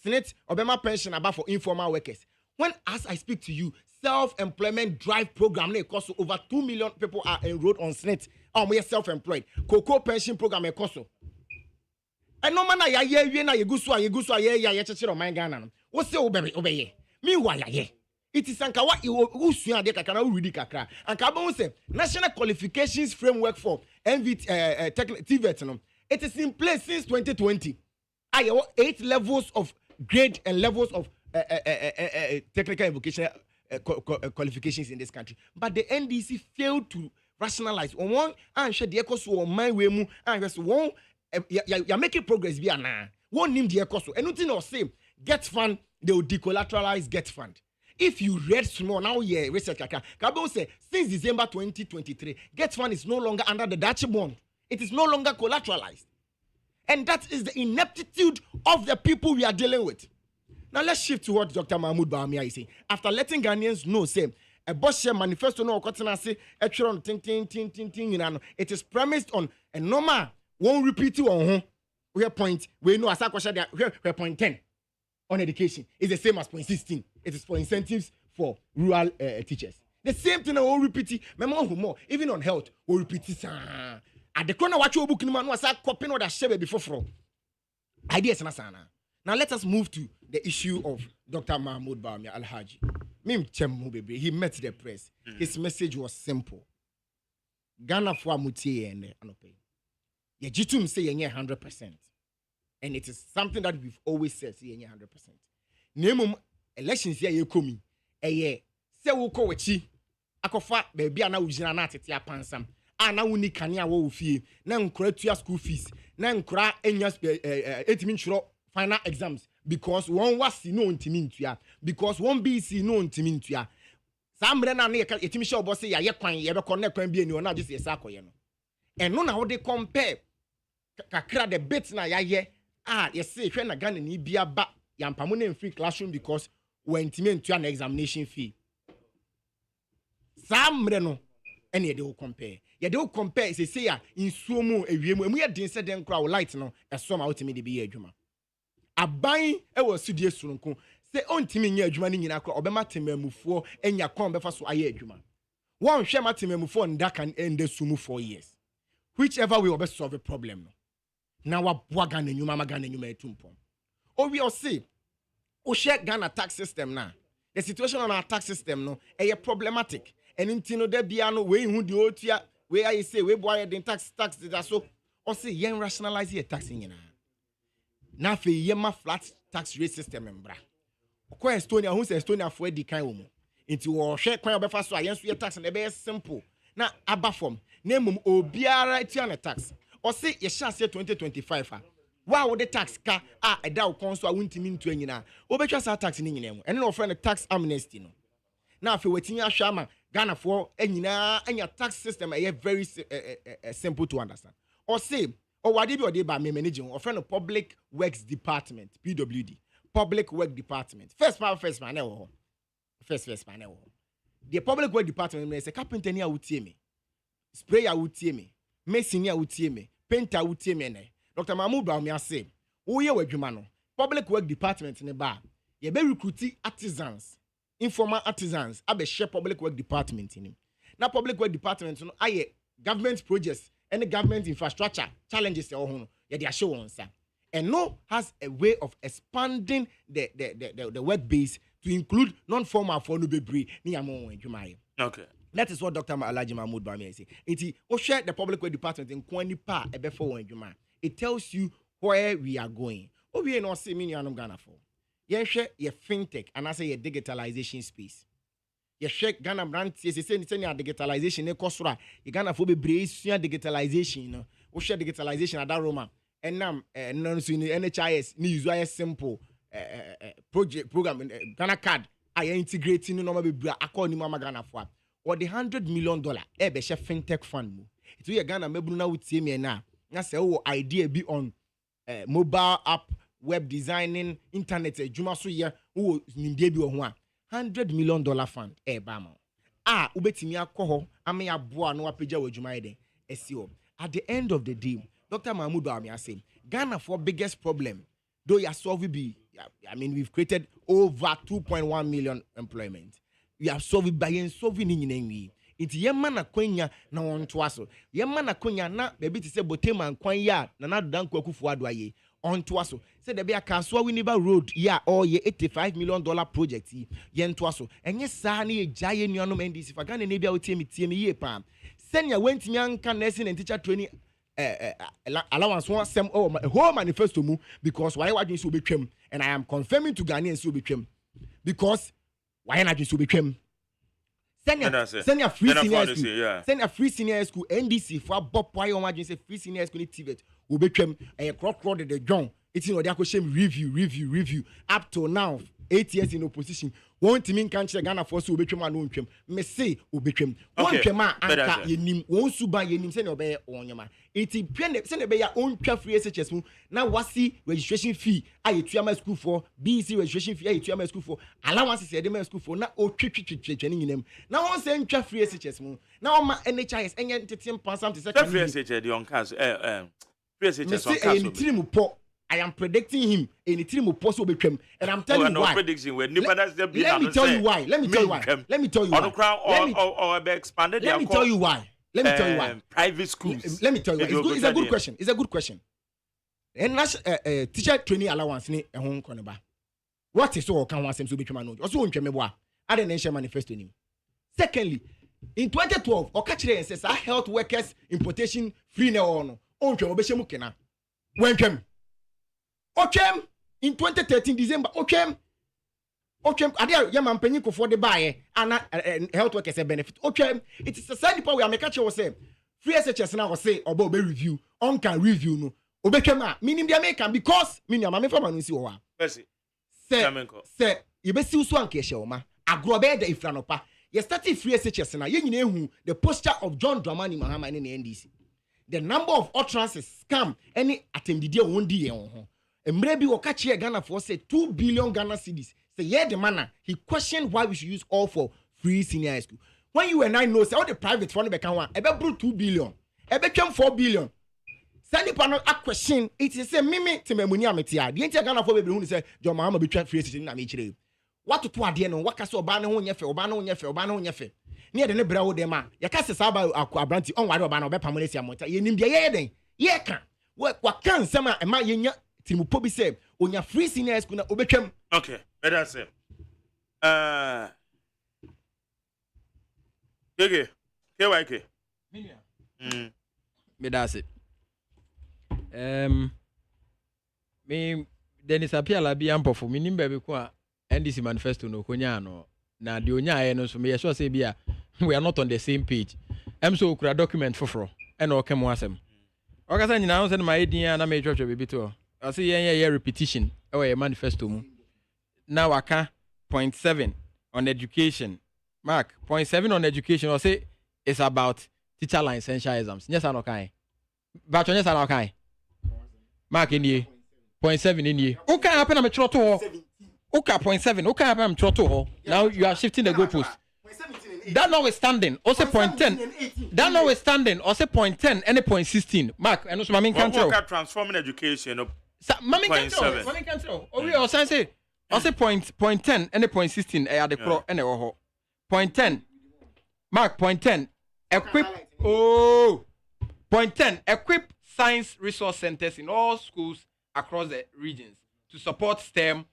Senate obema pension about for informal workers. When as I speak to you, self-employment drive program na ekoso over 2 million people are enrolled on Senate. We are self-employed. Cocoa pension program ekoso. And no man ya ye na yegusu ye chechiro man Ghana no. Wo say obeye. Meanwhile ye. It is anka wa usua de kakana uridi kakra. Anka ba say National Qualifications Framework for TVET no. It is in place since 2020. 8 levels of grade and levels of technical and vocational qualifications in this country. But the NDC failed to rationalize. On one and share the ecoso on my way mu and just one you're making progress via na. One name the ecoso. And nothing or say get fund, they will decollateralize get fund. If you read small now, yeah, research Kabo say since December 2023, get fund is no longer under the Dutch bond. It is no longer collateralized. And that is the ineptitude of the people we are dealing with. Now let's shift to what Dr. Mahmoud Bawumia is saying. After letting Ghanaians know, say, a boss manifesto no say it is premised on a normal won't repeat you on where point we know as I question where point 10 on education is the same as point 16. It is for incentives for rural teachers. The same thing I will repeat it. More even on health will repeat it. At the corner watch your book in man was a copy of that shebe before from ideas na sana. Now let us move to the issue of Dr. Mahmoud Bawumia Alhaji. Baby, he met the press. His message was simple. Ghana for mutie and anope. Ye jitum say ye 100%. And it is something that we've always said, say ye 100%. Nemum elections here ye komi. Eye se wo ko wachi akofa baby ana ujina na tete apansam. Ana wuni kania wo fie na nkura tua school fees na nkura enya etimi nchuro final exams because one was no ntimi ntua because one BC no ntimi ntua sambre na na etimi show boss ya ye kwan ye be kon na kwan bi ani ona just yesa akoye no eno na wo de compare kakra the bit na ya ye yes say hwe na Ghana ni bia ba yampamo na free classroom because when ntimi ntua na examination fee sambre no ene de wo compare ye de wo compare say ya insuo mu ewiemu emu ye din se den kra wo light no esom a otimi de bi ye adwuma aban e wo sudie surunku Say on timi nya adwuma ni nyina kra obema temamufuo enya kon befa so aye adwuma. One hwe matemamufuo nda kan end sumu 4 years. Whichever way obe solve a problem no. Na wa boaga na nyuma maga na nyuma etumpom. O we say o share Ghana tax system na. The situation on our tax system no e problematic. And intino de bia no we hu de otua we I say we boy den tax that so or say yen rationalize your tax nyina. Na fe yema flat tax rate system mbra. Okwa Estonia who say Estonia for di kan wo mu. Nti wo hwe kwan obefa so ayen so ye tax na be simple. Na aba form na mum obiara tia na tax. Or say ye share 2025 ah. Wow the tax ka eda wo kon so a wontimi ntu anyina. Obetwa sa tax ni nyina mu. Ene no friend tax amnesty no. Na fe wetini ahwa ama Ghana for anyina anya tax system very simple to understand. Or say or wadi bi ode ba me managing or friend of public works department PWD public work department first man first man the public work department me say carpenter ni a wutie me sprayer wutie me mason ni a wutie me painter wutie me ne Dr. Mahmoud ba me ase wo ye wadwuma no public work department ne ba ye be recruit artisans informal artisans abe share public work department in na public work department no aye government projects and government infrastructure challenges e ho no ye dey show on sir and no has a way of expanding the work base to include non-formal for no bebre ni amon adwuma. Okay, that is what Dr. Alhaji Mahmoud Bami say. Iti o share the public work department in kwani pa ebe for one adwuma. It tells you where we are going. O we no say me anum Ghana for. Ye share ye fintech and I say ye digitalization space. Ye share Ghana brand say digitalization e kosora. Ye Ghana for bebre sua digitalization no. O share digitalization ada Roma. And now no so NHIS ni use simple program Ghana card I integrating no normal bebre akọ ni mama Ghana for. Or the $100 million e be share fintech fund mu. It we Ghana mebulu na wutie me na. Na say o idea be on mobile app web designing internet adwuma so ye wo nimde bi wo ho a $100 million fund ba ma ubetimi akọ ama ya boa no apagya wo adwuma ye den esio. At the end of the day Dr. Mahmoud Bawumia say Ghana for biggest problem though you solve be I mean we've created over 2.1 million employment. We have solved by solving in nyinenwi. Iti yema na kwenya na wonto aso. Yema na kwenya na bebi ti se botema kwanya na na dan kwakufu adwaye. Onto aso. Say de be akaso Winneba Road ya or ye $85 million project ye nto aso. Enye saa na ye jaye nuanom NDC fa Ghana na bia otie me ye pa. Senya wentimi anka nursing and teacher training allowance one sem whole manifesto mu because why wadwin so betwam and I am confirming to Ghanaians so betwam because why not so betwam send your free senior school send your free senior school NDC for bob why on wadwin say free senior school TVET wo betwam crowd the John it's in order to shame review up to now 8 years in opposition won timi kan kire Ghana for so obetwem anu ntwem me say obetwem won twem anka yenim won suban yenim se ne obey onyema iti pene se ne be ya ontwa free SHS mu na wasi registration fee ayetuama school for BC registration fee ayetuama school for allowance se de school for na otwetwetwetwe ne nyinam na won se ntwa free SHS mu na won ma NHIS enye ntetem pansam te second free SHS de on case free SHS on case I am predicting him in the team of possible between, and I'm telling you why. Let me tell you why. Let me tell you why. Let me tell you why. Private schools. Let me tell you why. It's a good question. It's a good question. And teacher training allowance ni ehun koneba. What is so can one sem so between no? Also ntwe meboa. I didn't share manifesto ni. Secondly, in 2012, okachire says health workers importation free na ono. Ontwe obehye mu kena. Wentwem Ochem in 2013 December Ochem adia yama mpanyin kofo de bae ana health workers benefit Ochem it is a side people we are make sure say free SHS na go say oba obe review on can review no obetwem a minim dia make because minim ma me fama no si wo wa say you be si uso anka ehye wo ma agro be da ifra no pa ye start free SHS na ye nyina ehu the posture of John Dramani Mahama in the NDC the number of utterances scam any attendee won di yen ho emre bi okachi Ghana for say 2 billion Ghana cedis say yeah the manner he questioned why we should use all for free senior high school when you and I know say all the private fund be kan one e be bro 2 billion e be twem 4 billion Sani pano a question. It is a mimi to me munia metia. The entire Ghana for baby who say John Mahama be trap free na me chire. What to ade no waka so oba na ho nyefe oba na ho nyefe oba na ho nyefe. Ne de ne bra wo dem a ye ka sesa ba akwanti on ware oba na obe pamolesi amota. Ye nim de ye den. Ye ka. Wa kan nsema e ma ye nya timupo bi say onya free senior school na obetwam. Okay, that's it. Gege. KYK. Me that's it. Me Dennis Appiah bi ampo for me nimba be ko NDC manifesto no konya no na de onya aye no so me sure say bia we are not on the same page. So okura document foforo e na okemo asem. Okasa nyina ho se na edin na me twetwe be to. I say yen repetition e we manifesto mu. Now waka point 7 on education. Mark point 7 on education or say it's about teacher licensure exams. Yes or no kai? But yes or no kai? Mark in ye. Point 7 in ye. Okay, happen I'm trotto ho. Okay, point 7. Okay, happen I'm trotto ho. Now you are shifting the goalpost. That notwithstanding, also point 10. That notwithstanding, also point 10 and a point 16. Mark, and also my main control. Transforming education. Mami control. Oh, we also say also point 10 and a point 16 at the pro and a point 10. Mark point 10. Equip. Oh, point 10. Equip science resource centers in all schools across the regions to support STEM,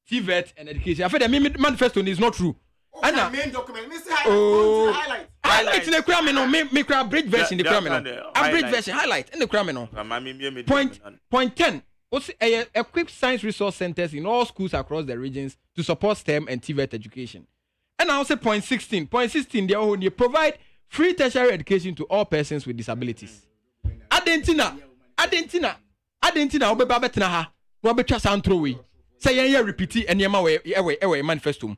TVET, and education. I feel the manifesto is not true. And the main document, Mr. Highlight. Highlight in the criminal, make a bridge version in the criminal. A bridge version, highlight in the criminal. Point 10. Also, equip science resource centers in all schools across the regions to support STEM and TVET education. And I also point 16. Point 16, they provide free tertiary education to all persons with disabilities. Adentina, obeba betina ha. No betwa santro we. Say yen repeat and yema we manifesto.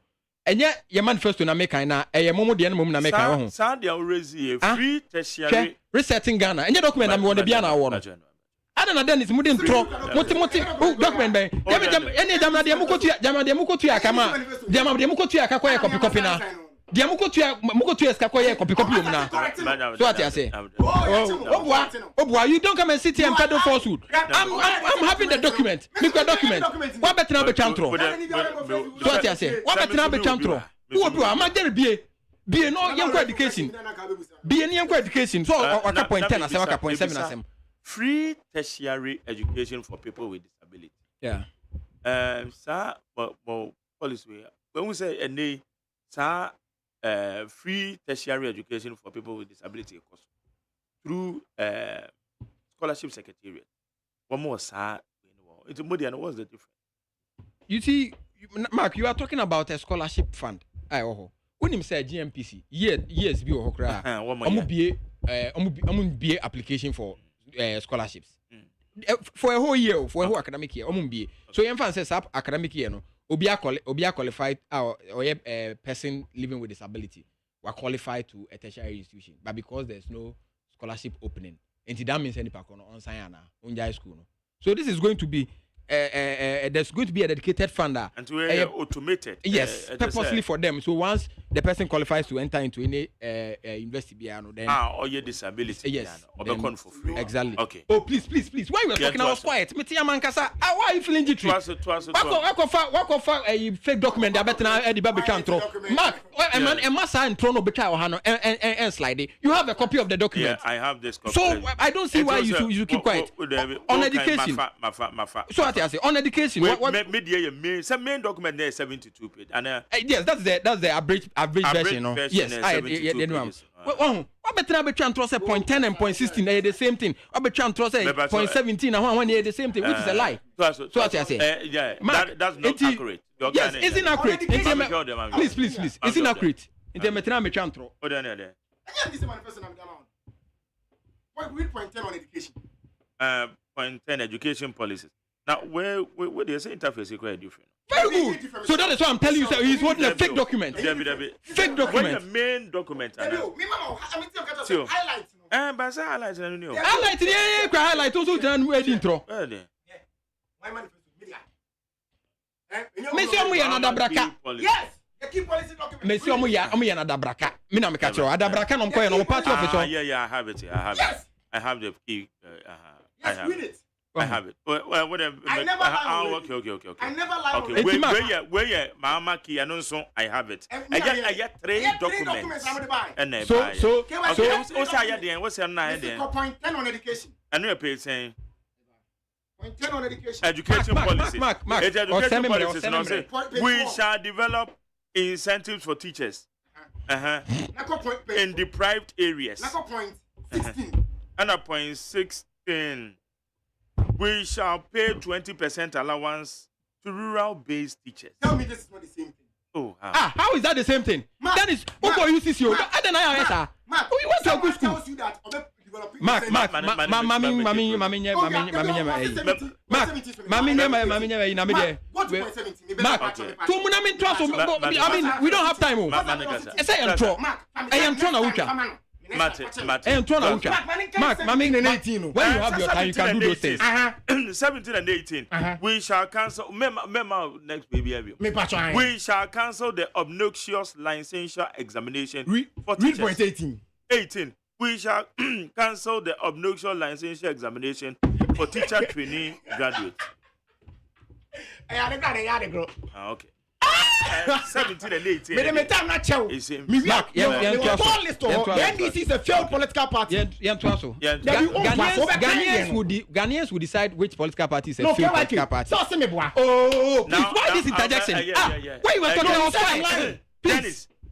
Enye ye manifesto na make na momo de no na make ho. Sa dia already free tertiary resetting Ghana. Enye document na me won bia na wo no. Adana den is mudin tro. Moti document ben. Any jam na de mukotu akama. Jam de mukotu akakwa copy na. Dia mukotu eska ya copy mu na. So what you say? Obwa, you don't come and sit here and peddle falsehood. I'm having the document. Make a document. What better now be chantro? So what you say? What better now be chantro? Who obwa? Am there be no young education. Be any young education. So waka point 10 asem waka point 7 asem. Free tertiary education for people with disability. Yeah. Sir, policy. When we say any sir free tertiary education for people with disability through scholarship secretariat. One more, sir. It's money, and what's the difference? You see, Mark, you are talking about a scholarship fund. When you say GMPC, yes, be okra. Be application for scholarships for a whole year, for a whole academic year. So, your fan says up academic year, no. Obia qualified or a person living with disability were qualified to a tertiary institution, but because there's no scholarship opening, and that means any pakono on Sayana, on high school. So this is going to be there's going to be a dedicated funder and to automated. Yes, purposely for them. So once the person qualifies to enter into any university, then or your disability, yes, then, for free. Exactly. Okay. Oh, please. Why you were talking? I was quiet. Why are you feeling jittery? What a fake document that better now the baby can't throw. Mark, a man, a massa and Trono Becha and slide it. You have a copy of the document. Yeah, I have this copy. So I don't see why you keep quiet on education. So I say on education. What media main document there is 72 pages. And yes, that's the average version. No? Yes, what better now be trying to say point 10 and point 16? They the same thing. What be trying to say point 17 and one they the same thing, which is a lie. So what I say? Yeah, that's not accurate. Yes, it's inaccurate. Please, it's inaccurate. In the metra me trying to. Oh, there. What we point 10 on education? Point 10 education policies. Now, where they say interface is quite different. Very good. So that is why I'm telling you, sir, he's holding a fake document. Fake document. When the main document. Highlights. But say highlights. Highlights. Yeah. Highlight also done with intro. My manifesto media. Monsieur Muya na dabraka. Yes. The key policy document. Monsieur Muya na dabraka. Me na me catch you. Dabraka no mkoye no party officer. Yeah, I have it. I have the key. Yes, read it. I have it. Well, whatever. I never lie. Okay. I never lie. Okay, where Mama Key and so I have it. I get three documents. And so what's your name? Point 10 on education. And you're paying saying point 10 on education. Education policies. Education policies. Now say we shall develop incentives for teachers. In deprived areas. Point 16. And point 16. We shall pay 20% allowance to rural-based teachers. Tell me this is not the same thing. Oh, how is that the same thing? That is who uses you. I don't know how we went to a good school. Tells you that we don't have time. Mark, when you have your time, you can do those things. 17 and 18. We shall cancel. Next baby. We shall cancel the obnoxious licensure examination for teachers. Read point 18. 18. We shall cancel the obnoxious licensure examination for teacher trainee graduates. Okay. 17 and 18. Mark, the NDC is a failed political party. Ghanaians will decide which political party is a failed political party. Oh, please, why this interjection? Why you were talking about fine?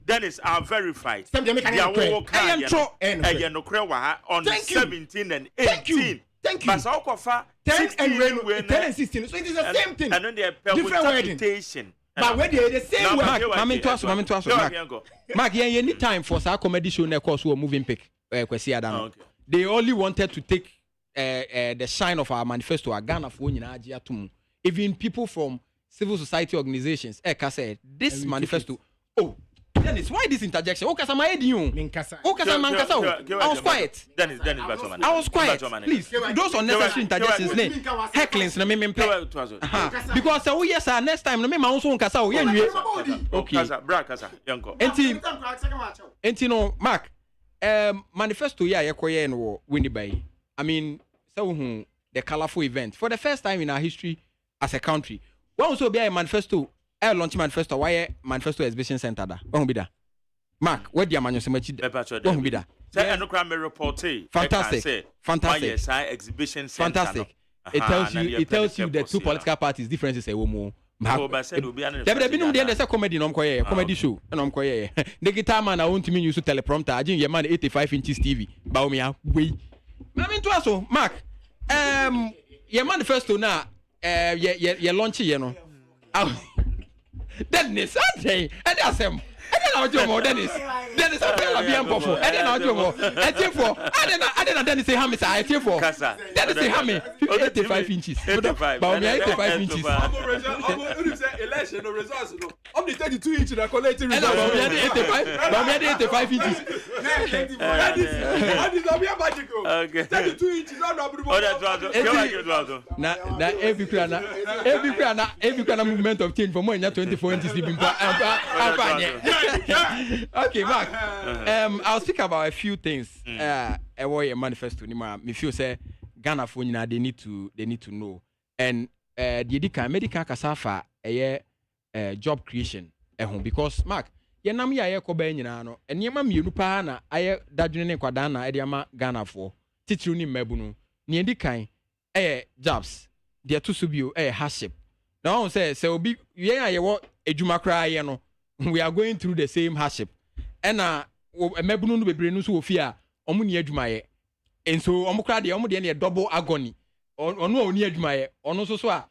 Dennis are verified. On 17 and 18. Thank you. 10 and 16. So it is the same thing. And then they different wording. But when they the same way. Mark, you need time for our comedy show next course moving pick. They only wanted to take the shine of our manifesto. Ghana for even people from civil society organizations. Said this manifesto. Oh, Dennis, why this interjection? I was quiet. Dennis, I was quiet. Please, those unnecessary interjections, hecklings, because yes, next time, okay. Mark, manifesto, Winnie Bay. I mean, so the colorful event for the first time in our history as a country. What also be a manifesto? Launch manifesto. Why manifesto exhibition center? Won't be that. Mark, what do you manage to make? Won't be that. Fantastic. Exhibition center. Fantastic. It tells you the two political parties differences. There's a comedy show. The guitar man I want to use teleprompter. I think your man 85 inches TV. Baumia, we. I mean to us, Mark. Your manifesto now. Your launch, you know. Dennis, I say, and that's him. And then I'll do Dennis, I feel like I'm powerful. And then I'll do more. I think for, I didn't Dennis say Hammy, I think for Dennis say Hammy, 85 inches. 85 inches. Election results. Only 32 inches are collecting results. And 85 inches. Okay. 32 inches. Now every kind of movement of change for more than 24 inches. Okay, Mark. I'll speak about a few things. A manifesto. Me feel say Ghana for they need to know. And the medical kasafa job creation because Mark yenam ya ko ba nyina no enema mienu pa na aye dadwene ne kwada na e ma Ghana for titiru ni mabu no ne edikan jobs de to so bio hardship now on say obi yen aye wo adwuma kra ye no we are going through the same hardship and mabu no bebre no so ofia omo ni adwuma ye enso omo kra de omo de ne double agony ono oni adwuma ye ono so a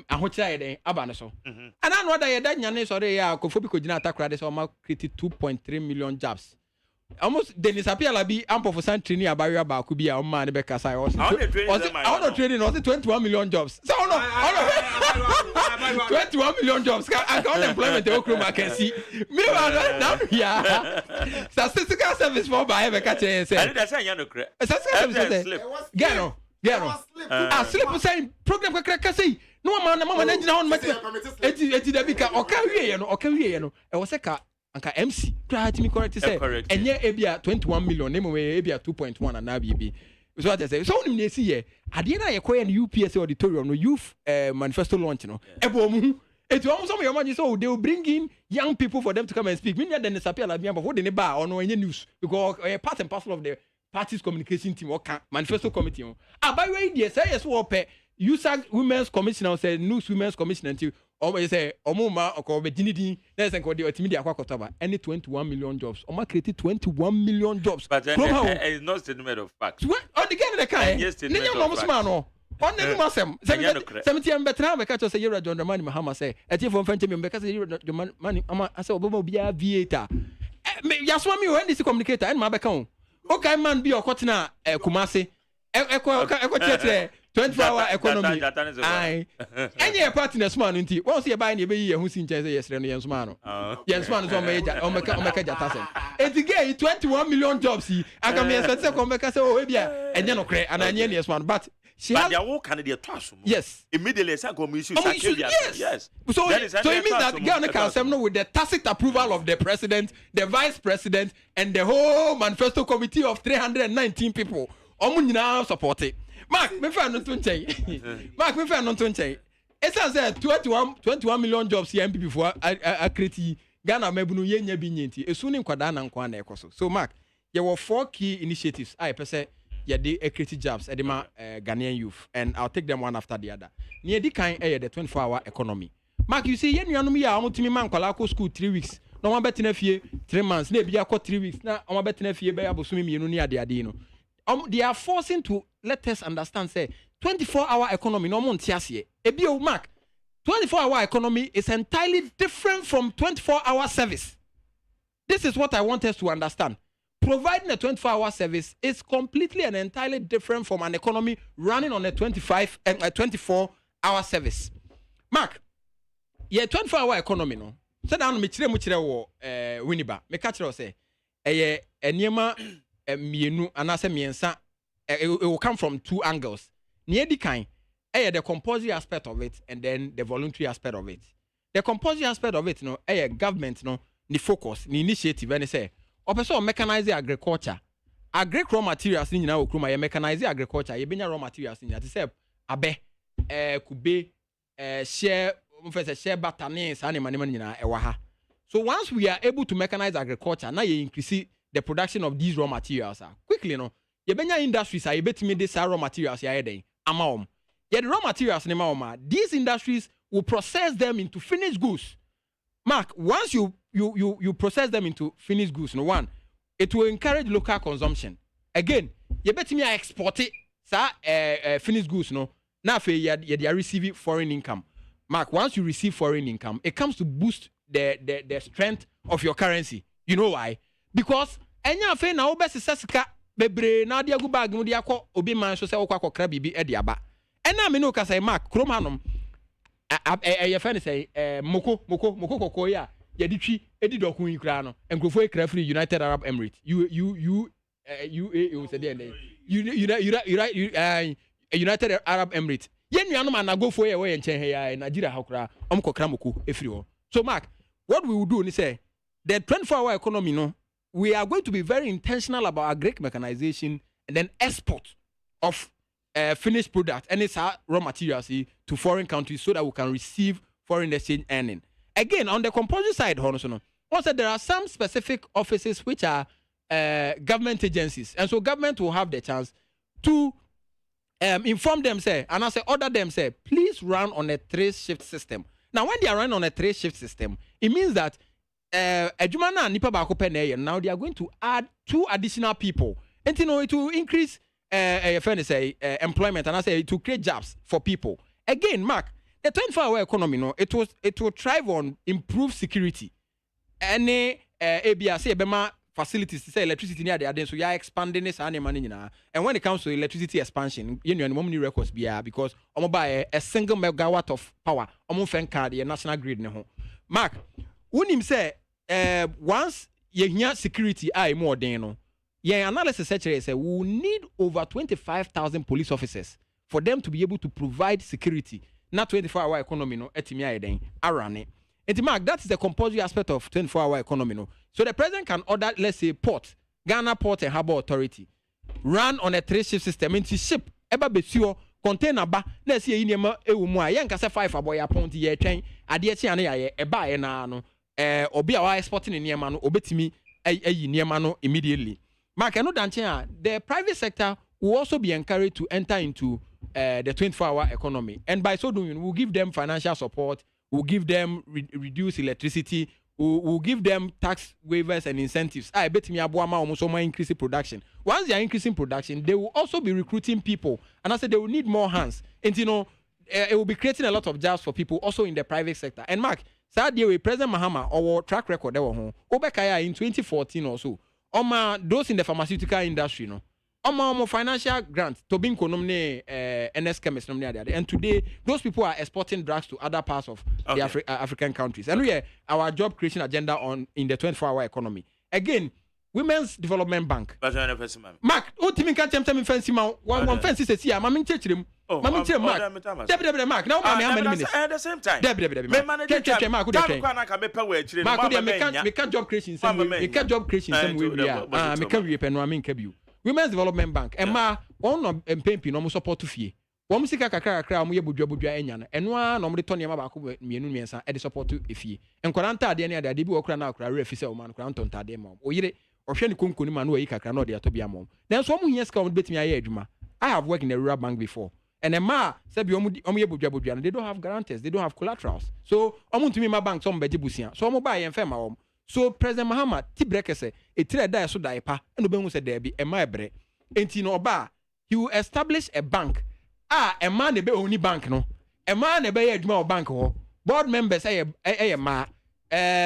ahokyere den aba ne so ana no da ye da nyane so re ya akofo bi ko gina atakra de so ma create 2.3 million jobs almost Dennis Appiah bi ampo for san training abaria ba ku bi a o ma ne be kasa was training was 21 million jobs so no 21 million jobs and unemployment e okro can see me now here statistical service for by be ka che say and that's yan no kre statistical service get no slip saying program kakra say no mama na gina on eti da bi ka oka wie no e wo se ka anka MC try to me correct say enye ebia 21 million name we ebia 2.1 and na bi So what I say, so when you see here, at the end of your UPS auditorium, no youth manifesto launch, no. It's almost some of your money, so they will bring in young people for them to come and speak. Meaning then disappear like me, but what they bar or no any news because part and parcel of the party's communication team or manifesto committee. By the way, yes, yes, what USAG Women's Commissioner say News Women's Commissioner to or say Omuma or Bedinidi, there's a code media Aquataba, any 21 million jobs. Oma created 21 million jobs. But it's not statement of facts. What? Oh, the game the kind. Yes, statement of facts. On the masem 70 and better have a catch of say John Dramani Mahama say a team from French because the money I said Obama be a viator. Yaswami when this communicator and my account. Okay, man be a cotton Kumasi. Echo 24-hour economy. Aye. Any partner smart until once you buy any baby who's in Chelsea yesterday and Smano. Yes, man is on major on Maka. It's again 21 million jobs. I can be a special commander, so and then okay, and I yes one, but she has their whole candidate. Yes, immediately yes. Yes. So it means that Ghana can say with the tacit approval of the president, the vice president, and the whole manifesto committee of 319 people. Omunyina support it. Mark, me fan no tunche. Mark, me fan no tunche. It says 21 million jobs here MPP for a create Ghana mebunu yenya bi nyenti. Esuni nkwada na nkwa na ekoso. So Mark, there were 4 key initiatives. I pese ye dey create jobs edema Ghanaian youth and I'll take them one after the other. Near the kind the 24-hour economy. Mark, you see yen nuanum ya omutimi man kwala ko school 3 weeks. No one betina fie 3 months. Na bia ko 3 weeks. Na one betina fie be abosumi mienu ni ade no. They are forcing to let us understand, say, 24-hour economy, no montiasie. Ebio Mark, 24-hour economy is entirely different from 24-hour service. This is what I want us to understand. Providing a 24-hour service is completely and entirely different from an economy running on a 24-hour service. Mark, yeah, 24-hour economy, no. So now, me chire wo Winiba. Me catch say, enema mienu anase miensa it will come from 2 angles. Near the kind the compulsory aspect of it and then the voluntary aspect of it. The compulsory aspect of it government the focus the initiative and say opeso mechanize agriculture raw materials ni nyina okruma mechanize agriculture ye benya raw materials ni ati say abe kube share batane sa ne manema nyina ewa ha. So once we are able to mechanize agriculture now you increase the production of these raw materials quickly you benya industries are betimi this raw materials ya den amaom the raw materials ne ma these industries will process them into finished goods. Mark, once you process them into finished goods, one, it will encourage local consumption. Again, you betimi export it finished goods now you receive foreign income. Mark, once you receive foreign income, it comes to boost the strength of your currency. You know why? Because enya fe na obese sasika bebre na dia gu bag mu dia kɔ obi man so se wo kwakɔ kra bibi e dia ba ena me no ka say Mark krom hanom ye fe ne say moko kokko ya ye di twi edi dokun ikra no enkrofo ikra free United Arab Emirates UAE said there United Arab Emirates ye nuanom anagofo ye we nchen he ya Nigeria hakura omkokra moko efiri ho. So Mark, what we will do ni say the 24-hour economy we are going to be very intentional about agric mechanization and then export of finished products and its raw materials to foreign countries so that we can receive foreign exchange earning. Again, on the compulsory side, also there are some specific offices which are government agencies, and so government will have the chance to inform them, say, and I say order them, say, please run on a 3-shift system. Now, when they are running on a 3-shift system, it means that AGYEMAN and nipa bako peneye now they are going to add 2 additional people and it will increase employment and I say to create jobs for people. Again, Mark, the 24-hour economy it will thrive on improved security. Any ABS bema facilities to say electricity near the so you are expanding this and when it comes to electricity expansion you know many records because buy a single megawatt of power card the national grid Mark, unim say once you hear security more than analysis actually say we need over 25,000 police officers for them to be able to provide security. Not 24-hour economy etimi ayeden arane. And Mark, that is the compulsory aspect of 24-hour economy So the president can order, let's say, Ghana Port and Harbour Authority. run on a 3-shift system into ship eba besio container ba na see yi niema ewu mu a yenka se 5 aboy apont ye twen ade chi ane ya eba ye na no obi a wa exporting niema no obetimi ayi niema no immediately mark no danche a the private sector will also be encouraged to enter into the 24-hour economy, and by so doing we'll give them financial support, we'll give them reduce electricity, we'll give them tax waivers and incentives. I bet me abuama almost increasing production. Once they are increasing production, they will also be recruiting people, and I said they will need more hands. And you know, it will be creating a lot of jobs for people also in the private sector. And Mark, sadly, with President Mahama, our track record there were Obekaya in 2014 or so. Those in the pharmaceutical industry, you know. Financial grant to be nomine NS chemist and today those people are exporting drugs to other parts of the African countries, and we are our job creation agenda in the 24-hour economy. Again, Women's Development Bank. Mark, ultimate catch them fancy one fancy says here, Mammy Chechim. Mammy Chim Mark. Debbie Mark. Now, how many minutes? At the same time. Debbie Mark, we can job creation. We can job creation. We are. We can reap and Ramin Kebu. Women's Development Bank. Emma, one of Pempi no support to fee. One sika kakra mu ye budwa enya enwa no mde toni ma ba ko mienu miensa e de support to efie. Enkoranta ade ne ade bi okra na okra refi se o man okra ntonta ade ma. Oyire ohwe ne konkoni ma no yi kakra na ode ato bia mom. Then so omu hia sika on betimi aye adwuma. I have worked in a rural bank before. And Emma said omu ye budwa they don't have guarantors, they don't have collaterals. So omu ntumi ma bank so mbeje busia. So omu ba ye mfa ma om. So President Mahama Tibreke say etire da so da epa eno behu say there be ema ebre enti no oba he will establish a bank ema ne be oni bank no ema ne be ye adwuma o bank ho board members ma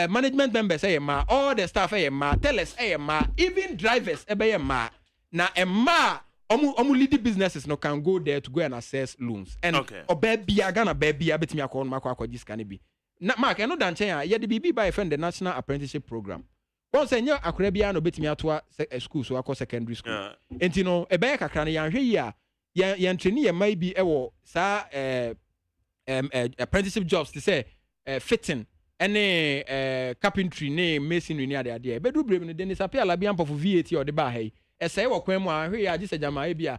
management members ma all the staff ma tellers ma even drivers be ma na ema omu leading businesses no can go there to go and access loans and oba bia Ghana ba bia betimi akọ no makọ this can be na Mark eno dan chen a ye de bibi by friend the national apprenticeship program won say nya akora bia no betimi atoa school so akọ secondary school enti no e be kakra na yan hwe yi a yan train ye mai bi ewo sa apprenticeship jobs to say fitting any carpentry ne masonry ne ade e be do brem no de disappear la bia mpofo VAT or de ba hai e say wo kwan mu a hwe ya gise jama e bia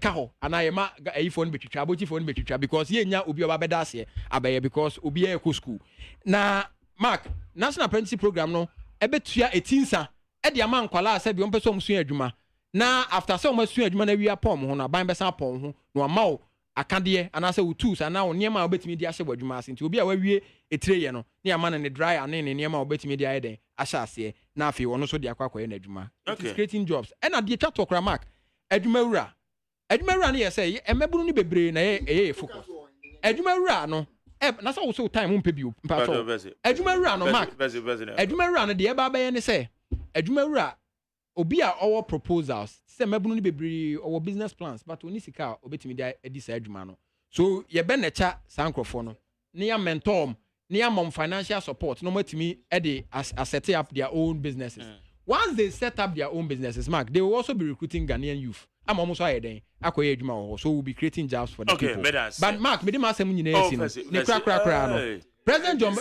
ka ho ana ye ma phone betwitwa abochi phone betwitwa because ye nya obi oba beda ase abaye because obi e ko school na Mark national apprenticeship program no e betua etinsa e de ama nkwala ase bi ompeso omsu adwuma na after say omsu adwuma na wi apom ho na ban besa apom ho no ama o akade ana say wo tools ana wo niema obetimi di ahye adwuma ase nti obi a wawie etire ye no ne ama ne dry ane ne niema obetimi di ayeden ahye ase na afi wono so di akwakoye na adwuma it is creating jobs and at the chat okra Mark adwumawura na ye say emebunu ni bebre na ye focus adwumawura no na so so time mpe bi mpa so adwumawura no Mark adwumawura no de e ba ba ye ne say adwumawura obi a owo proposals say emebunu ni bebre owo business plans but oni sika obetimi dia edisa adwuma no so ye be necha sankrofo no ne ya mentor ne ya mom financial support no matimi e de set up their own businesses. Once they set up their own businesses, Mark, they will also be recruiting Ghanaian youth. I'm almost akoye adwuma ho, so we'll be creating jobs for the people. But Mark, me dem asem nyina esi no. Ne kra no. President John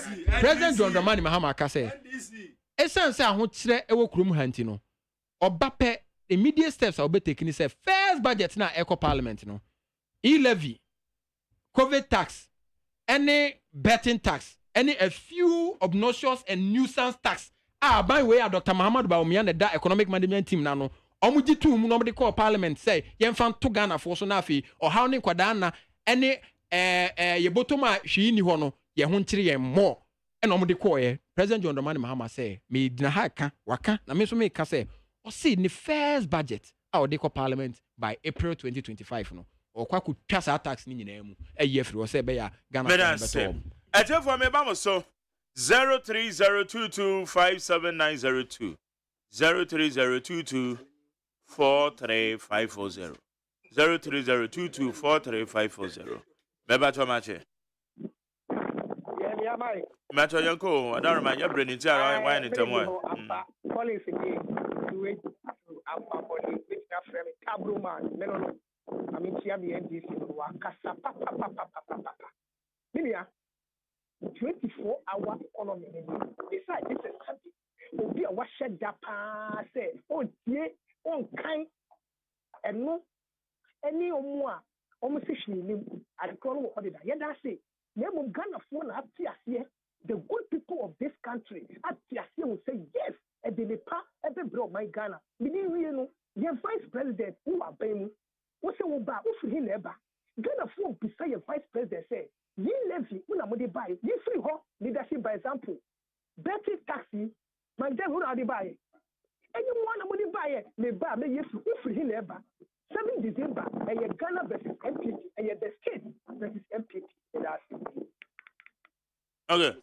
Dramani Mahama ka say, esan say ahokire ewo kurom hanti no. Obape immediate steps are be taken say first budget na eco parliament no. E-levy, COVID tax, any betting tax, any a few obnoxious and nuisance tax. By way of Dr. Muhammad Bawumia da economic management team na no omuji tu mu no de call parliament say yemfa to Ghana for so na afi o haw ne kwada na ene ye botoma hwi ni ho no ye ho nkire ye mo ena omude call ye President John Dramani Mahama say me dina ha ka waka na me so me ka say o see the first budget a de call parliament by April 2025 no o kwa ku twasa tax ni nyina mu eye afiri o say be ya Ghana beto for me ba mo so 0302257902 0302243540 0302243540 Beba to mache Yeah, my Macho yanko adaro ma yabre ni ti ara wa ni temo policy dey wait for the which na frame taboo man no I mean tia be NDC wa kasa papa Bibia 24-hour economy. Besides, this is something. Obi a washed up, say, oh, dear, on kind eno any omwa omsishni nim adekro no odida yeda say name Ghana for na atiase the good people of this country atiase will say yes e de nepa e be bro my Ghana mini wie no your vice president who abemu wo say wo ba wo free na eba Ghana for beside your vice president say ye levy una mo dey buy ye free ho leadership by example betting taxi my dem who na dey buy anyone na mo dey buy me ba me ye free na eba 7 December and Ghana versus MPP and the state versus MPP that's okay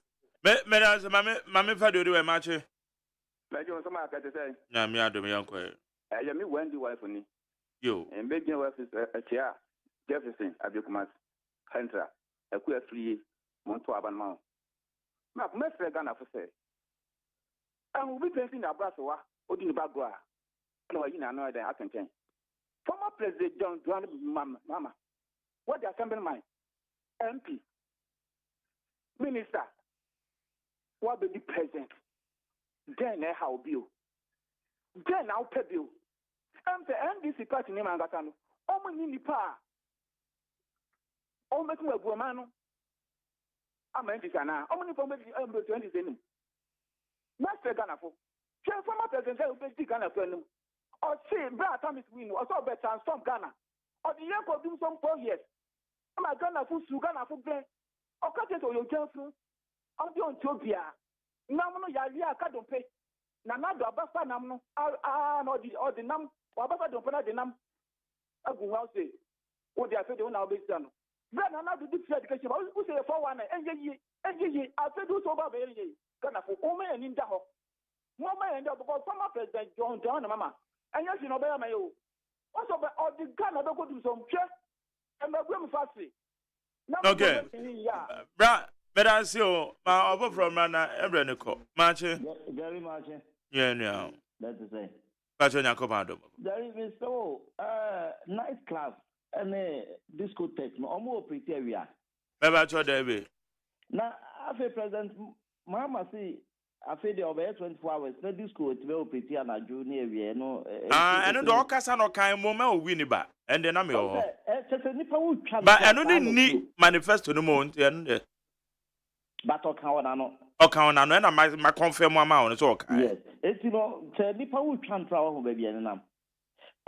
mame fa do we match me jo so ma ka te say na me adom yanko ya me Wendy wife ni yo en be gen wife chia Jefferson Abikumas Central eku afri monto abanma ma ko me fre Ghana for say an ubi pensi na braso wa odi ni bagwa na wa yi na no da akenken former President John Mama, what the assembly mind, MP, Minister, what be the president? Then how bill? Then how pay bill? And the NDC party name Angatano, Omo in the power. Omo make me a woman. I'm NDC now. Omo for me to NDC. Master Ghana for. Former President Ghana for him. Or say, Brad Thomas win, or so better transform Ghana. Or the year for do some 4 years. I'm a Ghana for Ghana for Glen. Or cut it or your Johnson. I'm the Ontopia. Namno Yaria Cadon pay. Nanado Abasa Namno. Or the Nam, or Abasa don't put the Nam. I go out say, what they are saying now based on. Then another different education. Who say 4-1 and ye, I said, do so about Ghana for Ome and Indaho. Mama and about former President John Mama. And yes, you know, bear my own. Also, all the Ghana don't go to some church and my women fasting. Okay. But see you, my over from Rana, Ebreniko. Marche. Very much. Yeah, no. That's the same. That's when you come out. There is so nightclub and discotheque. No, almost pretty area. Maybe David. Now, after President Mama see. I feel the over 24 hours. The disco it will pretty and a junior area. No. And the Ocasa no kind moment win it back. And then I'm your. But I don't need manifesto no more. But okay, and my confirm amount is okay. Yes. It's you know, nipa will transfer baby and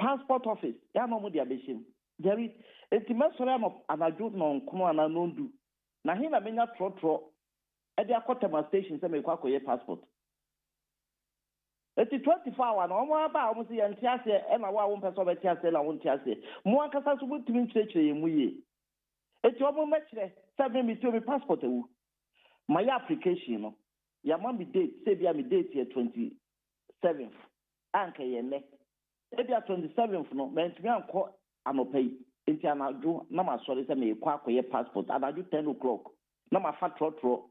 passport office. Ya no mo dia beshim. Jerry, it's mesora no anadwo no nkono ananondu. Na hin na menya trotro. They are caught station say me kwa koye passport. It's 24 hours. No more about almost the entire and I won't pass over Tiase la won't Tiase. More Casa would to mean church in we. It's your moment 7 me to me passport. My application, your mommy date, say be me date here 27th. Anke ye ne. If you are 27th, no, meant me uncle, I'm no pay. It's an ado, no, my sorry, say me kwa koye passport, and I do 10 o'clock. No, my fat trotro.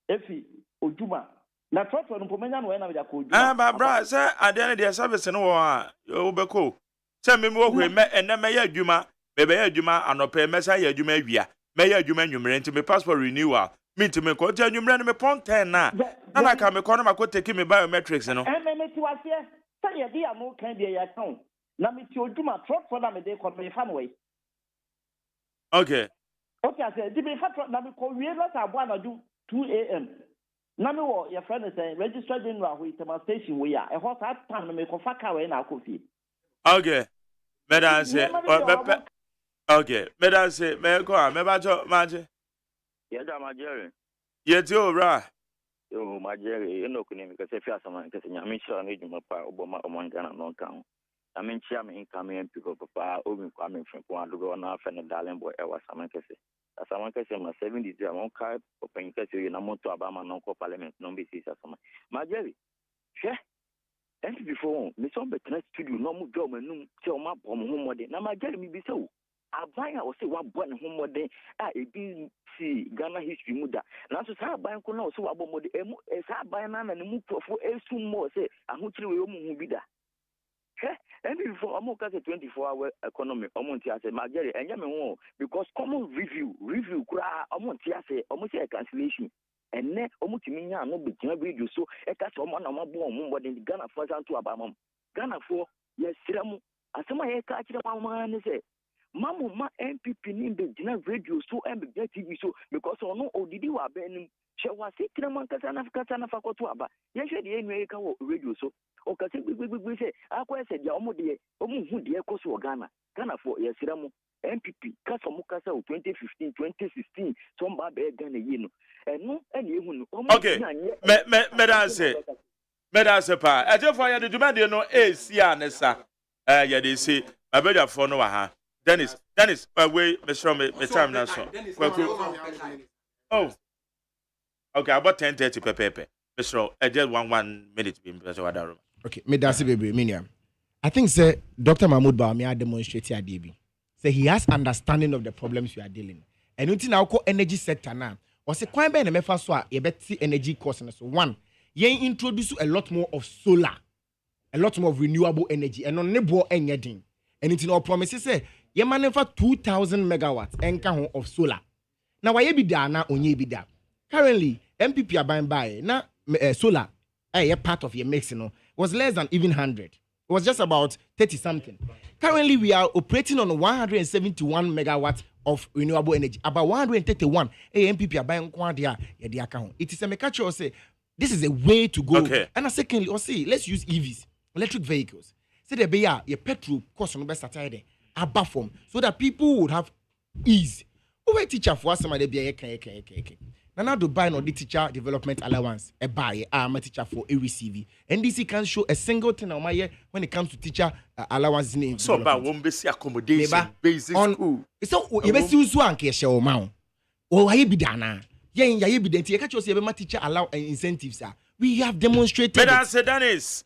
Efi Ojuma na trotro no pomenya no na me ko Ojuma ba bra say ade na service no a obeko say me wo hwe me ene me ya adwuma me be ya adwuma anope me say ya adwuma awia me ya adwuma nwumre nti me passport renewal me nti me ko ta nwumre no me pon 10 na ka me ko no mako take me biometrics no me ti wase say ya dia no kan dia ya kan na me ti Ojuma trotro na me de ko me fa no way okay I say di me fa na me ko wie la ta bo anaju 2 a.m. Now, your friend is saying, registered in Rahway station. We are a hot time. Make a fuck away now, coffee. Okay, Madam say, okay, Madam say, may go on, Major. Yeah, my Jerry. Yet, you right. Oh, my Jerry, you know, because if you have someone, because I'm sure I need my power, Obama, among Ghana, non count. I mean, Chairman incoming people, Papa, Obi coming from one to go on off and a darling boy, I was someone can say. As someone can say, my 70s, I won't cry, open because you're not to Obama, non parliament, non BC, as someone. My Jerry, yeah. And before, Miss Omber, studio, no more job, and no tell my bomb home. Now, my Jerry, be so. I buy, I will say, what born home day. I didn't see Ghana history. Muda. Now, so I buy, so I bought the as I buy an and move for a soon more. Say, I'm going to be there. And before I'm going to 24-hour economy, Montie say, my Jerry, and Yaman, because common review, cry, Montie say, almost a cancellation. And then, almost me, no be radio, so a catch on my born, more than Ghana for to Abama. Ghana for, yes, Siramu, asɛm a yɛka akyerɛ mama ne sɛ mamu ma MPP ni be gina radio so and be TV so because ono odidi wa be nim hye wa se kire man kasa na fakoto aba ye hwe de enwe ka wo radio so o kase gbegbe se akwa ese dia omo hu de ekoso Ghana for yesira mu MPP kasa mu kasa 2015 2016 so mba be Ghana yi no eno ene ehu no okay me da se pa ejefo ya de dwuma de no esi anesa ya de se abedafo no wa ha Dennis, wait, Mr. Time now, so. Oh, okay, about 10:30 Pepe. Mr. I just 1 minute. Okay, me that's baby, Miniam. I think, sir, Dr. Mahmoud Bawumia demonstrated at DB. Say he has understanding of the problems we are dealing. And until now, energy sector now. Was a quite bad and so you bet see energy costs. So one, you introduce a lot more of solar, a lot more of renewable energy, and on nebo anything. And it's our promises say. Ye manufacture 2,000 megawatts enka of solar. Now why be there na onye be there. Currently, MPP are buying by na solar a part of your mix was less than even 100. It was just about 30 something. Currently, we are operating on 171 megawatts of renewable energy. About 131 MPP are buying quantia the account. It is a mechanical say this is a way to go. Okay. And secondly, or say let's use EVs, electric vehicles. Say the be your petrol cost on best started above so that people would have ease. Who teacher for somebody be a now to buy no the teacher development allowance a buy a teacher for a receive. NDC can show a single thing on my year when it comes to teacher allowance in so about one basic accommodation basic school. So you best use one case your mount. Oh, I be dana. Yeah, be the teacher allow incentives. We have demonstrated. But I said Dennis.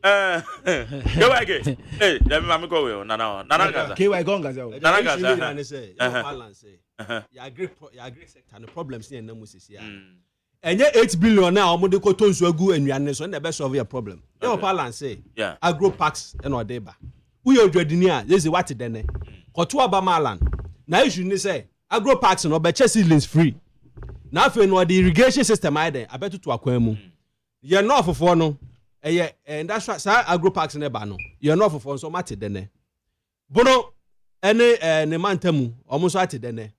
Go again. Hey, let me go with Nana Gaza. KY Gonga. Nana Gaza. You agree sector and the problems here in Namusis here. And yet 8 billion now, Omode Koton Swagu and Yanes on the best of your problem. You know, Palan say, agro parks and or deba. We are dreading this is what it then. Kotua Bamalan. Now you shouldn't say agro parks and or better seedlings free. Now, if you know the irrigation system, I bet to Aquemu. You're not for no. And that's right, sir. Agro parks in the bano. You're not for so much then. Bono, any mantemu, almost at it then.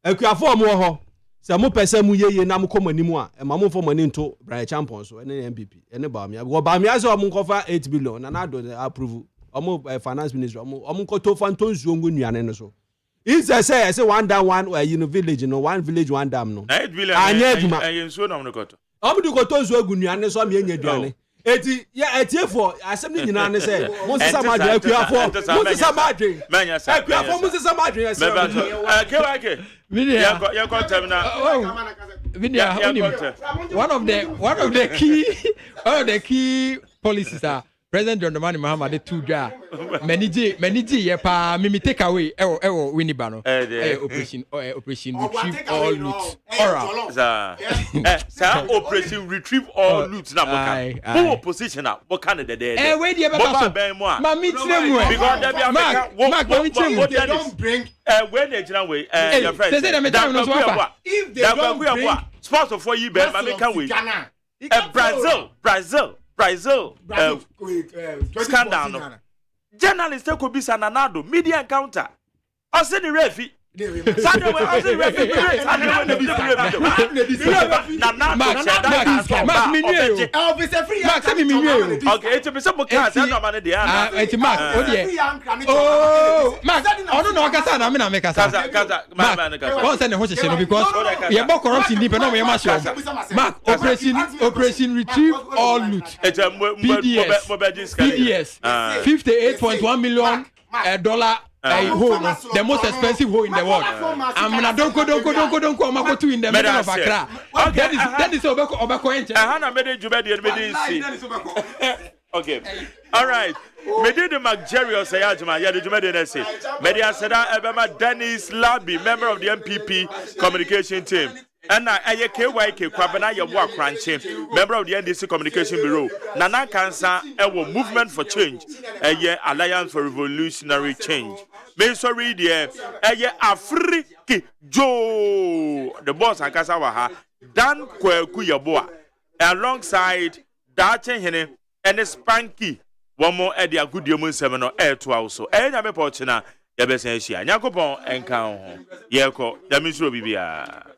A for more. Some person mu ye na mu komo nimu a e mamu for money into Brian Champion so any MPP any Bawumia go Bawumia so omu cover 8 billion na na do approve omu finance minister omu ko to fanton zuongu nuane no so if say one down one village no one village one dam no 8 billion and so na no koto omu do ko to zuongu nuane so me nya duane eti ya etiefo asem ni nyina ne say Moses Amadwe akuafo Moses Amadwe okay Video. One of the key policies are President John Dramani Mahama the two jar many ye pa mimi take away Winnibano operation retrieve all loot operation retrieve all loot na who opposition na what kind of the day where the mami tremwe because they don't bring when they way your friend if they don't bring sponsor for you ben mami can we Brazil scandal no journalists could be sananado media encounter I said the refi Operation Retrieve All Loot PDS 58.1 million dollar the most expensive hole in the world. I'm not don't go. I'm going to in the middle of Accra. That is okay. All right. Medi the Magerios Ayajma, ya the Jumede say. Media Seda Ebema Dennis Labi, member of the MPP communication team. And I KYK Kwabana Yawa Cranche, member of the NDC Communication Bureau. Nana Kansa Ewo Movement for Change, a year Alliance for Revolutionary Change. May sorry dear, a year Afriki Joe, the boss Akasawaha, Dan Kwe Kuyaboa, alongside Dache Hene and Spanky one more Eddie Agudium 7 or air 12 so. Nyame Pochina, Yabesan Shia, Yakopon, and Count. Yako, Damisro Bibia.